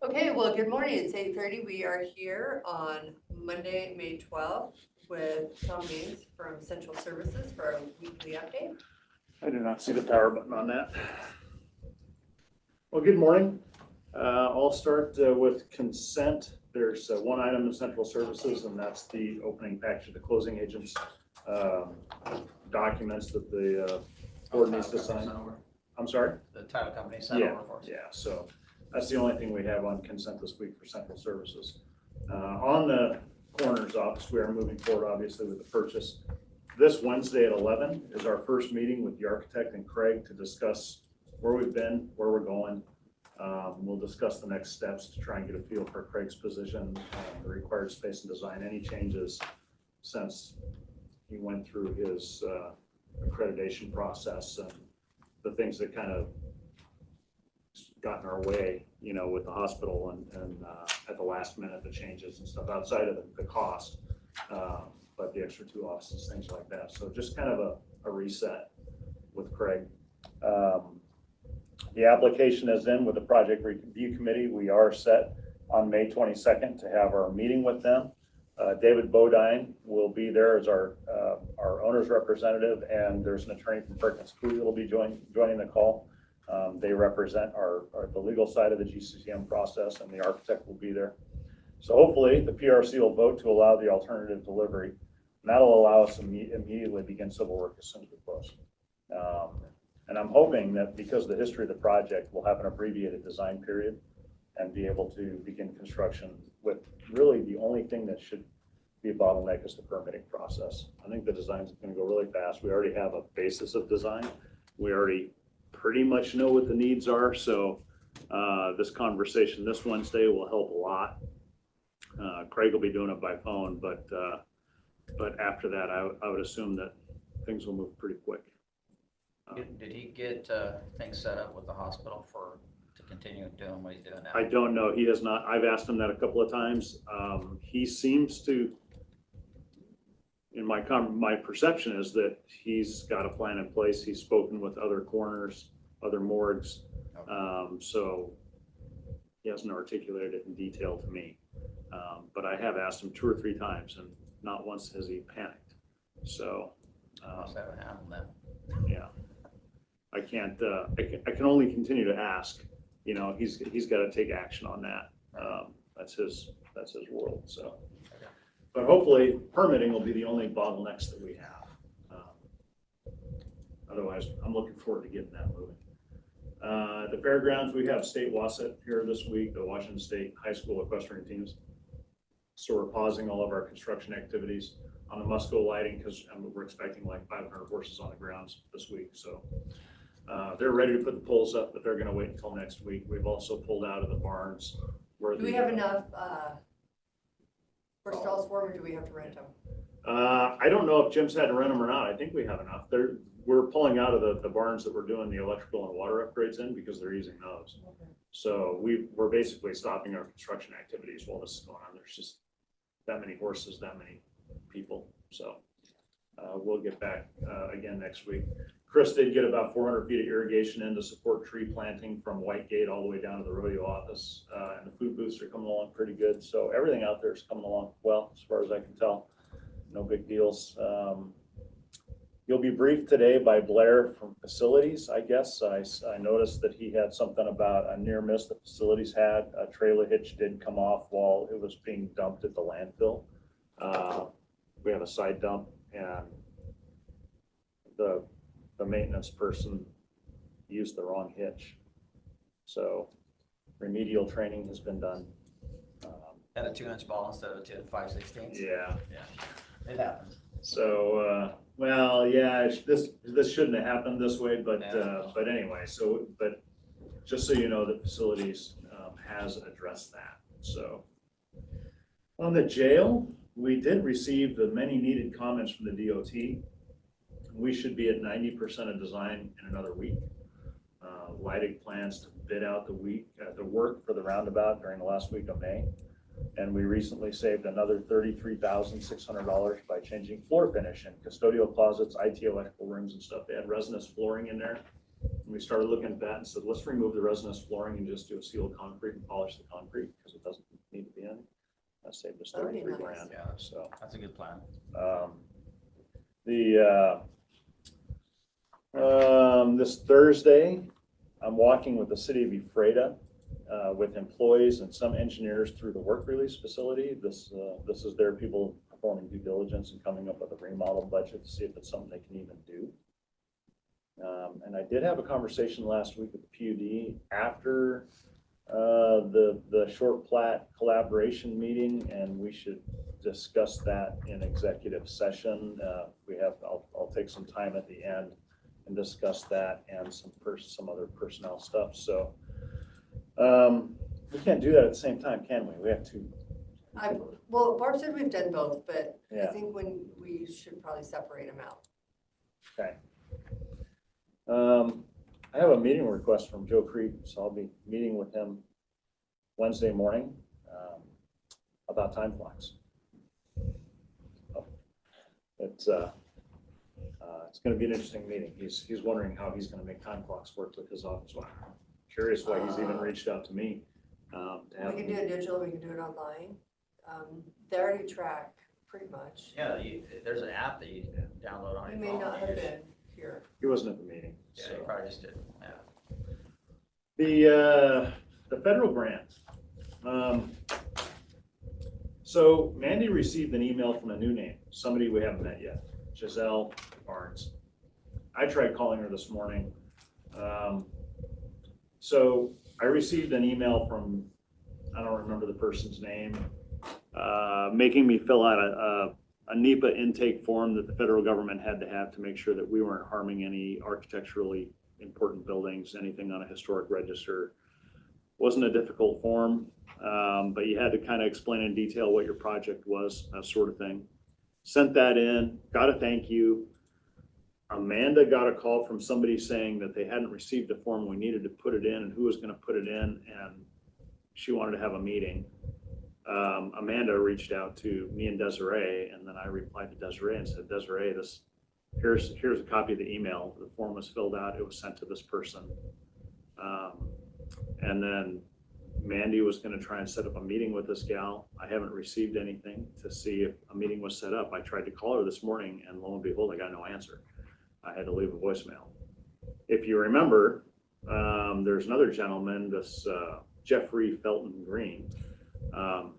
Okay, well, good morning. It's 8:30. We are here on Monday, May 12th with Tom Means from Central Services for our weekly update. I do not see the power button on that. Well, good morning. I'll start with consent. There's one item in Central Services, and that's the opening package of the closing agents documents that the board needs to sign. I'm sorry? The title company sent over for us. Yeah, so that's the only thing we have on consent this week for Central Services. On the coroner's office, we are moving forward, obviously, with the purchase. This Wednesday at 11 is our first meeting with the architect and Craig to discuss where we've been, where we're going. We'll discuss the next steps to try and get a feel for Craig's position, the required space and design, any changes since he went through his accreditation process and the things that kind of got in our way, you know, with the hospital and at the last minute, the changes and stuff outside of the cost, but the extra 2 offices, things like that. So just kind of a reset with Craig. The application is in with the project review committee. We are set on May 22nd to have our meeting with them. David Bodine will be there as our owner's representative, and there's an attorney from Perkins Coie that will be joining the call. They represent the legal side of the GCCM process, and the architect will be there. So hopefully the PRC will vote to allow the alternative delivery, and that'll allow us to immediately begin civil work as soon as we close. And I'm hoping that because of the history of the project, we'll have an abbreviated design period and be able to begin construction with really the only thing that should be a bottleneck is the permitting process. I think the design is going to go really fast. We already have a basis of design. We already pretty much know what the needs are. So this conversation this Wednesday will help a lot. Craig will be doing it by phone, but after that, I would assume that things will move pretty quick. Did he get things set up with the hospital to continue doing what he's doing now? I don't know. He has not. I've asked him that a couple of times. He seems to, in my perception is that he's got a plan in place. He's spoken with other coroners, other morgues. Okay. So he hasn't articulated it in detail to me. But I have asked him 2 or 3 times, and not once has he panicked. So must have it happened then. Yeah, I can't. I can only continue to ask. You know, he's got to take action on that. That's his world. So, okay. But hopefully, permitting will be the only bottlenecks that we have. Otherwise, I'm looking forward to getting that moving. The fairgrounds, we have State Wasset here this week, the Washington State High School equestrian teams. So we're pausing all of our construction activities on the Musco lighting because we're expecting like 500 horses on the grounds this week. So they're ready to put the poles up, but they're going to wait until next week. We've also pulled out of the barns. Do we have enough for stalls for them, or do we have to rent them? I don't know if Jim's had to rent them or not. I think we have enough. We're pulling out of the barns that we're doing the electrical and water upgrades in because they're using those. Okay. So we're basically stopping our construction activities while this is going on. There's just that many horses, that many people. So we'll get back again next week. Chris did get about 400 feet of irrigation in to support tree planting from White Gate all the way down to the rodeo office. And the food booths are coming along pretty good. So everything out there is coming along well, as far as I can tell. No big deals. You'll be briefed today by Blair from Facilities, I guess. I noticed that he had something about a near miss the Facilities had. A trailer hitch did come off while it was being dumped at the landfill. We have a side dump, and the maintenance person used the wrong hitch. So remedial training has been done. Had a 2-inch ball instead of a 5/16. Yeah. Yeah, it happens. So, well, yeah, this shouldn't have happened this way, but anyway, but just so you know, the Facilities has addressed that. So on the jail, we did receive the many needed comments from the DOT. We should be at 90% of design in another week. Lighting plans to bid out the work for the roundabout during the last week of May. And we recently saved another $33,600 by changing floor finish and custodial closets, IT electrical rooms and stuff. They had resinous flooring in there. we started looking at that and said, let's remove the resinous flooring and just do a sealed concrete and polish the concrete because it doesn't need to be in. That saved us That'd be 33 nice. grand. Yeah, So that's a good plan. this Thursday, I'm walking with the city of Ephrata with employees and some engineers through the work release facility. This is their people performing due diligence and coming up with a remodel budget to see if it's something they can even do. And I did have a conversation last week with the PUD after the short plat collaboration meeting, and we should discuss that in executive session. I'll take some time at the end and discuss that and some other personnel stuff. So we can't do that at the same time, can we? We have to. Well, Barb said we've done both, but Yeah. I think we should probably separate them out. Okay. I have a meeting request from Joe Creed, so I'll be meeting with him Wednesday morning about time clocks. It's going to be an interesting meeting. He's wondering how he's going to make time clocks work with his office. Well, I'm curious why he's even reached out to me. We can do it digital, we can do it online. They already track pretty much. Yeah, there's an app that you download on You your may phone. not have been here. He wasn't at the meeting. Yeah, So. you probably just did, yeah. The federal grant. So Mandy received an email from a new name, somebody we haven't met yet, Giselle Barnes. I tried calling her this morning. So I received an email from, I don't remember the person's name, making me fill out a NEPA intake form that the federal government had to have to make sure that we weren't harming any architecturally important buildings, anything on a historic register. Wasn't a difficult form, but you had to kind of explain in detail what your project was, that sort of thing. Sent that in, got a thank you. Amanda got a call from somebody saying that they hadn't received the form, we needed to put it in and who was going to put it in, and she wanted to have a meeting. Amanda reached out to me and Desiree, and then I replied to Desiree and said, Desiree, here's a copy of the email. The form was filled out, it was sent to this person. And then Mandy was going to try and set up a meeting with this gal. I haven't received anything to see if a meeting was set up. I tried to call her this morning, and lo and behold, I got no answer. I had to leave a voicemail. If you remember, there's another gentleman, this Jeffrey Felton Green.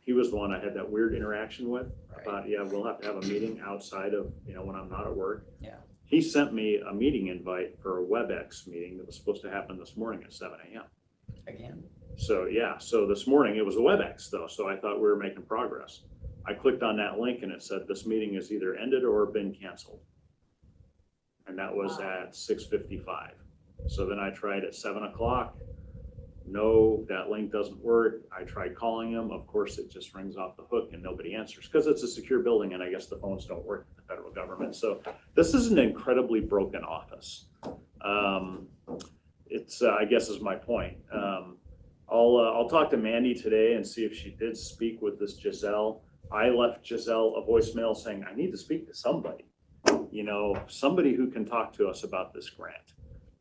He was the one I had that weird interaction with about, yeah, we'll have to have a meeting outside of, when I'm not at work. Yeah. He sent me a meeting invite for a WebEx meeting that was supposed to happen this morning at 7 a.m. Again? So yeah, so this morning it was a WebEx though, so I thought we were making progress. I clicked on that link and it said this meeting is either ended or been canceled. And that was at 6:55. So then I tried at 7 o'clock. No, that link doesn't work. I tried calling him. Of course, it just rings off the hook and nobody answers because it's a secure building and I guess the phones don't work at the federal government. So this is an incredibly broken office. It's I guess is my point. I'll talk to Mandy today and see if she did speak with this Giselle. I left Giselle a voicemail saying I need to speak to somebody, somebody who can talk to us about this grant.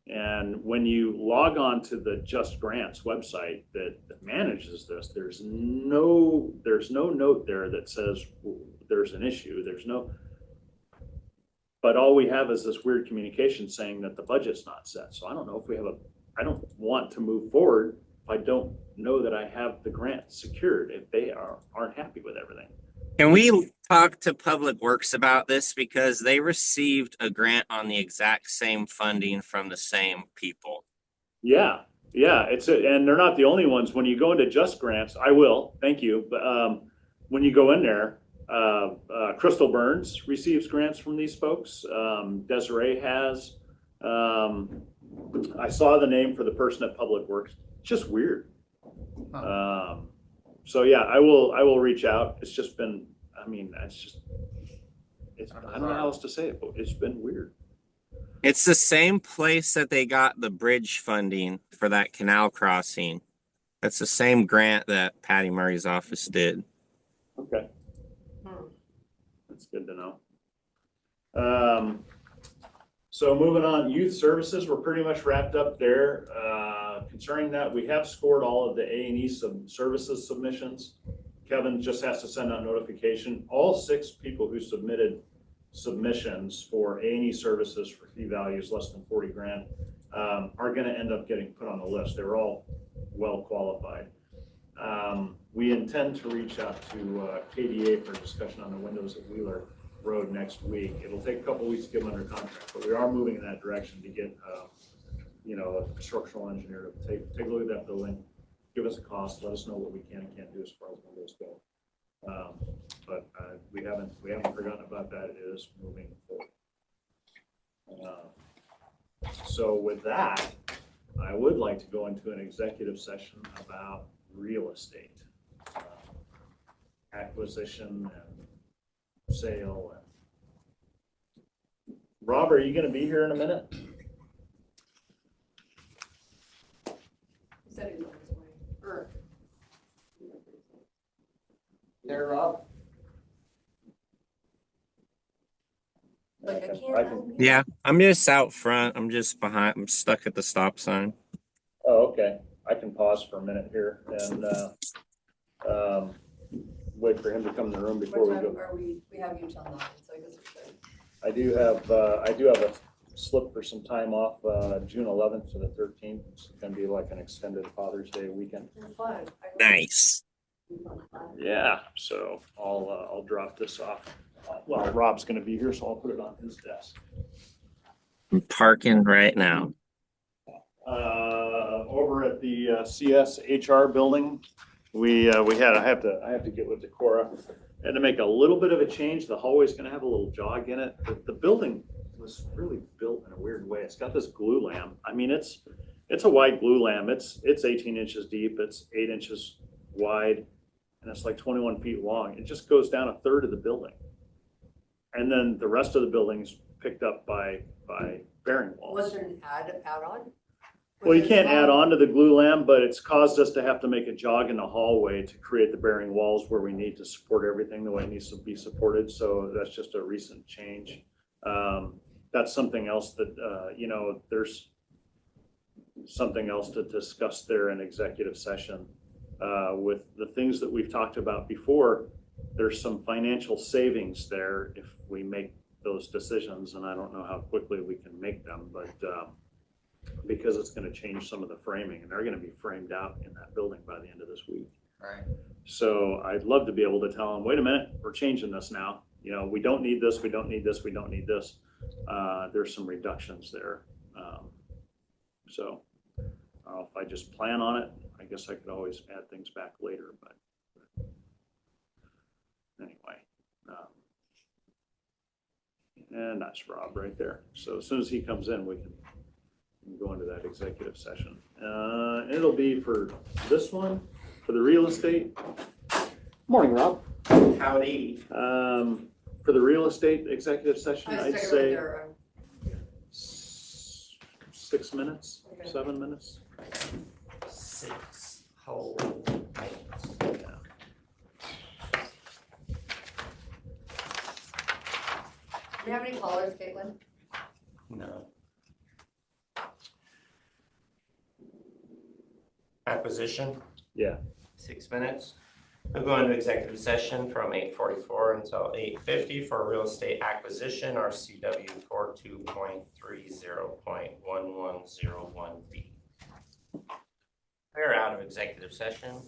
And when you log on to the Just Grants website that manages this, there's no note there that says there's an issue. But all we have is this weird communication saying that the budget's not set. So I don't know if I don't want to move forward if I don't know that I have the grant secured, if they aren't happy with everything. Can we talk to Public Works about this? Because they received a grant on the exact same funding from the same people. Yeah. And they're not the only ones. When you go into Just Grants, I will, thank you. But when you go in there, Crystal Burns receives grants from these folks. Desiree has. I saw the name for the person at Public Works. Just weird. So yeah, I will reach out. It's just been, I don't know how else to say it, but it's been weird. It's the same place that they got the bridge funding for that canal crossing. That's the same grant that Patty Murray's office did. Okay. That's good to know. So moving on, youth services, we're pretty much wrapped up there. Concerning that, we have scored all of the A&E services submissions. Kevin just has to send out notification. All 6 people who submitted submissions for A&E services for fee values less than 40 grand are going to end up getting put on the list. They were all well qualified. We intend to reach out to KDA for discussion on the windows at Wheeler Road next week. It'll take a couple weeks to get them under contract, but we are moving in that direction to get a structural engineer to take a look at that building, give us a cost, let us know what we can and can't do as far as windows go. But we haven't forgotten about that. It is moving forward. So with that, I would like to go into an executive session about real estate, acquisition and sale. And Rob, are you going to be here in a minute? He said he was on his way. Or, There, Rob? like, I I can't. can- Yeah, I'm just out front. I'm just behind. I'm stuck at the stop sign. Oh, okay. I can pause for a minute here and wait for him to come in the room before What we time go. are we have you till 9, so I guess we should. I do have a slip for some time off, June 11th to the 13th. It's going to be like an extended Father's Day weekend. Fun. Nice. Yeah, so I'll drop this off. Well, Rob's going to be here, so I'll put it on his desk. I'm parking right now. Over at the CS HR building, I have to get with Decorah. Had to make a little bit of a change. The hallway's going to have a little jog in it. The building was really built in a weird way. It's got this glue lamp. I mean, it's a white glue lamp. It's 18 inches deep. It's 8 inches wide, and it's like 21 feet long. It just goes down a third of the building, and then the rest of the building is picked up by bearing walls. Was there an add-on? Well, you can't add on to the glue lamp, but it's caused us to have to make a jog in the hallway to create the bearing walls where we need to support everything the way it needs to be supported. So that's just a recent change. That's something else that, there's something else to discuss there in executive session. With the things that we've talked about before, there's some financial savings there if we make those decisions, and I don't know how quickly we can make them, but because it's going to change some of the framing, and they're going to be framed out in that building by the end of this week. Right. So I'd love to be able to tell them, wait a minute, we're changing this now. We don't need this, we don't need this, we don't need this. There's some reductions there. So if I just plan on it, I guess I could always add things back later, but anyway. And that's Rob right there. So as soon as he comes in, we can go into that executive session. It'll be for this one, for the real estate. Morning, Rob. Howdy. For the real estate executive session, I I'd was say there. 6 minutes, Okay. 7 minutes. 6 whole minutes. Yeah. Do you have any callers, Caitlin? No. Acquisition, Yeah. 6 minutes. We'll go into executive session from 8:44 until 8:50 for real estate acquisition, RCW 42.30.1101B. We're out of executive session.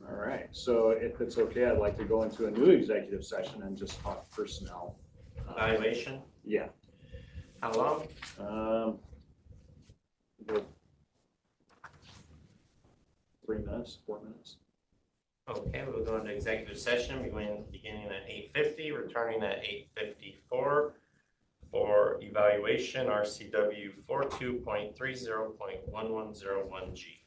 All right. So if it's okay, I'd like to go into a new executive session and just talk personnel. Evaluation, Yeah. how long? Good. 3 minutes, 4 minutes. Okay, we'll go into executive session beginning at 8:50, returning at 8:54 for evaluation, RCW 42.30.1101G.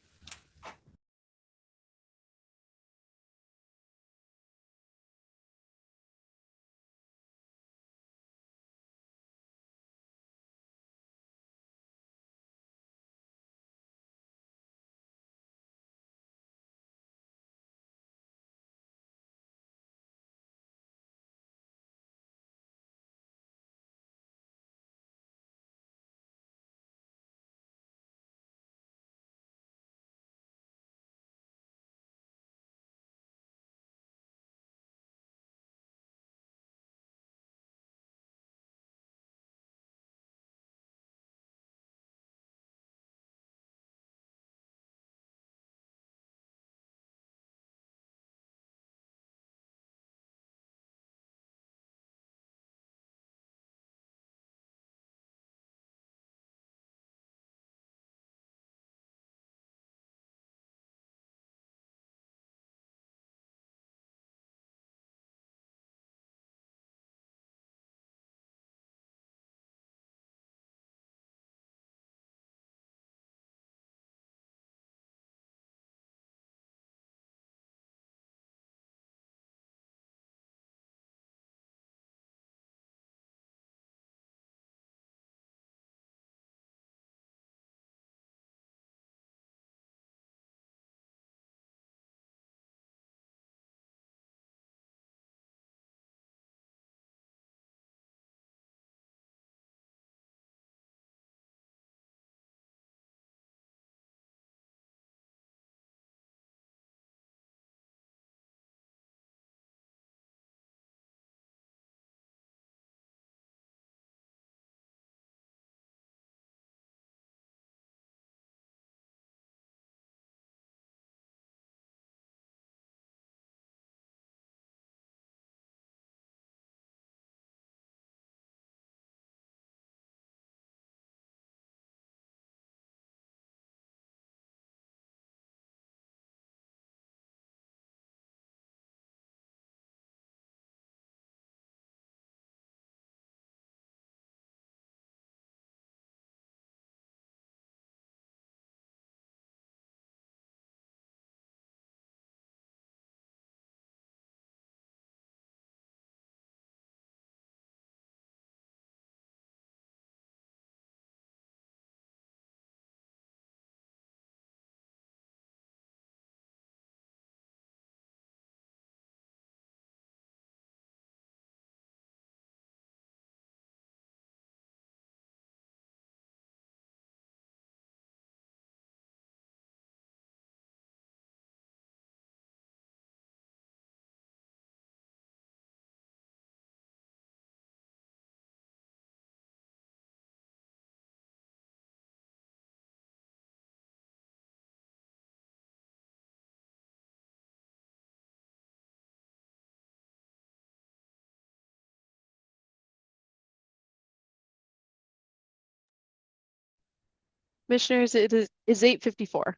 Commissioners, it is 8:54.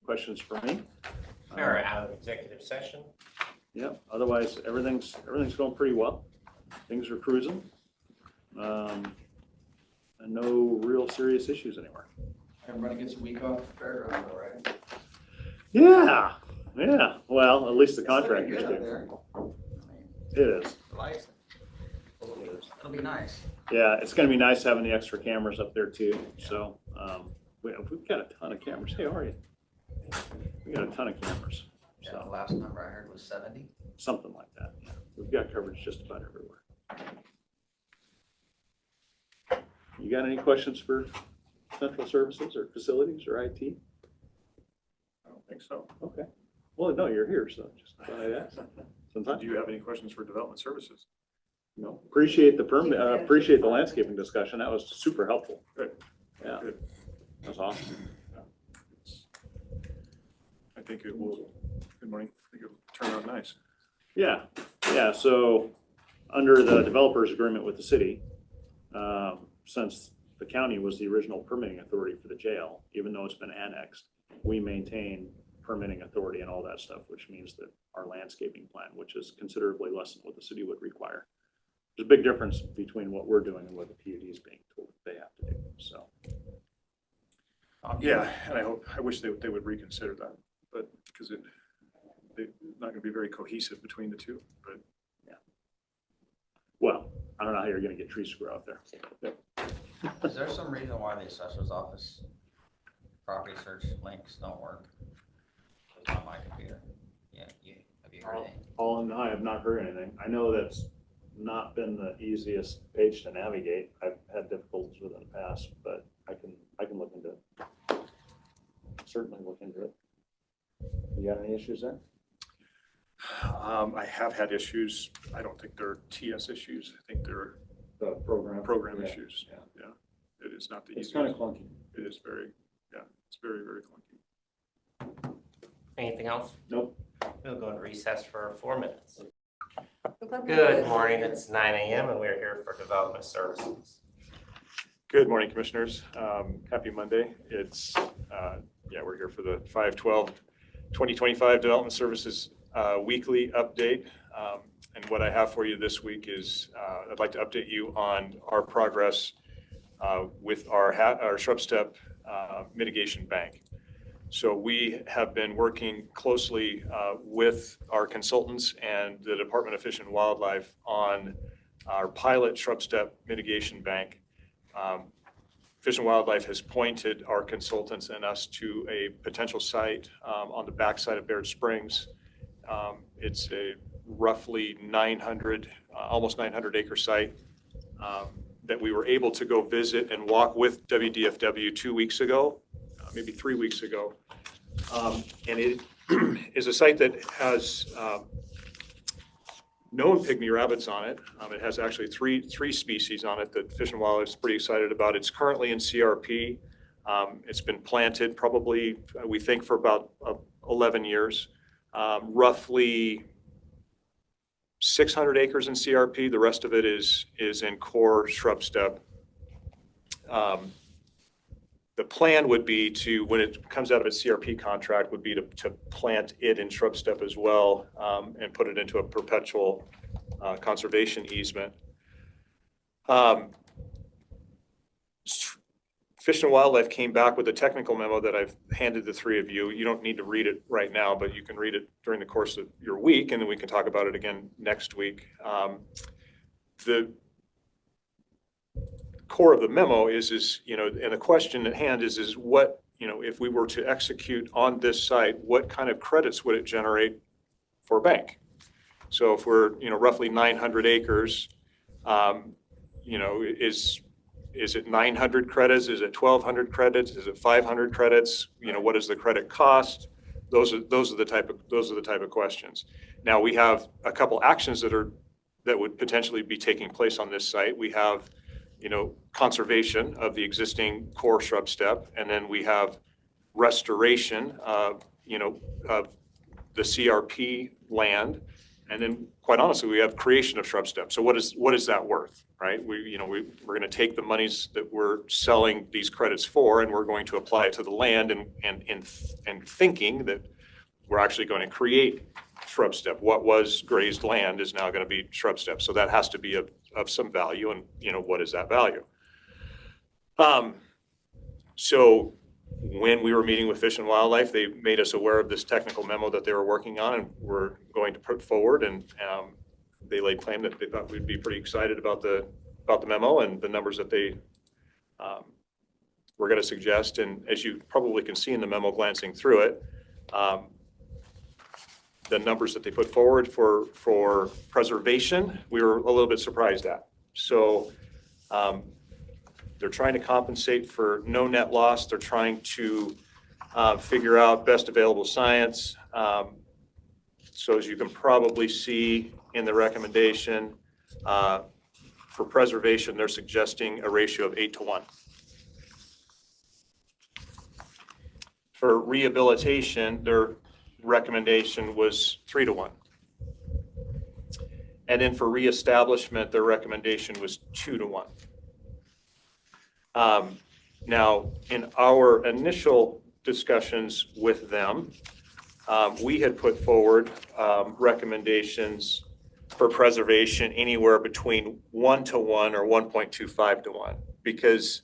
Questions for me? We're out of executive session. Yeah, otherwise, everything's going pretty well. Things are cruising. And no real serious issues anywhere. Everybody gets a week off the fairground, all right? Yeah, yeah. Well, at least the contractors do. It is. Lights. It'll be nice. Yeah, it's gonna be nice having the extra cameras up there too. So, we've got a ton of cameras. Hey, how are you? We got a ton of cameras. Yeah, So the last number I heard was 70. something like that. Yeah. We've got coverage just about everywhere. You got any questions for central services or facilities or IT? I don't think so. Okay. Well, no, you're here, so just thought I'd ask. Sometimes, Do you have any questions for development services? no, appreciate the appreciate the landscaping discussion. That was super helpful. Good. Yeah, Good. that was awesome. I think it will, good morning, I think it'll turn out nice. Yeah, yeah, so under the developer's agreement with the city, since the county was the original permitting authority for the jail, even though it's been annexed, we maintain permitting authority and all that stuff, which means that our landscaping plan, which is considerably less than what the city would require. There's a big difference between what we're doing and what the PUD is being told they have to do, so. Yeah, and I wish they would reconsider that, but because they're not gonna be very cohesive between the two, but Well, I don't know how you're gonna get trees to grow out there. Is there some reason why the assessor's office property search links don't work? It's on my computer. Yeah, have you heard anything? Paul, no, I have not heard anything. I know that's not been the easiest page to navigate. I've had difficulties with it in the past, but I can look into it. Certainly look into it. You got any issues there? I have had issues. I don't think they're TS issues. I think they're The program. program Yeah, issues. yeah. Yeah, it is not the It's easiest. kind of clunky. It is very, yeah, it's very, very clunky. Anything else? Nope. We'll go into recess for 4 minutes. Good Good morning, it's 9 a.m. and we're here for development services. Good morning, Commissioners. Happy Monday. It's, we're here for the 5/12/2025 Development Services Weekly Update. And what I have for you this week is I'd like to update you on our progress with our shrub step mitigation bank. So we have been working closely with our consultants and the Department of Fish and Wildlife on our pilot shrub step mitigation bank. Fish and Wildlife has pointed our consultants and us to a potential site on the backside of Baird Springs. It's a roughly 900, almost 900 acre site that we were able to go visit and walk with WDFW 2 weeks ago, maybe 3 weeks ago. And it is a site that has known pygmy rabbits on it. It has actually three species on it that Fish and Wildlife is pretty excited about. It's currently in CRP. It's been planted probably, we think, for about 11 years. Roughly 600 acres in CRP. The rest of it is in core shrub step. The plan would be to, when it comes out of its CRP contract, would be to plant it in shrub step as well and put it into a perpetual conservation easement. Fish and Wildlife came back with a technical memo that I've handed the three of you. You don't need to read it right now, but you can read it during the course of your week, and then we can talk about it again next week. The core of the memo is, and the question at hand is what, if we were to execute on this site, what kind of credits would it generate for a bank? So if we're, roughly 900 acres, is it 900 credits? Is it 1,200 credits? Is it 500 credits? What is the credit cost? Those are the type of questions. Now, we have a couple actions that would potentially be taking place on this site. We have, conservation of the existing core shrub step, and then we have restoration of the CRP land. And then, quite honestly, we have creation of shrub step. So what is that worth, right? We're going to take the monies that we're selling these credits for, and we're going to apply it to the land, and thinking that we're actually going to create shrub step. What was grazed land is now going to be shrub step. So that has to be of some value, and what is that value? So when we were meeting with Fish and Wildlife, they made us aware of this technical memo that they were working on and were going to put forward, and they laid claim that they thought we'd be pretty excited about the memo and the numbers that they were going to suggest. And as you probably can see in the memo, glancing through it, the numbers that they put forward for preservation, we were a little bit surprised at. So they're trying to compensate for no net loss. They're trying to figure out best available science. So as you can probably see in the recommendation, for preservation, they're suggesting a ratio of 8-to-1. For rehabilitation, their recommendation was 3-to-1. And then for reestablishment, their recommendation was 2-to-1. Now, in our initial discussions with them, we had put forward recommendations for preservation anywhere between 1-to-1 or 1.25-to-1, because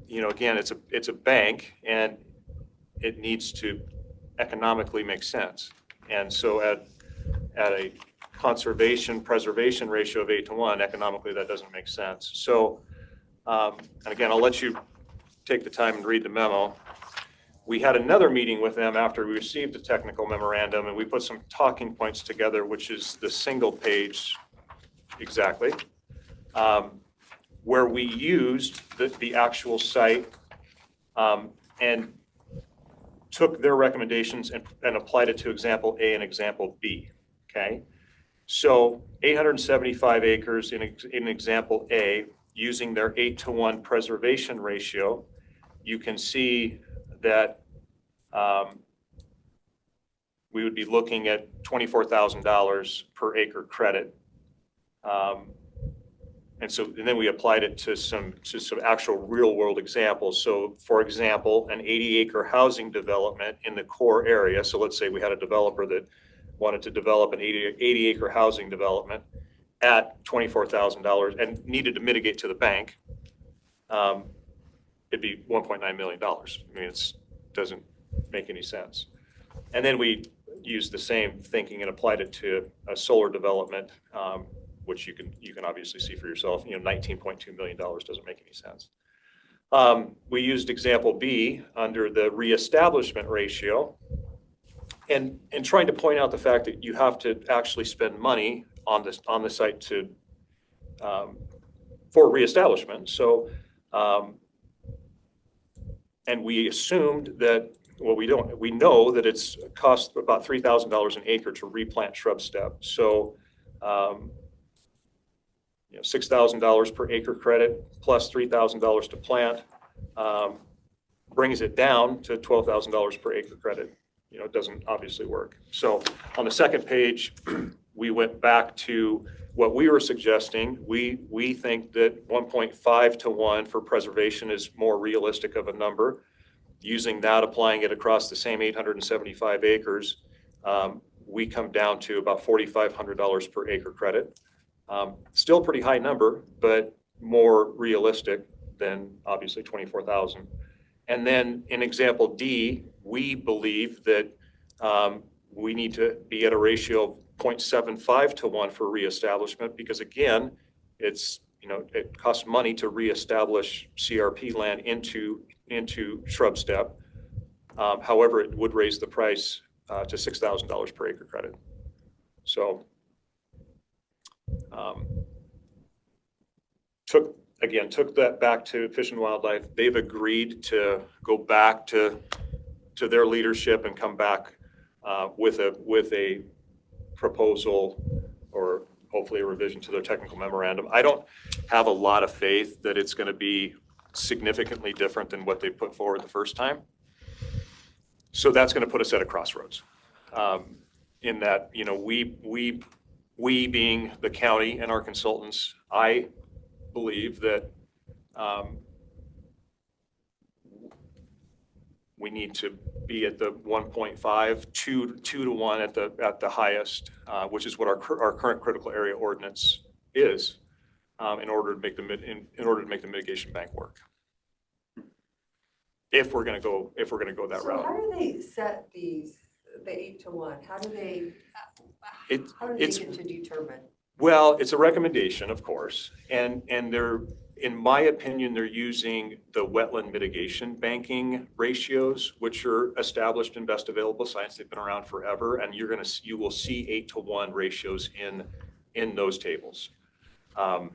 again, it's a bank, and it needs to economically make sense. And so at a conservation preservation ratio of 8-to-1, economically that doesn't make sense. So, and again, I'll let you take the time and read the memo. We had another meeting with them after we received the technical memorandum, and we put some talking points together, which is the single page exactly, where we used the actual site and took their recommendations and applied it to example A and example B. Okay, so 875 acres in example A, using their 8-to-1 preservation ratio, you can see that we would be looking at $24,000 per acre credit. And then we applied it to some actual real world examples. So for example, an 80-acre housing development in the core area. So let's say we had a developer that wanted to develop an 80-acre housing development at $24,000 and needed to mitigate to the bank. It'd be $1.9 million. I mean, it doesn't make any sense. And then we used the same thinking and applied it to a solar development, which you can obviously see for yourself. $19.2 million doesn't make any sense. We used example B under the reestablishment ratio, and trying to point out the fact that you have to actually spend money on the site for reestablishment. So, and we assumed that, well, we know that it's cost about $3,000 an acre to replant shrub step. So, $6,000 per acre credit plus $3,000 to plant brings it down to $12,000 per acre credit. It doesn't obviously work. So on the second page, we went back to what we were suggesting. We think that 1.5-to-1 for preservation is more realistic of a number. Using that, applying it across the same 875 acres, we come down to about $4,500 per acre credit. Still a pretty high number, but more realistic than obviously 24,000. And then in example D, we believe that we need to be at a ratio of 0.75-to-1 for reestablishment, because again, it costs money to reestablish CRP land into shrub step. However, it would raise the price to $6,000 per acre credit. So took that back to Fish and Wildlife. They've agreed to go back to their leadership and come back with a proposal or hopefully a revision to their technical memorandum. I don't have a lot of faith that it's going to be significantly different than what they put forward the first time. So that's going to put us at a crossroads. In that, we being the county and our consultants, I believe that we need to be at the 1.5, 2 to 1 at the highest, which is what our current critical area ordinance is, in order to make the mitigation bank work. If we're going to go that So route. how do they set the 8 to 1? How do they get to determine? Well, it's a recommendation, of course, and they're, in my opinion, they're using the wetland mitigation banking ratios, which are established in best available science. They've been around forever, and you will see 8 to 1 ratios in those tables. And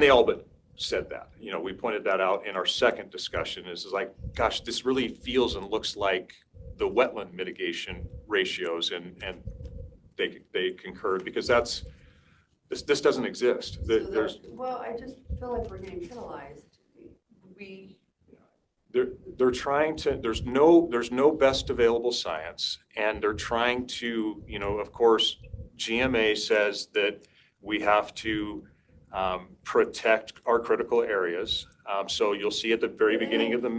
they all but said that. We pointed that out in our second discussion. Is like, gosh, this really feels and looks like the wetland mitigation ratios, and they concurred, because this doesn't exist. Well, I just feel like we're getting penalized. They're trying to, there's no best available science, and they're trying to, of course, GMA says that we have to protect our critical areas. So you'll see at the very beginning of the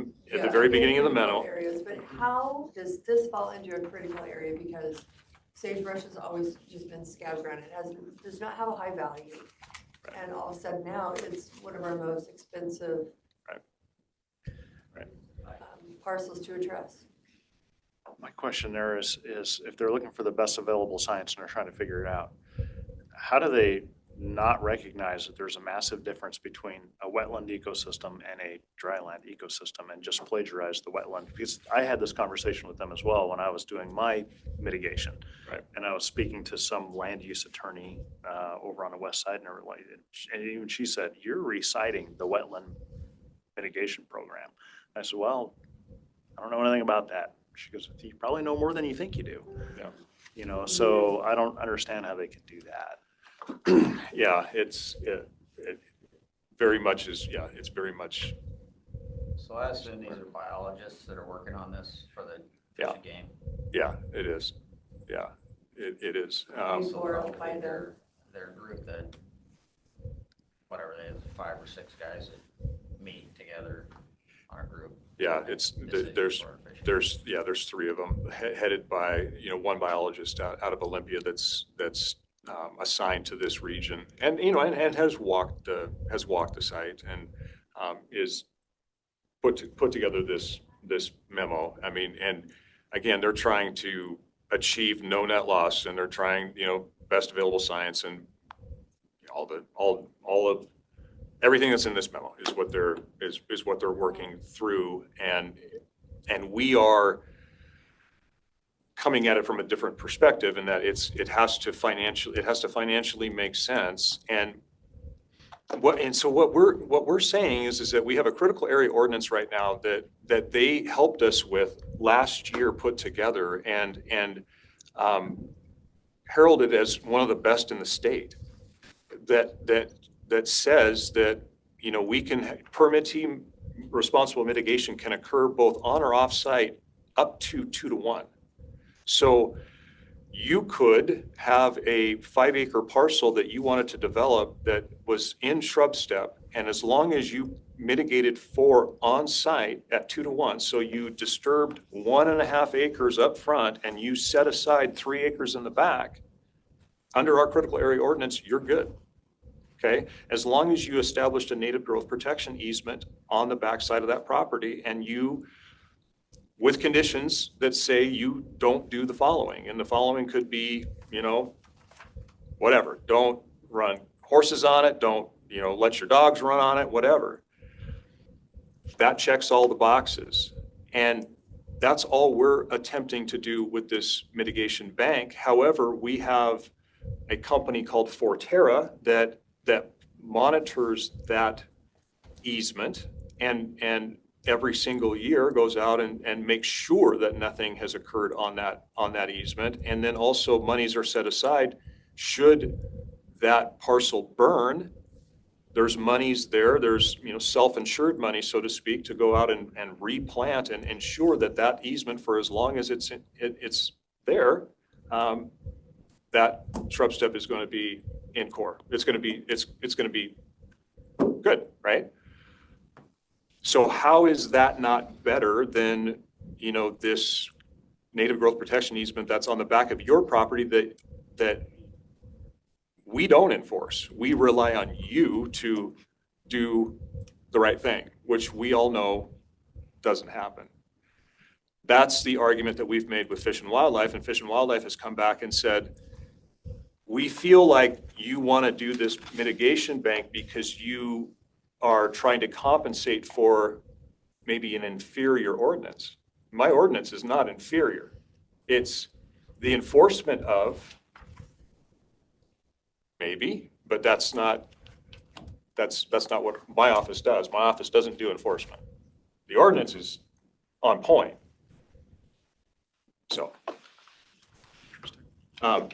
memo. Areas, but how does this fall into a critical area? Because sagebrush has always just been scab ground. It does not have a high value. And all of a sudden now it's one of our most expensive parcels to address. My question there is if they're looking for the best available science and they're trying to figure it out, how do they not recognize that there's a massive difference between a wetland ecosystem and a dryland ecosystem, and just plagiarize the wetland? Because I had this conversation with them as well when I was doing my mitigation. Right. And I was speaking to some land use attorney over on the west side, and even she said, "You're reciting the wetland mitigation program." I said, "Well, I don't know anything about that." She goes, "You probably know more than you think you do." Yeah. So I don't understand how they can do that. Yeah, it very much is. Yeah, it's very much. So I assume these are biologists that are working on this for the fish and game. Yeah, it is. Yeah, it is. So probably their group that, whatever they is, 5 or 6 guys that meet together on a group. Yeah, there's 3 of them headed by one biologist out of Olympia that's assigned to this region, and and has walked the site, and is put together this memo. I mean, and again, they're trying to achieve no net loss, and they're trying best available science, and all of everything that's in this memo is what they're working through, and we are coming at it from a different perspective, in that it has to financially make sense. So what we're saying is that we have a critical area ordinance right now that they helped us with last year, put together and heralded as one of the best in the state, that says that we can permitting responsible mitigation can occur both on or off site up to 2 to 1. So you could have a 5-acre parcel that you wanted to develop that was in shrub step, and as long as you mitigated for on site at 2 to 1, so you disturbed 1.5 acres up front and you set aside 3 acres in the back, under our critical area ordinance, you're good. Okay, as long as you established a native growth protection easement on the backside of that property, and you, with conditions that say you don't do the following, and the following could be, whatever, don't run horses on it, don't, let your dogs run on it, whatever. That checks all the boxes. And that's all we're attempting to do with this mitigation bank. However, we have a company called Forterra that monitors that easement and every single year goes out and makes sure that nothing has occurred on that easement. And then also monies are set aside should that parcel burn. There's monies there, there's, self-insured money, so to speak, to go out and replant and ensure that that easement, for as long as it's there, that shrub step is going to be in core. It's going to be good, right? So how is that not better than, this native growth protection easement that's on the back of your property that we don't enforce? We rely on you to do the right thing, which we all know doesn't happen. That's the argument that we've made with Fish and Wildlife, and Fish and Wildlife has come back and said, we feel like you want to do this mitigation bank because you are trying to compensate for maybe an inferior ordinance. My ordinance is not inferior. It's the enforcement of, maybe, but that's not what my office does. My office doesn't do enforcement. The ordinance is on point. So,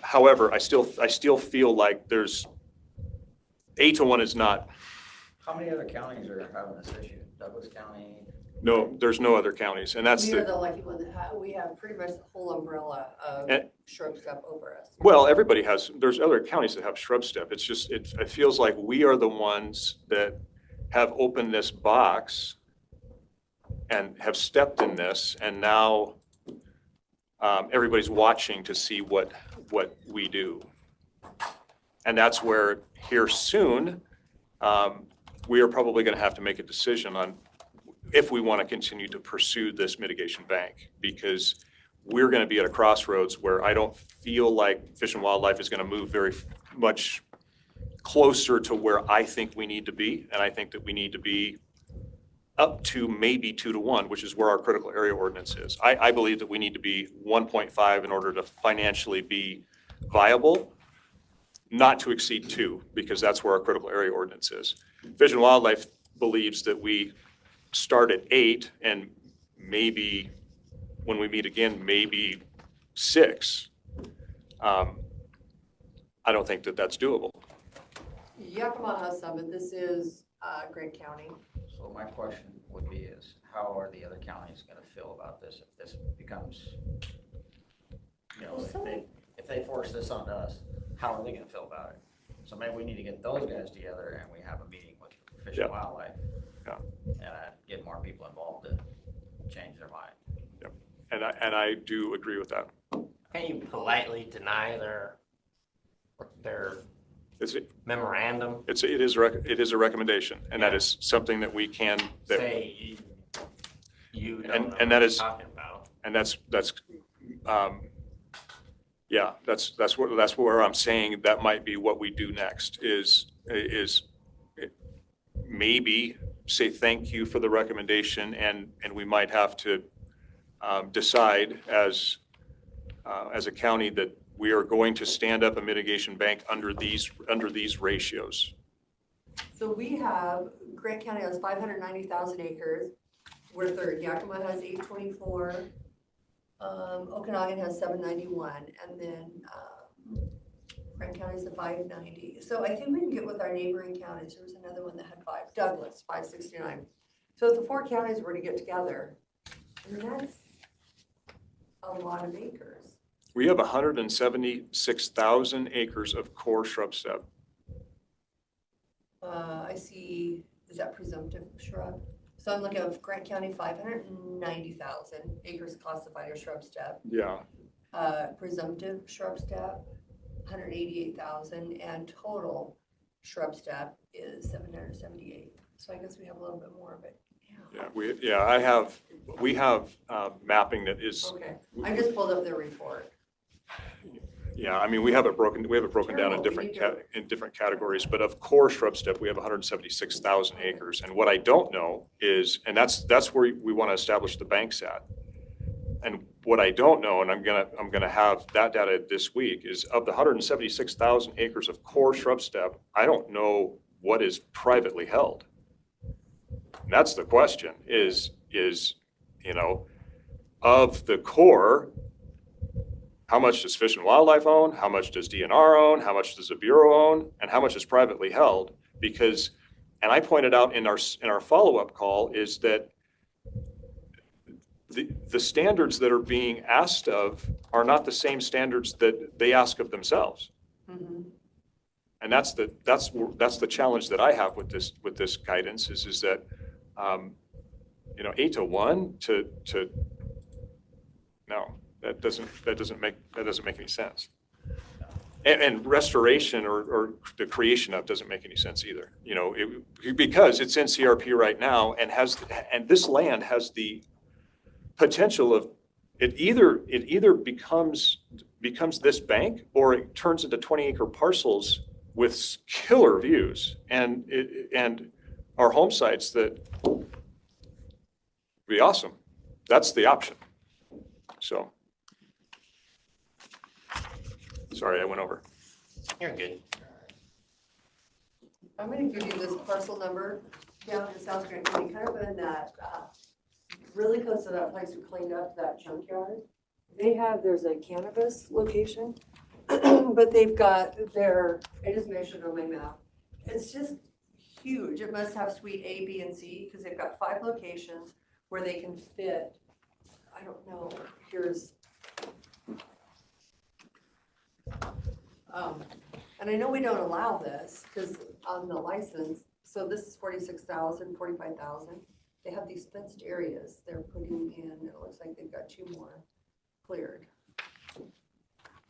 however, I still feel like there's 8-1 is not. How many other counties are having this issue? Douglas County? No, there's no other counties, and that's We are the lucky one that we have pretty much the whole umbrella of shrub step over us. Well, everybody has, there's other counties that have shrub step. It's just, it feels like we are the ones that have opened this box and have stepped in this, and now everybody's watching to see what we do. And that's where here soon, we are probably going to have to make a decision on if we want to continue to pursue this mitigation bank, because we're going to be at a crossroads where I don't feel like Fish and Wildlife is going to move very much closer to where I think we need to be. And I think that we need to be up to maybe 2-1, which is where our critical area ordinance is. I believe that we need to be 1.5 in order to financially be viable, not to exceed 2, because that's where our critical area ordinance is. Fish and Wildlife believes that we start at 8 and maybe when we meet again, maybe 6. I don't think that that's doable. Yakima has some, but this is Grant County. So my question would be is, how are the other counties going to feel about this if this becomes, if they force this on us, how are they going to feel about it? So maybe we need to get those guys together and we have a meeting with Fish and Wildlife. Yeah. And get more people involved to change their mind. Yep. And I do agree with that. Can you politely deny their memorandum? It is a recommendation, and that is something that we can Say you don't know and what that is you're talking about. And that's where I'm saying that might be what we do next is maybe say thank you for the recommendation, and we might have to decide as a county that we are going to stand up a mitigation bank under these ratios. So we have, Grant County has 590,000 acres. We're third. Yakima has 824. Okanagan has 791, and then Grant County's the 590. So I think we can get with our neighboring counties. There was another one that had 5. Douglas, 569. So if the 4 counties were to get together, I mean, that's a lot of acres. We have 176,000 acres of core shrub step. I see, is that presumptive shrub? So I'm looking at Grant County, 590,000 acres classified as shrub step. Yeah. Presumptive shrub step, 188,000, and total shrub step is 778. So I guess we have a little bit more of it. Yeah. We have mapping that is. Okay, I just pulled up their report. Yeah, I mean, we have it broken down in different categories, but of core shrub step, we have 176,000 acres. And what I don't know is, and that's where we want to establish the banks at. And what I don't know, and I'm gonna have that data this week, is of the 176,000 acres of core shrub step, I don't know what is privately held. And that's the question, is is, of the core, how much does Fish and Wildlife own? How much does DNR own? How much does the Bureau own? And how much is privately held? Because, and I pointed out in our follow-up call, is that the standards that are being asked of are not the same standards that they ask of themselves. Mm-hmm. And that's the challenge that I have with this guidance is that 8-1 to no, that doesn't make any sense. And restoration or the creation of doesn't make any sense either. Because it's in CRP right now and this land has the potential of it either becomes this bank, or it turns into 20-acre parcels with killer views and our home sites that would be awesome. That's the option. So, sorry, I went over. You're good. I'm gonna give you this parcel number down in South Grant County, kind of in that, really close to that place we cleaned up, that junkyard. There's a cannabis location, but they've got I just measured on my map. It's just huge. It must have suite A, B, and C, because they've got 5 locations where they can fit, I don't know, and I know we don't allow this, because on the license, so this is 46,000, 45,000. They have these fenced areas they're putting in, it looks like they've got 2 more cleared.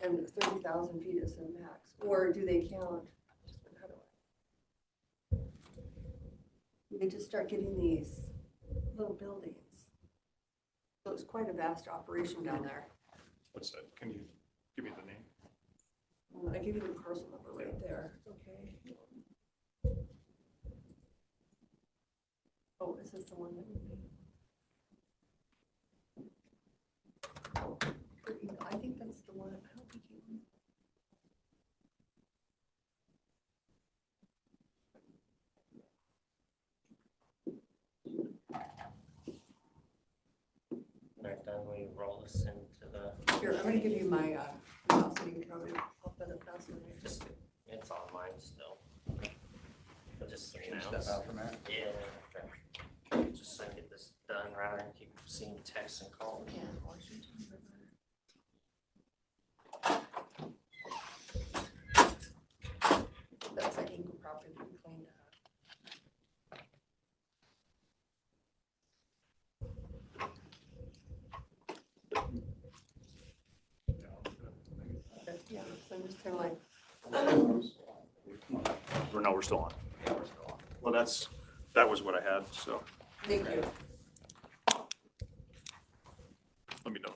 And 30,000 feet is the max, or do they count? How do they just start getting these little buildings? So it's quite a vast operation down there. What's that? Can you give me the name? I give you the parcel number right there, okay? Oh, is this the one that we made? I think that's the one, I don't think you. Right, then we roll this into the, Here, I'm gonna give you my, mouse so you can probably pop that up faster. just, it's on mine still. But just so you Can you know. step out from there? Yeah. Okay. Just so I get this done rather than keep seeing texts and calls. Yeah, Washington River. That's an Eagle property that we cleaned up. Yeah, so I'm just kind of like, No, we're still on. Yeah, we're still on. Well, that was what I had, so thank you. let me know.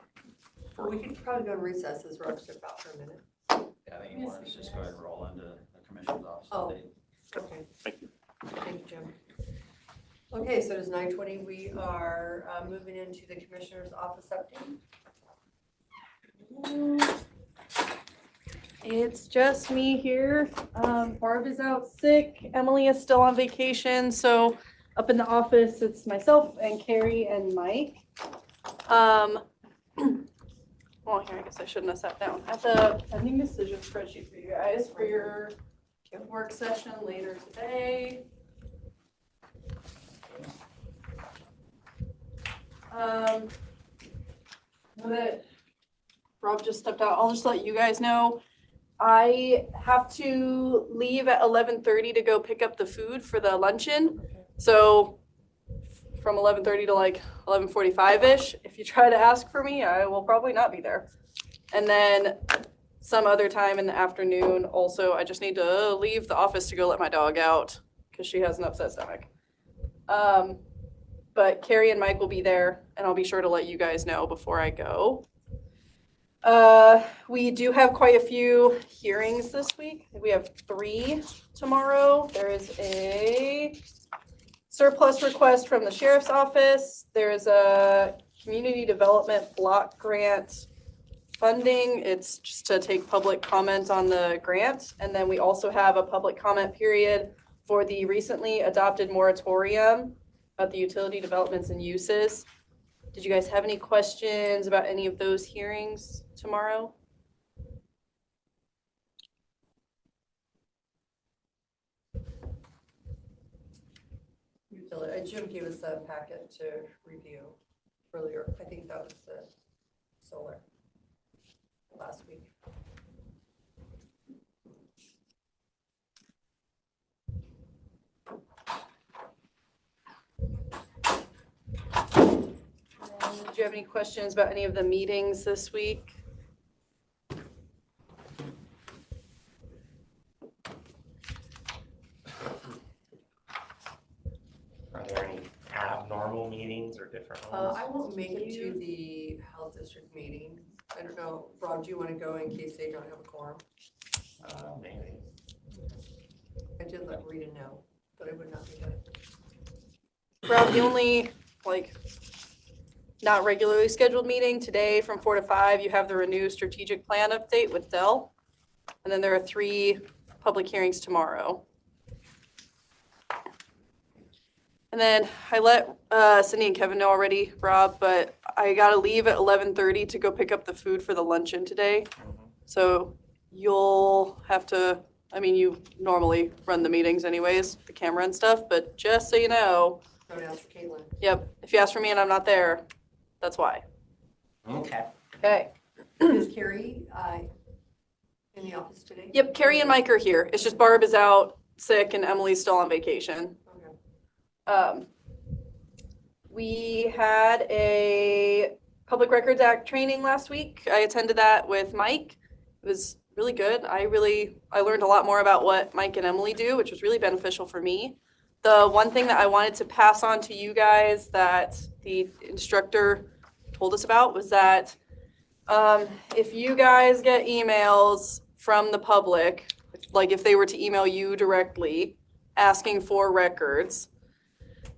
We could probably go and recess as Rob stepped out for a minute. Yeah, I think you want to just go ahead and roll into the commissioner's office. Oh. update. Okay. Thank you. Thank you, Jim. Okay, so it is 9:20. We are moving into the commissioner's office update. It's just me here. Barb is out sick. Emily is still on vacation. So up in the office, it's myself and Carrie and Mike. Well, here, I guess I shouldn't have sat down. I have the pending decision spreadsheet for you guys for your work session later today. Now that Rob just stepped out, I'll just let you guys know. I have to leave at 11:30 to go pick up the food for the luncheon. So from 11:30 to like 11:45-ish, if you try to ask for me, I will probably not be there. And then some other time in the afternoon, also, I just need to leave the office to go let my dog out because she has an upset stomach. But Carrie and Mike will be there, and I'll be sure to let you guys know before I go. We do have quite a few hearings this week. We have 3 tomorrow. There is a surplus request from the sheriff's office. There's a community development block grant funding. It's just to take public comment on the grant. And then we also have a public comment period for the recently adopted moratorium about the utility developments and uses. Did you guys have any questions about any of those hearings tomorrow? Jim gave us a packet to review earlier. I think that was the solar last week. Did you have any questions about any of the meetings this week? Are there any abnormal meetings or different ones? I won't make it to the health district meeting. I don't know, Rob, do you want to go in case they don't have a quorum? Maybe. I did let Rita know, but I would not be there. Rob, the only, not regularly scheduled meeting today from 4 to 5, you have the Renew Strategic Plan update with Dell. And then there are 3 public hearings tomorrow. And then I let Cindy and Kevin know already, Rob, but I gotta leave at 11:30 to go pick up the food for the luncheon today. So you'll have to, you normally run the meetings anyways, the camera and stuff, but just so you know, Don't ask for Caitlin. yep, if you ask for me and I'm not there, that's why. Okay. Okay. Is Carrie in the office today? Yep, Carrie and Mike are here. It's just Barb is out sick and Emily's still on vacation. Okay. We had a Public Records Act training last week. I attended that with Mike. It was really good. I learned a lot more about what Mike and Emily do, which was really beneficial for me. The one thing that I wanted to pass on to you guys that the instructor told us about was that if you guys get emails from the public, like if they were to email you directly asking for records,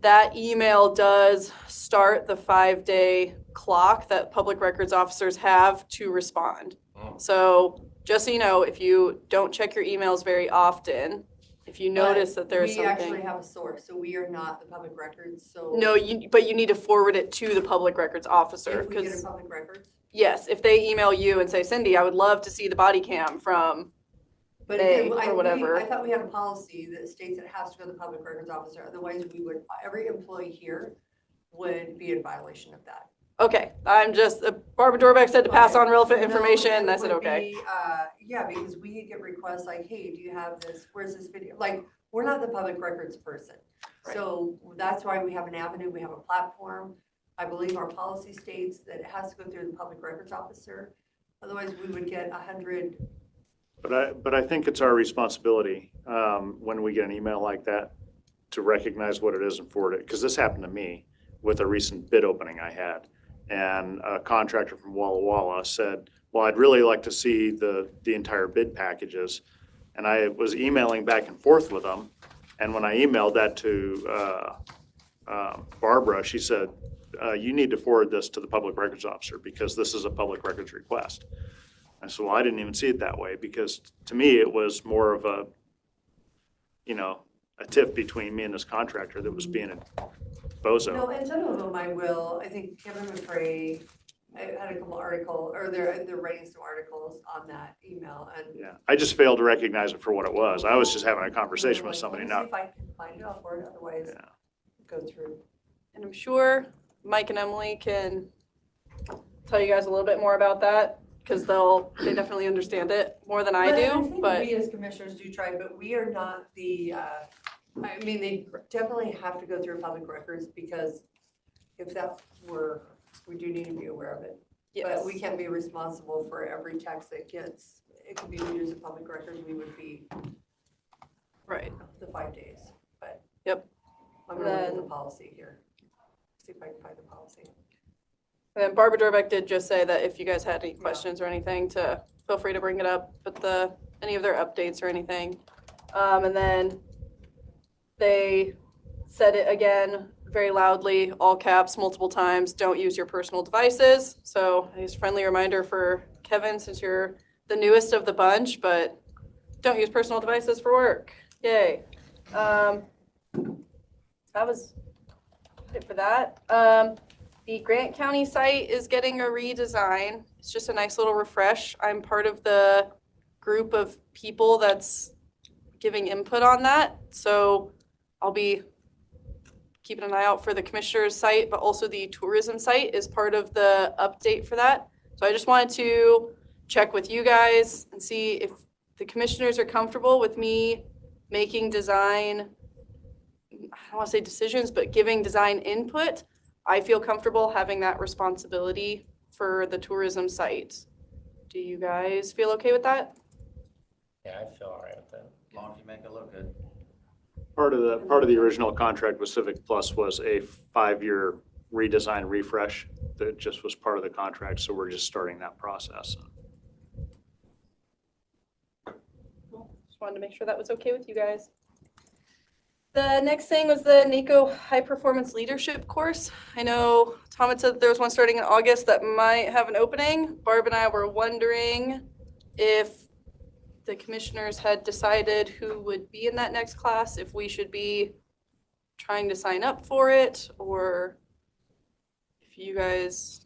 that email does start the 5-day clock that public records officers have to respond. So just so you know, if you don't check your emails very often, if you notice that there's something. We actually have a source, so we are not the public records, so. No, but you need to forward it to the public records officer. If we get a public records? Yes, if they email you and say, Cindy, I would love to see the body cam from But May again, or whatever. I thought we had a policy that states it has to go to the public records officer, otherwise every employee here would be in violation of that. Okay, I'm just, Barbara Dorbeck said to pass on relevant information, and I said, No, it okay. would be, yeah, because we get requests like, hey, do you have this, where's this video? Like, we're not the public records person. Right. So that's why we have an avenue, we have a platform. I believe our policy states that it has to go through the public records officer. Otherwise, we would get 100. But I think it's our responsibility when we get an email like that to recognize what it is and forward it. Because this happened to me with a recent bid opening I had. And a contractor from Walla Walla said, well, I'd really like to see the entire bid packages. And I was emailing back and forth with them. And when I emailed that to Barbara, she said, you need to forward this to the public records officer because this is a public records request. I said, well, I didn't even see it that way because to me, it was more of a tiff between me and this contractor that was being a bozo. No, and some of them I will. I think Kevin McRae, I had a couple articles, or they're writing some articles on that email. And Yeah, I just failed to recognize it for what it was. I was just having a conversation with somebody. Let me Now, see if I can find it, I'll forward it, otherwise Yeah. go through. And I'm sure Mike and Emily can tell you guys a little bit more about that because they definitely understand it more than I do, think but we as commissioners do try, but we are not the, they definitely have to go through public records because if that were, we do need to be aware of it. yes. But we can't be responsible for every text that gets, it could be viewed as a public record, we would be Right. the 5 days, but. Yep. I'm gonna look at the Then- policy here, see if I can find the policy. And Barbara Dorbeck did just say that if you guys had any questions or anything, to feel free to bring it up with any of their updates or anything. And then they said it again very loudly, all caps, multiple times, don't use your personal devices. So I guess friendly reminder for Kevin, since you're the newest of the bunch, but don't use personal devices for work. Yay. That was Okay, for that. The Grant County site is getting a redesign. It's just a nice little refresh. I'm part of the group of people that's giving input on that. So I'll be keeping an eye out for the commissioner's site, but also the tourism site is part of the update for that. So I just wanted to check with you guys and see if the commissioners are comfortable with me making design, I don't want to say decisions, but giving design input. I feel comfortable having that responsibility for the tourism site. Do you guys feel okay with that? Yeah, I feel all right with that. As long as you make it look good. Part of the original contract with Civic Plus was a 5-year redesign refresh that just was part of the contract, so we're just starting that process. Just wanted to make sure that was okay with you guys. The next thing was the NACO High Performance Leadership course. I know Tom had said there was one starting in August that might have an opening. Barb and I were wondering if the commissioners had decided who would be in that next class, if we should be trying to sign up for it, or if you guys.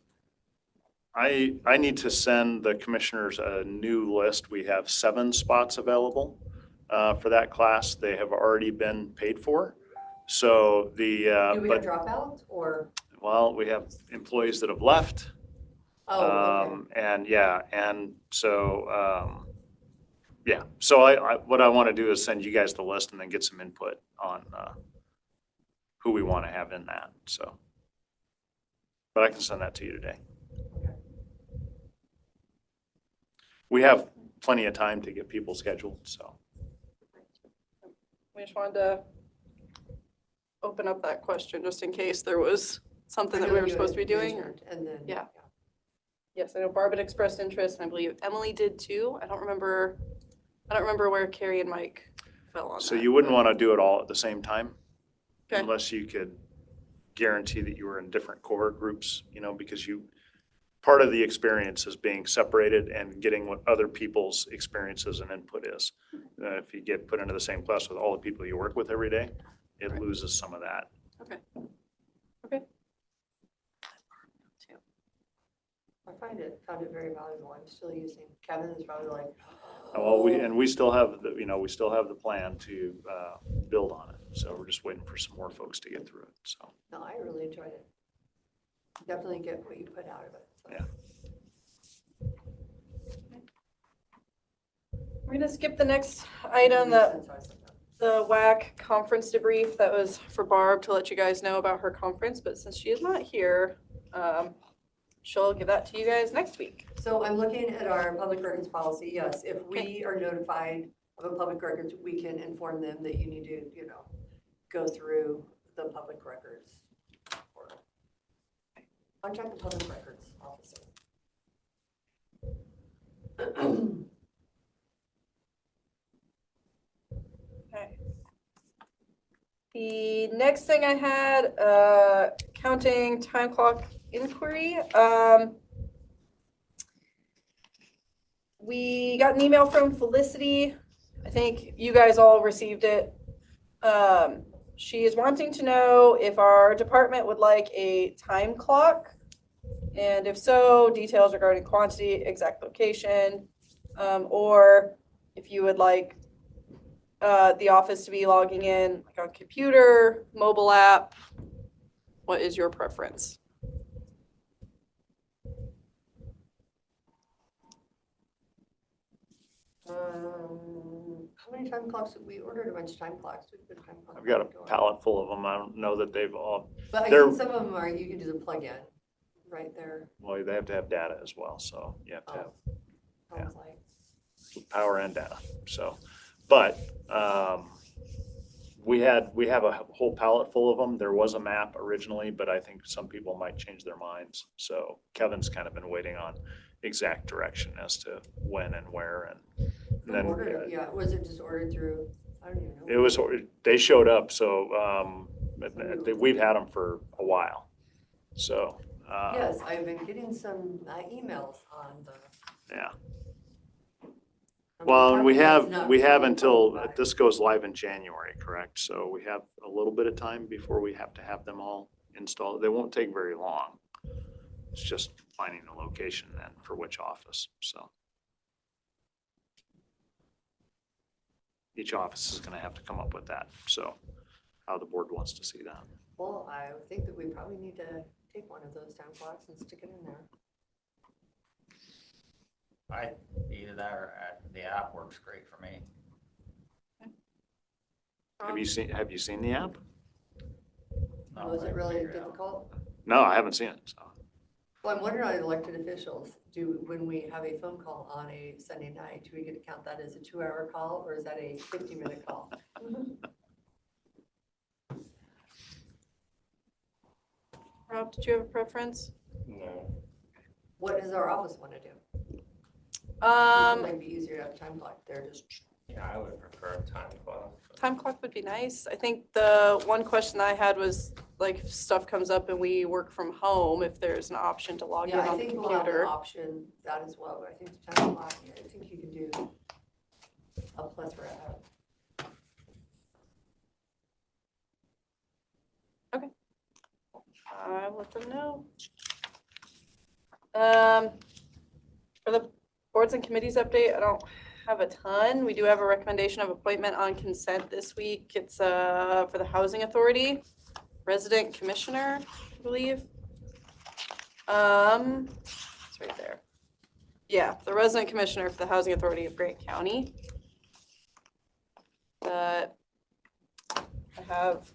I need to send the commissioners a new list. We have 7 spots available for that class. They have already been paid for. So the, Do we have dropouts or? well, we have employees that have left. Oh, okay. And yeah, and so, yeah. So what I want to do is send you guys the list and then get some input on who we want to have in that, so. But I can send that to you today. We have plenty of time to get people scheduled, so. We just wanted to open up that question just in case there was something that we were supposed to be doing. And then. Yeah. Yes, I know Barb had expressed interest, and I believe Emily did too. I don't remember where Carrie and Mike fell on that. So you wouldn't want to do it all at the same time? Okay. Unless you could guarantee that you were in different cohort groups, because part of the experience is being separated and getting what other people's experiences and input is. If you get put into the same class with all the people you work with every day, it Right. loses some of that. Okay. I found it very valuable. I'm still using, Kevin is probably like. Well, we still have the plan to build on it. So we're just waiting for some more folks to get through it, so. No, I really enjoyed it. Definitely get what you put out of it. So. Yeah. We're gonna skip the next item, the WAC conference debrief. That was for Barb to let you guys know about her conference, but since she is not here, she'll give that to you guys next week. So I'm looking at our public records policy. Yes, if we are notified of a public records, we can inform them that you need to, go through the public records. Contact the public records officer. Okay. The next thing I had, counting time clock inquiry. We got an email from Felicity. I think you guys all received it. She is wanting to know if our department would like a time clock, and if so, details regarding quantity, exact location, or if you would like the office to be logging in like on computer, mobile app. What is your preference? How many time clocks? We ordered a bunch of time clocks. We've been time clocks. I've got a pallet full of them. I don't know that they've all, But I they're- think some of them are, you can do the plug-in right there. well, they have to have data as well, so you have to have Sounds like. power and data, so. But we have a whole pallet full of them. There was a map originally, but I think some people might change their minds. So Kevin's kind of been waiting on exact direction as to when and where, and then Yeah, was it just ordered through, I don't even know. it was, they showed up, so we've had them for a while, so. Yes, I've been getting some emails on the. Yeah. I'm Well, and we happy that's have not until, followed by- this goes live in January, correct? So we have a little bit of time before we have to have them all install. They won't take very long. It's just finding the location then for which office, so. Each office is gonna have to come up with that, so how the board wants to see that. Well, I would think that we probably need to take one of those time clocks and stick it in there. Either that or the app works great for me. Have you seen the app? No, Was I it really figured it out. difficult? No, I haven't seen it, so. Well, I'm wondering on elected officials, when we have a phone call on a Sunday night, do we get to count that as a 2-hour call or is that a 50-minute call? Rob, did you have a preference? No. What does our office want to do? It might be easier to have a time clock there, just. Yeah, I would prefer a time clock. Time clock would be nice. I think the one question I had was like if stuff comes up and we work from home, if there's an option to log in Yeah, I on the think we'll have an computer. option that as well, but I think the time clock, I think you can do a plethora of. I'll let them know. For the boards and committees update, I don't have a ton. We do have a recommendation of appointment on consent this week. It's for the Housing Authority, resident commissioner, I believe. It's right there. Yeah, the resident commissioner for the Housing Authority of Grant County. I have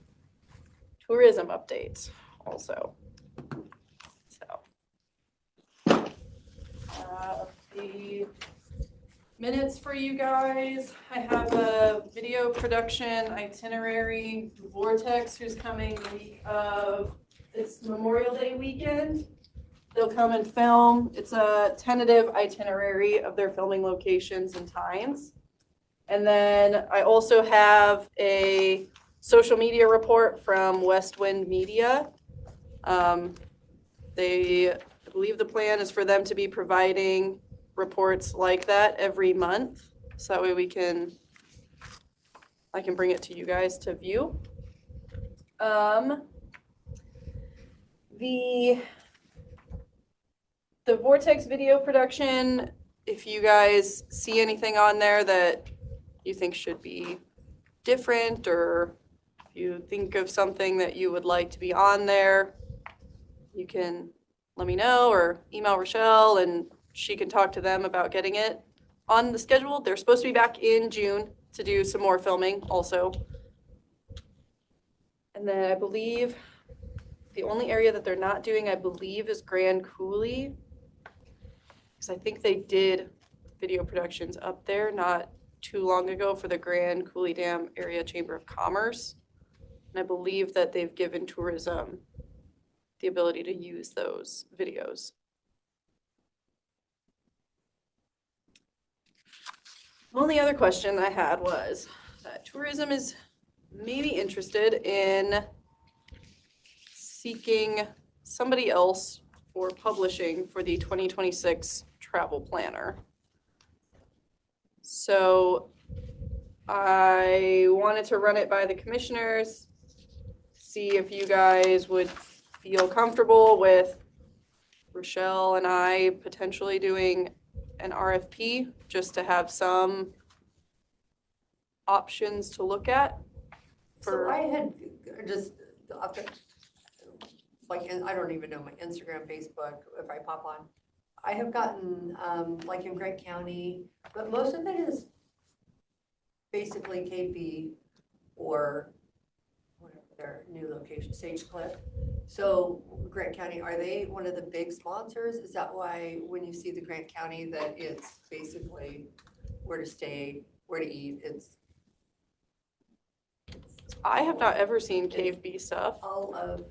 tourism updates also. So the minutes for you guys. I have a video production itinerary. Vortex, who's coming the week of, it's Memorial Day weekend. They'll come and film. It's a tentative itinerary of their filming locations and times. And then I also have a social media report from West Wind Media. I believe the plan is for them to be providing reports like that every month. So that way I can bring it to you guys to view. The Vortex video production, if you guys see anything on there that you think should be different, or if you think of something that you would like to be on there, you can let me know or email Rochelle and she can talk to them about getting it on the schedule. They're supposed to be back in June to do some more filming also. And then I believe the only area that they're not doing, I believe, is Grand Coulee. Because I think they did video productions up there not too long ago for the Grand Coulee Dam Area Chamber of Commerce. And I believe that they've given tourism the ability to use those videos. The only other question I had was that tourism is maybe interested in seeking somebody else for publishing for the 2026 travel planner. So I wanted to run it by the commissioners, see if you guys would feel comfortable with Rochelle and I potentially doing an RFP just to have some options to look at. So I had just, and I don't even know my Instagram, Facebook, if I pop on. I have gotten, like in Grant County, but most of it is basically KP or whatever their new location, Sage Cliff. So Grant County, are they one of the big sponsors? Is that why when you see the Grant County that it's basically where to stay, where to eat, I have not ever seen Cave B stuff. all of,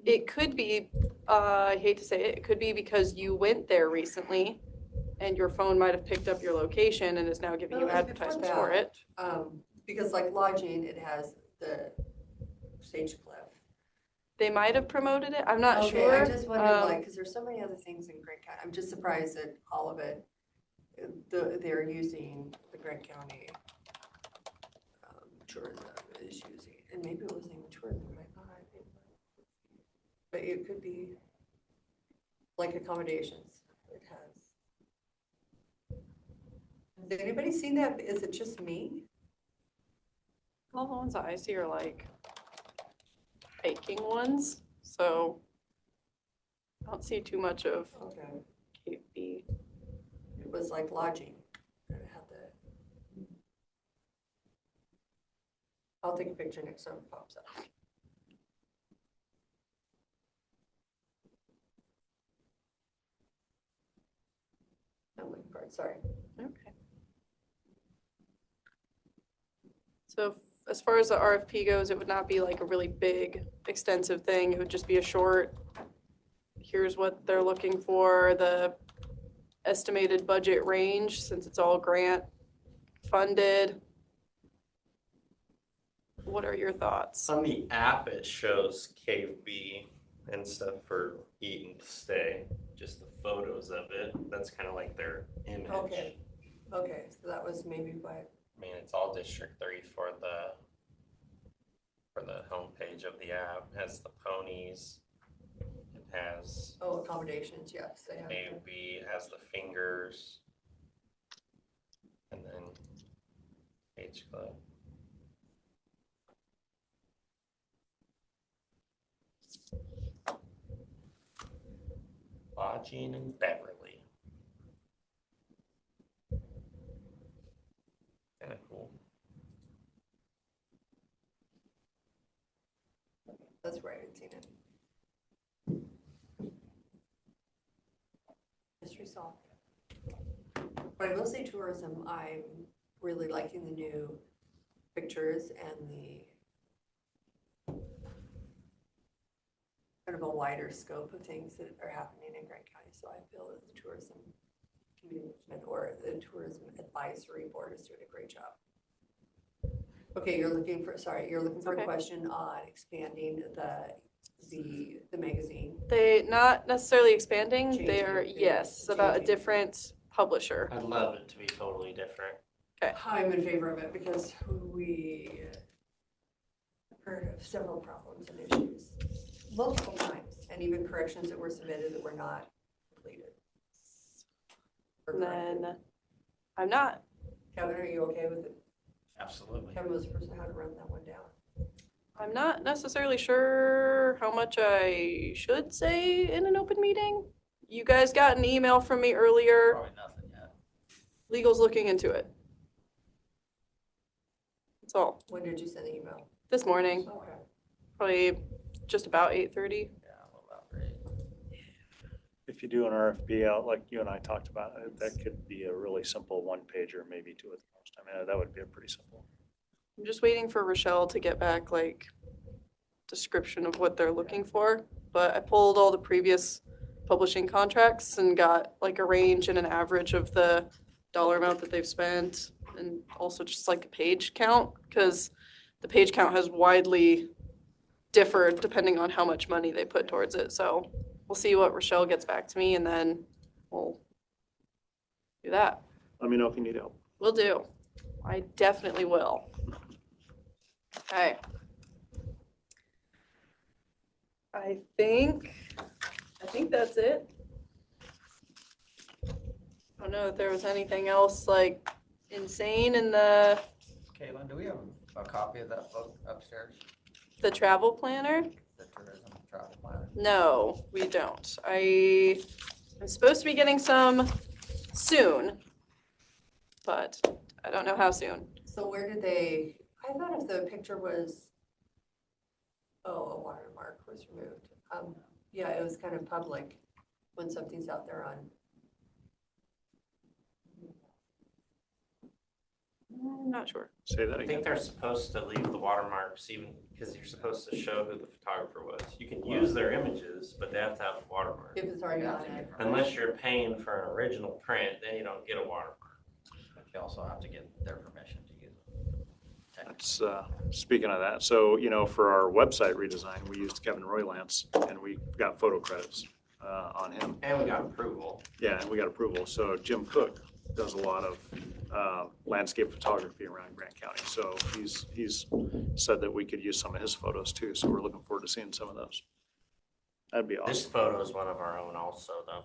It could be, I hate to say it, it could be because you went there recently and your phone might have picked up your location and is now giving you No, it's before advertisements for it. because like lodging, it has the Sage Cliff. They might have promoted it. I'm not Okay, sure. I just wondered, like, because there's so many other things in Grant County. I'm just surprised that all of it, they're using the Grant County tourism is using, and maybe it wasn't even tourism, I thought. it could be like accommodations. It has. Has anybody seen that? Is it just me? All the ones that I see are like baking ones, so I don't see too much of Okay. KP. It was like lodging. And it had the. I'll take a picture next time it pops up. Sorry. Okay. So as far as the RFP goes, it would not be like a really big, extensive thing. It would just be a short, here's what they're looking for, the estimated budget range, since it's all grant funded. What are your thoughts? On the app, it shows Cave B and stuff for eat and stay, just the photos of it. That's kind of like their image. Okay. Okay, so that was maybe why. I mean, it's all District 3 for the homepage of the app. It has the ponies. It has Oh, accommodations, yes, they have. Cave B, it has the fingers. And then Page Club. Lodging in Beverly. Kind of cool. That's where I had seen it. Mystery solved. But I will say tourism, I'm really liking the new pictures and the kind of a wider scope of things that are happening in Grant County. So I feel that the tourism management or the tourism advisory board is doing a great job. Okay, you're looking for a Okay. question on expanding the magazine. They, not necessarily expanding, they Changing are, it, yes, about a changing. different publisher. I'd love it to be totally different. I'm in favor of it because we heard of several problems and issues multiple times, and even corrections that were submitted that were not completed. Or And corrected. then, I'm not, Kevin, are you okay with it? Absolutely. Kevin was the person how to run that one down. I'm not necessarily sure how much I should say in an open meeting. You guys got an email from me earlier. Probably nothing yet. Legal's looking into it. That's all. When did you send the email? This morning, Okay. probably just about 8:30. Yeah, a little about right. If you do an RFP out like you and I talked about, that could be a really simple one pager, maybe two at the most. I mean, that would be a pretty simple. I'm just waiting for Rochelle to get back like description of what they're looking for. But I pulled all the previous publishing contracts and got like a range and an average of the dollar amount that they've spent, and also just like a page count, because the page count has widely differed depending on how much money they put towards it. So we'll see what Rochelle gets back to me, and then we'll do that. Let me know if you need help. Will do. I definitely will. Okay. I think that's it. I don't know if there was anything else like insane in the Caitlin, do we have a copy of that book upstairs? travel planner. The tourism travel planner? No, we don't. I'm supposed to be getting some soon, but I don't know how soon. So where did they, I thought if the picture was, oh, a watermark was removed. Yeah, it was kind of public when something's out there on. I'm not sure. Say that I again. think they're supposed to leave the watermarks even, because you're supposed to show who the photographer was. You can use their images, but they have to have a watermark. If it's already Yeah, on to it. get permission. Unless you're paying for an original print, then you don't get a watermark. But you also have to get their permission to use it. That's, speaking of that, so, for our website redesign, we used Kevin Roylance, and we got photo credits on him. And we got approval. Yeah, and we got approval. So Jim Cook does a lot of landscape photography around Grant County. So he's said that we could use some of his photos too. So we're looking forward to seeing some of those. That'd be This awesome. photo is one of our own also, though.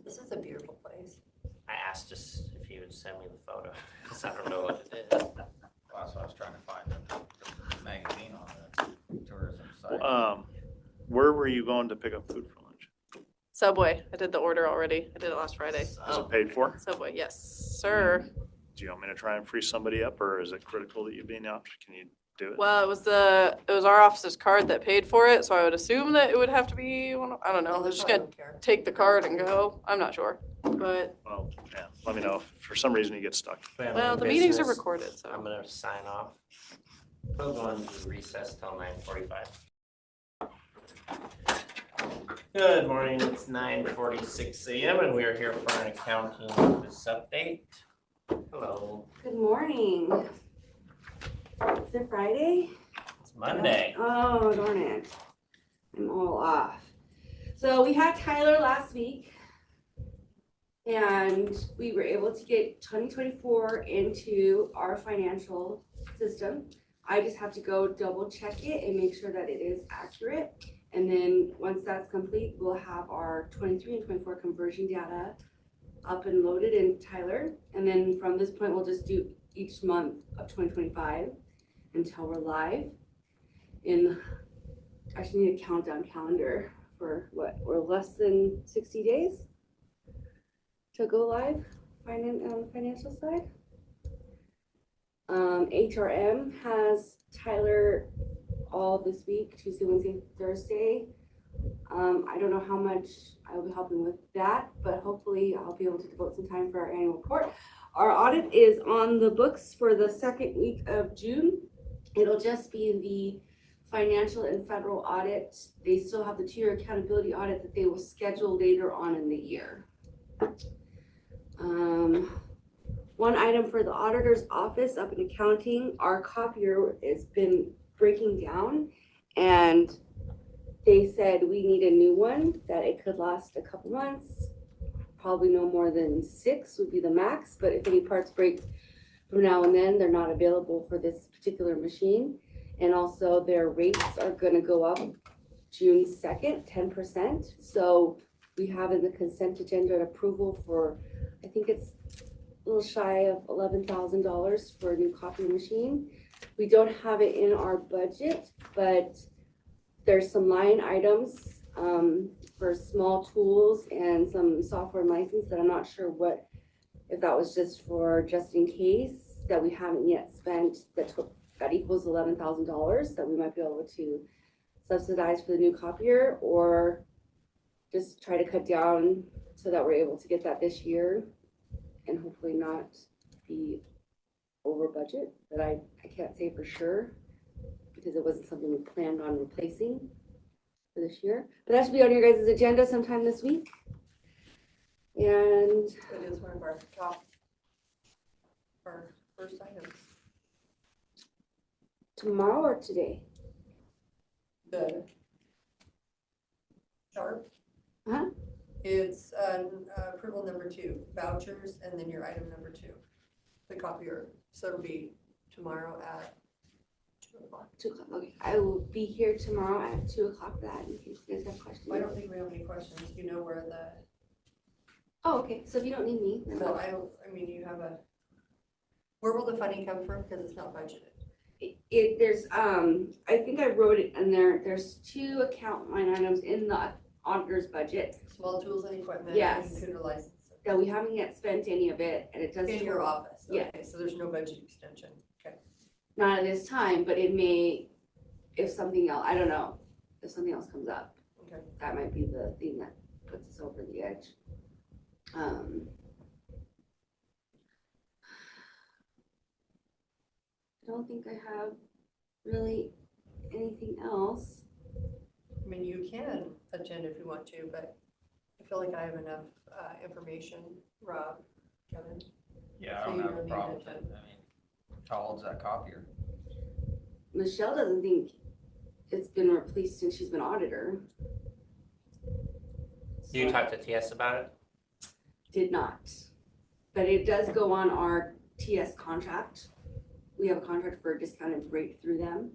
This is a beautiful place. I asked just if he would send me the photo, because I don't know what it is. Well, that's what I was trying to find the magazine on the tourism site. Where were you going to pick up food for lunch? Subway, I did the order already. I did it last Friday. Is it paid for? Subway, yes, sir. Do you want me to try and free somebody up, or is it critical that you be in the office? Can you do it? Well, it was our office's card that paid for it, so I would assume that it would have to be I don't know. They're just I gonna don't care. take the card and go. I'm not sure, but Well, yeah, let me know if for some reason you get stuck. well, the meetings are recorded, I'm so. gonna sign off. We'll go into recess till 9:45. Good morning, it's 9:46 a.m. and we are here for an accounting office update. Hello, Good morning. Is it Friday? it's Monday. Oh, darn it. I'm all off. So we had Tyler last week. And we were able to get 2024 into our financial system. I just have to go double check it and make sure that it is accurate. And then once that's complete, we'll have our 23 and 24 conversion data up and loaded in Tyler. And then from this point, we'll just do each month of 2025 until we're live. I should need a countdown calendar for what, we're less than 60 days to go live on the financial side. HRM has Tyler all this week, Tuesday, Wednesday, Thursday. I don't know how much I will be helping with that, but hopefully I'll be able to devote some time for our annual report. Our audit is on the books for the second week of June. It'll just be the financial and federal audit. They still have the 2-year accountability audit that they will schedule later on in the year. One item for the auditor's office up in accounting, our copier has been breaking down, and they said we need a new one, that it could last a couple months, probably no more than 6 would be the max, but if any parts break from now and then, they're not available for this particular machine. And also their rates are gonna go up June 2nd, 10%. So we have in the consent agenda approval for, I think it's a little shy of $11,000 for a new copy machine. We don't have it in our budget, but there's some line items for small tools and some software license that I'm not sure if that was just in case that we haven't yet spent, that equals $11,000 that we might be able to subsidize for the new copier, or just try to cut down so that we're able to get that this year and hopefully not be over budget. But I can't say for sure because it wasn't something we planned on replacing for this year. But that should be on your guys' agenda sometime this week. And It is one of our first items. tomorrow or today? The chart. Huh? It's approval number 2, vouchers, and then your item number 2, the copier. So it'll be tomorrow at 2 o'clock. 2 o'clock. Okay, I will be here tomorrow at 2 o'clock for that in case you guys have questions. I don't think we have any questions. You know where the, Oh, okay. So if you don't need me, then no, I mean, you have where will the funding come from? Because it's not budgeted. there's I think I wrote it in there. There's 2 account line items in the auditor's budget Small tools and equipment. Yes. And computer license. that we haven't yet spent any of it, and it does In your office. Yeah. Okay, so there's no budget extension. Okay. not at this time, but it may, if something else, I don't know, if something else comes up. Okay. That might be the thing that puts us over the edge. I don't think I have really anything else. I mean, you can attend if you want to, but I feel like I have enough information. Rob, Kevin. Yeah, I So don't you have a don't need problem to with it. attend. I mean, how old's that copier? Michelle doesn't think it's been replaced since she's been auditor. You talked to TS about it? Did not. But it does go on our TS contract. We have a contract for a discounted rate through them.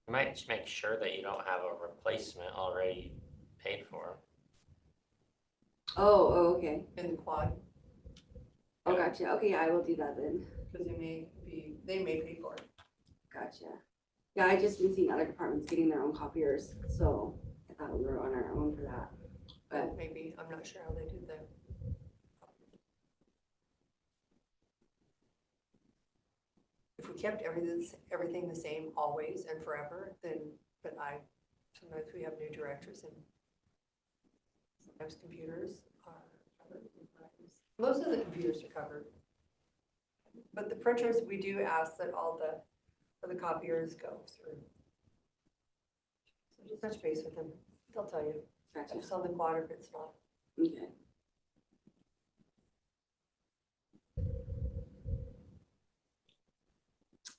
You might just make sure that you don't have a replacement already paid for. Oh, okay. in the quad, Oh, gotcha. Okay, yeah, I will do that then. because they may pay for it. Gotcha. Yeah, I just been seeing other departments getting their own copiers, so I thought we were on our own for that. But maybe, I'm not sure how they do that. If we kept everything the same always and forever, then, sometimes we have new directors and sometimes computers are covered. Most of the computers are covered. But the printers, we do ask that all the copiers go through. So just touch base with them, they'll tell you Gotcha. if it's on the quad or if it's not. Okay.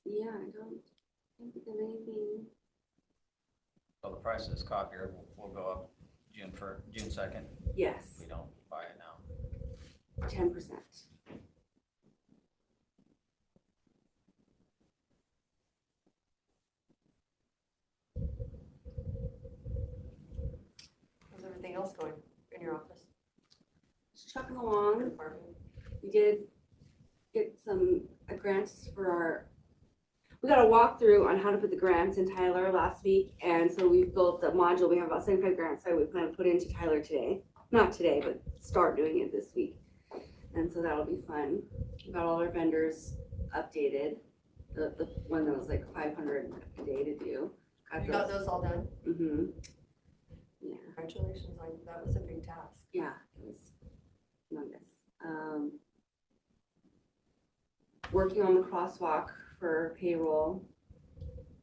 Yeah, I don't think there's anything. So the price of this copier will go up June 2nd. Yes, We don't buy it now. 10%. How's everything else going in your office? Just trucking along. Department? We did get some grants for we got a walkthrough on how to put the grants in Tyler last week. And so we built a module. We have about 75 grants that we plan to put into Tyler today. Not today, but start doing it this week. And so that'll be fun. We got all our vendors updated. The one that was like 500 a day to do. You got those all done? Mm-hmm. Yeah. Congratulations, like, that was a big task. Yeah, it was humongous. Working on the crosswalk for payroll.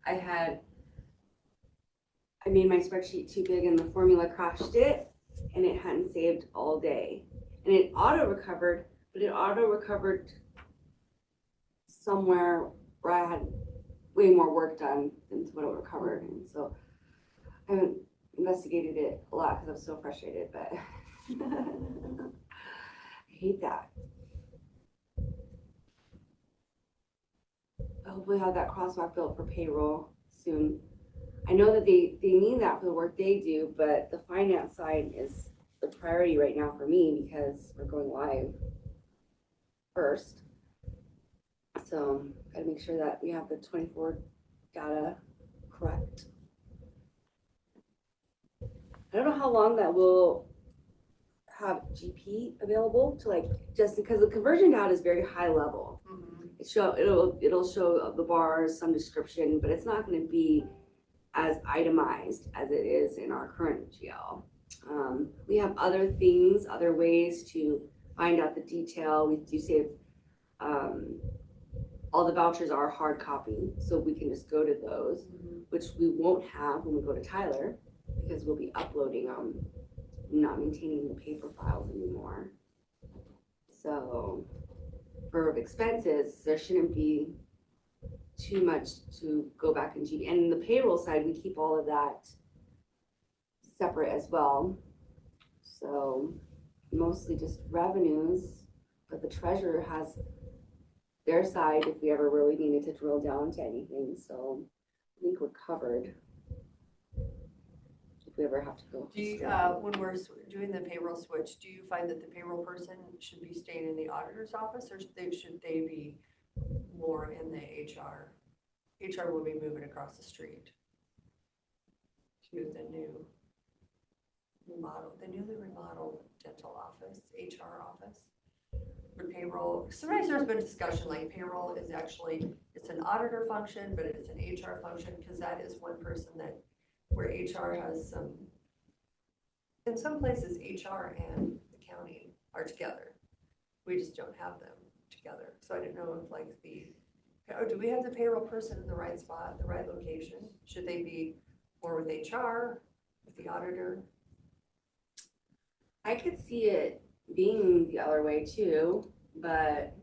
I made my spreadsheet too big and the formula crashed it and it hadn't saved all day. And it auto recovered, but it auto recovered somewhere where I had way more work done than what it recovered. And so I haven't investigated it a lot because I'm so frustrated, but I hate that. Hopefully have that crosswalk built for payroll soon. I know that they need that for the work they do, but the finance side is the priority right now for me because we're going live first. So gotta make sure that we have the 24 data correct. I don't know how long that will have GP available to like, just because the conversion data is very high level. Mhm. It'll show the bars, some description, but it's not going to be as itemized as it is in our current GL. We have other things, other ways to find out the detail. We do save all the vouchers are hard copy, so we can just go to those, which we won't have when we go to Tyler because we'll be uploading them, not maintaining the paper files anymore. So for expenses, there shouldn't be too much to go back and GP. And the payroll side, we keep all of that separate as well. So mostly just revenues, but the treasurer has their side if we ever really needed to drill down to anything. So I think we're covered if we ever have to go. Do you, when we're doing the payroll switch, do you find that the payroll person should be staying in the auditor's office or should they be more in the HR? HR will be moving across the street to the newly remodeled dental office, HR office. For payroll, sometimes there's been discussion like payroll is actually, it's an auditor function, but it's an HR function because that is one person that where HR has some, in some places, HR and accounting are together. We just don't have them together. So I didn't know if like do we have the payroll person in the right spot, the right location? Should they be more with HR, with the auditor? I could see it being the other way too, but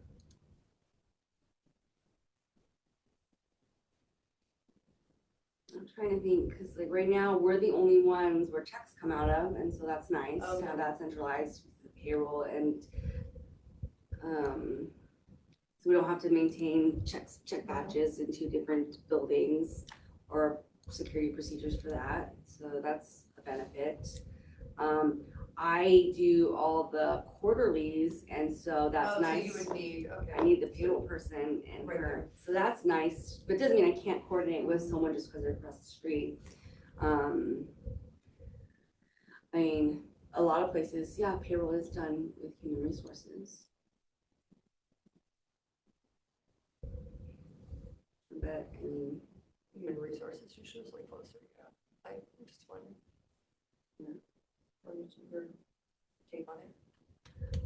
I'm trying to think because like right now we're the only ones where checks come out of, and so that's nice to have that centralized with the payroll, and so we don't have to maintain check batches in two different buildings or security procedures for that, so that's a benefit. I do all the quarterlies, and so that's Oh, nice. so you would need, okay. I need the payroll person and Right her, there. so that's nice, but doesn't mean I can't coordinate with someone just because they're across the street. I mean, a lot of places, yeah, payroll is done with human resources. But, I mean, Human resources usually is like closer, yeah. I just wondering. Yeah. What is your take on it?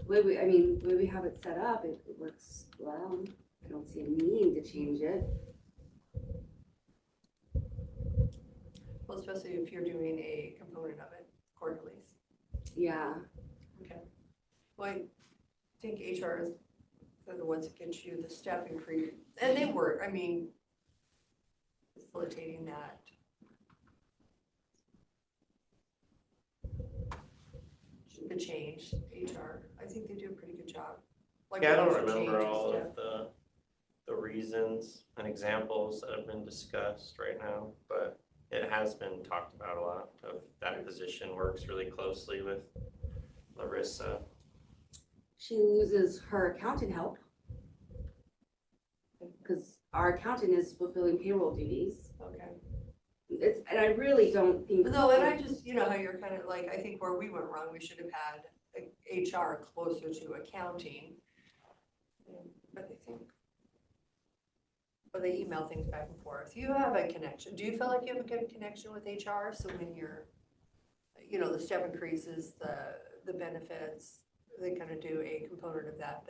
the way we have it set up, it works well. I don't see a need to change it. Well, especially if you're doing a component of it, quarterlies. Yeah, Okay. Well, I think HR is the ones that get you the step increase, and they work, I mean, facilitating that. The change, HR, I think they do a pretty good job. Like Yeah, I don't the change remember and all stuff. of the reasons and examples that have been discussed right now, but it has been talked about a lot of that position works really closely with Larissa. she loses her accountant help. Because our accountant is fulfilling payroll duties. Okay. And I really don't think. No, and I just, you know, how you're kind of like, I think where we went wrong, we should have had HR closer to accounting. But they think, but they email things back and forth. You have a connection. Do you feel like you have a good connection with HR? So when you're, you know, the step increases, the benefits, they kind of do a component of that.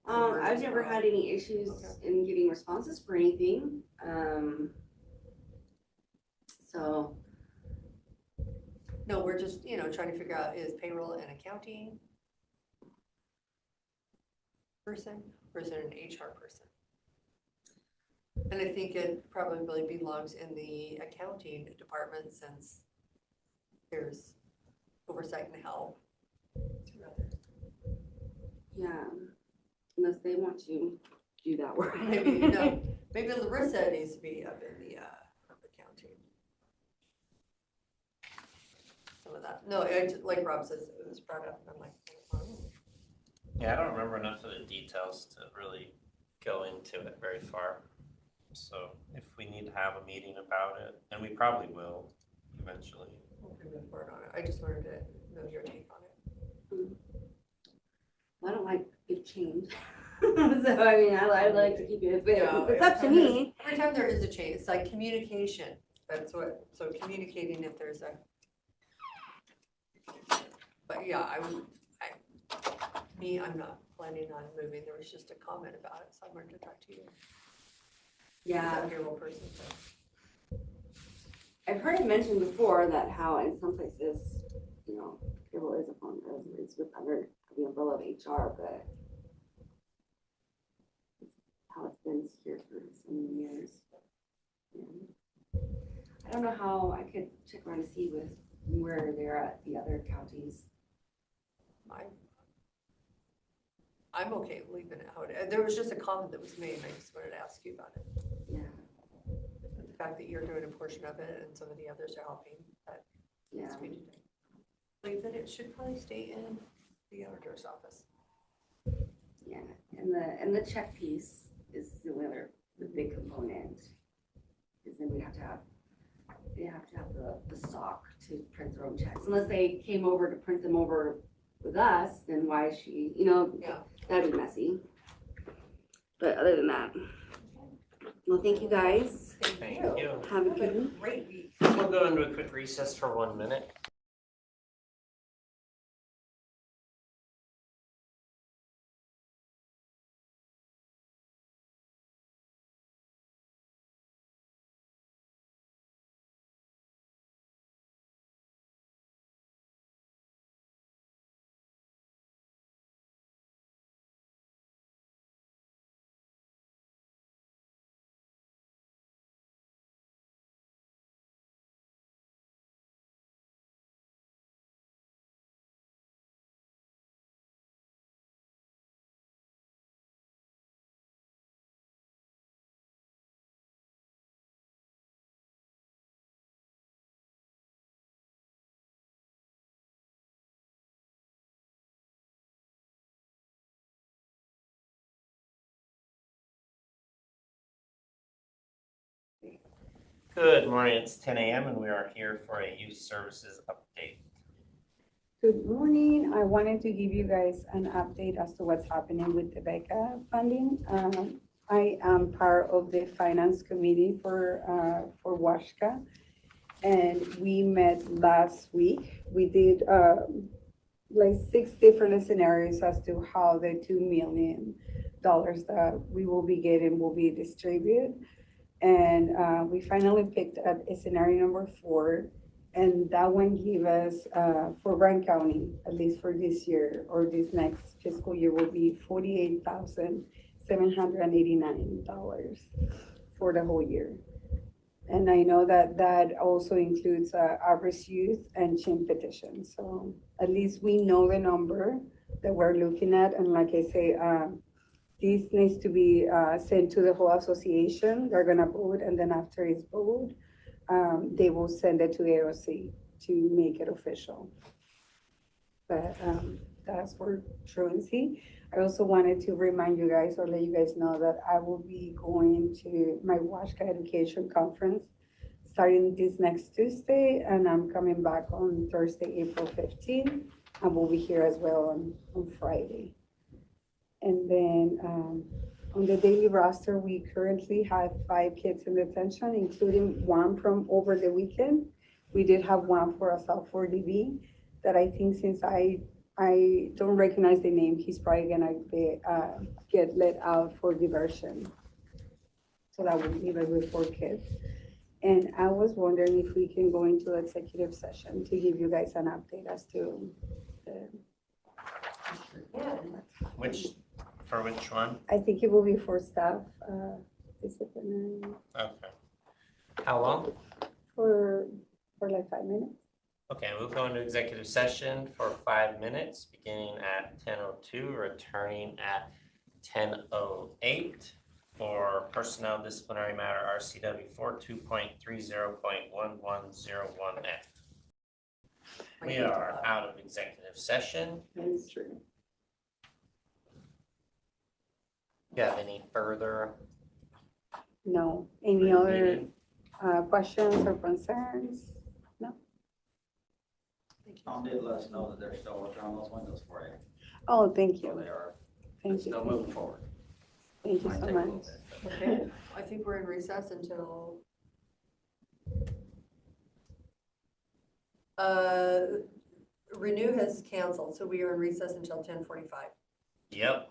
I've never had any issues in getting responses for anything. So. No, we're just, you know, trying to figure out, is payroll an accounting person or is it an HR person? And I think it probably belongs in the accounting department since there's oversight and help. Yeah, unless they want to do that work. Maybe, no, maybe Larissa needs to be up in the accounting. Some of that. No, like Rob says, it was brought up and I'm like, oh. Yeah, I don't remember enough of the details to really go into it very far. So if we need to have a meeting about it, and we probably will eventually. We'll move forward on it. I just wanted to know your take on it. I don't like big change. So, I mean, I like to keep it, but it's up to me. Every time there is a change, it's like communication. That's what, so communicating if there's a. But yeah, I'm not planning on moving. There was just a comment about it, so I wanted to talk to you. Yeah. As a payroll person, so. I've heard it mentioned before that how in some places, you know, payroll is a form of, it's with under the umbrella of HR, but it's how it's been here for so many years. And I don't know how I could check around to see with where they're at the other counties. I'm okay leaving it how it is. There was just a comment that was made and I just wanted to ask you about it. Yeah, The fact that you're doing a portion of it and some of the others are helping, that yeah. needs to be done. Like that it should probably stay in the auditor's office. Yeah, and the check piece is the other, the big component. Because then they have to have the stock to print their own checks. Unless they came over to print them over with us, then why is she, you know, Yeah. that'd be messy. But other than that, well, thank you guys. Thank you. Have a good one. Great week. We'll go into a quick recess for 1 minute. Good morning, it's 10 a.m. and we are here for a youth services update. Good morning. I wanted to give you guys an update as to what's happening with the BECA funding. I am part of the finance committee for WASHCA. And we met last week. We did like 6 different scenarios as to how the $2 million that we will be getting will be distributed. And we finally picked up a scenario number 4. And that one gave us, for Bryan County, at least for this year or this next fiscal year, will be $48,789 for the whole year. And I know that that also includes Arborist Youth and CHIM petitions. So at least we know the number that we're looking at. And like I say, this needs to be sent to the whole association. They're gonna vote, and then after it's voted, they will send it to AOC to make it official. But that's for truancy. I also wanted to remind you guys or let you guys know that I will be going to my WASHCA Education Conference starting this next Tuesday, and I'm coming back on Thursday, April 15th. I will be here as well on Friday. And then on the daily roster, we currently have 5 kids in detention, including 1 from over the weekend. We did have 1 for assault 4DB that I think, since I don't recognize the name, he's probably gonna get let out for diversion. So that would leave it with 4 kids. And I was wondering if we can go into executive session to give you guys an update as to the. For which one? I think it will be for staff disciplinary Okay. How long? for like 5 minutes. Okay, we'll go into executive session for 5 minutes, beginning at 10:02, returning at 10:08 for personnel disciplinary matter RCW 42.30.1101F. We are out of executive session. That's true. You have any further? No. Any other questions or concerns? No? Tom did let us know that they're still working on those windows for you. Oh, thank So you. they are Thank still you. moving forward. Thank you Might so take a little much. bit, but- Okay, I think we're in recess until. Renew has canceled, so we are in recess until 10:45. Yep.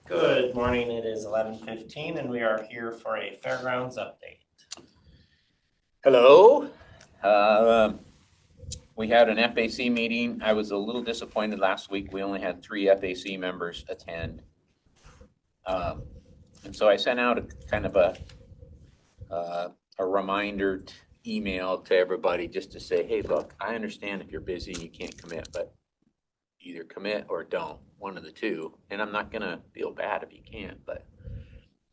Good morning, it is 11:15 and we are here for a fairgrounds update. Hello. We had an FAC meeting. I was a little disappointed last week. We only had 3 FAC members attend. And so I sent out a kind of a reminder email to everybody just to say, hey, look, I understand if you're busy and you can't commit, but either commit or don't, one of the two. And I'm not gonna feel bad if you can't, but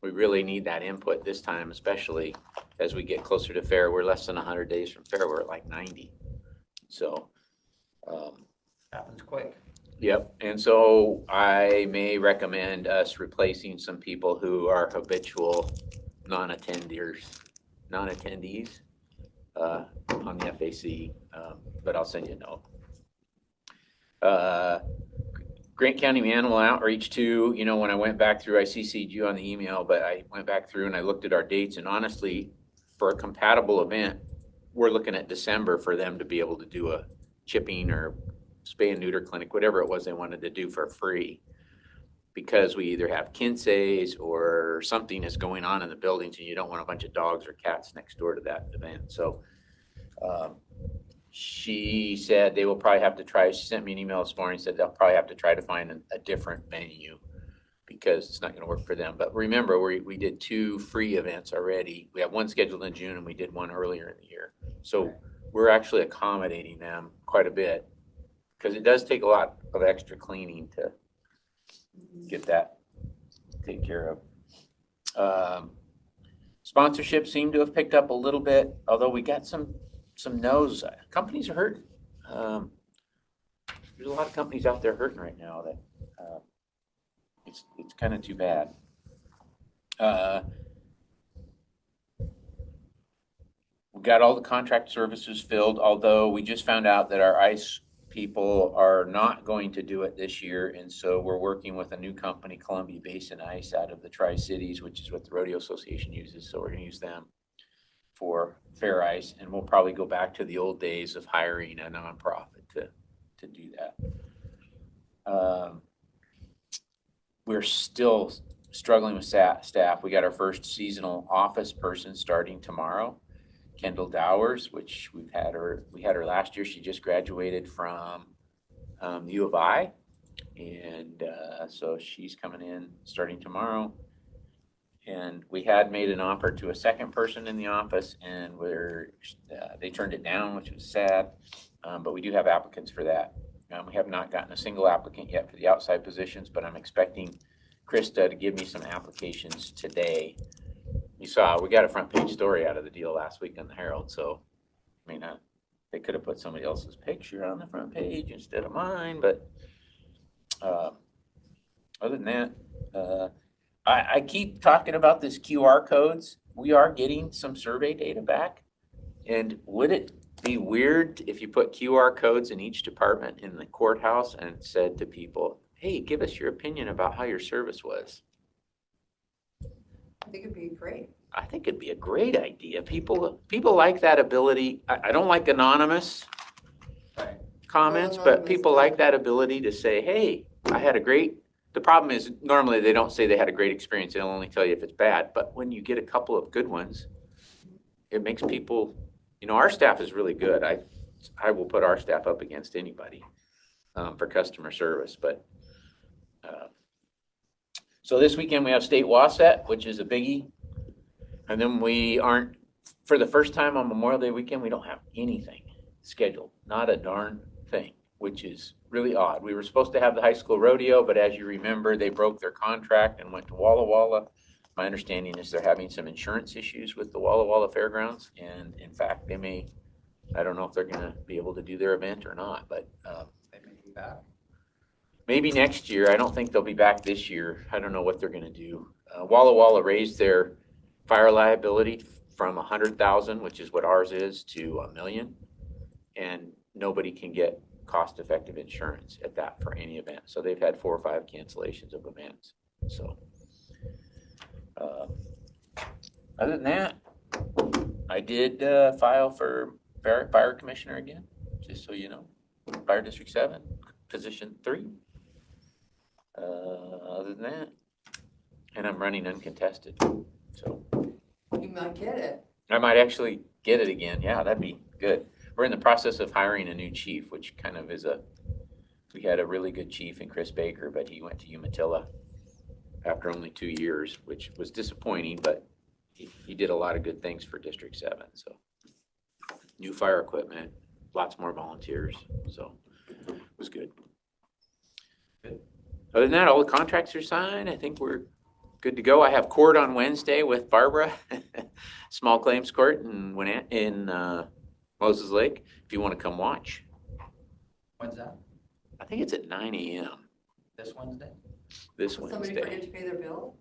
we really need that input this time, especially as we get closer to fair. We're less than 100 days from fair. We're at like 90. So, Happens quick. yep. And so I may recommend us replacing some people who are habitual non-attendees on the FAC, but I'll send you a note. Grant County Animal Outreach too, you know, when I went back through, I CC'd you on the email, but I went back through and I looked at our dates, and honestly, for a compatible event, we're looking at December for them to be able to do a chipping or spay and neuter clinic, whatever it was they wanted to do for free. Because we either have kinseys or something is going on in the buildings and you don't want a bunch of dogs or cats next door to that event. So she said they will probably have to try, she sent me an email this morning, said they'll probably have to try to find a different venue because it's not gonna work for them. But remember, we did 2 free events already. We have one scheduled in June and we did one earlier in the year. So we're actually accommodating them quite a bit because it does take a lot of extra cleaning to get that taken care of. Sponsorships seem to have picked up a little bit, although we got some no's. Companies are hurting. There's a lot of companies out there hurting right now that it's kind of too bad. got all the contract services filled, although we just found out that our ice people are not going to do it this year. And so we're working with a new company, Columbia Basin Ice, out of the Tri-Cities, which is what the Rodeo Association uses. So we're gonna use them for fair ice, and we'll probably go back to the old days of hiring a nonprofit to do that. We're still struggling with staff. We got our first seasonal office person starting tomorrow, Kendall Dowers, which we had her last year. She just graduated from U of I, and so she's coming in starting tomorrow. And we had made an offer to a second person in the office, and they turned it down, which was sad. But we do have applicants for that. We have not gotten a single applicant yet for the outside positions, but I'm expecting Krista to give me some applications today. You saw, we got a front page story out of the deal last week on the Herald, so, I mean, they could have put somebody else's picture on the front page instead of mine, but other than that, I keep talking about this QR codes. We are getting some survey data back, and would it be weird if you put QR codes in each department in the courthouse and said to people, hey, give us your opinion about how your service was? I think it'd be great. I think it'd be a great idea. People like that ability. I don't like anonymous comments, but people like that ability to say, hey, I had a great, the problem is normally they don't say they had a great experience. They'll only tell you if it's bad. But when you get a couple of good ones, it makes people, our staff is really good. I will put our staff up against anybody for customer service. But so this weekend we have State Wasat, which is a biggie. And then we aren't, for the first time on Memorial Day weekend, we don't have anything scheduled, not a darn thing, which is really odd. We were supposed to have the high school rodeo, but as you remember, they broke their contract and went to Walla Walla. My understanding is they're having some insurance issues with the Walla Walla Fairgrounds. And in fact, I don't know if they're gonna be able to do their event or not, but They may be back. maybe next year. I don't think they'll be back this year. I don't know what they're gonna do. Walla Walla raised their fire liability from 100,000, which is what ours is, to $1 million, and nobody can get cost-effective insurance at that for any event. So they've had 4 or 5 cancellations of events. So other than that, I did file for fire commissioner again, just so you know, Fire District 7, position 3. Other than that, and I'm running uncontested, so. You might get it. I might actually get it again. Yeah, that'd be good. We're in the process of hiring a new chief, which kind of is we had a really good chief in Chris Baker, but he went to Umatilla after only 2 years, which was disappointing, but he did a lot of good things for District 7. So new fire equipment, lots more volunteers. So it was good. Other than that, all the contracts are signed. I think we're good to go. I have court on Wednesday with Barbara, small claims court in Moses Lake, if you want to come watch. When's that? I think it's at 9 a.m. This Wednesday? this Did somebody Wednesday. forget to pay their bill?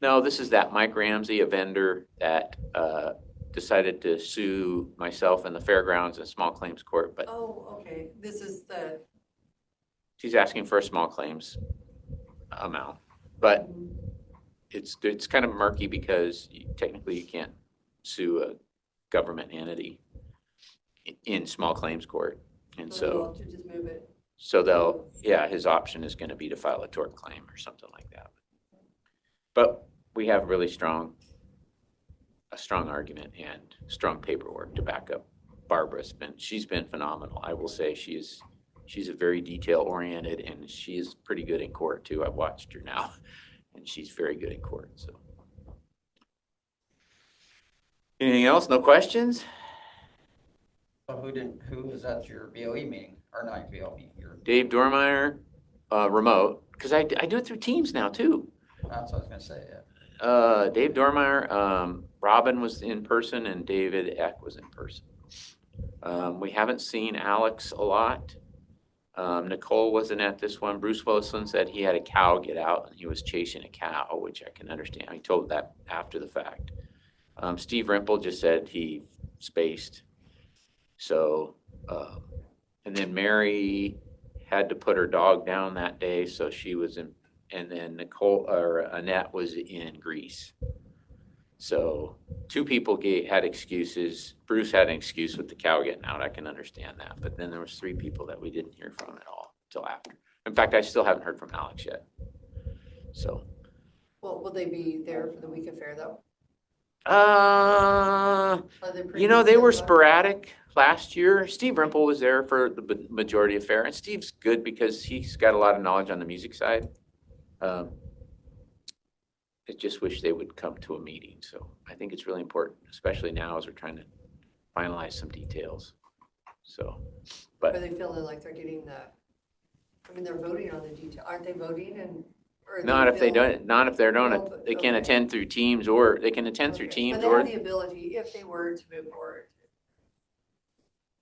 No, this is that Mike Ramsey, a vendor that decided to sue myself and the fairgrounds in small claims court, but Oh, okay. This is the, she's asking for a small claims amount. But it's kind of murky because technically you can't sue a government entity in small claims court. And we'll so, have to just move it. his option is going to be to file a tort claim or something like that. But we have really a strong argument and strong paperwork to back up. She's been phenomenal. I will say she's a very detail oriented, and she is pretty good in court too. I've watched her now, and she's very good in court. So, anything else? No questions? So who was at your BOE meeting, or not BOE meeting, Dave Dormeyer, remote, because I do it through Teams now too. that's what I was gonna say, yeah. Dave Dormeyer, Robin was in person, and David Eck was in person. We haven't seen Alex a lot. Nicole wasn't at this one. Bruce Wilson said he had a cow get out and he was chasing a cow, which I can understand. He told that after the fact. Steve Rimple just said he spaced. So, and then Mary had to put her dog down that day, so she was in, and then Annette was in Greece. So 2 people had excuses. Bruce had an excuse with the cow getting out. I can understand that. But then there was 3 people that we didn't hear from at all till after. In fact, I still haven't heard from Alex yet. So. Well, will they be there for the week of fair though? They pretty were consistent? sporadic last year. Steve Rimple was there for the majority of fair, and Steve's good because he's got a lot of knowledge on the music side. I just wish they would come to a meeting. So I think it's really important, especially now as we're trying to finalize some details. So, Are but they feeling like they're getting they're voting on the detail, aren't they voting and? or not if they feel- don't, not if they're doing Well, it. but- They can okay. attend through Teams, or they can attend through Okay, Teams, But they or have the ability, if they were to move forward,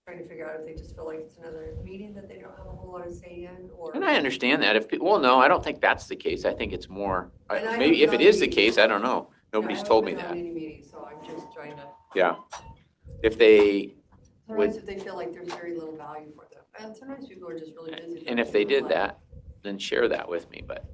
trying to figure out if they just feel like it's another meeting that they don't have a whole lot of say in, or. and I understand that. Well, no, I don't think that's the case. I think it's more, And I maybe haven't if it gone is to the case, I don't know. Yeah, Nobody's I told me haven't been that. on any meetings, so I'm just trying to, Yeah. If they, sometimes if they feel like there's very little value for them, and sometimes people are just really busy. and if they did that, then share that with me, but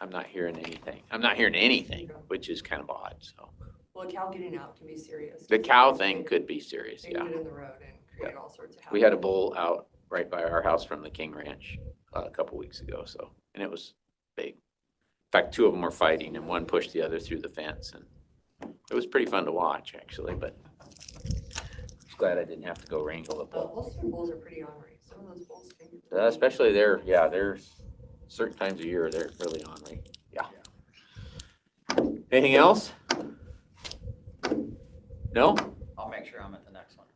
I'm not hearing anything. I'm not hearing anything, which is kind of odd, so. Well, a cow getting out can be serious. The cow thing could be serious, They yeah. can get in the road and create all sorts of. We had a havoc. bull out right by our house from the King Ranch a couple weeks ago, so, and it was big. In fact, 2 of them were fighting and one pushed the other through the fence, and it was pretty fun to watch, actually, but I was glad I didn't have to go wrangle the bull. Holstein bulls are pretty ornery, some of those bulls can. be- Especially there's certain times of year, they're really ornery, yeah. Anything else? No? I'll make sure I'm at the next one.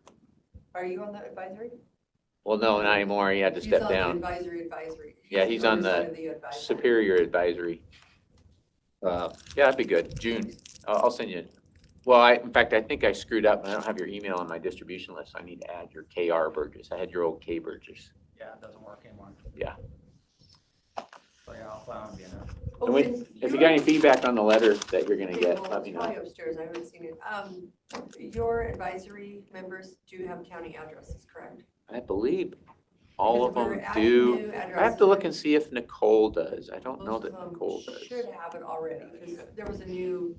Are you on the advisory? Well, no, not anymore, he had to He's step on the down. Advisory. Yeah, he's on the advisory. Superior Advisory. Yeah, that'd be good, June, I'll send you. Well, in fact, I think I screwed up, I don't have your email on my distribution list, I need to add your KR Burgess, I had your old K Burgess. Yeah, it doesn't work anymore. Yeah. So yeah, I'll plan on being there. Oh, And we- and If you got any feedback on the letter that you're gonna get, well, let me it's know. probably upstairs, I haven't seen it. Your advisory members do have county addresses, correct? I believe all of Because we're them adding do. new I have to addresses. look and see if Nicole does. I don't know Most that of them Nicole does. should have it already, because there was a new,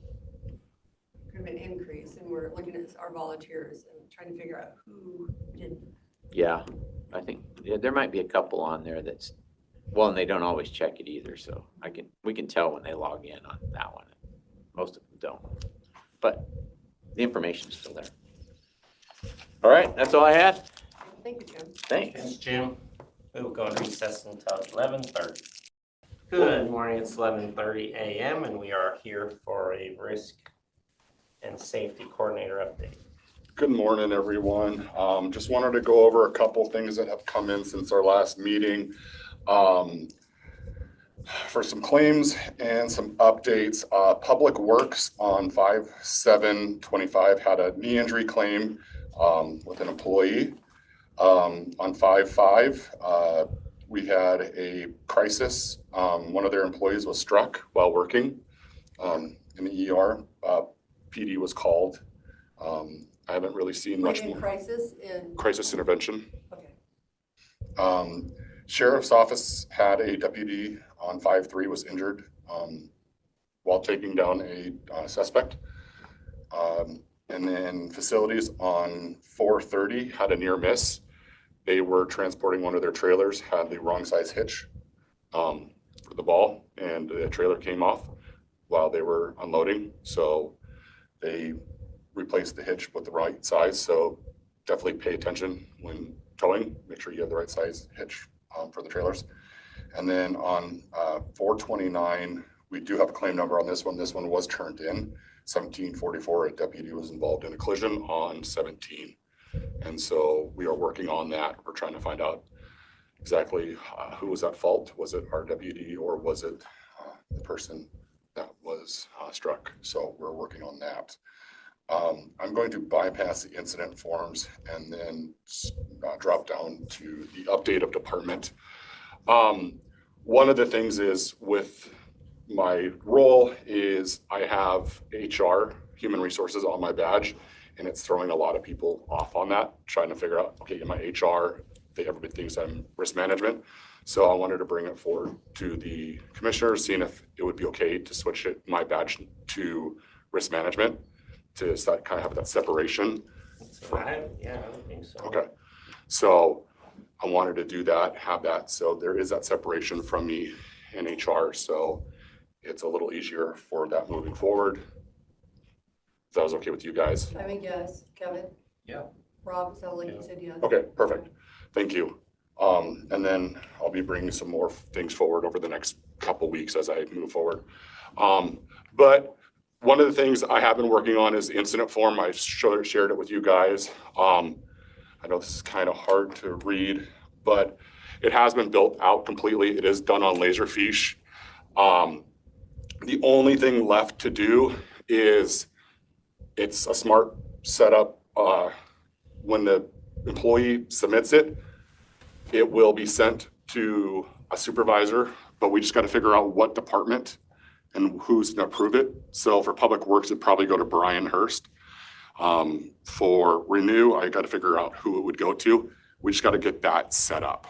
kind of an increase, and we're looking at our volunteers and trying to figure out who did. Yeah, I think, yeah, there might be a couple on there that's, well, and they don't always check it either, so we can tell when they log in on that one. Most of them don't, but the information's still there. All right, that's all I had. Thank you, Jim. Thanks. Thanks, Jim. We will go into recess until 11:30. Good morning, it's 11:30 a.m. and we are here for a risk and safety coordinator update. Good morning, everyone. Just wanted to go over a couple things that have come in since our last meeting. For some claims and some updates, Public Works on 5/7/25 had a knee injury claim with an employee. On 5/5, we had a crisis. One of their employees was struck while working in the ER. PD was called. I haven't really seen much In more. Crisis intervention. Okay. Sheriff's Office had a deputy on 5/3 was injured while taking down a suspect. And then facilities on 4/30 had a near miss. They were transporting one of their trailers, had the wrong size hitch for the ball, and the trailer came off while they were unloading. So they replaced the hitch with the right size. So definitely pay attention when towing. Make sure you have the right size hitch for the trailers. And then on 4/29, we do have a claim number on this one. This one was turned in. 1744, a deputy was involved in a collision on 17. And so we are working on that. We're trying to find out exactly who was at fault. Was it our deputy or was it the person that was struck? So we're working on that. I'm going to bypass the incident forms and then drop down to the update of department. One of the things is with my role is I have HR, human resources on my badge, And it's throwing a lot of people off on that, trying to figure out, okay, in my HR, everybody thinks I'm risk management. So I wanted to bring it forward to the commissioners, seeing if it would be okay to switch my badge to risk management to kind of have that separation. Yeah, I don't think so. Okay. So I wanted to do that, have that. So there is that separation from me in HR. So it's a little easier for that moving forward. If that was okay with you guys. I mean, yes, Kevin? Yeah. Rob, sounds like you said yes. Okay, perfect. Thank you. And then I'll be bringing some more things forward over the next couple weeks as I move forward. But one of the things I have been working on is the incident form. I've shared it with you guys. I know this is kind of hard to read, but it has been built out completely. It is done on Laserfiche. The only thing left to do is it's a smart setup. When the employee submits it, it will be sent to a supervisor, but we just got to figure out what department and who's going to approve it. So for Public Works, it'd probably go to Brian Hurst. For Renew, I got to figure out who it would go to. We just got to get that set up.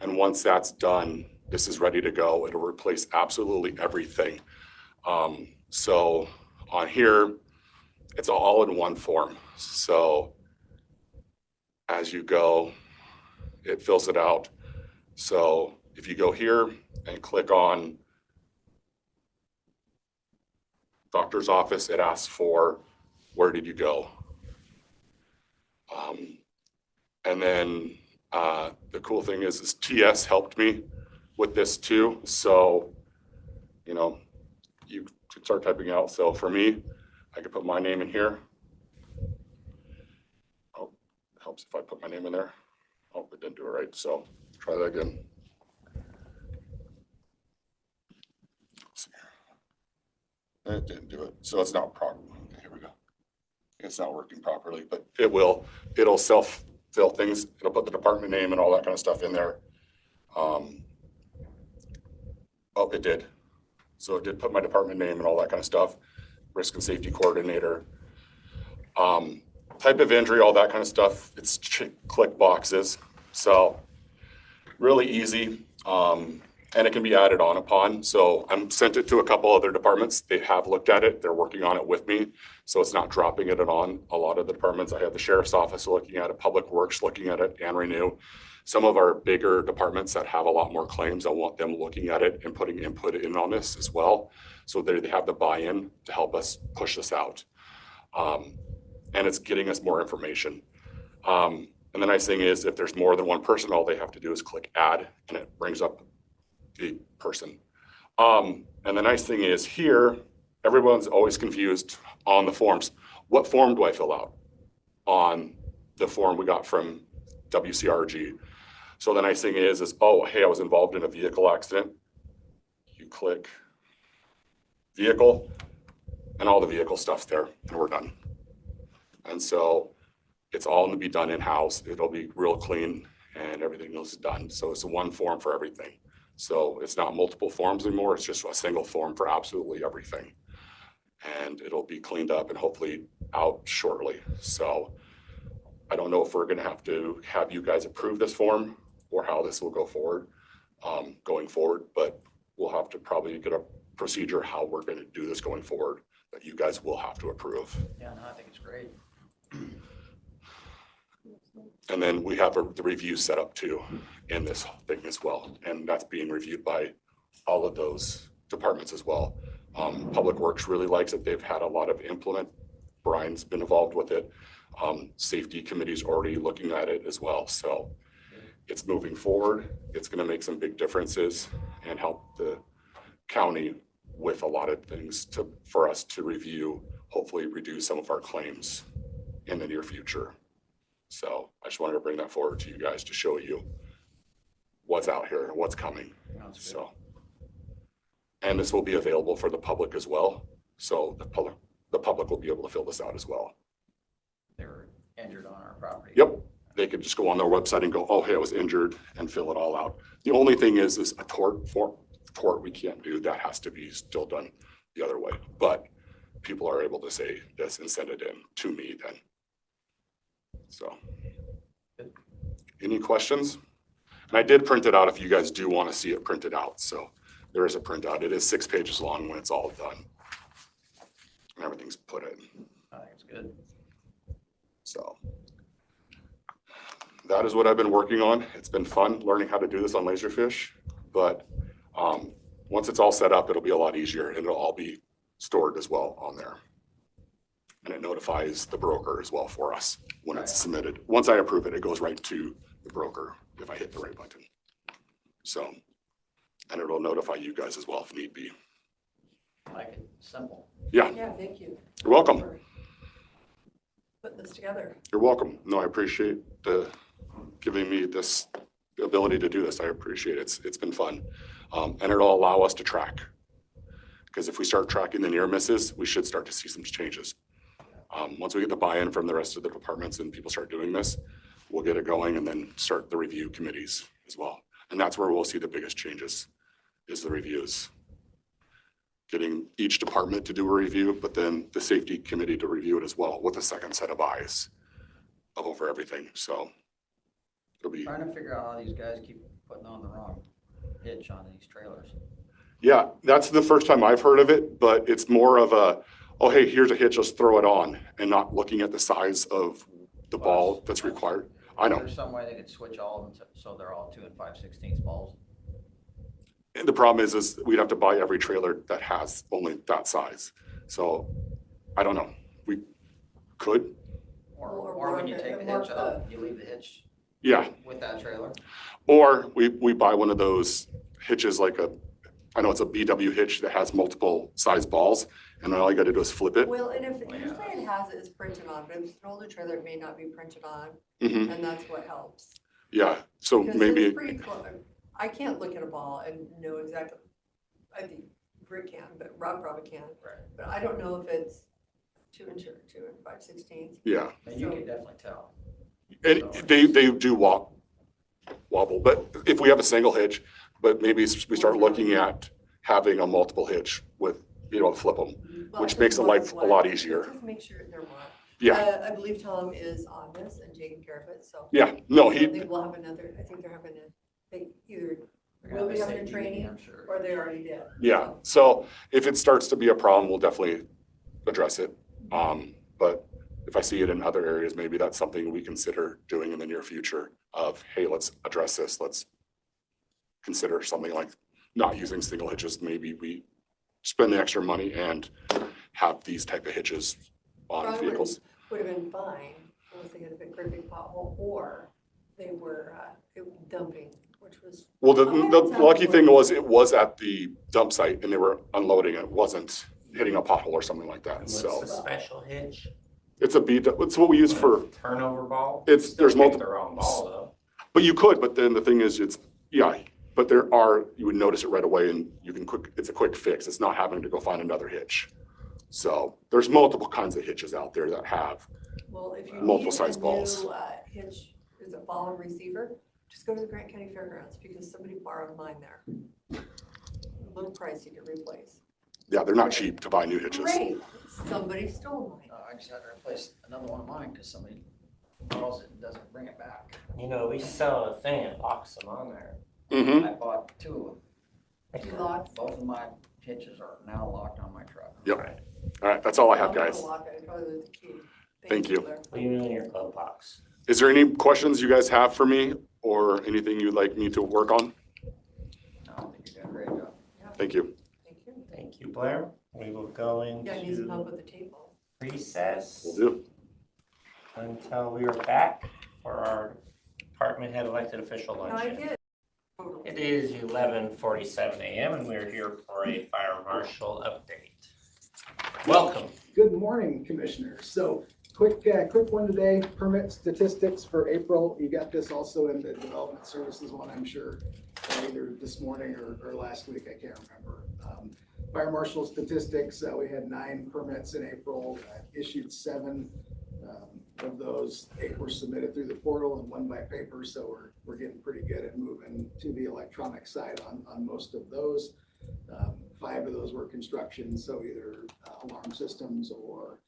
And once that's done, this is ready to go. It'll replace absolutely everything. So on here, it's all in one form. So as you go, it fills it out. So if you go here and click on doctor's office, it asks for where did you go? And then the cool thing is TS helped me with this too. So, you know, you can start typing out. So for me, I could put my name in here. Oh, it helps if I put my name in there. Oh, it didn't do it right. So try that again. It didn't do it. So it's not proper. Okay, here we go. It's not working properly, but it will. It'll self-fill things. It'll put the department name and all that kind of stuff in there. Oh, it did. So it did put my department name and all that kind of stuff. Risk and safety coordinator. Type of injury, all that kind of stuff. It's click boxes. So really easy. And it can be added on upon. So I'm sent it to a couple other departments. They have looked at it. They're working on it with me. So it's not dropping it on a lot of the departments. I have the sheriff's office looking at it, Public Works looking at it, and Renew. Some of our bigger departments that have a lot more claims, I want them looking at it and putting input in on this as well. So they have the buy-in to help us push this out. And it's getting us more information. And the nice thing is if there's more than one person, all they have to do is click add and it brings up the person. And the nice thing is here, everyone's always confused on the forms. What form do I fill out on the form we got from WCRG? So the nice thing is, oh, hey, I was involved in a vehicle accident. You click vehicle and all the vehicle stuff's there and we're done. And so it's all going to be done in-house. It'll be real clean and everything else is done. So it's one form for everything. So it's not multiple forms anymore. It's just a single form for absolutely everything. And it'll be cleaned up and hopefully out shortly. So I don't know if we're going to have you guys approve this form or how this will go forward, going forward, but we'll have to probably get a procedure how we're going to do this going forward that you guys will have to approve. Yeah, no, I think it's great. And then we have the review set up too in this thing as well. And that's being reviewed by all of those departments as well. Public Works really likes it. They've had a lot of implement. Brian's been involved with it. Safety committee's already looking at it as well. So it's moving forward. It's going to make some big differences and help the county with a lot of things for us to review, hopefully reduce some of our claims in the near future. So I just wanted to bring that forward to you guys to show you what's out here and what's coming. So, and this will be available for the public as well. So the public will be able to fill this out as well. They were injured on our property. Yep. They could just go on their website and go, oh, hey, I was injured and fill it all out. The only thing is a tort we can't do. That has to be still done the other way. But people are able to say this and send it in to me then. So, any questions? And I did print it out if you guys do want to see it printed out. So there is a printout. It is 6 pages long when it's all done. And everything's put in. I think it's good. So that is what I've been working on. It's been fun learning how to do this on Laserfish, but once it's all set up, it'll be a lot easier and it'll all be stored as well on there. And it notifies the broker as well for us when it's submitted. Once I approve it, it goes right to the broker if I hit the right button. So, and it'll notify you guys as well if need be. I like it, simple. Yeah, Yeah, thank you. you're welcome. For putting this together. You're welcome. No, I appreciate the giving me this ability to do this. I appreciate it. It's been fun. And it'll allow us to track. Because if we start tracking the near misses, we should start to see some changes. Once we get the buy-in from the rest of the departments and people start doing this, we'll get it going and then start the review committees as well. And that's where we'll see the biggest changes is the reviews. Getting each department to do a review, but then the safety committee to review it as well with a second set of eyes over everything. So it'll be. Trying to figure out how these guys keep putting on the wrong hitch on these trailers. Yeah, that's the first time I've heard of it, but it's more of a, oh, hey, here's a hitch, let's throw it on, and not looking at the size of the ball that's required. I know. There's some way they could switch all of them so they're all 2 5/16 balls. And the problem is we'd have to buy every trailer that has only that size. So I don't know. We could. Or when you take the hitch out, you leave the hitch Yeah. with that trailer. Or we buy one of those hitches like I know it's a BW hitch that has multiple size balls, and then all you got to do is flip it. Well, and if usually it has it is printed on, but if it's an older trailer, it may not be printed on, Mhm. and that's what helps. Yeah, so Because maybe, it's pretty close. I can't look at a ball and know exactly, I think Rick can, but Rob probably can. Right. But I don't know if it's 2 5/16. yeah. And you can definitely tell. And they do wobble, but if we have a single hitch, but maybe we start looking at having a multiple hitch with, flip them. Which makes the life a lot easier. Just make sure they're marked. Yeah, I believe Tom is on this and taking care of it, so. yeah, no, I think we'll have another, I think they're having they either They're gonna will be have a having a safety training meeting, I'm sure. or they already did. yeah. So if it starts to be a problem, we'll definitely address it. But if I see it in other areas, maybe that's something we consider doing in the near future of, hey, let's address this. Let's consider something like not using single hitches. Maybe we spend the extra money and have these type of hitches on Probably vehicles. would have been fine unless they had a great big pothole or they were dumping, which was. Well, the lucky thing was it was at the dump site and they were unloading. It wasn't hitting a pothole or something like that. What's So the special hitch? it's it's what we use for, Turnover ball? there's Still take multiple. the wrong ball though. But you could, but then the thing is but you would notice it right away and it's a quick fix. It's not having to go find another hitch. So there's multiple kinds of hitches out there that have, Well, if you multiple need size a balls. new hitch, is a ball and receiver, just go to the Grant County Fairgrounds because somebody borrowed mine there. A little pricey to replace. yeah, they're not cheap to buy new hitches. Great, somebody stole mine. I just had to replace another one of mine because somebody borrows it and doesn't bring it back. We sell a thing that locks them on there. Mm-hmm. I bought 2 of them. You locked? Both of my hitches are now locked on my truck. Yep. Right. All right, that's all I have, I'm gonna guys. lock it, probably with the key. Thank you. Blair. Leave it in your glove box. Is there any questions you guys have for me or anything you'd like me to work on? No, I think you're doing a great job. Thank you. Thank you. Thank you, Blair. We will go Yeah, I need some help into with the table. recess Will do. until we are back for our department head elected official No, I luncheon. get it. It is 11:47 a.m. and we're here for a fire marshal update. Welcome. Good morning, Commissioners. So quick one today, permit statistics for April. You got this also in the Development Services one, I'm sure, either this morning or last week, I can't remember. Fire marshal statistics, we had 9 permits in April, issued 7 of those. 8 were submitted through the portal and 1 by paper, so we're getting pretty good at moving to the electronic side on most of those. 5 of those were construction, so either alarm systems or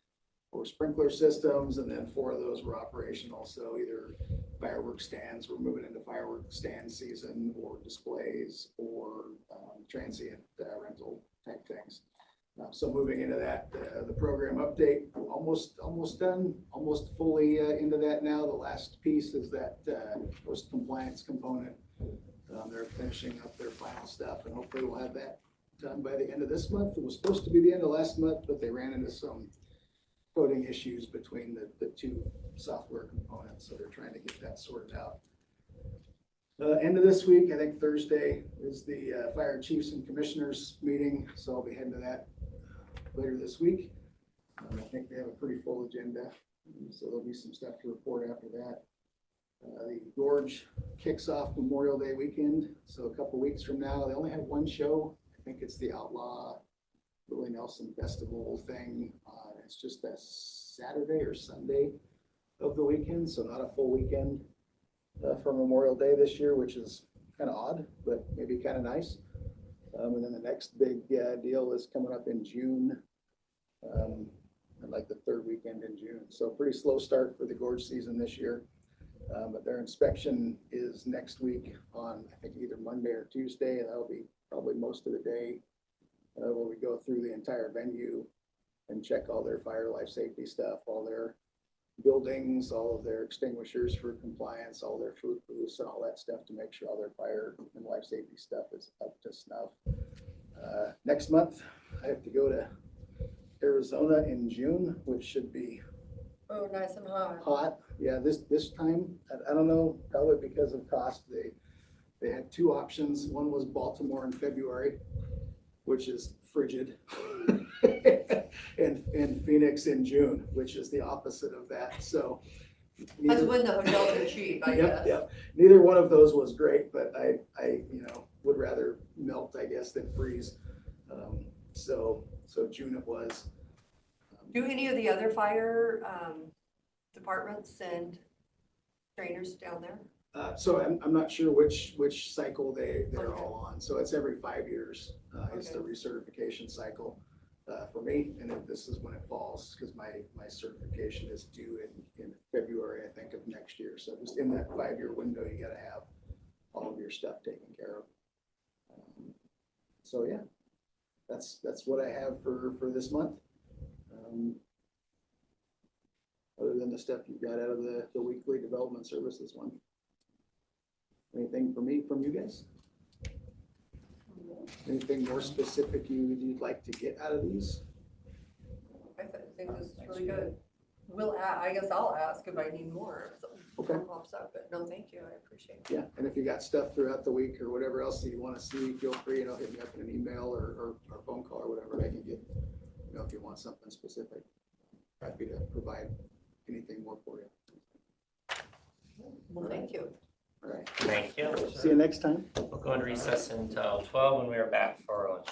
sprinkler systems, and then 4 of those were operational, so either fireworks stands, we're moving into fireworks stand season, or displays, or transient rental type things. So moving into that, the program update, almost done, almost fully into that now. The last piece is that post-compliance component. They're finishing up their final stuff, and hopefully we'll have that done by the end of this month. It was supposed to be the end of last month, but they ran into some coding issues between the 2 software components, so they're trying to get that sorted out. End of this week, I think Thursday, is the fire chiefs and commissioners meeting, so I'll be heading to that later this week. I think they have a pretty full agenda, so there'll be some stuff to report after that. The Gorge kicks off Memorial Day weekend, so a couple weeks from now, they only have 1 show. I think it's the Outlaw Willie Nelson Festival thing. It's just a Saturday or Sunday of the weekend, so not a full weekend for Memorial Day this year, which is kind of odd, but maybe kind of nice. And then the next big deal is coming up in June, like the 3rd weekend in June. So pretty slow start for the gorge season this year. But their inspection is next week on, I think, either Monday or Tuesday, and that'll be probably most of the day where we go through the entire venue and check all their fire life safety stuff, all their buildings, all of their extinguishers for compliance, all their food booths and all that stuff to make sure all their fire and life safety stuff is up to snuff. Next month, I have to go to Arizona in June, which should be nice and hot. hot. Yeah, this time, I don't know, probably because of cost, they had 2 options. One was Baltimore in February, which is frigid, and Phoenix in June, which is the opposite of that. So That's when the hotels are cheap, I guess. Yep. Neither one of those was great, but I would rather melt, I guess, than freeze. So June it was. Do any of the other fire departments send trainers down there? So I'm not sure which cycle they're all on. So it's every 5 years. It's the recertification cycle for me, and this is when it falls, because my certification is due in February, I think, of next year. So just in that 5-year window, you got to have all of your stuff taken care of. So yeah, that's what I have for this month. Other than the stuff you got out of the weekly development services one. Anything for me from you guys? Anything more specific you'd like to get out of these? I think this is really good. I guess I'll ask if I need more. If something pops up, but no, thank you. I appreciate it. Yeah, and if you got stuff throughout the week or whatever else that you want to see, feel free, hit me up in an email or phone call or whatever. I can get, if you want something specific. Happy to provide anything more for you. Well, thank you. All right. Thank you. See you next time. We'll go and recess until 12 when we are back for lunch.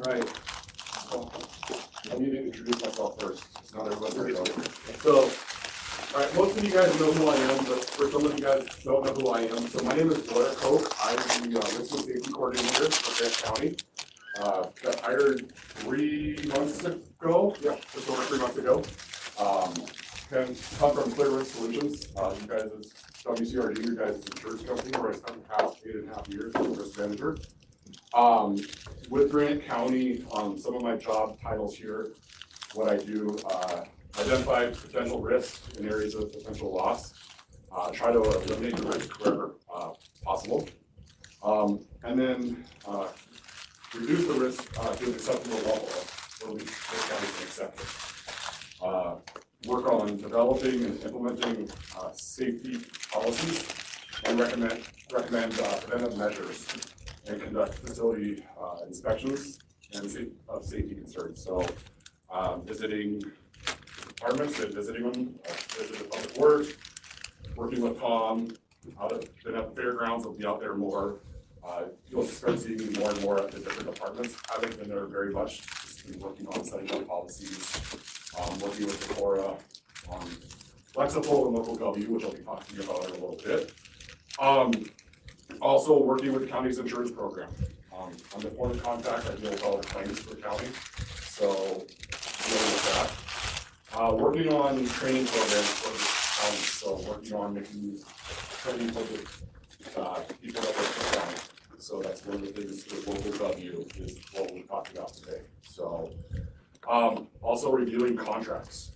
Right. I need to introduce myself first. It's not everybody knows. So, all right, most of you guys know who I am, but for some of you guys don't know who I am. So my name is Blair Cope. I'm the risk and safety coordinator for Grant County. Got hired 3 months ago. Yeah, just over 3 months ago. Come from Clear Risk Solutions. You guys is WCRD, you guys' insurance company, where I spent the past 8.5 years as a risk manager. With Grant County, some of my job titles here, what I do, identify potential risks in areas of potential loss, try to eliminate the risk wherever possible, and then reduce the risk to an acceptable level where the county can accept it. Work on developing and implementing safety policies and recommend preventive measures and conduct facility inspections and of safety concerns. So visiting departments and visiting them, visit the public works, working with Tom, been at the fairgrounds, I'll be out there more. You'll start seeing me more and more at the different departments. I haven't been there very much, just been working on setting up policies, working with the Cora on flexible and local W, which I'll be talking about in a little bit. Also working with the county's insurance program. I'm the point of contact, I deal with all the claims for the county, so dealing with that. Working on training programs for the county, so working on making training for the people that work for the county. So that's one of the things with local W is what we're talking about today. So also reviewing contracts,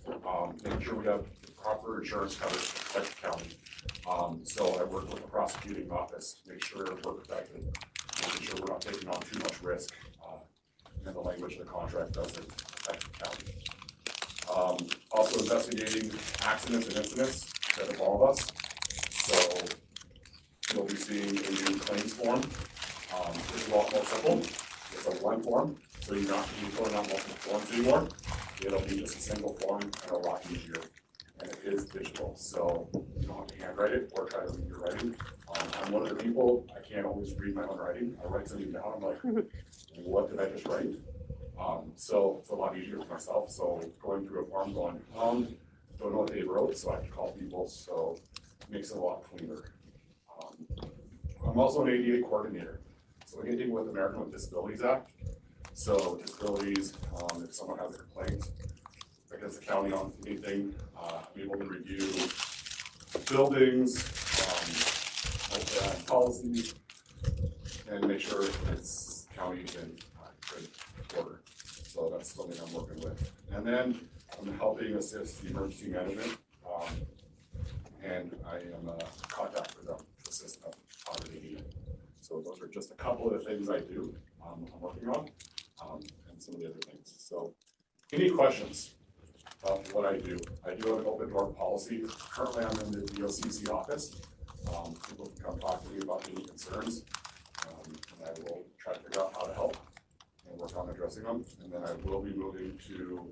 making sure we have proper insurance coverage to protect the county. So I work with the prosecuting office to make sure we're protected, making sure we're not taking on too much risk, and the language of the contract doesn't affect the county. Also investigating accidents and incidents that involve us. So you'll be seeing a new claims form. It's a lot more simple. It's a one form, so you're not going to be filling out multiple forms anymore. It'll be just a single form and a lot easier. And it is digital, so you don't have to handwrite it or try to read your writing. I'm one of the people, I can't always read my own writing. I write something down, I'm like, what did I just write? So it's a lot easier for myself. So going through a form going, don't know what they wrote, so I can call people, so it makes it a lot cleaner. I'm also an ADA coordinator. So anything with American with Disabilities Act. So disabilities, if someone has a complaint against the county on anything, I'm able to review buildings, policies, and make sure it's county in good order. So that's something I'm working with. And then I'm helping assist the emergency management, and I am a contact for them to assist them on the need. So those are just a couple of the things I do, I'm working on, and some of the other things. So any questions about what I do? I do have an open door policy. Currently I'm in the DOCC office. People can come talk to me about any concerns, and I will try to figure out how to help and work on addressing them. And then I will be moving to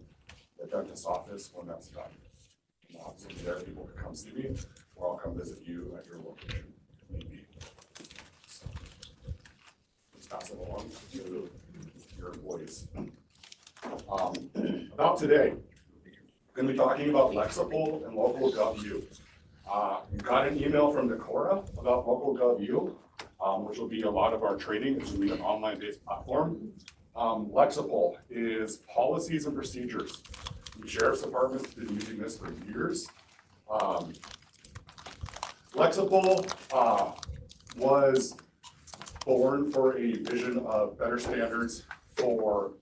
the dentist's office when that's done. So there people can come see me, or I'll come visit you at your location if need be. So just pass it along to your employees. About today, we're going to be talking about Lexipol and local GovU. We got an email from Decorah about local GovU, which will be a lot of our training. It will be an online-based platform. Lexipol is policies and procedures. The Sheriff's Department's been using this for years. Lexipol was born for a vision of better standards for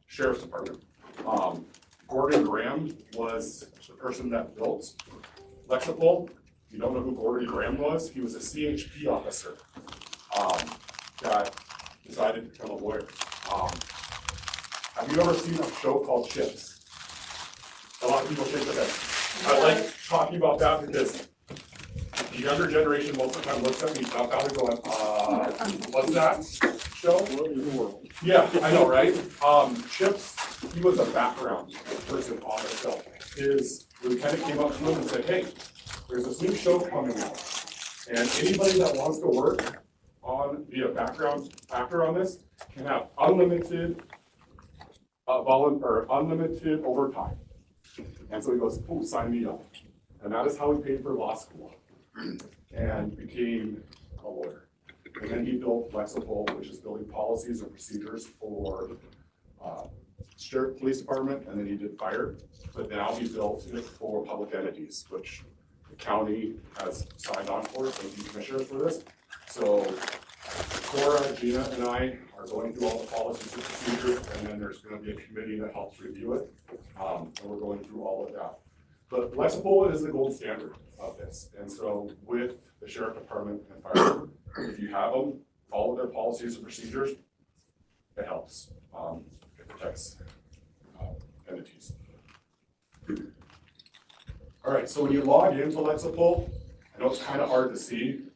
Sheriff's Department. Gordon Graham was the person that built Lexipol. If you don't know who Gordon Graham was, he was a CHP officer that decided to become a lawyer. Have you ever seen a show called Chips? A lot of people think of it. I like talking about that because the younger generation most of the time looks at me, jump out and going, what's that show? Yeah, I know, right? Chips, he was a background person on the show. His lieutenant came up to him and said, hey, there's this new show coming out. And anybody that wants to work be a background actor on this can have unlimited unlimited overtime. And so he goes, "Oh, sign me up." And that is how he paid for law school and became a lawyer. And then he built Flexible, which is building policies and procedures for Sheriff Police Department, and then he did fire. But now he built it for public entities, which the county has signed on for. Thank you, commissioners, for this. So Cora, Gina, and I are going through all the policies and procedures, and then there's going to be a committee that helps review it. And we're going through all of that. But Lexipol is the gold standard of this. And so with the Sheriff Department and Fire, if you have them, follow their policies and procedures, it helps. It protects entities. All right, so when you log into Lexipol, I know it's kind of hard to see.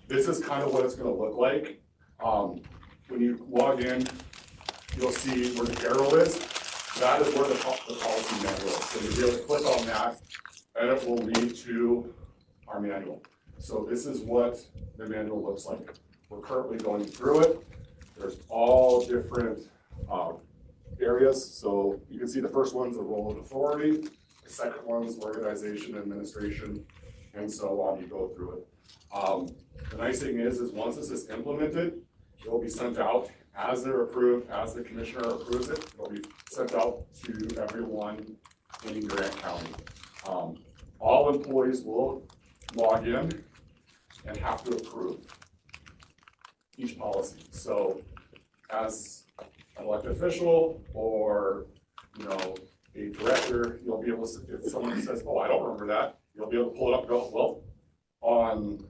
This is kind of what it's going to look like. When you log in, you'll see where the arrow is. That is where the policy manual is. So you'll be able to click on that, and it will lead to our manual. So this is what the manual looks like. We're currently going through it. There's all different areas. So you can see the first one's the role of authority. The second one's organization, administration, and so on. You go through it. The nice thing is once this is implemented, it will be sent out as they're approved, as the commissioner approves it. It'll be sent out to everyone in Grant County. All employees will log in and have to approve each policy. So as an elected official or, a director, you'll be able to, if someone says, "Oh, I don't remember that," you'll be able to pull it up and go, "Well, on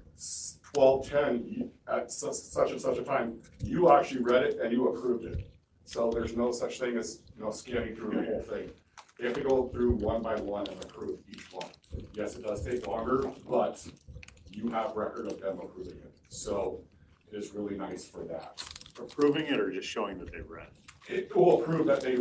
12/10 at such and such a time, you actually read it and you approved it." So there's no such thing as, scanning through the whole thing. They have to go through one by one and approve each one. Yes, it does take longer, but you have record of them approving it. So it is really nice for that. Approving it or just showing that they read? It will prove that they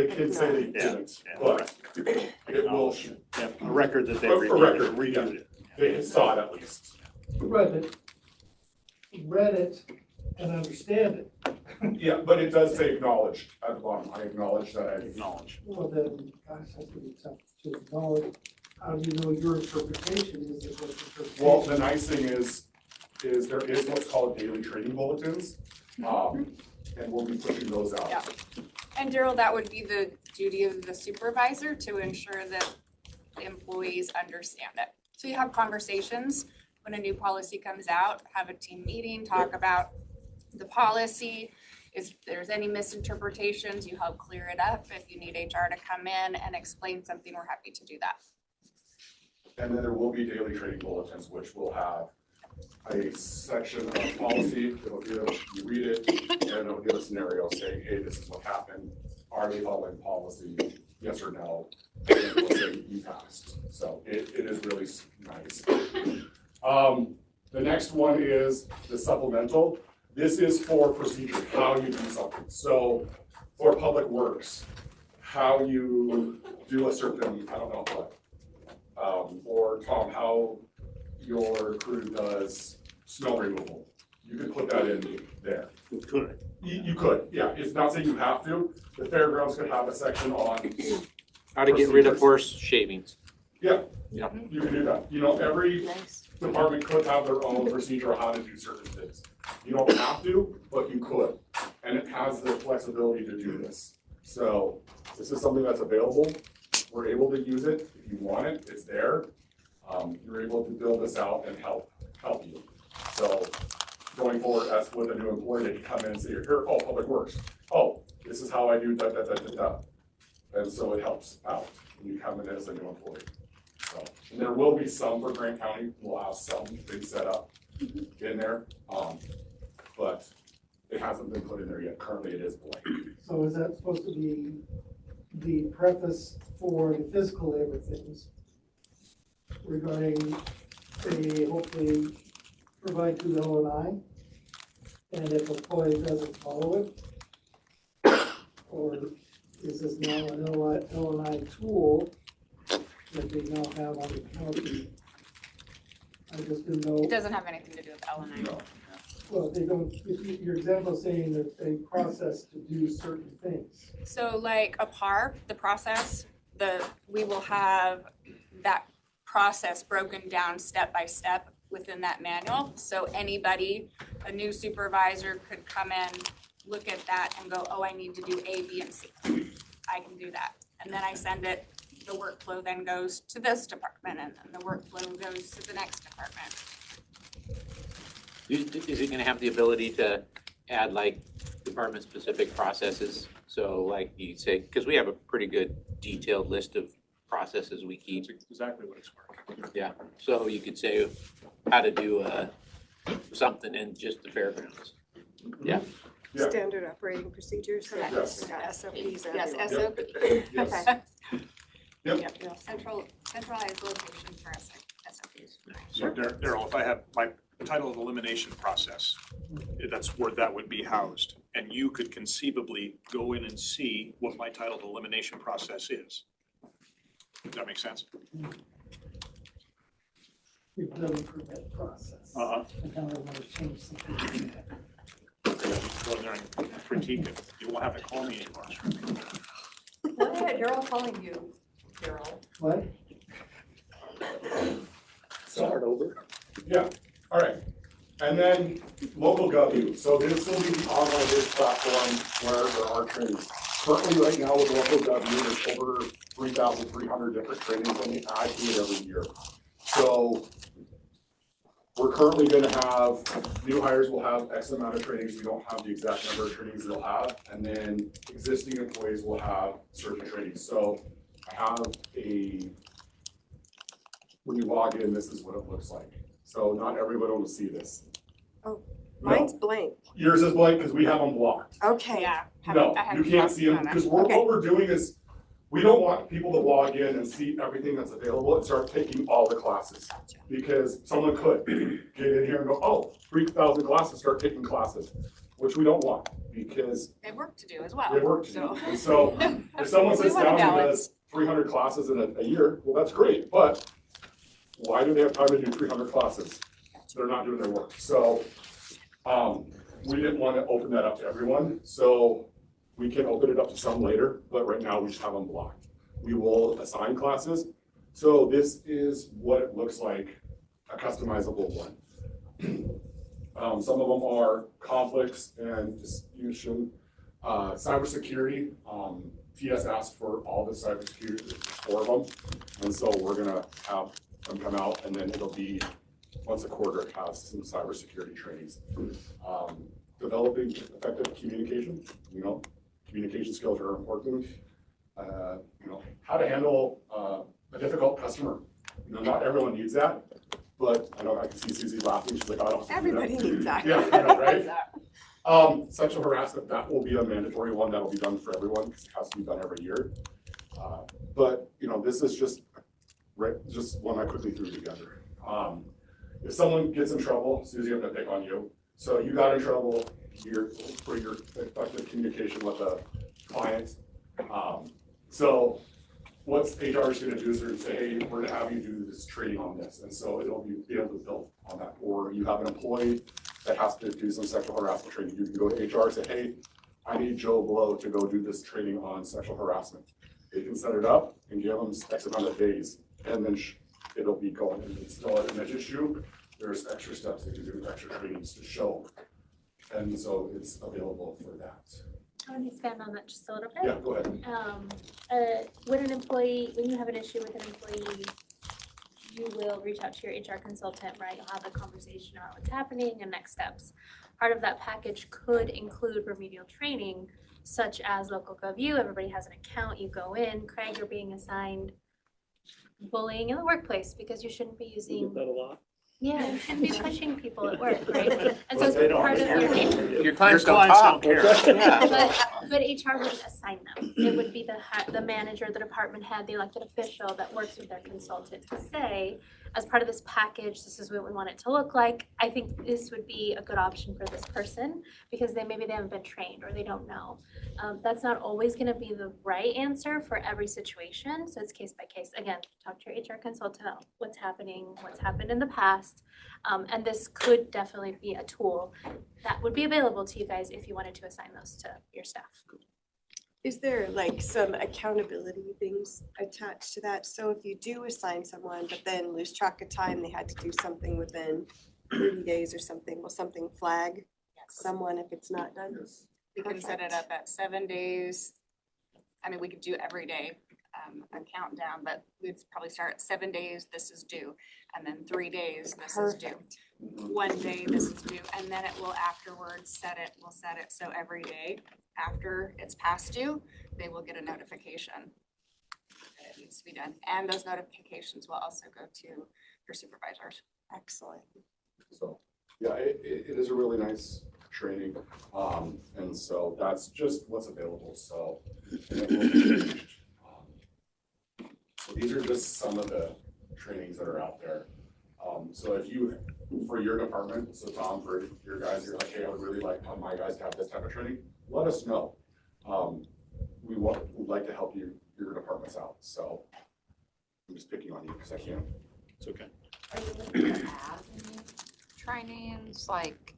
can say they didn't, but it will. Yeah, a record that they A record, reviewed it. They saw it at least. Read it and understand it. Yeah, but it does say acknowledged at the bottom. I acknowledge that I acknowledge. Well, then, gosh, that's what it's up to acknowledge. How do you know your interpretation is the correct interpretation? Well, the nice thing is there is what's called daily training bulletins. And we'll be pushing those out. Yeah. And Daryl, that would be the duty of the supervisor to ensure that the employees understand it. So you have conversations when a new policy comes out, have a team meeting, talk about the policy. If there's any misinterpretations, you help clear it up. If you need HR to come in and explain something, we're happy to do that. And then there will be daily training bulletins, which will have a section of policy. It'll give, you read it, and it'll give a scenario saying, "Hey, this is what happened. Are they following policy? Yes or no?" And it'll say you passed. So it is really nice. The next one is the supplemental. This is for procedure, how you do something. So for public works, how you do a certain, I don't know what. Or Tom, how your crew does snow removal. You could put that in there. You could. You could, yeah. It's not saying you have to. The fairgrounds could have a section on How to get rid of horse shavings. Yeah. Yeah. You can do that. Every department could have their own procedure on how to do certain things. You don't have to, but you could. And it has the flexibility to do this. So this is something that's available. We're able to use it. If you want it, it's there. You're able to build this out and help you. So going forward, as with a new employee, they can come in and say, "Here, oh, public works. Oh, this is how I do da, da, da, da, da." And so it helps out when you come in as a new employee. So, and there will be some for Grant County. We'll have some things set up in there, but it hasn't been put in there yet. Currently, it is blank. So is that supposed to be the preface for the physical labor things regarding they hopefully provide to the O&I? And if a employee doesn't follow it, or is this now an O&I tool that they now have on the county? I I just didn't know. It doesn't have anything to do with L and I. No. Well, they don't, your example is saying that they process to do certain things. So like a park, the process, we will have that process broken down step by step within that manual. So anybody, a new supervisor could come in, look at that and go, oh, I need to do A, B, and C. I can do that. And then I send it, the workflow then goes to this department and then the workflow goes to the next department. Is it gonna have the ability to add like department-specific processes? So like you say, because we have a pretty good detailed list of processes we keep. That's exactly what it's for. Yeah, so you could say how to do something in just the fairgrounds. Yeah. Yeah. Standard operating procedures. Correct. Yes. SOPs. everywhere. Yes, SOP. Yes. Okay. Centralized location for SOPs. So Daryl, if I have my title of elimination process, that's where that would be housed. And you could conceivably go in and see what my title of elimination process is. Does that make sense? The building permit process. Uh-huh. And how they want to change something. Go in there and critique it. You won't have to call me anymore. Why is Daryl calling you, Daryl? What? Start over. Yeah, all right. And then local government. So this will be the online-based platform where there are trainings. Currently, right now with local government, there's over 3,300 different trainings and I do it every year. So we're currently gonna have, new hires will have X amount of trainings. We don't have the exact number of trainings they'll have. And then existing employees will have certain trainings. So I have when you log in, this is what it looks like. So not everyone will see this. Oh, No. Mine's blank. Yours is blank because we have them blocked. Okay. Yeah. No, you can't see them because what we're doing is, we don't want people to log in and see everything that's available and start taking all the classes. Because someone could get in here and go, oh, 3,000 classes, start taking classes, which we don't want because They have work to do as well. we have work to do. So- And so if someone We sits want a down and balance. does 300 classes in a year, well, that's great, but why do they have time to do 300 classes? They're not doing their work. So we didn't want to open that up to everyone. So we can open it up to some later, but right now we just have them blocked. We will assign classes. So this is what it looks like, a customizable one. Some of them are conflicts and distribution, cybersecurity. TS asked for all the cybersecurity, 4 of them. And so we're gonna have them come out and then it'll be once a quarter it has some cybersecurity trainings. Developing effective communication, communication skills are important. How to handle a difficult customer. Not everyone needs that, but I know I can see Susie laughing. She's like, I don't. Everybody needs that. Yeah, right? Sexual harassment, that will be a mandatory one. That'll be done for everyone because it has to be done every year. But this is just one I quickly threw together. If someone gets in trouble, Susie, I'm gonna pick on you. So you got in trouble for your effective communication with a client. So what's HR is gonna do is they're gonna say, hey, we're gonna have you do this training on this. And so it'll be able to build on that. Or you have an employee that has to do some sexual harassment training. You can go to HR and say, hey, I need Joe Blow to go do this training on sexual harassment. They can set it up and give them X amount of days. And then it'll be going. And it's still an issue. There's extra steps they can do, extra trainings to show. And so it's available for that. I want to expand on that just a little bit. Yeah, go ahead. When you have an issue with an employee, you will reach out to your HR consultant, right? You'll have a conversation about what's happening and next steps. Part of that package could include remedial training, such as local GovU. Everybody has an account. You go in. Craig, you're being assigned bullying in the workplace because you shouldn't be using. That a lot. Yeah, you shouldn't be pushing people at work, right? And so it's part of Your clients don't talk. but HR wouldn't assign them. It would be the manager, the department head, the elected official that works with their consultant to say, as part of this package, this is what we want it to look like. I think this would be a good option for this person because maybe they haven't been trained or they don't know. That's not always gonna be the right answer for every situation, so it's case by case. Again, talk to your HR consultant about what's happening, what's happened in the past. And this could definitely be a tool that would be available to you guys if you wanted to assign those to your staff. Is there like some accountability things attached to that? So if you do assign someone, but then lose track of time, they had to do something within 30 days or something, will something flag someone if it's not done? We can set it up at 7 days. I mean, we could do every day, a countdown, but we'd probably start at 7 days, this is due, and then 3 days, this is due. 1 day, this is due, and then it will afterwards we'll set it so every day after it's past due, they will get a notification that it needs to be done. And those notifications will also go to your supervisors. Excellent. So, yeah, it is a really nice training. And so that's just what's available. So, and it will be changed. So these are just some of the trainings that are out there. So if you, for your department, so Tom, for your guys, you're like, hey, I would really like my guys to have this type of training, let us know. We'd like to help your departments out. So I'm just picking on you because I can. It's okay. Are you looking to add any trainings, like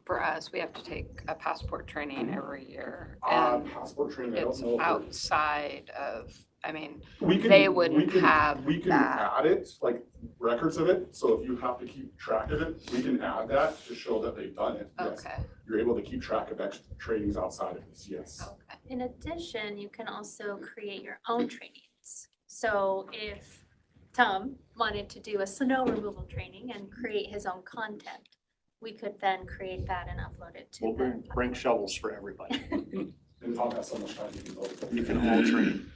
for us, we have to take a passport training every year? And passport training, I don't it's know. outside of, I mean, We can add it, like records of it. So if you have to keep track of it, we can add that to show that they've done it. Yes. Okay. You're able to keep track of extra trainings outside of this, yes. Okay. In addition, you can also create your own trainings. So if Tom wanted to do a snow removal training and create his own content, we could then create that and upload it to. We'll bring shovels for everybody. And Tom has so much time, You can all train.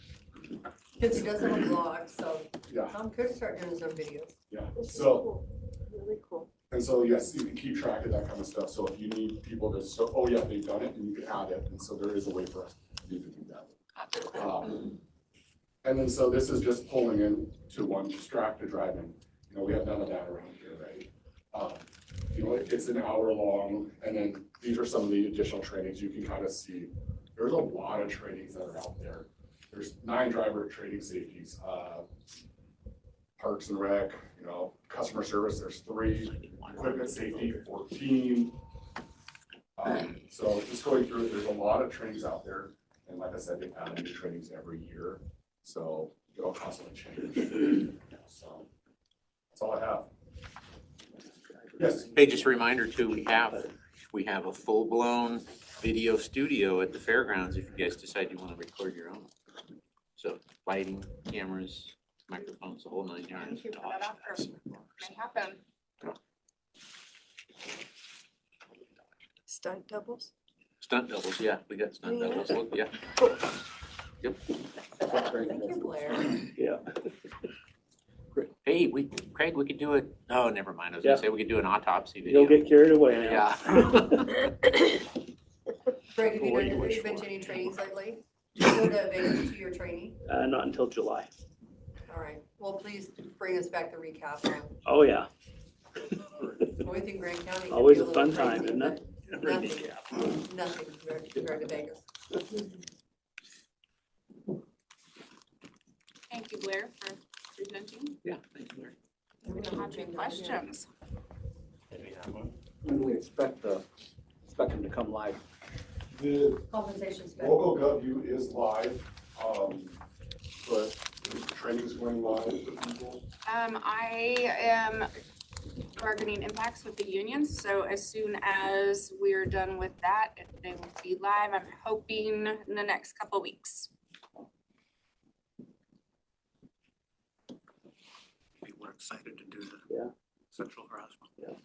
Because he does have a blog, so Yeah. Tom could start doing his own videos. Yeah, This is so, cool. Really cool. and so, yes, you can keep track of that kind of stuff. So if you need people to, so, oh yeah, they've done it, and you can add it. And so there is a way for us to do that. And then, so this is just pulling in to one distracted driving. You know, we have none of that around here, right? You know, it's an hour long, and then these are some of the additional trainings you can kind of see. There's a lot of trainings that are out there. There's 9 driver training safeties, parks and rec, you know, customer service, there's 3, equipment safety, 14. So just going through it, there's a lot of trainings out there. And like I said, they add new trainings every year. So it'll constantly change. So that's all I have. Yes. Hey, just a reminder too, we have a full-blown video studio at the fairgrounds if you guys decide you want to record your own. So lighting, cameras, microphones, the whole 9 yards. Thank you for that offer. May happen. Stunt doubles? Stunt doubles, yeah, we got stunt doubles, look, yeah. Yep. Thank you, Blair. Yeah. Hey, Craig, we could do it, oh, never mind, I was gonna say we could do an autopsy video. You'll get carried away now. Yeah. Greg, have you been to any trainings lately? Do you know the event to your training? Not until July. All right, well, please bring us back the recap on Oh, yeah. what we think Grand County. can Always be a little fun time, crazy, isn't it? but Nothing compared to Vegas. Thank you, Blair, for presenting. Yeah, thank you, Larry. We don't have any questions. When do we expect them to come live? The Compensation spec. local GovU is live, but the training's going live for people. I am bargaining impacts with the unions, so as soon as we're done with that, they will be live, I'm hoping in the next couple weeks. We're excited to do the sexual harassment. Yeah.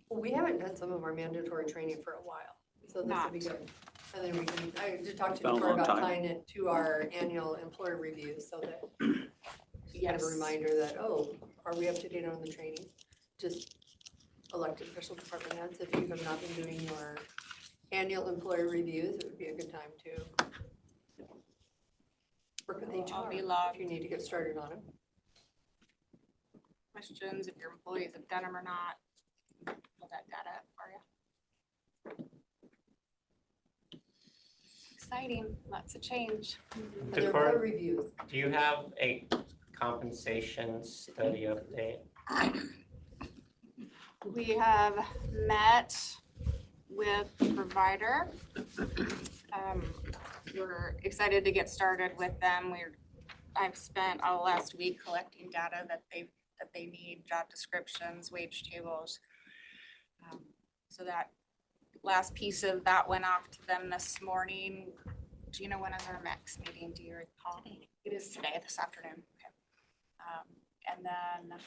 Well, we haven't done some of our mandatory training for a while, so this will be good. And then we can, I just talked to Been a Defer long about time. tying it to our annual employer review, so that you have a reminder that, oh, are we up to date on the training? Just elected official department heads, if you have not been doing your annual employer reviews, it would be a good time to Work with I'll be HR logged. if you need to get started on it. Questions, if your employees have done them or not. Pull that data up for you. Exciting, lots of change. And there are Decor- code reviews. Do you have a compensation study update? We have met with the provider. We're excited to get started with them. I've spent all last week collecting data that they need, job descriptions, wage tables. So that last piece of that went off to them this morning. Do you know when is our next meeting? Do you recall? It is today, this afternoon. Okay. And then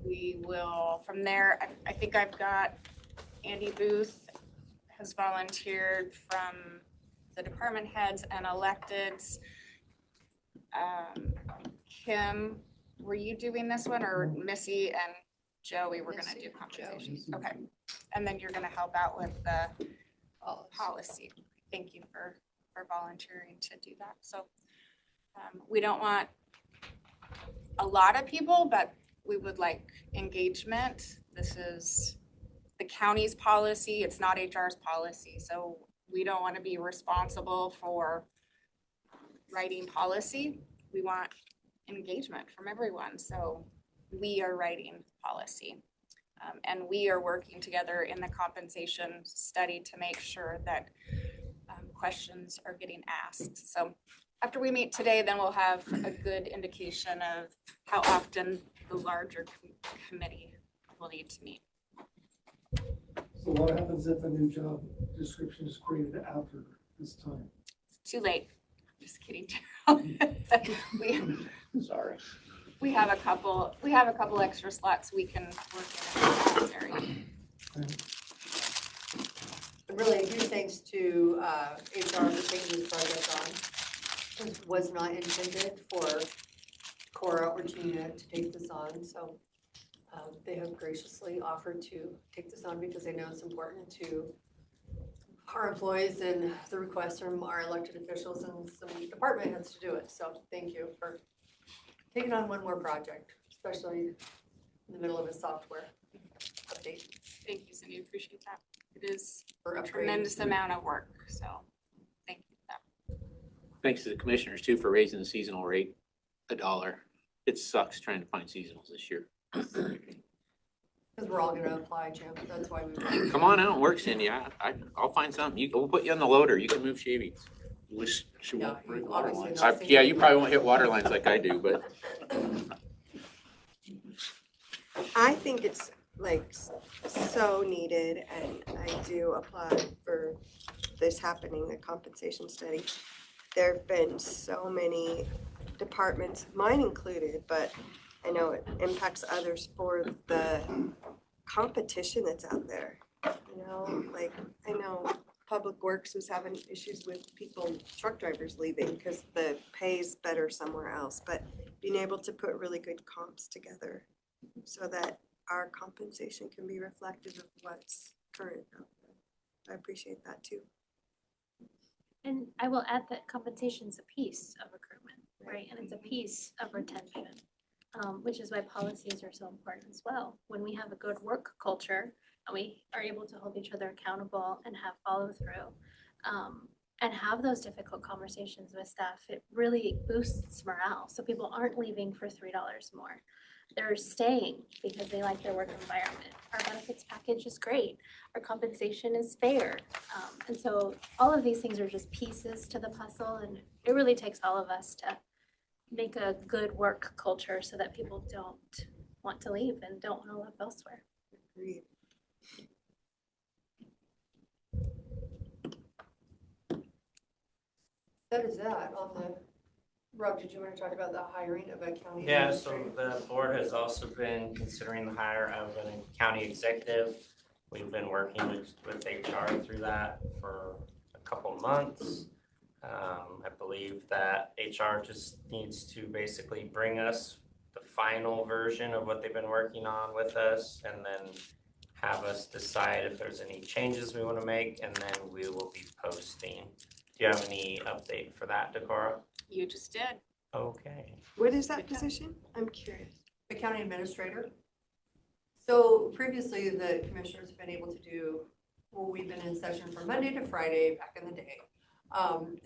we will, from there, I think I've got Andy Booth has volunteered from the department heads and electeds. Kim, were you doing this one, or Missy and Joey were gonna do conversations? Okay, and then you're gonna help out with the policy. Thank you for volunteering to do that. So we don't want a lot of people, but we would like engagement. This is the county's policy. It's not HR's policy. So we don't want to be responsible for writing policy. We want engagement from everyone. So we are writing policy. And we are working together in the compensation study to make sure that questions are getting asked. So after we meet today, then we'll have a good indication of how often the larger committee will need to meet. So what happens if a new job description is created after this time? It's too late. Just kidding. Sorry. We have a couple extra slots we can work in if necessary. And really, a huge thanks to HR for taking this project on. This was not intended for Cora or Gina to take this on, so they have graciously offered to take this on because they know it's important to our employees and the requests from our elected officials and some department heads to do it. So thank you for taking on one more project, especially in the middle of a software update. Thank you, Cindy. Appreciate that. It is For a upgrades. tremendous amount of work, so thank you for that. Thanks to the commissioners too for raising the seasonal rate $1. It sucks trying to find seasonals this year. Because we're all gonna apply, Jim, that's why we. Come on out and work, Cindy. I'll find something. We'll put you on the loader. You can move shavings. At least she Yeah, won't break you water obviously lines. not Yeah, you probably won't hit water lines like I do, but I think it's like so needed, and I do applaud for this happening, the compensation study. There've been so many departments, mine included, but I know it impacts others for the competition that's out there. You know, like I know Public Works was having issues with truck drivers leaving because the pay's better somewhere else, but being able to put really good comps together so that our compensation can be reflective of what's current out there. I appreciate that too. And I will add that compensation is a piece of recruitment, right? And it's a piece of retention, which is why policies are so important as well. When we have a good work culture and we are able to hold each other accountable and have follow through, and have those difficult conversations with staff, it really boosts morale. So people aren't leaving for $3 more. They're staying because they like their work environment. Our benefits package is great. Our compensation is fair. And so all of these things are just pieces to the puzzle, and it really takes all of us to make a good work culture so that people don't want to leave and don't want to live elsewhere. Agreed. That is that on the, Rob, did you want to talk about the hiring of a county? Yeah, so administrator? the board has also been considering the hire of a county executive. We've been working with HR through that for a couple months. I believe that HR just needs to basically bring us the final version of what they've been working on with us, and then have us decide if there's any changes we want to make, and then we will be posting. Do you have any update for that, Decorah? You just did. Okay. What is that position? I'm curious. The county administrator. So previously, the commissioners have been able to do, well, we've been in session from Monday to Friday back in the day.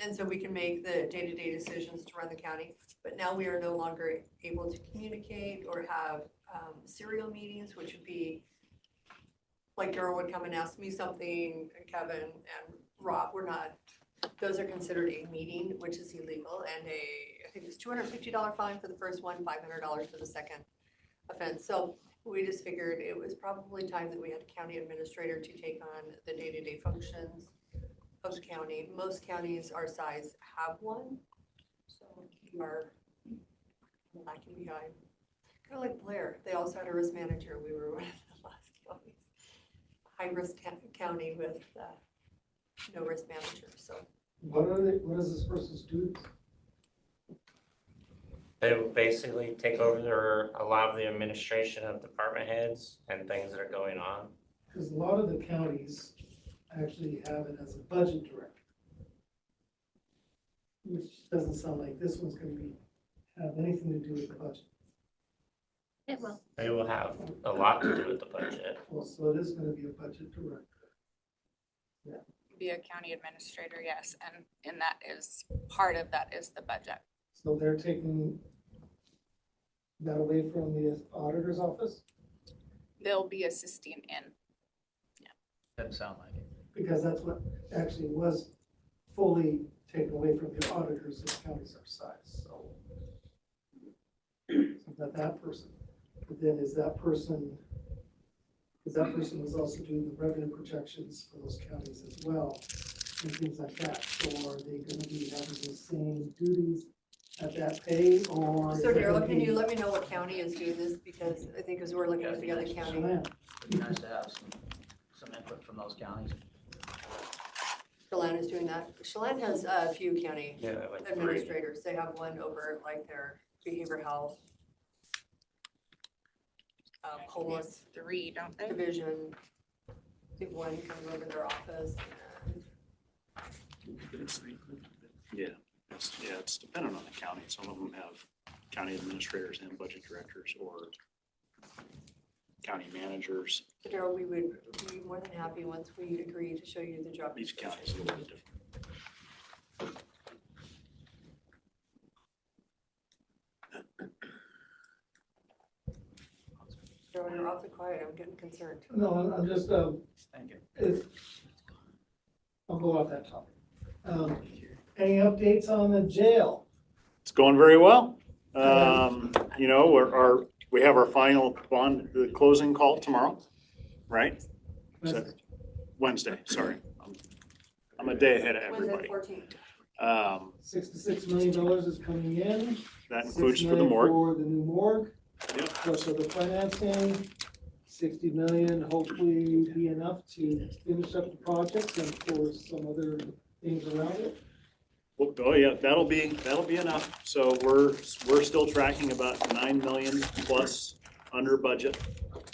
And so we can make the day-to-day decisions to run the county, but now we are no longer able to communicate or have serial meetings, which would be like Daryl would come and ask me something, and Kevin and Rob, those are considered a meeting, which is illegal, and I think it's $250 fine for the first one, $500 for the second offense. So we just figured it was probably time that we had a county administrator to take on the day-to-day functions of the county. Most counties our size have one, so we are lacking behind. Kind of like Blair, they also had a risk manager. We were one of the last counties. High-risk county with no risk manager, so. What is this person's duties? They will basically take over a lot of the administration of department heads and things that are going on. Because a lot of the counties actually have it as a budget director. Which doesn't sound like this one's gonna have anything to do with the budget. It will. They will have a lot to do with the budget. Well, so it is gonna be a budget director. Be a county administrator, yes, and that is, part of that is the budget. So they're taking that away from the auditor's office? They'll be assisting in. Doesn't sound like it. Because that's what actually was fully taken away from the auditors of counties our size, so. So that person, but then is that person, because that person was also doing the revenue projections for those counties as well, and things like that. So are they gonna be having the same duties at that pay, or? So Daryl, can you let me know what county is doing this? Because I think as we're looking at the other county. It'd be nice to have some input from those counties. Chelan is doing that. Chelan has a few county Yeah, like three. administrators. They have one over like their behavioral health, homeless 3, don't they? division. They have one coming over their office. It's dependent on the county. Some of them have county administrators and budget directors or county managers. So Daryl, we would be more than happy once we agree to show you the job Each description. county is a little bit different. Daryl, you're awfully quiet. I'm getting concerned. No, I'm just, Thank you. I'll go off that topic. Any updates on the jail? It's going very well. We have our final bond, the closing call tomorrow, right? Wednesday, sorry. I'm a day ahead of everybody. Wednesday, 14th. $66 million is coming in. That includes $6 for the million morgue. for the new morgue. Yep. Plus for the financing, $60 million hopefully be enough to finish up the project and for some other things around it. Oh, yeah, that'll be enough. So we're still tracking about 9 million plus under budget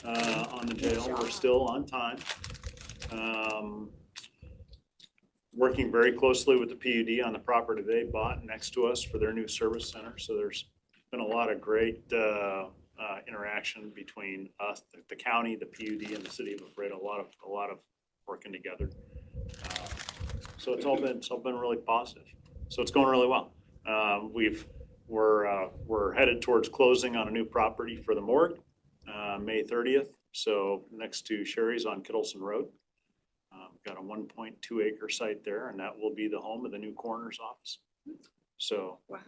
on the jail. We're still on time. Working very closely with the PUD on the property they bought next to us for their new service center. So there's been a lot of great interaction between us, the county, the PUD, and the city of Alfredo. A lot of working together. So it's all been really positive. So it's going really well. We're headed towards closing on a new property for the morgue, May 30th. So next to Sherry's on Kittleson Road. Got a 1.2 acre site there, and that will be the home of the new coroner's office. So. Wow.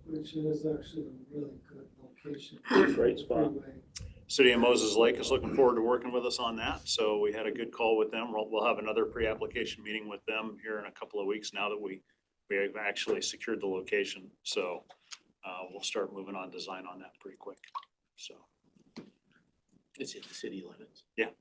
Which is actually a really good location. Great spot. City of Moses Lake is looking forward to working with us on that. So we had a good call with them. We'll have another pre-application meeting with them here in a couple of weeks now that we have actually secured the location. So we'll start moving on design on that pretty quick. So. It's in the city limits. Yeah.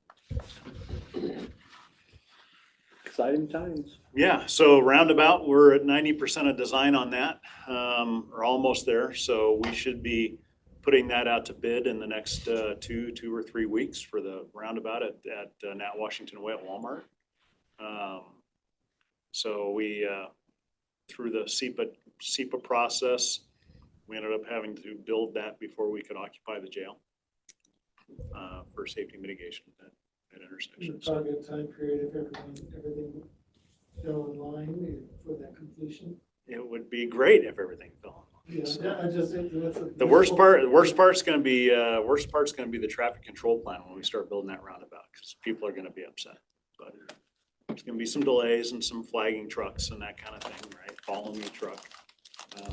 Exciting times. Yeah, so roundabout, we're at 90% of design on that, or almost there. So we should be putting that out to bid in the next two or 3 weeks for the roundabout at Nat Washington Way at Walmart. So we through the SEPA process. We ended up having to build that before we could occupy the jail for safety mitigation at intersections. Target time period if everything fell in line for that completion. It would be great if everything fell in line. Yeah, So, I just, the worst part's going to be the traffic control plan when we start building that roundabout, because people are going to be upset. But there's going to be some delays and some flagging trucks and that kind of thing, right? Following the truck. As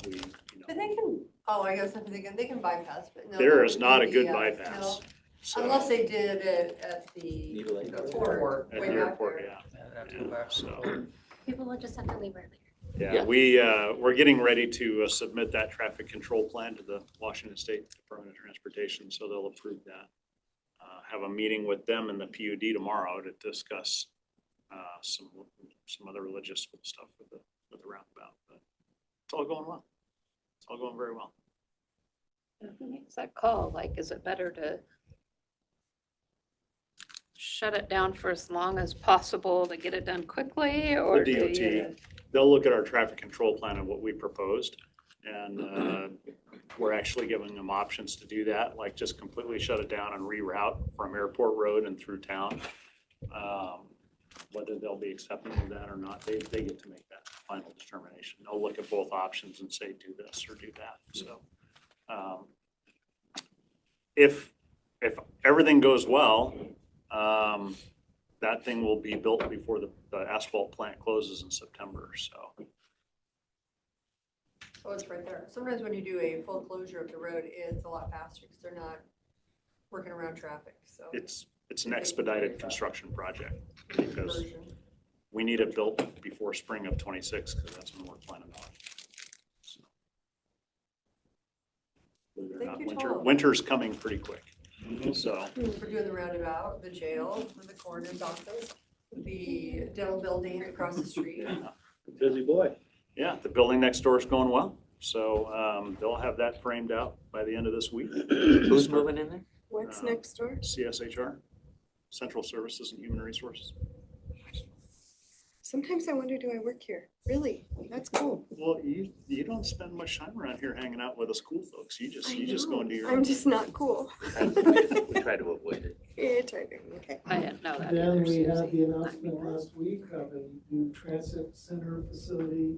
we, But they can, I guess I'm thinking, they can bypass, but no. there that is would not be a good the, bypass. no. So, Unless they did it at the Needle Lake. port, at way the back airport, there. yeah. So, People will just have to leave early. yeah, we're getting ready to submit that traffic control plan to the Washington State Department of Transportation, so they'll approve that. Have a meeting with them and the PUD tomorrow to discuss some other logistical stuff with the roundabout. But it's all going well. It's all going very well. Who makes that call? Like, is it better to shut it down for as long as possible to get it done quickly, or The do DOT, you? they'll look at our traffic control plan and what we proposed. And we're actually giving them options to do that, like just completely shut it down and reroute from Airport Road and through town. Whether they'll be accepting of that or not, they get to make that final determination. They'll look at both options and say, do this or do that. So if everything goes well, that thing will be built before the asphalt plant closes in September, so. Oh, it's right there. Sometimes when you do a full closure of the road, it's a lot faster because they're not working around traffic, so. It's an expedited construction project because we need it built before spring of 26 because that's when we're planning on it. So, believe it or not, winter's coming pretty quick. So We're doing the roundabout, the jail, the coroner's office, the dental building across the street. Busy boy. yeah, the building next door is going well. So they'll have that framed out by the end of this week. Who's moving in there? What's next door? CSHR, Central Services and Human Resources. Sometimes I wonder, do I work here? Really? That's cool. Well, you don't spend much time around here hanging out with the school folks. You just go and do your I'm own just thing. not cool. We try to avoid it. Yeah, try to, okay. I didn't know that Then either, we had Susie. the announcement last week of a new transit center facility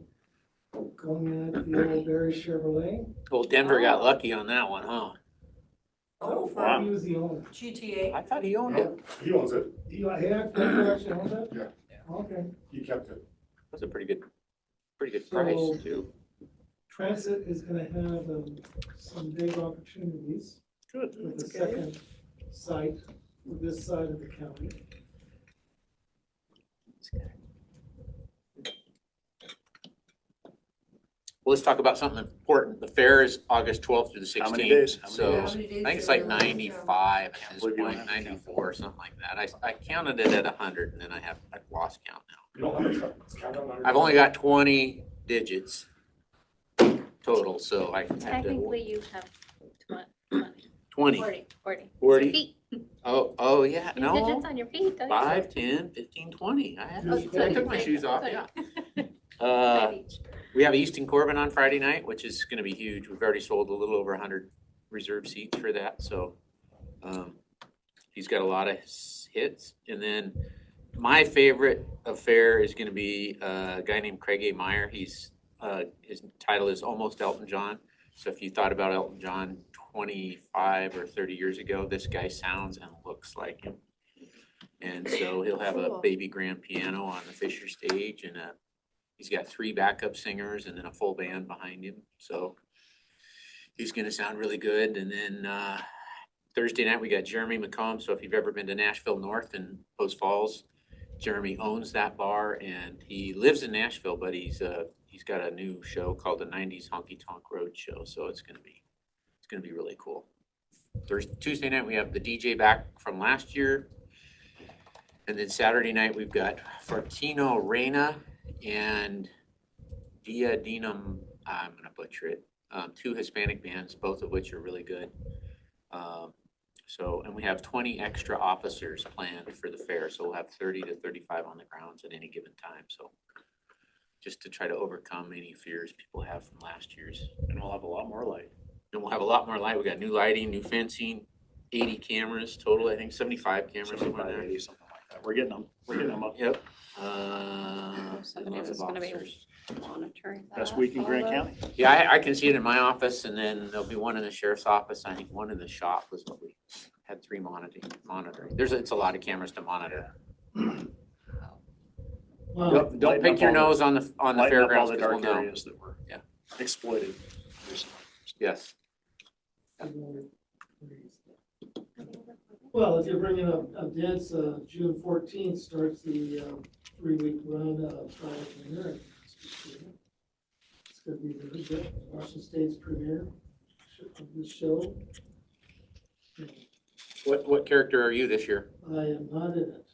going in at the old Barry Chevrolet. Well, Denver got lucky on that one, huh? Oh, Wow. He was the owner. GTA. I thought he owned it. He owns it. Denver actually owns it? Yeah. Okay. He kept it. That's a pretty good price So- too. Transit is gonna have some big opportunities Good. with the second site for this side of the county. Well, let's talk about something important. The fair is August 12th through the How many 16th. days? So How many days I think it's are like there? 95 at this believe you don't point, have to count. 94 or something like that. I counted it at 100 and then I've lost count now. You don't have a truck. It's counted on your- I've only got 20 digits total, so I have to. Technically, you have 20. 40. 40? Feet. Oh, yeah, You have no. digits on your feet, don't you? 5, 10, 15, 20. I took my shoes off, yeah. Five each. We have Easton Corbin on Friday night, which is gonna be huge. We've already sold a little over 100 reserve seats for that, so he's got a lot of hits. And then my favorite affair is gonna be a guy named Craig A. Meyer. His title is Almost Elton John. So if you thought about Elton John 25 or 30 years ago, this guy sounds and looks like him. And so he'll have a Cool. baby grand piano on the Fisher stage and he's got 3 backup singers and then a full band behind him. So he's gonna sound really good. And then Thursday night, we got Jeremy McComb. So if you've ever been to Nashville North and Post Falls, Jeremy owns that bar and he lives in Nashville, but he's got a new show called the 90s Honky Tonk Road Show. So it's gonna be really cool. Tuesday night, we have the DJ back from last year. And then Saturday night, we've got Fortino Reina and Dia Dinam, I'm gonna butcher it, 2 Hispanic bands, both of which are really good. And we have 20 extra officers planned for the fair, so we'll have 30 to 35 on the grounds at any given time, so just to try to overcome any fears people have from last year's. And we'll have a lot more light. And we'll have a lot more light. We got new lighting, new fencing, 80 cameras total, I think 75 cameras somewhere there. 80, something like that. We're getting them. We're getting them up. Yep. Somebody lots was of gonna be officers. monitoring that. Best week in Grant although- County. Yeah, I can see it in my office, and then there'll be one in the sheriff's office. I think one in the shop was what we had 3 monitoring. It's a lot of cameras to monitor. Wow. Don't Lighten pick up your all the- nose on the Lighten up all fairgrounds, the 'cause dark we'll know. areas that were Yeah. exploited recently. Yes. Well, if you're bringing up events, June 14th starts the 3-week run of Friday the American. It's gonna be the Washington State's premiere of this show. What character are you this year? I am not in it.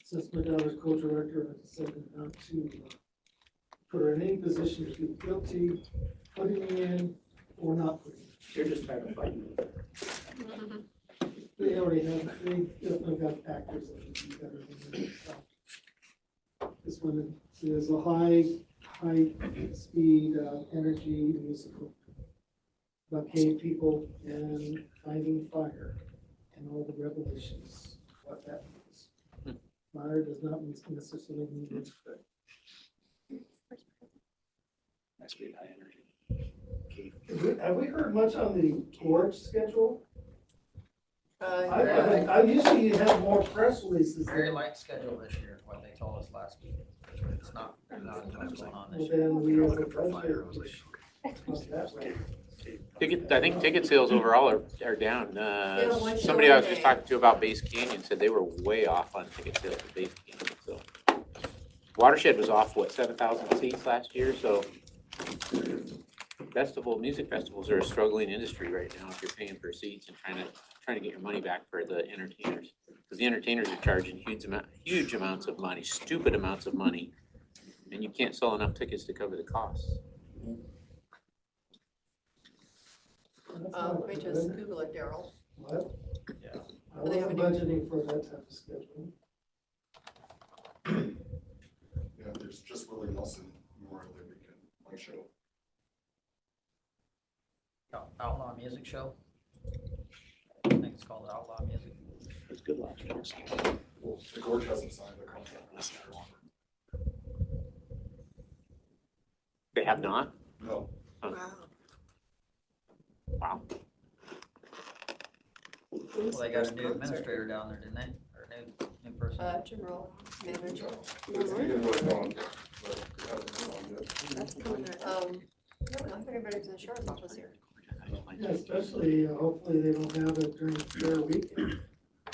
Since my daughter's co-director, I decided not to put her in any position to feel guilty, putting me in or not putting me in. You're just trying to fight. They definitely got actors that would be better than me. So this one is a high speed, energy musical about cave people and finding fire and all the revelations, what that means. Fire does not necessarily mean it's good. High speed, high energy. Have we heard much on the gorge schedule? Yeah. I usually have more press releases. Very light schedule this year, what they told us last week. It's not much going on this Well, year. then we have a budget. Not that way. I think ticket sales overall are down. one Somebody show I a was just day. talking to about Base Canyon said they were way off on ticket sales at Base Canyon, so. Watershed was off, what, 7,000 seats last year, so. Music festivals are a struggling industry right now if you're paying for seats and trying to get your money back for the entertainers. Because the entertainers are charging huge amounts of money, stupid amounts of money, and you can't sell enough tickets to cover the costs. Let me just Google it, Daryl. What? Yeah. I wasn't budgeting for that type of schedule. Yeah, there's just Willie Nelson Memorial Day weekend, one show. Outlaw Music Show. I think it's called Outlaw Music. It's good last year. The gorge hasn't signed the contract this year. They have not? No. Huh. Wow. Well, they got a new administrator down there, didn't they? Or new person? General manager. It's beginning with one, but it hasn't been on yet. I don't know if anybody's in the sheriff's office here. Yeah, especially, hopefully they don't have it during the fair weekend.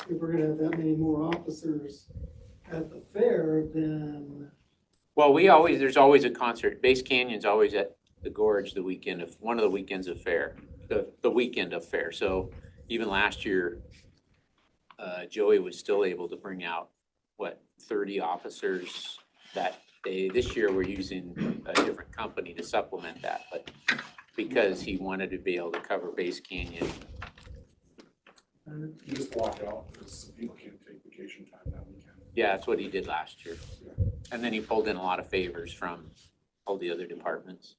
If we're gonna have that many more officers at the fair, then Well, there's always a concert. Base Canyon's always at the Gorge one of the weekends of fair, the weekend of fair. So even last year, Joey was still able to bring out, 30 officers that day. This year, we're using a different company to supplement that, but because he wanted to be able to cover Base Canyon. You just block out, because people can't take vacation time that weekend. Yeah, that's what he did last year. And then he pulled in a lot of favors from all the other departments.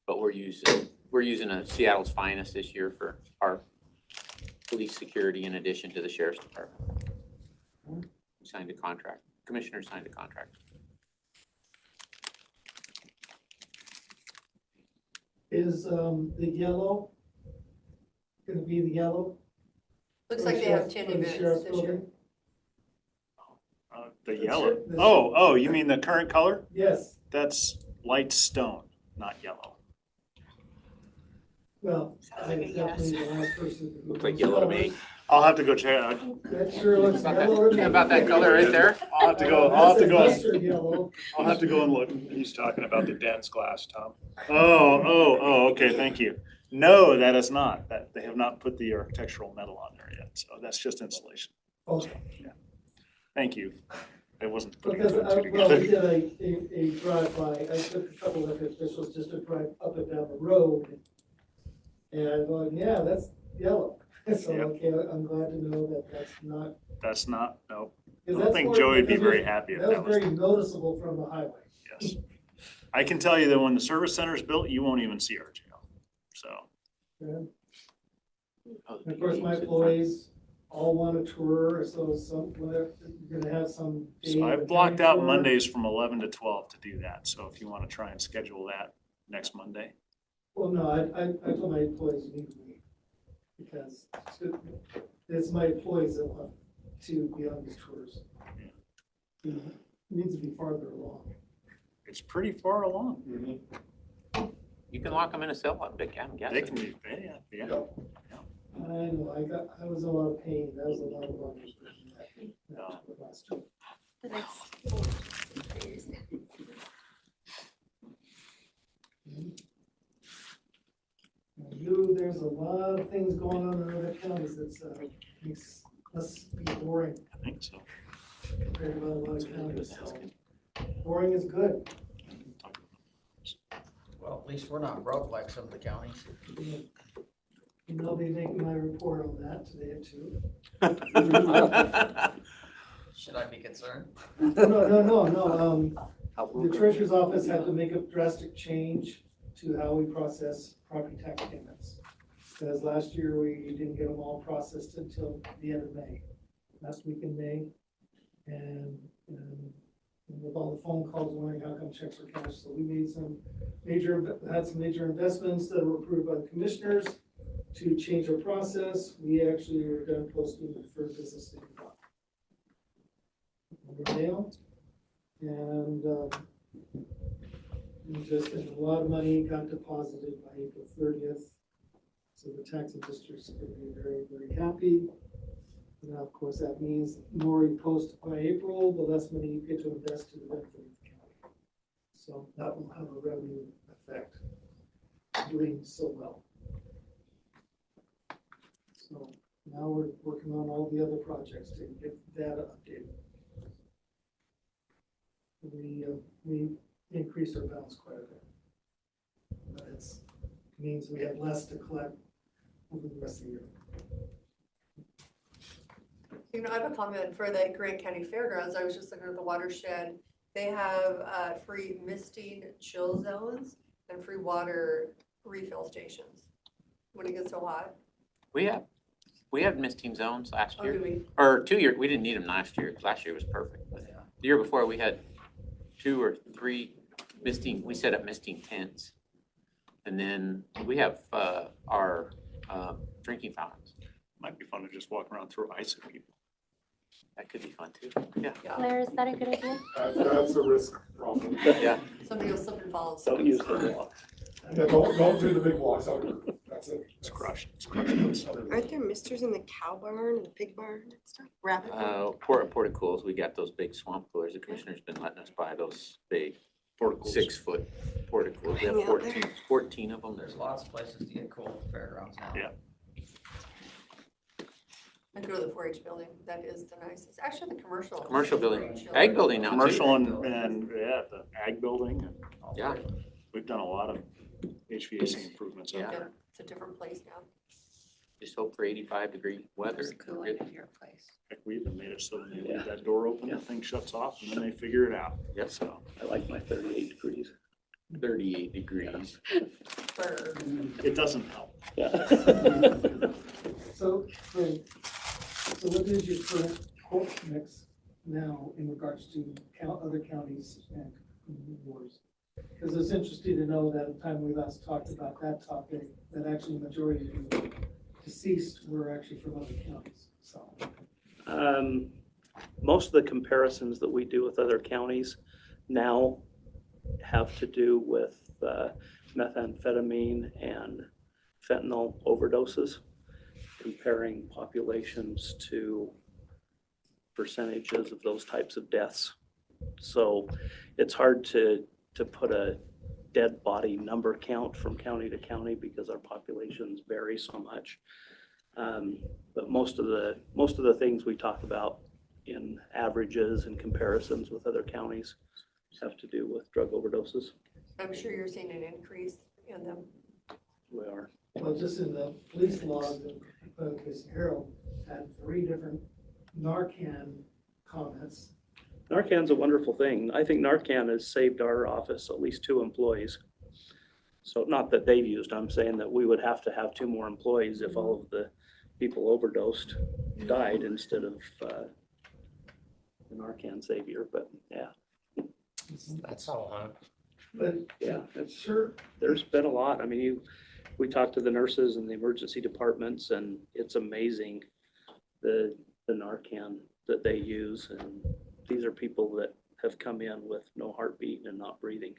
But we're using a Seattle's finest this year for our police security in addition to the sheriff's department. We signed a contract. Commissioner signed a contract. is, the yellow gonna be the yellow? Looks For like the they have sheriff- 10 for the events sheriff's this year. building? The That's yellow. it. That's Oh, you mean the current color? Yes, That's light stone, not yellow. well, Sounds I'm like a definitely yes. the last person. who Looks like knows yellow to colors. me. I'll have to go check it out. That sure looks yellow to me. How about that color right there? I'll have to go, That's a mustard yellow. I'll have to go and look. He's talking about the dense glass, Tom. Oh, okay, thank you. No, that is not. They have not put the architectural metal on there yet, so that's just insulation. Okay. Thank you. I wasn't putting Because, two and two well, we together. did a drive-by, I took a couple of officials just to drive up and down the road. And I'm going, yeah, that's yellow. So, Yep. okay, I'm glad to know that that's not. That's not, nope. I because don't that's think more- Joey would be because very happy if that That was was. very noticeable from the highway. Yes. I can tell you that when the service center is built, you won't even see our jail, so. And of course, my employees all want a tour, so some, whatever, you're gonna have some. So day I've of blocked county out tour. Mondays from 11 to 12 to do that, so if you want to try and schedule that next Monday. Well, no, I told my employees you need to wait, because it's my employees that want to be on these tours. It needs to be farther along. It's pretty far along. You can lock them in a cell, I'm guessing. They can be, yeah. I know, I was in a lot of pain, that was a lot of money. No. Last year. The next. There's a lot of things going on in other counties that's, makes us be boring I think so. compared to a lot of counties, so. Boring is good. Well, at least we're not broke like some of the counties. And I'll be making my report on that today too. Should I be concerned? No. The treasurer's office had to make a drastic change to how we process property tax payments. Because last year we didn't get them all processed until the end of May, last week in May. And with all the phone calls wondering how come checks are cashed, so we made had some major investments that were approved by the commissioners to change our process. We actually were done posting the first business day in the mail. And just a lot of money got deposited by April 30th. So the taxing districts are going to be very, very happy. Now, of course, that means the more you post by April, the less money you get to invest to the benefit of the county. So that will have a revenue effect, doing so well. So now we're working on all the other projects to get data updated. We increased our balance quite a bit. But it means we have less to collect over the rest of the year. I have a comment for the Grant County Fairgrounds. I was just looking at the watershed. They have free misting chill zones and free water refill stations when it gets so hot. We had misting zones last Oh, year, do we? or 2 years. We didn't need them last year. Last year was perfect. But the year before, we had 2 or 3 misting. We set up misting tents, and then we have our drinking fountains. Might be fun to just walk around throw ice at people. That could be fun too. Yeah. Claire, is that a good idea? That's a risk problem. Yeah. Somebody will slip and fall. Don't use the wall. Yeah, don't do the big blocks out here. That's it. It's crushed. Aren't there misters in the cow barn and the pig barn and stuff? Rabbit barn? Porticools. We got those big swamp coolers. The commissioner's been letting us buy those big 6-foot porticools. We Hang have out there. 14 of them. There's lots of places to get cool at the fairgrounds now. Yeah. I go to the 4-H building. That is the nicest. Actually, the commercial. Commercial building, ag building now too. Commercial and yeah, the ag building. And Yeah. we've done a lot of HVAC improvements out Yeah. there. It's a different place now. Just hope for 85-degree weather. There's cooling in your place. Heck, we even made it so when you leave that door open, the thing shuts off and then they figure it out. Yep. So I like my 38 degrees. 38 degrees. it doesn't help. Yeah. So what is your current quote mix now in regards to other counties and wars? Because it's interesting to know that at the time we last talked about that topic, that actually the majority of the deceased were actually from other counties, so. Most of the comparisons that we do with other counties now have to do with methamphetamine and fentanyl overdoses, comparing populations to percentages of those types of deaths. So it's hard to put a dead body number count from county to county because our populations vary so much. But most of the things we talk about in averages and comparisons with other counties have to do with drug overdoses. I'm sure you're seeing an increase in them. We are. Well, just in the police log, the Herald had 3 different Narcan comments Narcan's a wonderful thing. I think Narcan has saved our office at least 2 employees. So not that they've used, I'm saying that we would have to have 2 more employees if all of the people overdosed died instead of the Narcan savior, but yeah. That's all, huh? But Yeah, it's sure, there's been a lot. I mean, we talked to the nurses and the emergency departments, and it's amazing the Narcan that they use. And these are people that have come in with no heartbeat and not breathing.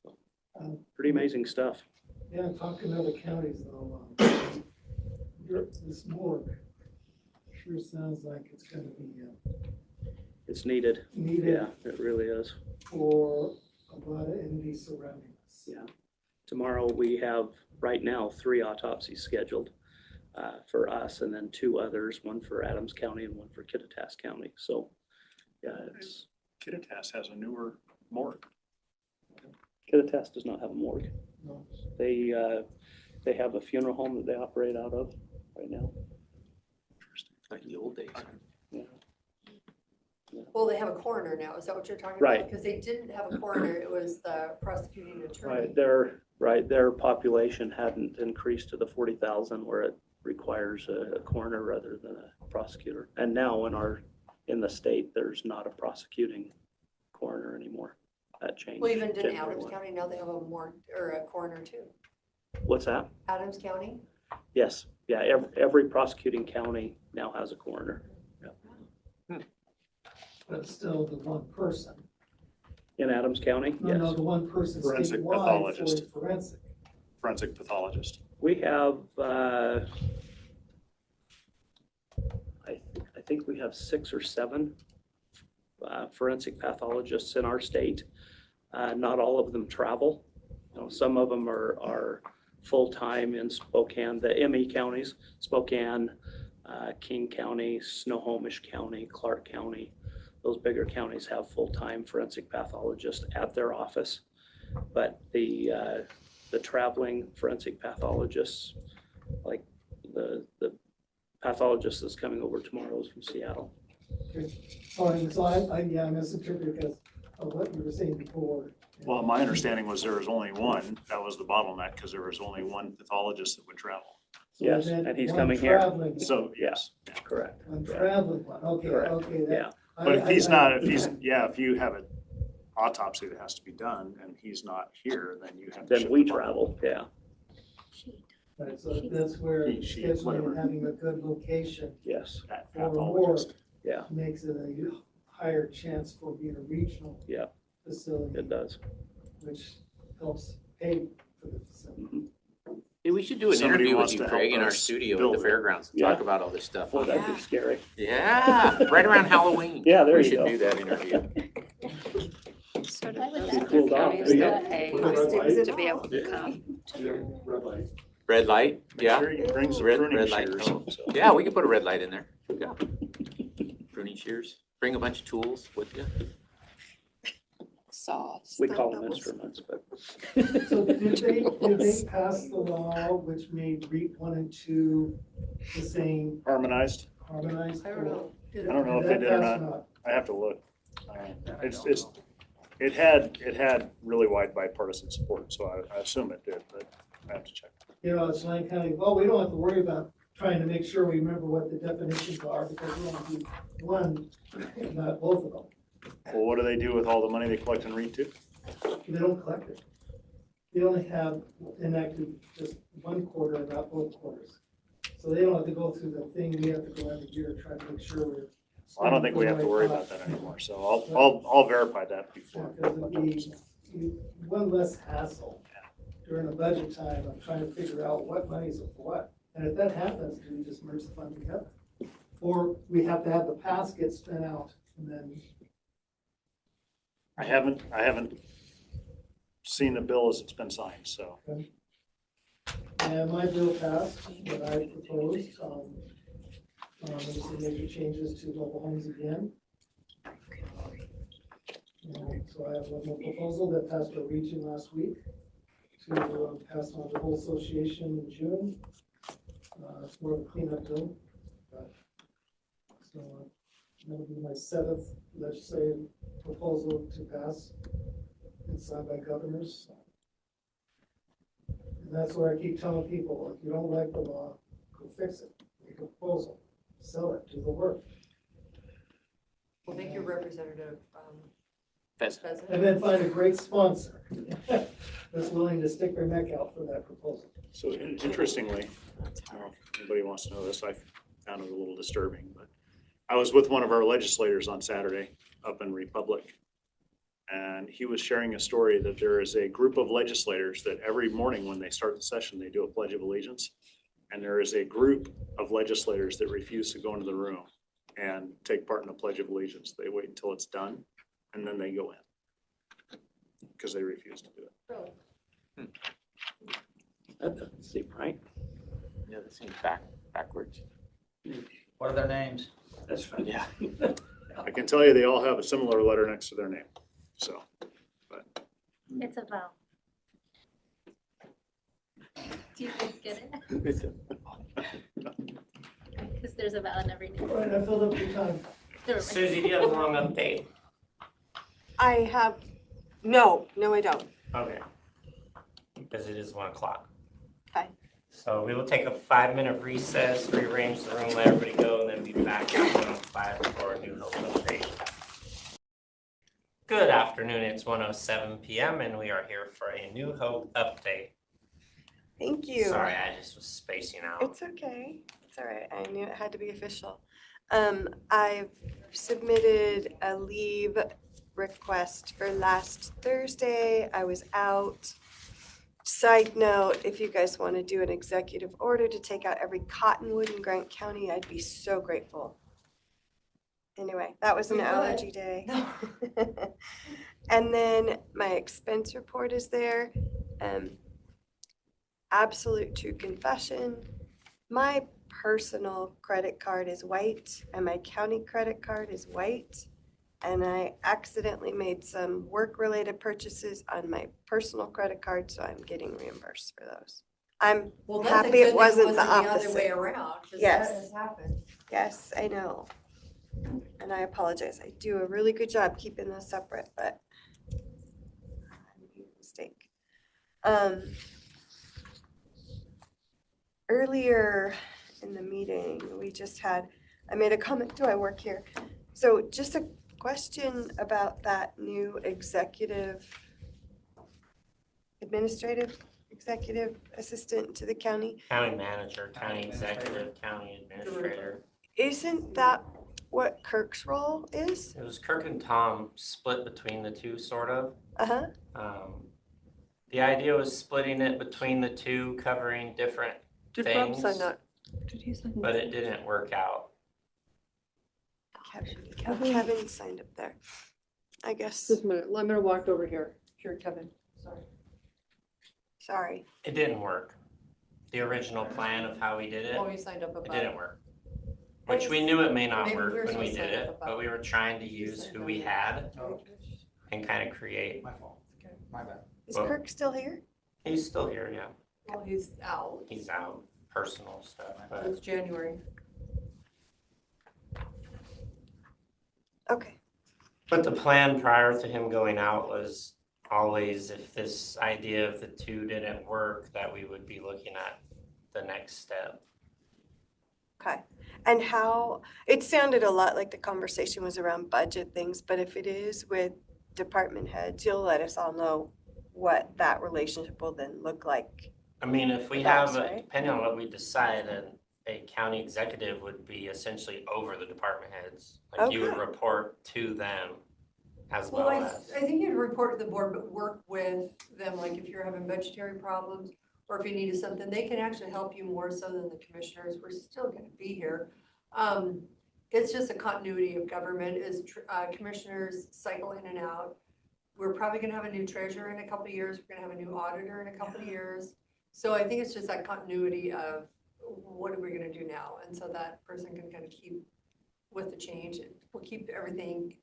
So, pretty amazing stuff. yeah, talking to other counties though, this morgue sure sounds like it's gonna be, It's needed. needed Yeah, it really is. for a lot of entities surrounding us. Yeah. Tomorrow we have right now 3 autopsies scheduled for us, and then 2 others, one for Adams County and one for Kittitas County. So yeah, it's Kittitas has a newer morgue. Kittitas does not have a morgue. No. They have a funeral home that they operate out of right now. Like the old days. Yeah. Well, they have a coroner now, is that what you're talking Right. about? Because they didn't have a coroner, it was the prosecuting attorney. Their population hadn't increased to the 40,000 where it requires a coroner rather than a prosecutor. And now in the state, there's not a prosecuting coroner anymore. That changed. Well, even in January Adams 1. County, now they have a more, or a coroner too. What's that? Adams County? Yes, yeah, every prosecuting county now has a coroner. But still the one person. In Adams County, No, yes. no, the one person Forensic statewide pathologist. for forensic. Forensic pathologist. We have, I think we have 6 or 7 forensic pathologists in our state. Not all of them travel. You know, some of them are full-time in Spokane, the ME counties, Spokane, King County, Snohomish County, Clark County. Those bigger counties have full-time forensic pathologists at their office. But the traveling forensic pathologists, like the pathologist that's coming over tomorrow is from Seattle. Okay. Oh, and so I misinterpreted because of what you were saying before. Well, my understanding was there was only one. That was the bottleneck because there was only one pathologist that would travel. So Yes, then and he's one coming here. traveling- So, yes. Correct. One traveling one, okay, Correct. okay. that- Yeah. But if he's I- not, if you have an autopsy that has to be done and he's not here, then you have to. Then ship we the body. travel, yeah. Right, so that's where He, she, scheduling whatever. and having a good location Yes, That for a pathologist. morgue yeah, makes it a higher chance for being a regional yeah, facility, it does. which helps pay for the facility. Hey, we should do an Somebody interview with wants you, to Craig, help in our us studio at build the it. fairgrounds and Yeah. talk about all this stuff. Well, that'd be scary. Yeah, right around Halloween. Yeah, there We you should go. do that interview. So do Why would those that other cool down. counties Yeah. that pay Put a red light. to be able to come? Red light. Red light, Make yeah. sure he brings the Red pruning light. shears. Oh. so. Yeah, we could put a red light in there. Yeah. Pruning shears. Bring a bunch of tools with you. Saws. We call them instruments, but. So did they pass the law which made REAP 1 and 2 the same Harmonized? harmonized? I don't know. I don't know if they did or not. I have to look. It had really wide bipartisan support, so I assume it did, but I have to check. You know, it's like kind of, well, we don't have to worry about trying to make sure we remember what the definitions are because we want to do one, not both of them. Well, what do they do with all the money they collect and read to? They don't collect it. They only have enacted just one quarter and not both quarters. So they don't have to go through the thing we have to go every year to try to make sure we're. I don't think we have to worry about that anymore, so I'll verify that before. Because it'd be one less hassle during a budget time of trying to figure out what money's for what. And if that happens, do we just merge the fund together? Or we have to have the past get spent out and then. I haven't seen the bill as it's been signed, so. And my bill passed, what I proposed, there's some major changes to mobile homes again. So I have one more proposal that passed our region last week to pass on the whole association in June. It's more of a cleanup bill. So That'll be my 7th legislative proposal to pass and signed by governors. And that's where I keep telling people, if you don't like the law, go fix it, make a proposal, sell it, do the work. Well, thank you, Representative, Pheasant. And then find a great sponsor that's willing to stick their neck out for that proposal. So interestingly, I don't know if anybody wants to know this, I found it a little disturbing, but I was with one of our legislators on Saturday up in Republic. And he was sharing a story that there is a group of legislators that every morning when they start the session, they do a pledge of allegiance. And there is a group of legislators that refuse to go into the room and take part in the pledge of allegiance. They wait until it's done and then they go in because they refuse to do it. Really? That doesn't seem right. Yeah, that seems backwards. What are their names? That's right. Yeah. I can tell you they all have a similar letter next to their name. So, but It's a vow. Do you guys get it? Because there's a vowel in every name. All right, I filled up your time. Never mind. Susie, do you have a long update? I have, no, I don't. Okay. Because it is 1 o'clock. Fine. So we will take a 5-minute recess, rearrange the room, let everybody go, and then be back at 1:05 for a new Hope update. Good afternoon, it's 1:07 p.m. and we are here for a New Hope update. Thank you. Sorry, I just was spacing out. It's okay. It's all right. I knew it had to be official. I've submitted a leave request for last Thursday. I was out. Side note, if you guys want to do an executive order to take out every cottonwood in Grant County, I'd be so grateful. Anyway, that was an We would. allergy day. And then my expense report is there. Absolute true confession. My personal credit card is white and my county credit card is white. And I accidentally made some work-related purchases on my personal credit card, so I'm getting reimbursed for those. I'm Well, that's a happy good it thing wasn't the other way opposite. around, because that Yes. has happened. Yes, I know. And I apologize. I do a really good job keeping those separate, but I made a mistake. Earlier in the meeting, we just had, I made a comment, do I work here? So just a question about that new administrative executive assistant to the county. County manager, county executive, county administrator. Isn't that what Kirk's role is? It was Kirk and Tom split between the two, sort of. Uh-huh. The idea was splitting it between the two, covering different things. Did he sign But it didn't work out. Kevin signed up there. I guess. Just a minute, I'm gonna walk over here. Here, Kevin, sorry. Sorry. It didn't work. The original plan of how we did it, Oh, you signed up above. it didn't work. Which we knew it may not Maybe we work were when we supposed to did sign up it, above. but we were trying to use who we had and kind of create. My fault. My bad. Is Well- Kirk still here? He's still here, yeah. Well, he's out. He's out, personal stuff, but It's January. Okay. But the plan prior to him going out was always, if this idea of the two didn't work, that we would be looking at the next step. Okay. And how, it sounded a lot like the conversation was around budget things, but if it is with department heads, you'll let us all know what that relationship will then look like. I mean, if we That's have, right. depending on what we decide, then a county executive would be essentially over the department heads. Like you would Okay. report to them as Well, well as. I think you'd report to the board, but work with them, like if you're having budgetary problems, or if you needed something, they can actually help you more so than the commissioners. We're still gonna be here. It's just a continuity of government as commissioners cycle in and out. We're probably gonna have a new treasurer in a couple of years. We're gonna have a new auditor in a couple of years. So I think it's just that continuity of what are we gonna do now? And so that person can kind of keep with the change. We'll keep everything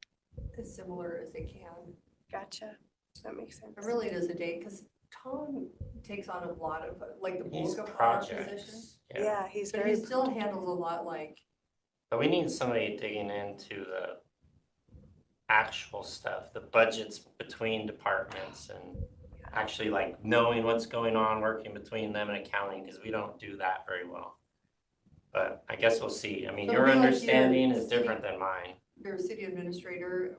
as similar as they can. Gotcha. That makes sense. It really is a date, because Tom takes on a lot of, like, the These bulk of our projects, position. Yeah, he's But very. he still handles a lot, like, But we need somebody digging into the actual stuff, the budgets between departments and actually like knowing what's going on, working between them and accounting, because we don't do that very well. But I guess we'll see. I mean, So your it'll be like understanding your is different than mine. Your city administrator,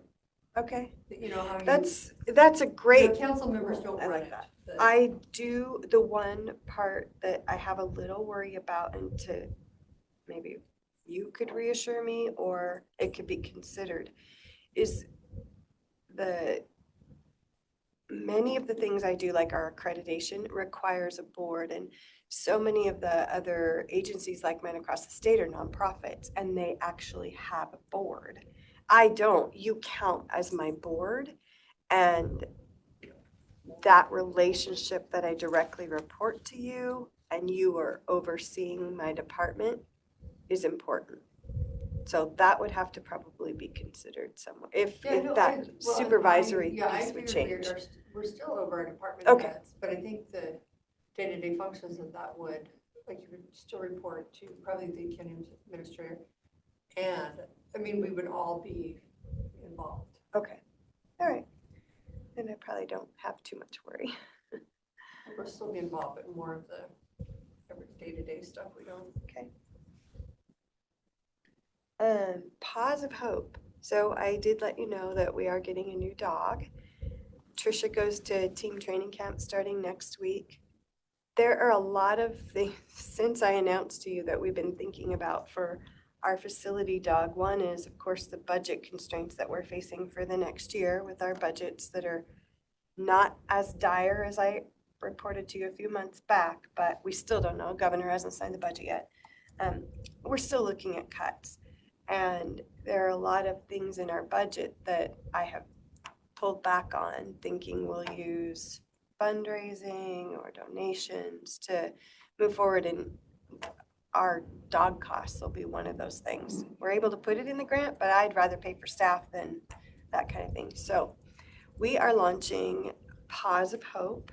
Okay, you know, how you. that's a great. The council members don't I run like it. that. The- I do, the one part that I have a little worry about, and to maybe you could reassure me or it could be considered, is many of the things I do, like our accreditation, requires a board, and so many of the other agencies like mine across the state are nonprofits and they actually have a board. I don't. You count as my board, and that relationship that I directly report to you and you are overseeing my department is important. So that would have to probably be considered somewhere, if that supervisory piece would change. We're still over our department Okay. heads, but I think the day-to-day functions that would, like you would still report to probably the county administrator. And, I mean, we would all be involved. Okay, all right. Then I probably don't have too much worry. We'll still be involved, but more of the every day-to-day stuff we don't. Okay. Paws of Hope. So I did let you know that we are getting a new dog. Trisha goes to team training camp starting next week. There are a lot of things since I announced to you that we've been thinking about for our facility dog. One is, of course, the budget constraints that we're facing for the next year with our budgets that are not as dire as I reported to you a few months back, but we still don't know. Governor hasn't signed the budget yet. We're still looking at cuts. And there are a lot of things in our budget that I have pulled back on, thinking we'll use fundraising or donations to move forward, and our dog costs will be one of those things. We're able to put it in the grant, but I'd rather pay for staff than that kind of thing. So we are launching Paws of Hope,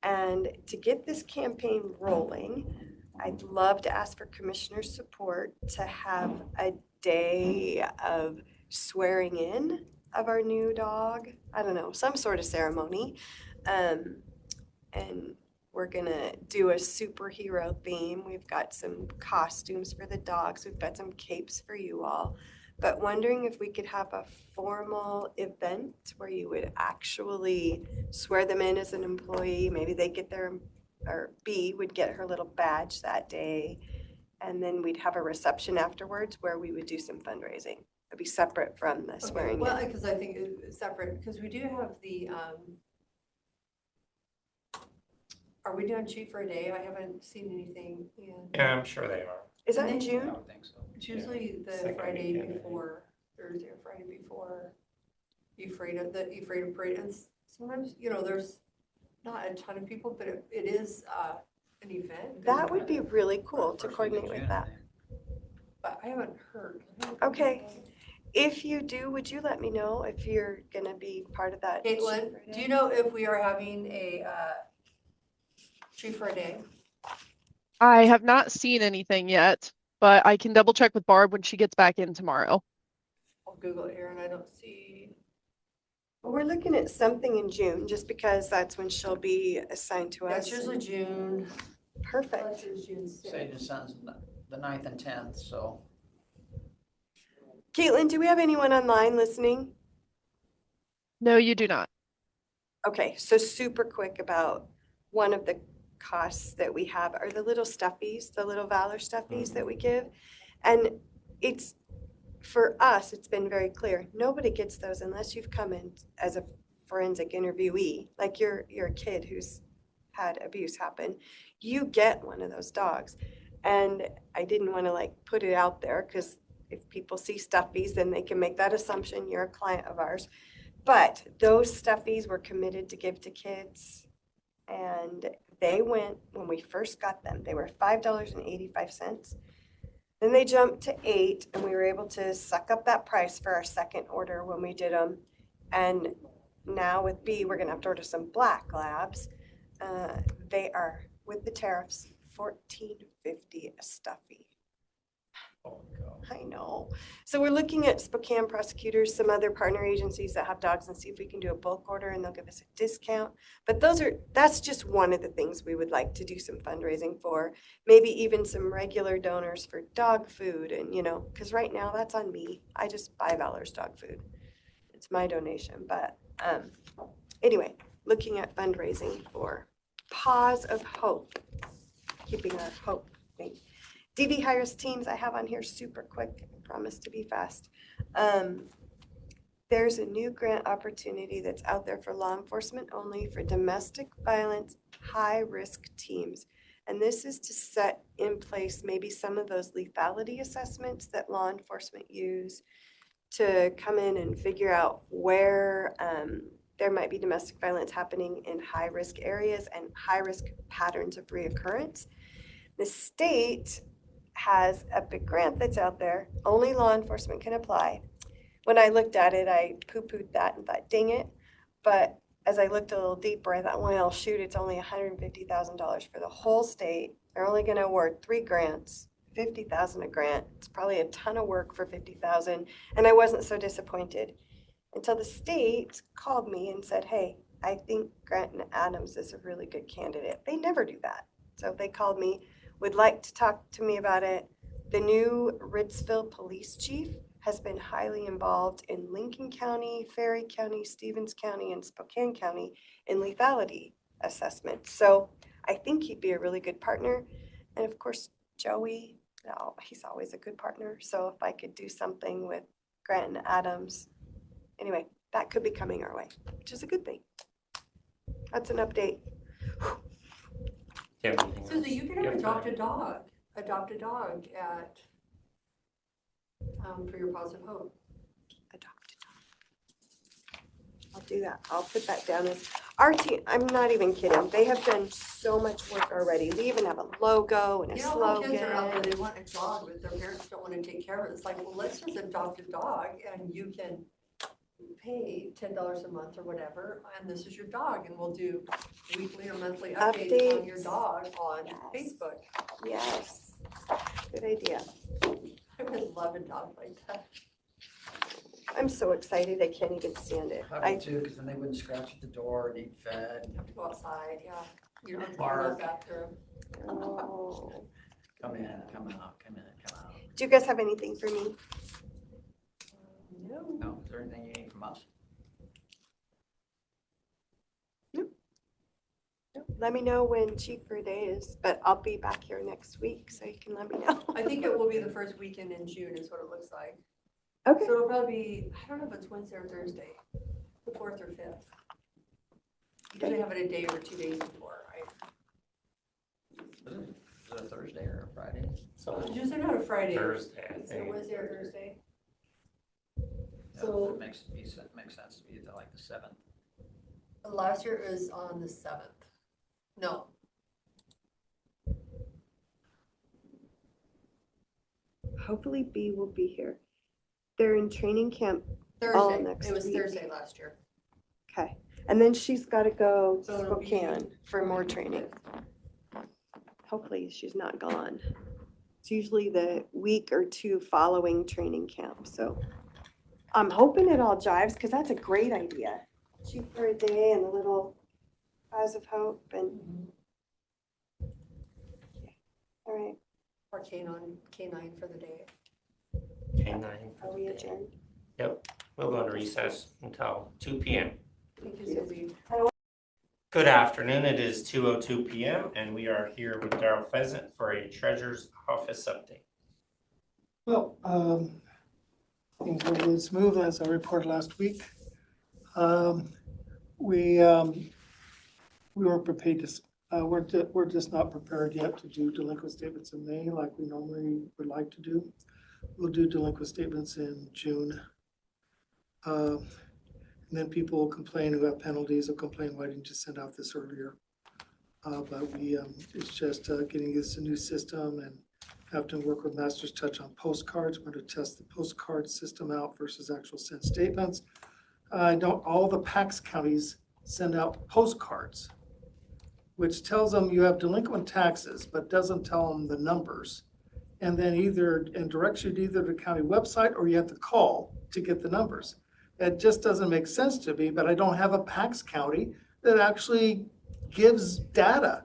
and to get this campaign rolling, I'd love to ask for commissioner support to have a day of swearing in of our new dog. I don't know, some sort of ceremony. And we're gonna do a superhero theme. We've got some costumes for the dogs. We've got some capes for you all. But wondering if we could have a formal event where you would actually swear them in as an employee. Maybe they get their, or B would get her little badge that day. And then we'd have a reception afterwards where we would do some fundraising. It'd be separate from the swearing in. Well, because I think it's separate, because we do have the, are we doing Chief for a Day? I haven't seen anything in. Yeah, I'm sure they are. Is that in I June? would think so. It's usually the Second Friday weekend, I think. before, Thursday or Friday before Ephrata Parade. And sometimes, you know, there's not a ton of people, but it is an event. That would be really cool to First week of coordinate with June, that. But I haven't heard. Okay. If you do, would you let me know if you're gonna be part of that? Caitlin, do you know if we are having a Chief for a Day? I have not seen anything yet, but I can double check with Barb when she gets back in tomorrow. I'll Google it here and I don't see. Well, we're looking at something in June, just because that's when she'll be assigned to Yeah, us. it's usually June. Perfect. It's June Say 6th. it sounds the 9th and 10th, so. Caitlin, do we have anyone online listening? No, you do not. Okay, so super quick about one of the costs that we have are the little stuffies, the little Valor stuffies that we give. And it's, for us, it's been very clear, nobody gets those unless you've come in as a forensic interviewee, like you're a kid who's had abuse happen. You get one of those dogs. And I didn't want to like put it out there because if people see stuffies, then they can make that assumption you're a client of ours. But those stuffies were committed to give to kids. And they went, when we first got them, they were $5.85. Then they jumped to $8, and we were able to suck up that price for our second order when we did them. And now with B, we're gonna have to order some black labs. They are, with the tariffs, $14.50 a stuffy. I know. So we're looking at Spokane prosecutors, some other partner agencies that have dogs, and see if we can do a bulk order and they'll give us a discount. But that's just one of the things we would like to do some fundraising for. Maybe even some regular donors for dog food and, because right now that's on me. I just buy Valor's dog food. It's my donation. But anyway, looking at fundraising for Paws of Hope, keeping our hope thing. DV hires teams I have on here super quick, I promise to be fast. There's a new grant opportunity that's out there for law enforcement only for domestic violence high-risk teams. And this is to set in place maybe some of those lethality assessments that law enforcement use to come in and figure out where there might be domestic violence happening in high-risk areas and high-risk patterns of reoccurrence. The state has a big grant that's out there. Only law enforcement can apply. When I looked at it, I poo-pooed that and thought, dang it. But as I looked a little deeper, I thought, well, shoot, it's only $150,000 for the whole state. They're only going to award 3 grants, $50,000 a grant. It's probably a ton of work for $50,000. And I wasn't so disappointed until the state called me and said, hey, I think Grant and Adams is a really good candidate. They never do that. So they called me, would like to talk to me about it. The new Ritzville police chief has been highly involved in Lincoln County, Ferry County, Stevens County, and Spokane County in lethality assessments. So I think he'd be a really good partner. And of course, Joey, he's always a good partner. So if I could do something with Grant and Adams, anyway, that could be coming our way, which is a good thing. That's an update. Susie, you can adopt a dog at, for your Paws of Hope. I'll do that. I'll put that down as our team. I'm not even kidding. They have done so much work already. They even have a logo and a slogan. Kids are out there, they want a dog, but their parents don't want to take care of it. It's like, well, let's just adopt a dog and you can pay $10 a month or whatever, and this is your dog, and we'll do weekly or monthly updates on your dog on Facebook. Yes, good idea. I would love a dog like that. I'm so excited, I can't even stand it. I do too, because then they wouldn't scratch at the door and eat fed. You have to go outside, yeah. You don't have to Bark. go bathroom. Oh. Come in, come out, come in, come out. Do you guys have anything for me? No. No, is there anything you need from us? Let me know when cheaper day is, but I'll be back here next week, so you can let me know. I think it will be the first weekend in June is what it looks like. Okay. So it'll probably be, I don't know if it's Wednesday or Thursday, the 4th or 5th. Usually have it a day or 2 days before, right? Is it a Thursday or a Friday? So it's usually not a Friday. Thursday, I It's a think. Wednesday or Thursday. Yeah, So- it makes sense to be at like the 7th. Last year it was on the 7th. No. Hopefully B will be here. They're in training camp all Thursday. next It was week. Thursday last year. Okay, and then she's gotta go to So it'll be- Spokane for more training. Hopefully she's not gone. It's usually the week or 2 following training camp, so I'm hoping it all jives, because that's a great idea. Cheap for a day and a little Paws of Hope and. All right, Or K9 for the day. K9. are we adjourned? Yep, we'll go into recess until 2 p.m. Thank you, Susie. Good afternoon, it is 2:02 p.m. and we are here with Darrell Pheasant for a treasurer's office update. Well, things were really smooth as I reported last week. We weren't prepared to, we're just not prepared yet to do delinquent statements in May like we normally would like to do. We'll do delinquent statements in June. And then people will complain who have penalties will complain, why didn't you send out this earlier? But it's just getting this a new system and have to work with Master's Touch on postcards. We're going to test the postcard system out versus actual sent statements. All the PAX counties send out postcards, which tells them you have delinquent taxes, but doesn't tell them the numbers. and then directs you to either the county website or you have to call to get the numbers. It just doesn't make sense to me, but I don't have a PAX county that actually gives data.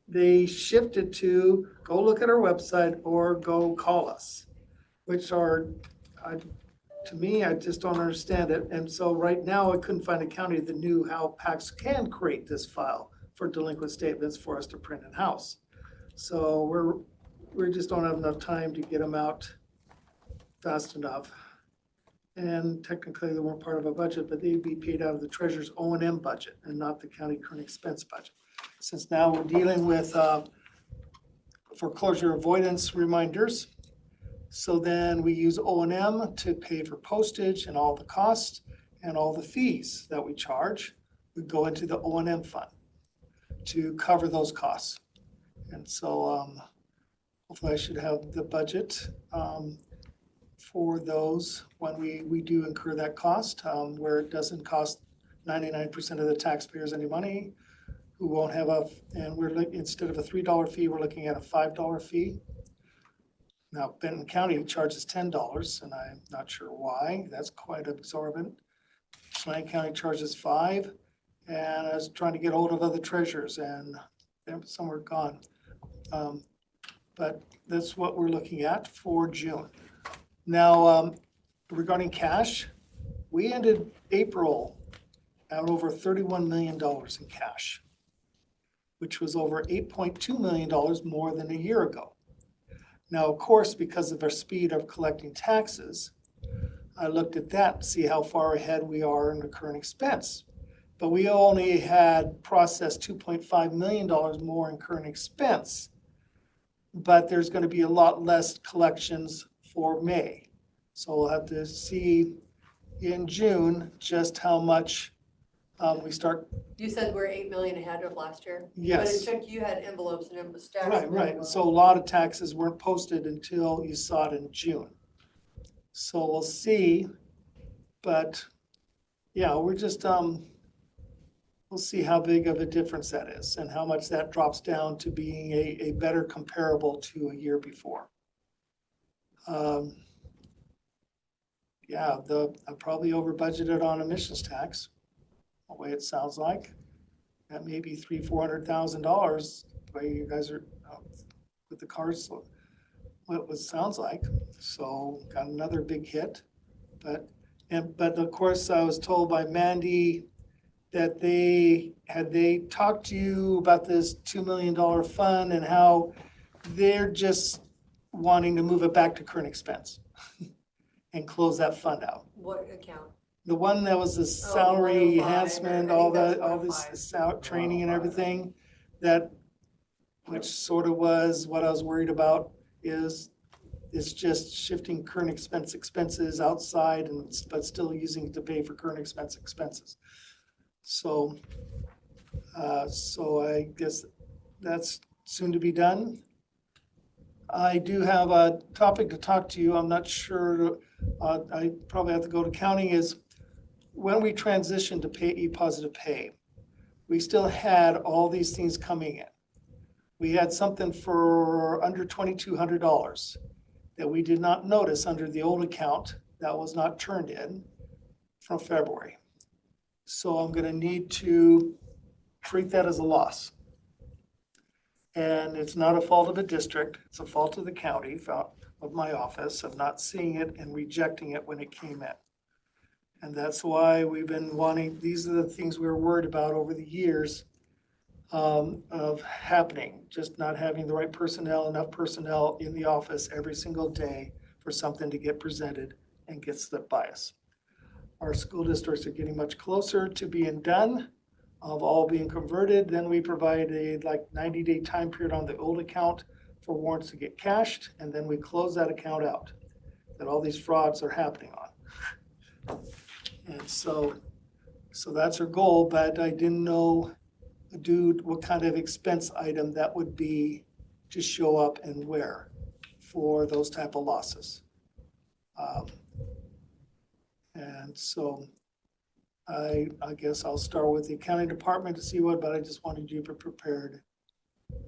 They shifted to go look at our website or go call us, which are, to me, I just don't understand it. And so right now I couldn't find a county that knew how PAX can create this file for delinquent statements for us to print in-house. So we just don't have enough time to get them out fast enough. And technically they weren't part of a budget, but they'd be paid out of the treasurer's O&M budget and not the county current expense budget. Since now we're dealing with foreclosure avoidance reminders, so then we use O&M to pay for postage and all the costs and all the fees that we charge. We go into the O&M fund to cover those costs. And so hopefully I should have the budget for those when we do incur that cost, where it doesn't cost 99% of the taxpayers any money, who won't have and instead of a $3 fee, we're looking at a $5 fee. Now, Benton County charges $10, and I'm not sure why. That's quite absorbent. Chelan County charges $5, and I was trying to get hold of other treasurers, and some were gone. But that's what we're looking at for June. Now, regarding cash, we ended April at over $31 million in cash, which was over $8.2 million more than a year ago. Now, of course, because of our speed of collecting taxes, I looked at that to see how far ahead we are in the current expense. But we only had processed $2.5 million more in current expense. But there's going to be a lot less collections for May. So we'll have to see in June just how much we start. You said we're 8 million ahead of last year? Yes. But you had envelopes and it was stacked. Right. So a lot of taxes weren't posted until you saw it in June. So we'll see. But yeah, we're just, we'll see how big of a difference that is and how much that drops down to being a better comparable to a year before. Yeah, I probably over budgeted on emissions tax, the way it sounds like. That may be $300,000-$400,000, the way you guys are with the cars, what it sounds like. So got another big hit. But of course, I was told by Mandy that they talked to you about this $2 million fund and how they're just wanting to move it back to current expense and close that fund out. What account? The one that was the salary enhancement, all this training and everything, which sort of was what I was worried about, is it's just shifting current expenses outside but still using it to pay for current expenses. So I guess that's soon to be done. I do have a topic to talk to you. I'm not sure, I probably have to go to county, is when we transitioned to e-positive pay, we still had all these things coming in. We had something for under $2,200 that we did not notice under the old account that was not turned in from February. So I'm going to need to treat that as a loss. And it's not a fault of the district, it's a fault of the county, of my office, of not seeing it and rejecting it when it came in. And that's why we've been wanting, these are the things we were worried about over the years of happening, just not having the right personnel, enough personnel in the office every single day for something to get presented and get slipped by us. Our school districts are getting much closer to being done, of all being converted. Then we provide a 90-day time period on the old account for warrants to get cashed, and then we close that account out that all these frauds are happening on. And so that's our goal, but I didn't know, what kind of expense item that would be to show up and where for those type of losses. And so I guess I'll start with the accounting department to see but I just wanted you to be prepared